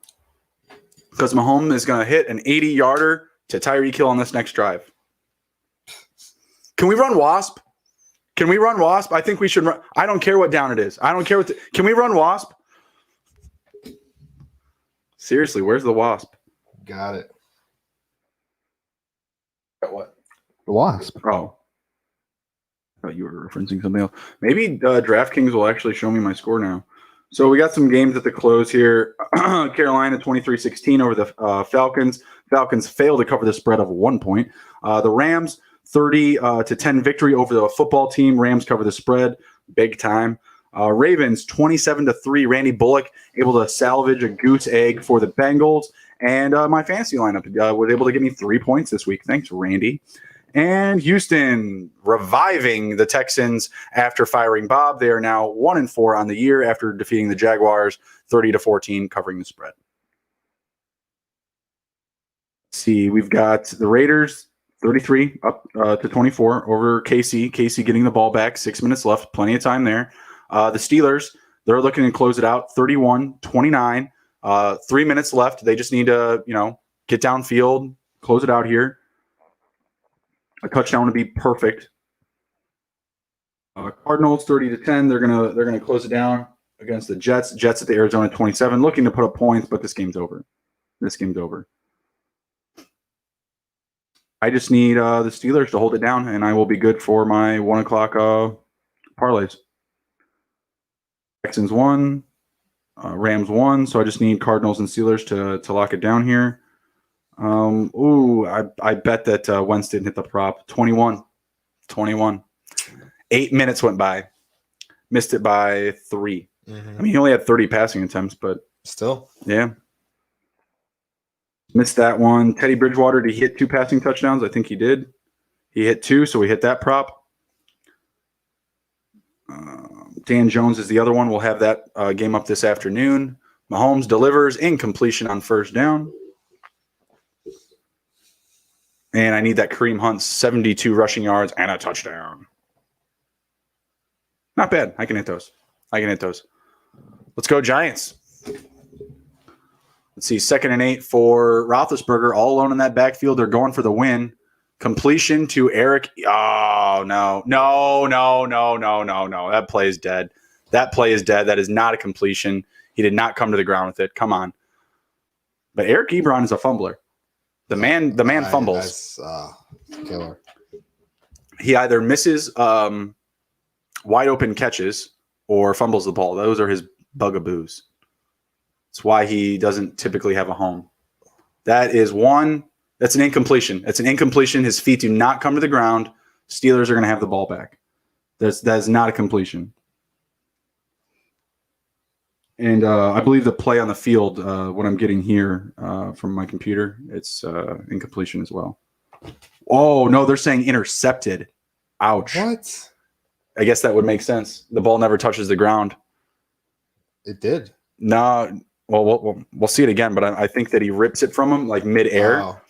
because Mahomes is going to hit an 80-yarder to Tyreek Hill on this next drive. Can we run Wasp? Can we run Wasp? I think we should run. I don't care what down it is. I don't care what. Can we run Wasp? Seriously, where's the Wasp? Got it. What? The Wasp. Oh. I thought you were referencing something else. Maybe DraftKings will actually show me my score now. So we got some games at the close here. Carolina 23-16 over the Falcons. Falcons failed to cover the spread of 1 point. The Rams 30-10 victory over the football team. Rams cover the spread big time. Ravens 27-3. Randy Bullock able to salvage a goose egg for the Bengals. And my fantasy lineup was able to give me 3 points this week. Thanks, Randy. And Houston reviving the Texans after firing Bob. They are now 1-4 on the year after defeating the Jaguars 30-14, covering the spread. Let's see, we've got the Raiders 33 up to 24 over KC. KC getting the ball back. 6 minutes left. Plenty of time there. The Steelers, they're looking to close it out 31-29. 3 minutes left. They just need to, get downfield, close it out here. A touchdown would be perfect. Cardinals 30-10. They're gonna close it down against the Jets. Jets at the Arizona 27, looking to put up points, but this game's over. I just need the Steelers to hold it down, and I will be good for my 1 o'clock parlays. Texans 1, Rams 1. So I just need Cardinals and Steelers to lock it down here. I bet that Wentz didn't hit the prop. 21. 8 minutes went by. Missed it by 3. Mm-hmm. I mean, he only had 30 passing attempts, but still. Yeah. Missed that one. Teddy Bridgewater, did he hit 2 passing touchdowns? I think he did. He hit 2, so we hit that prop. Dan Jones is the other one. We'll have that game up this afternoon. Mahomes delivers incompletion on first down. And I need that Kareem Hunt 72 rushing yards and a touchdown. Not bad. I can hit those. Let's go Giants. Let's see. 2nd and 8 for Roethlisberger. All alone in that backfield. They're going for the win. Completion to Eric. Oh, no. That play is dead. That is not a completion. He did not come to the ground with it. Come on. But Eric Ebron is a fumbler. The man fumbles. That's killer. He either misses wide open catches or fumbles the ball. Those are his bugaboos. That's why he doesn't typically have a home. That's an incompletion. His feet do not come to the ground. Steelers are going to have the ball back. That's not a completion. And I believe the play on the field, what I'm getting here from my computer, it's incompletion as well. Oh, no, they're saying intercepted. Ouch. What? I guess that would make sense. The ball never touches the ground. It did. No, well, we'll see it again, but I think that he rips it from him like midair. Wow.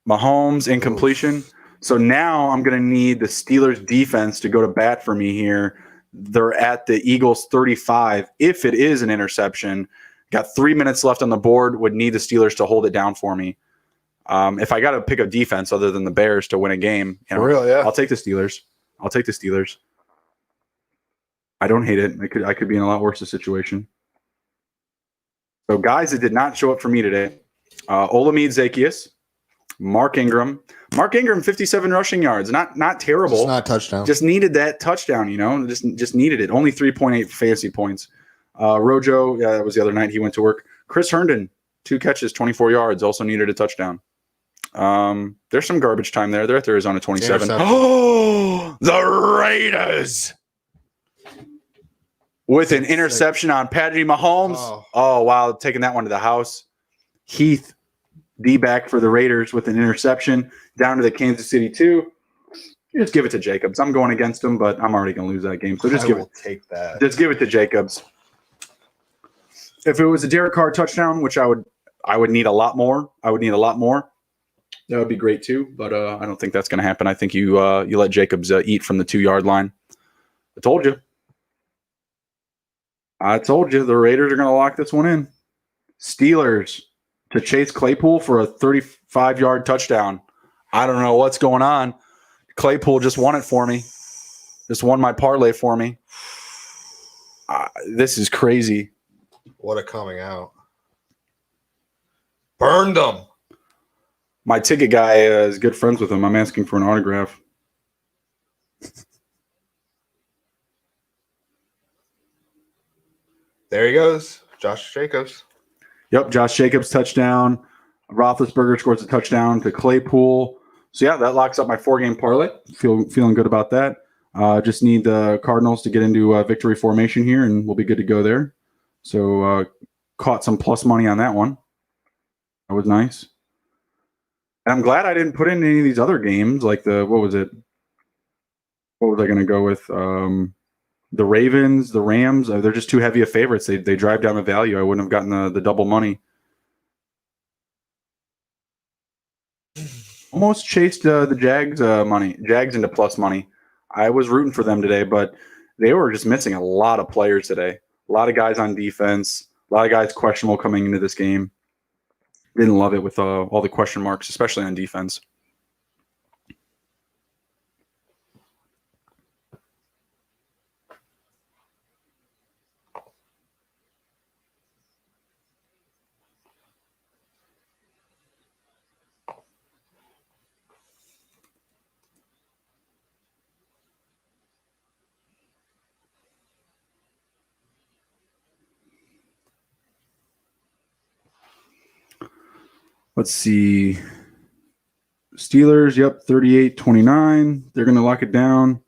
Mahomes, incompletion. Oof. So now I'm going to need the Steelers defense to go to bat for me here. They're at the Eagles 35. If it is an interception, got 3 minutes left on the board, would need the Steelers to hold it down for me. If I got to pick a defense other than the Bears to win a game, for real, yeah. I'll take the Steelers. I don't hate it. I could be in a lot worse situation. So guys that did not show up for me today, Olamide Zaccheaus, Mark Ingram. Mark Ingram, 57 rushing yards. Not terrible. It's not a touchdown. Just needed that touchdown, Just needed it. Only 3.8 fantasy points. Rojo, yeah, that was the other night he went to work. Chris Herndon, 2 catches, 24 yards, also needed a touchdown. There's some garbage time there. They're at Arizona 27. Oh, the Raiders with an interception on Patrick Mahomes. Oh, wow, taking that one to the house. Heath, D-back for the Raiders with an interception down to the Kansas City 2. Just give it to Jacobs. I'm going against him, but I'm already going to lose that game. So just give it to Jacobs. If it was a Derek Carr touchdown, which I would need a lot more. That would be great too, but I don't think that's going to happen. I think you let Jacobs eat from the 2-yard line. I told you. The Raiders are going to lock this one in. Steelers to Chase Claypool for a 35-yard touchdown. I don't know what's going on. Claypool just won it for me. Just won my parlay for me. This is crazy. What a coming out. Burned them. My ticket guy is good friends with him. I'm asking for an autograph. There he goes. Josh Jacobs. Yep, Josh Jacobs touchdown. Roethlisberger scores a touchdown to Claypool. So, yeah, that locks up my 4-game parlay. Feeling good about that. Just need the Cardinals to get into victory formation here, and we'll be good to go there. So, caught some plus money on that one. That was nice. And I'm glad I didn't put in any of these other games, like what was I going to go with? The Ravens, the Rams. They're just too heavy of favorites. They drive down the value. I wouldn't have gotten the double money. Almost chased the Jags into plus money. I was rooting for them today, but they were just missing a lot of players today. A lot of guys on defense. A lot of guys questionable coming into this game. Didn't love it with all the question marks, especially on defense. Let's see. Steelers, yep, 38-29. They're going to lock it down.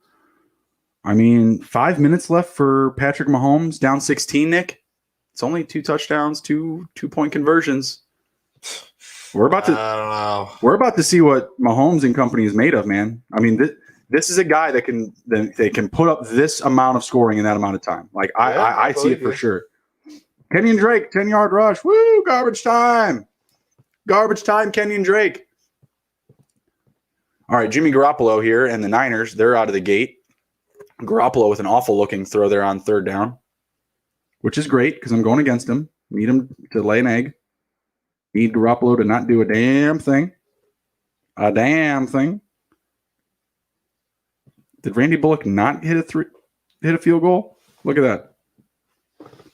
I mean, 5 minutes left for Patrick Mahomes, down 16, Nick. It's only 2 touchdowns, 2-point conversions. We're about to see what Mahomes and company is made of, man. I mean, this is a guy that can put up this amount of scoring in that amount of time. Like I see it for sure. Kenyon Drake, 10-yard rush. Woo, garbage time. Garbage time, Kenyon Drake. All right, Jimmy Garoppolo here and the Niners, they're out of the gate. Garoppolo with an awful-looking throw there on 3rd down, which is great because I'm going against him. Need him to lay an egg. Need Garoppolo to not do a damn thing. A damn thing. Did Randy Bullock not hit a field goal? Look at that.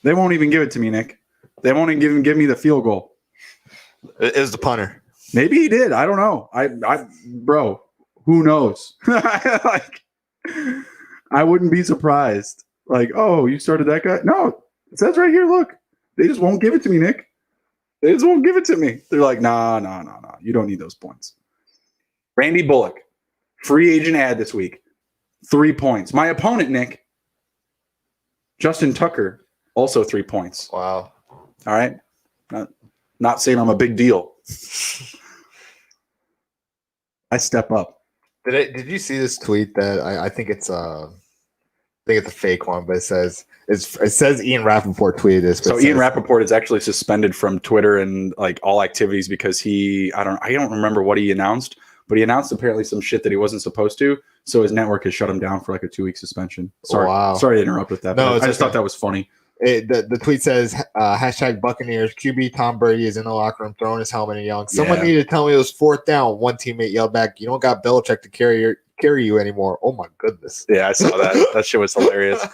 They won't even give it to me, Nick. They won't even give me the field goal. It is the punter. Maybe he did. I don't know. Bro, who knows? I wouldn't be surprised. Like, oh, you started that guy? No, it says right here, look. They just won't give it to me, Nick. They just won't give it to me. They're like, no. You don't need those points. Randy Bullock, free agent ad this week. 3 points. My opponent, Nick, Justin Tucker, also 3 points. Wow. All right. Not saying I'm a big deal. I step up. Did you see this tweet that I think it's a fake one, but it says Ian Rappaport tweeted this. So Ian Rappaport is actually suspended from Twitter and like all activities because I don't remember what he announced, but he announced apparently some shit that he wasn't supposed to. So his network has shut him down for like a 2-week suspension. Sorry, Sorry to interrupt with that. No, I just thought that was funny. The tweet says hashtag Buccaneers QB Tom Brady is in the locker room throwing his helmet and yelling. Someone needed to tell me it was 4th down. One teammate yelled back, "You don't got Belichick to carry you anymore." Oh my goodness. Yeah, I saw that. That shit was hilarious.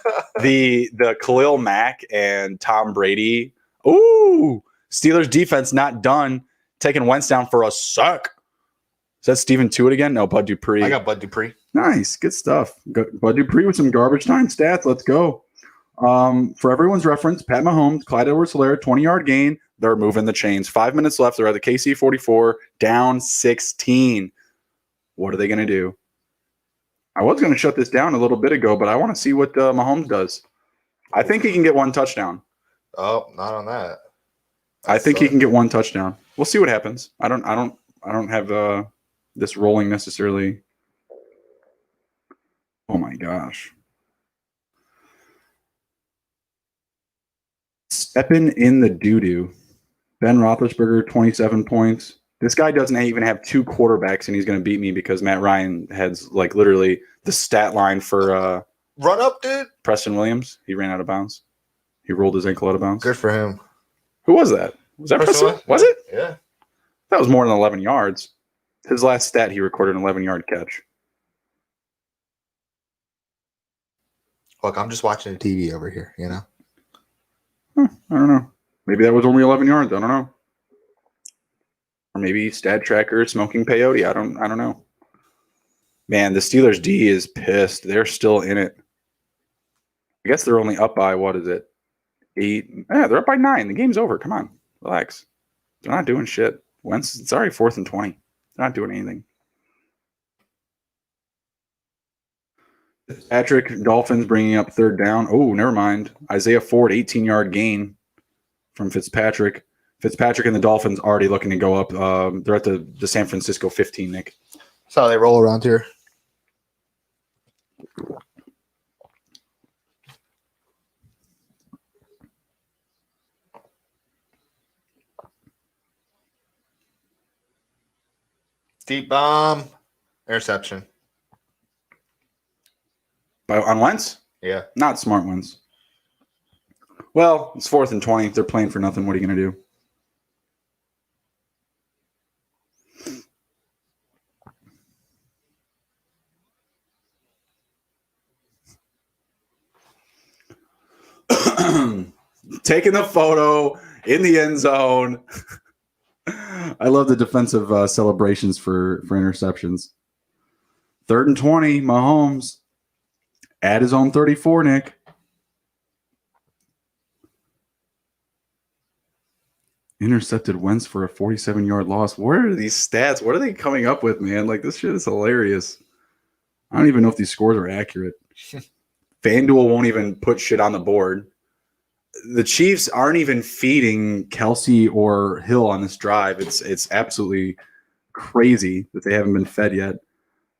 The Khalil Mack and Tom Brady. Ooh, Steelers defense not done. Taking Wentz down for a suck. Is that Steven Tuitt again? No, Bud Dupree. I got Bud Dupree. Nice. Good stuff. Bud Dupree with some garbage time stats. Let's go. For everyone's reference, Pat Mahomes, Clyde Edwards-Helaire, 20-yard gain. They're moving the chains. 5 minutes left. They're at the KC 44, down 16. What are they going to do? I was going to shut this down a little bit ago, but I want to see what Mahomes does. I think he can get 1 touchdown. Oh, not on that. I think he can get 1 touchdown. We'll see what happens. I don't have this rolling necessarily. Oh my gosh. Stepping in the doo-doo. Ben Roethlisberger, 27 points. This guy doesn't even have 2 quarterbacks, and he's going to beat me because Matt Ryan has like literally the stat line for run up, dude. Preston Williams. He ran out of bounds. He rolled his ankle out of bounds. Good for him. Who was that? Was that Preston? Was it? Yeah. That was more than 11 yards. His last stat, he recorded an 11-yard catch. Look, I'm just watching the TV over here, you know? I don't know. Maybe that was only 11 yards. I don't know. Or maybe Stat Tracker smoking peyote. I don't know. Man, the Steelers D is pissed. They're still in it. I guess they're only up by, what is it? 8. Yeah, they're up by 9. The game's over. Come on. Relax. They're not doing shit. Wentz, it's already 4th and 20. They're not doing anything. Patrick, Dolphins bringing up 3rd down. Oh, never mind. Isaiah Ford, 18-yard gain from Fitzpatrick. Fitzpatrick and the Dolphins already looking to go up. They're at the San Francisco 15, Nick. That's how they roll around here. Deep bomb. Interception. On Wentz? Yeah. Not smart ones. Well, it's 4th and 20. They're playing for nothing. What are you going to do? Taking the photo in the end zone. I love the defensive celebrations for interceptions. 3rd and 20, Mahomes at his own 34, Nick. Intercepted Wentz for a 47-yard loss. Where are these stats? What are they coming up with, man? Like, this shit is hilarious. I don't even know if these scores are accurate. FanDuel won't even put shit on the board. The Chiefs aren't even feeding Kelsey or Hill on this drive. It's absolutely crazy that they haven't been fed yet.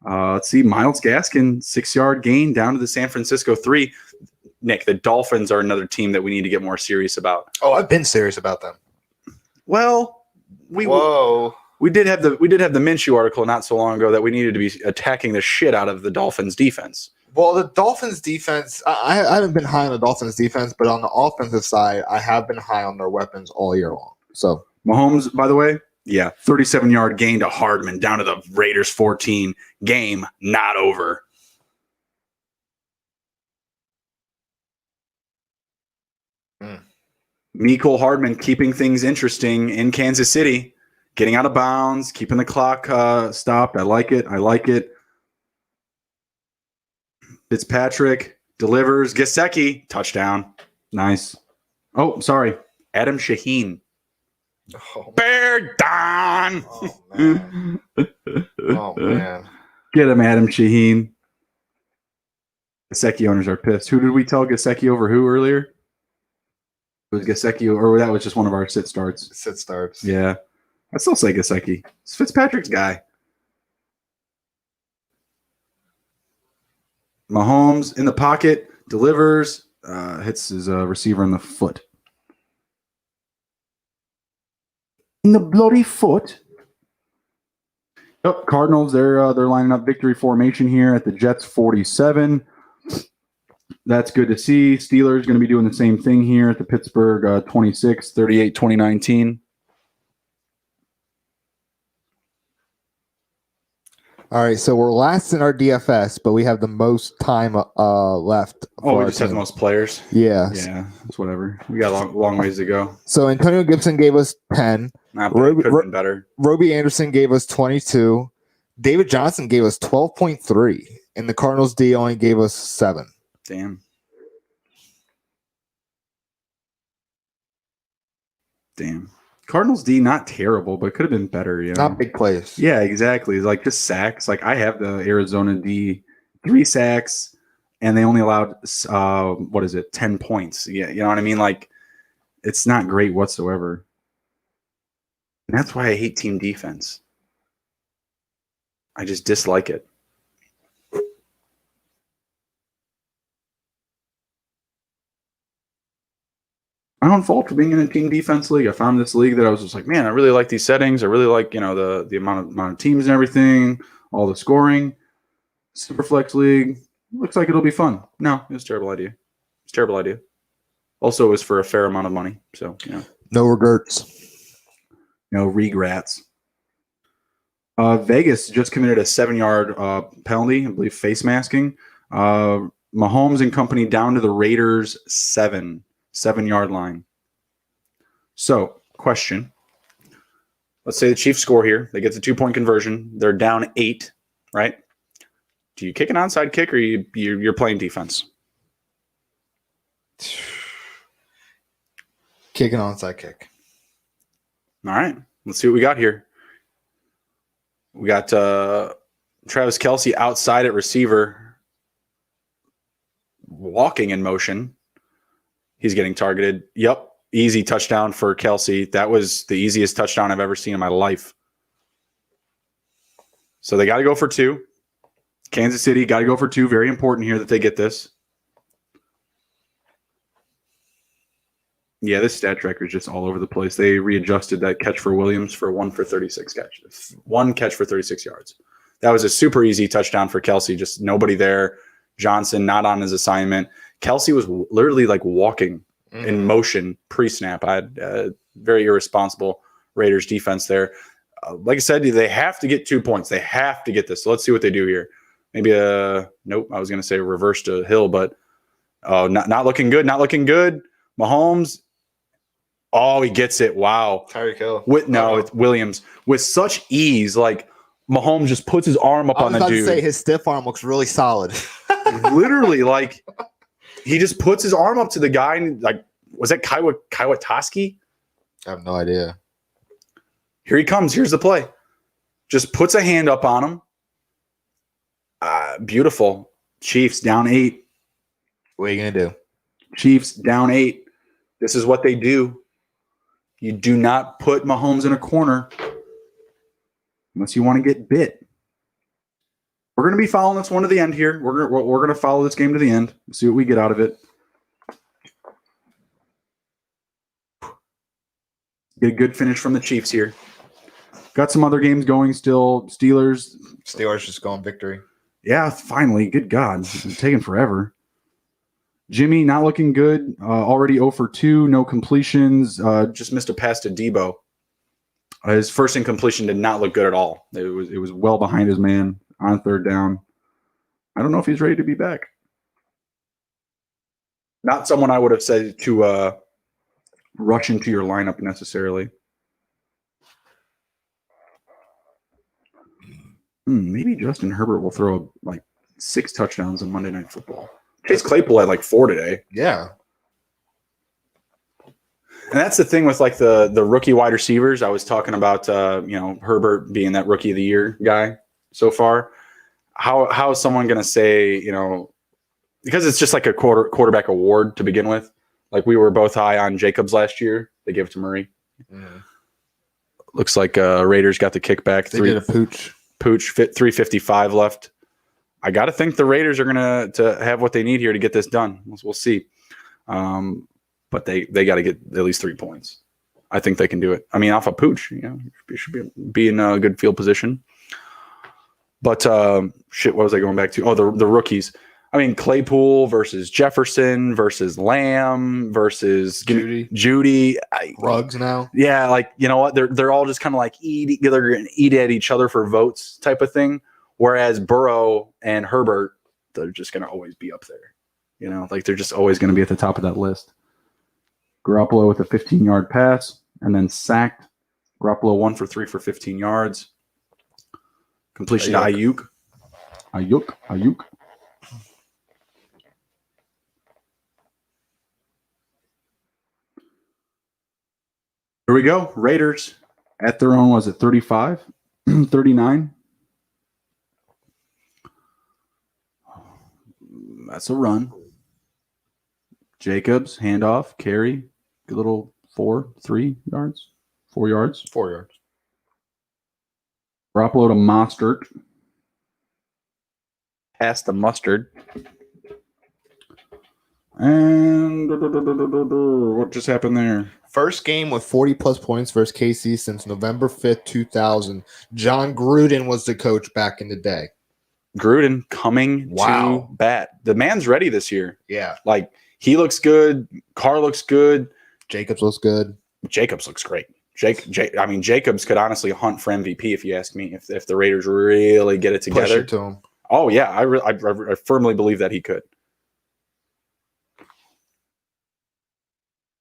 Let's see. Myles Gaskin, 6-yard gain down to the San Francisco 3. Nick, the Dolphins are another team that we need to get more serious about. Oh, I've been serious about them. Well, we did have the Minshew article not so long ago that we needed to be attacking the shit out of the Dolphins defense. Well, the Dolphins defense, I haven't been high on the Dolphins defense, but on the offensive side, I have been high on their weapons all year long. So Mahomes, by the way, 37-yard gain to Hardman down to the Raiders 14. Game not over. Mecole Hardman keeping things interesting in Kansas City, getting out of bounds, keeping the clock stopped. I like it. Fitzpatrick delivers. Gesicki, touchdown. Nice. Oh, sorry. Adam Shaheen. Oh, Bear down. Oh, man. Oh, man. Get him, Adam Shaheen. Gesicki owners are pissed. Who did we tell Gesicki over who earlier? It was Gesicki, or that was just one of our sit starts. Sit starts. Yeah. I still say Gesicki. It's Fitzpatrick's guy. Mahomes in the pocket, delivers, hits his receiver in the foot. In the bloody foot. Oh, Cardinals, they're lining up victory formation here at the Jets 47. That's good to see. Steelers going to be doing the same thing here at the Pittsburgh 26, 38, 2019. all right, so we're last in our DFS, but we have the most time left. Oh, we just have the most players. Yeah. Yeah, it's whatever. We got a long ways to go. So Antonio Gibson gave us 10. Not bad. Could have been better. Roby Anderson gave us 22. David Johnson gave us 12.3. And the Cardinals D only gave us 7. Damn. Damn. Cardinals D, not terrible, but could have been better. You know? Not big plays. Yeah, exactly. Like just sacks. Like I have the Arizona D, 3 sacks, and they only allowed 10 points. Yeah, you know what I mean? Like it's not great whatsoever. And that's why I hate team defense. I just dislike it. I don't fault for being in a team defense league. I found this league that I was just like, man, I really like these settings. I really like, the amount of teams and everything, all the scoring. Superflex league looks like it'll be fun. No, it was a terrible idea. It's a terrible idea. Also, it was for a fair amount of money, so No regrets. no regrets. Vegas just committed a 7-yard penalty, I believe, face masking. Mahomes and company down to the Raiders 7-yard line. So, question. Let's say the Chiefs score here. They get the 2-point conversion. They're down 8, right? Do you kick an onside kick or you're playing defense? Kick an onside kick. All right. Let's see what we got here. We got Travis Kelce outside at receiver, walking in motion. He's getting targeted. Yep. Easy touchdown for Kelce. That was the easiest touchdown I've ever seen in my life. So they got to go for 2. Kansas City got to go for 2. Very important here that they get this. Yeah, this stat tracker is just all over the place. They readjusted that catch for Williams for 1 for 36 catch. 1 catch for 36 yards. That was a super easy touchdown for Kelce. Just nobody there. Johnson not on his assignment. Kelce was literally like walking in motion pre-snap. I had very irresponsible Raiders defense there. Like I said, they have to get 2 points. They have to get this. So let's see what they do here. Maybe nope. I was going to say reverse to Hill, but not looking good. Not looking good. Mahomes. Oh, he gets it. Wow. Tyreek Hill. It's Williams. With such ease, like Mahomes just puts his arm up on the dude. I was about to say his stiff arm looks really solid. Literally, like he just puts his arm up to the guy and like, was that Kawatoski? I have no idea. Here he comes. Here's the play. Just puts a hand up on him. Beautiful. Chiefs down 8. What are you going to do? Chiefs down 8. This is what they do. You do not put Mahomes in a corner unless you want to get bit. We're going to be following this one to the end here. We're going to follow this game to the end. See what we get out of it. Get a good finish from the Chiefs here. Got some other games going still. Steelers just going victory. Yeah, finally. Good God. It's taking forever. Jimmy not looking good. Already 0 for 2. No completions. Just missed a pass to Debo. His first incompletion did not look good at all. It was well behind his man on 3rd down. I don't know if he's ready to be back. Not someone I would have said to rush into your lineup necessarily. Maybe Justin Herbert will throw like 6 touchdowns on Monday Night Football. Chase Claypool had like 4 today. Yeah. And that's the thing with like the rookie wide receivers. I was talking about Herbert being that rookie of the year guy so far. How is someone going to say, because it's just like a quarterback award to begin with. Like we were both high on Jacobs last year. They gave it to Murray. Looks like Raiders got the kickback. They did a pooch. 3:55 left. I got to think the Raiders are going to have what they need here to get this done. We'll see. But they got to get at least 3 points. I think they can do it. I mean, off a pooch, you should be in a good field position. But what was I going back to? Oh, the rookies. I mean, Claypool versus Jefferson versus Lamb versus Judy. Ruggs now. Yeah, like you know what? They're all just kind of like they're going to eat at each other for votes type of thing. Whereas Burrow and Herbert, they're just going to always be up there. Like they're just always going to be at the top of that list. Garoppolo with a 15-yard pass and then sacked. Garoppolo 1 for 3 for 15 yards. Completion to Ayuk. Ayuk. Here we go. Raiders at their own, was it 35? 39? That's a run. Jacobs, handoff, carry, good little 4 yards. Garoppolo to Mostert. Pass the mustard. And what just happened there? First game with 40-plus points versus KC since November 5th, 2000. John Gruden was the coach back in the day. Gruden coming to bat. The man's ready this year. Yeah. Like, he looks good. Carr looks good. Jacobs looks good. Jacobs looks great. Jacobs could honestly hunt for MVP if you ask me. If the Raiders really get it together, Push it to him. Oh yeah, I firmly believe that he could.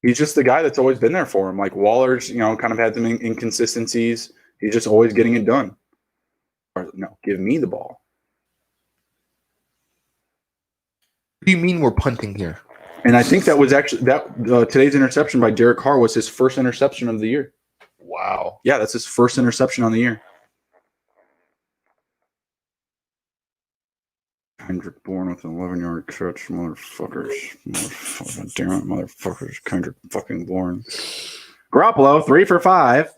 He's just the guy that's always been there for him. Like Waller's, kind of had some inconsistencies. He's just always getting it done. No, give me the ball. What do you mean we're punting here? And I think that was actually today's interception by Derek Carr was his first interception of the year. Wow. Yeah, that's his first interception on the year. Kendrick Bourne with an 11-yard catch, motherfuckers. Motherfucking damn it, motherfuckers. Kendrick fucking Bourne. Garoppolo, 3 for 5,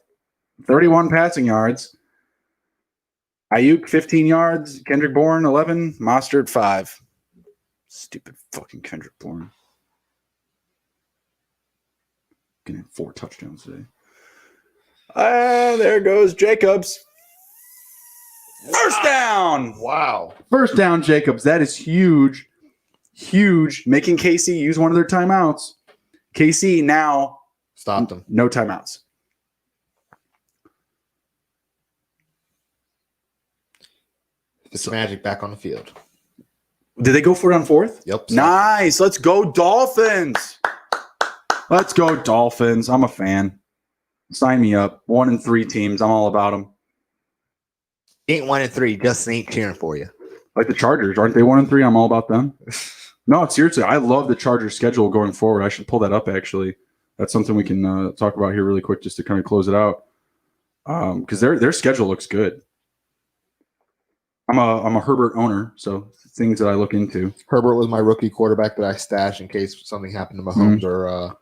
31 passing yards. Ayuk, 15 yards. Kendrick Bourne, 11. Mostert, 5. Stupid fucking Kendrick Bourne. Getting 4 touchdowns today. There goes Jacobs. First down. Wow. First down, Jacobs. That is huge. Huge. Making KC use one of their timeouts. KC now stopped them. No timeouts. It's Magic back on the field. Did they go for it on 4th? Yep. Nice. Let's go Dolphins. Let's go Dolphins. I'm a fan. Sign me up. 1-3 teams. I'm all about them. Ain't 1-3. Justin ain't cheering for you. Like the Chargers. Aren't they 1-3? I'm all about them. No, seriously. I love the Chargers schedule going forward. I should pull that up, actually. That's something we can talk about here really quick just to kind of close it out. Because their schedule looks good. I'm a Herbert owner, so things that I look into. Herbert was my rookie quarterback that I stashed in case something happened to Mahomes or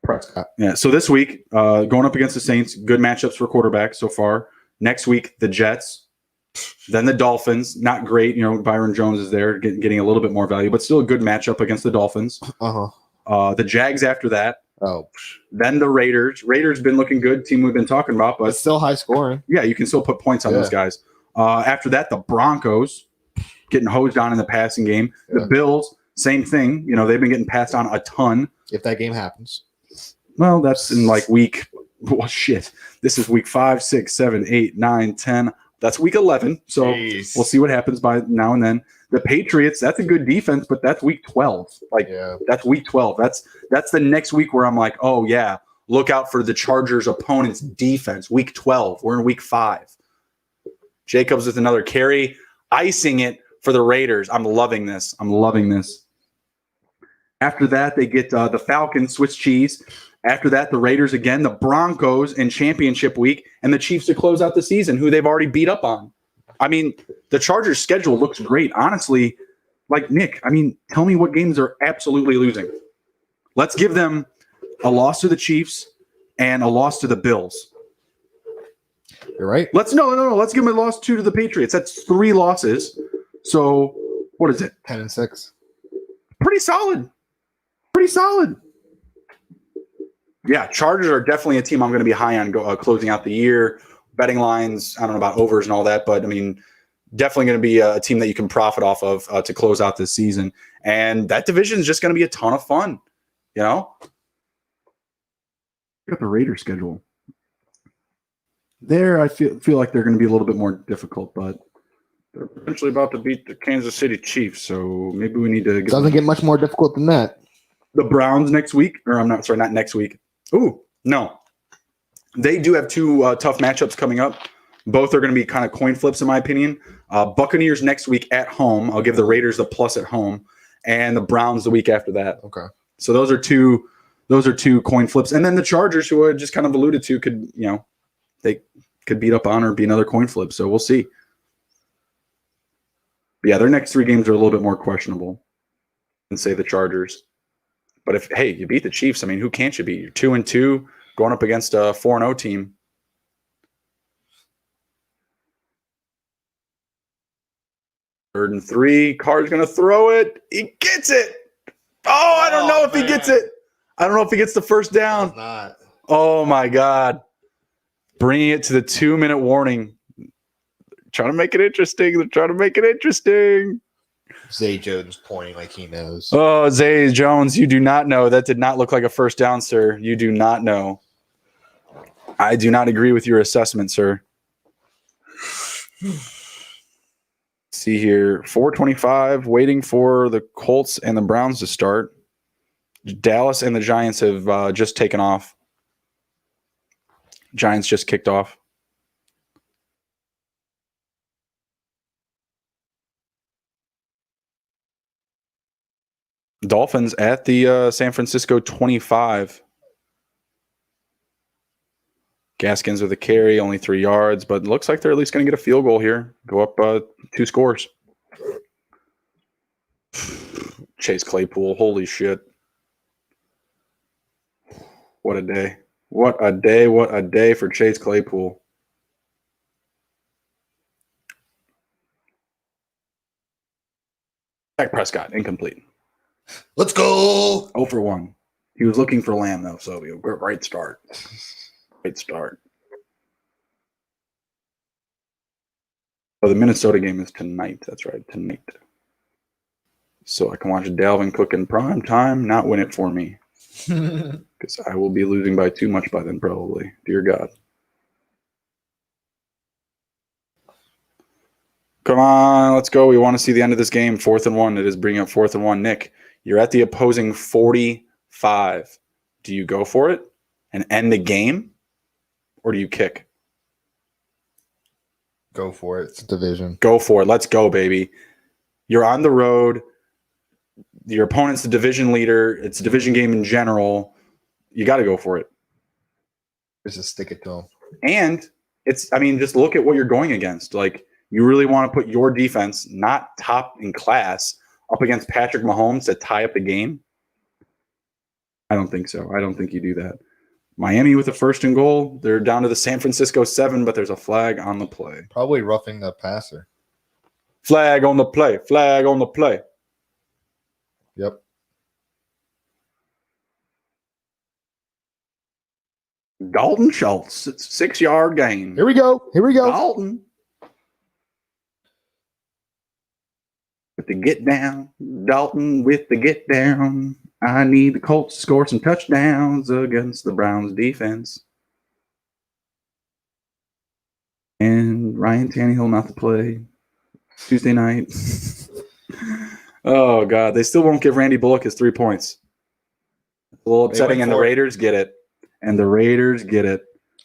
Prescott. Yeah, so this week, going up against the Saints, good matchups for quarterbacks so far. Next week, the Jets, then the Dolphins. Not great, Byron Jones is there, getting a little bit more value, but still a good matchup against the Dolphins. The Jags after that. Oh, then the Raiders. Raiders been looking good, team we've been talking about, but it's still high scoring. Yeah, you can still put points on those guys. After that, the Broncos getting hosed on in the passing game. The Bills, same thing. They've been getting passed on a ton. If that game happens. Well, that's in like week. Well, shit. This is week 5, 6, 7, 8, 9, 10. That's week 11. So We'll see what happens by now and then. The Patriots, that's a good defense, but that's week 12. That's week 12. That's the next week where I'm like, oh, yeah, look out for the Chargers' opponent's defense. Week 12. We're in week 5. Jacobs with another carry, icing it for the Raiders. I'm loving this. After that, they get the Falcons, Swiss cheese. After that, the Raiders again, the Broncos in championship week, and the Chiefs to close out the season, who they've already beat up on. I mean, the Chargers' schedule looks great. Honestly, like Nick, tell me what games they're absolutely losing. Let's give them a loss to the Chiefs and a loss to the Bills. You're right. Let's give them a loss to the Patriots. That's 3 losses. So what is it? 10-6. Pretty solid. Yeah, Chargers are definitely a team I'm going to be high on closing out the year. Betting lines, I don't know about overs and all that, but definitely going to be a team that you can profit off of to close out this season. And that division is just going to be a ton of fun. Got the Raiders schedule. There, I feel like they're going to be a little bit more difficult, but they're potentially about to beat the Kansas City Chiefs, so maybe we need to doesn't get much more difficult than that. The Browns next week, or not next week. Ooh, no. They do have 2 tough matchups coming up. Both are going to be kind of coin flips, in my opinion. Buccaneers next week at home. I'll give the Raiders the plus at home, and the Browns the week after that. Okay. So those are 2 those are two coin flips. And then the Chargers, who I just kind of alluded to, could, they could beat up on or be another coin flip. So we'll see. But yeah, their next 3 games are a little bit more questionable than, say, the Chargers. But if, hey, you beat the Chiefs, I mean, who can't you beat? You're 2-2 going up against a 4-0 team. Third and 3. Carr's going to throw it. He gets it. Oh, I don't know if he gets it. I don't know if he gets the first down. Not. Oh, my God. Bringing it to the 2-minute warning. Trying to make it interesting. They're trying to make it interesting. Zay Jones pointing like he knows. Oh, Zay Jones, you do not know. That did not look like a first down, sir. You do not know. I do not agree with your assessment, sir. See here, 4:25, waiting for the Colts and the Browns to start. Dallas and the Giants have just taken off. Giants just kicked off. Dolphins at the San Francisco 25. Gaskins with a carry, only 3 yards, but looks like they're at least going to get a field goal here. Go up 2 scores. Chase Claypool, holy shit. What a day. What a day, what a day for Chase Claypool. Dak Prescott, incomplete. Let's go. 0 for 1. He was looking for Lamb, though, so great start. Great start. Oh, the Minnesota game is tonight. That's right, tonight. So I can watch Dalvin Cook in prime time, not win it for me. Because I will be losing by too much by then, probably. Dear God. Come on, let's go. We want to see the end of this game. 4th and 1. It is bringing up 4th and 1. Nick, you're at the opposing 45. Do you go for it and end the game, or do you kick? Go for it. It's a division. Go for it. Let's go, baby. You're on the road. Your opponent's the division leader. It's a division game in general. You got to go for it. Just stick it to him. And just look at what you're going against. Like, you really want to put your defense, not top in class, up against Patrick Mahomes to tie up the game? I don't think so. I don't think you do that. Miami with a 1st and goal. They're down to the San Francisco 7, but there's a flag on the play. Probably roughing the passer. Flag on the play. Flag on the play. Yep. Dalton Schultz. It's a 6-yard gain. Here we go. Dalton. With the get down. Dalton with the get down. I need the Colts to score some touchdowns against the Browns defense. And Ryan Tannehill not to play Tuesday night. Oh, God. They still won't give Randy Bullock his 3 points. It's a little upsetting, and the Raiders get it.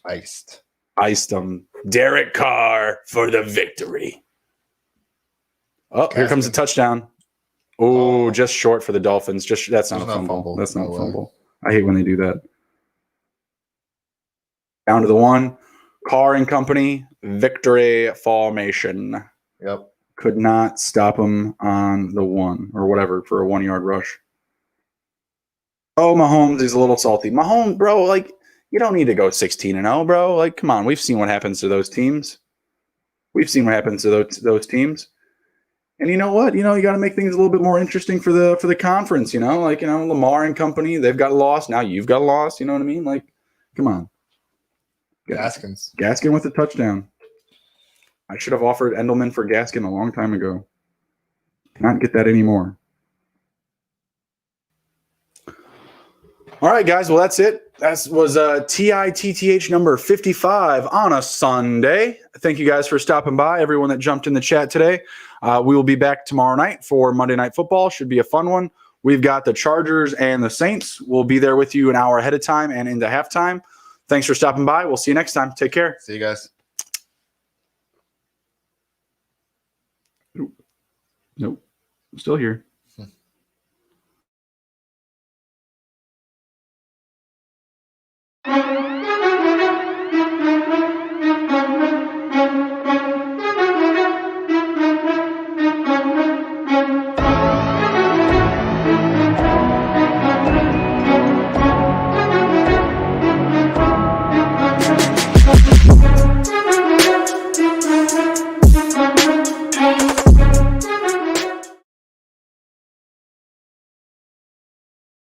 Iced them. Derek Carr for the victory. Oh, here comes a touchdown. Oh, just short for the Dolphins. That's not a fumble. That's not a fumble. I hate when they do that. Down to the 1. Carr and company. Victory formation. Yep. Could not stop him on the 1 or whatever for a 1-yard rush. Oh, Mahomes is a little salty. Mahomes, bro, like, you don't need to go 16-0, bro. Like, come on. We've seen what happens to those teams. And you know what? You got to make things a little bit more interesting for the conference, Like, Lamar and company, they've got a loss. Now you've got a loss. You know what I mean? Like, come on. Gaskin with a touchdown. I should have offered Endelman for Gaskin a long time ago. Cannot get that anymore. All right, guys. Well, that's it. That was TITTH number 55 on a Sunday. Thank you guys for stopping by, everyone that jumped in the chat today. We will be back tomorrow night for Monday Night Football. Should be a fun one. We've got the Chargers and the Saints. We'll be there with you an hour ahead of time and into halftime. Thanks for stopping by. We'll see you next time. Take care. See you guys. Nope. I'm still here.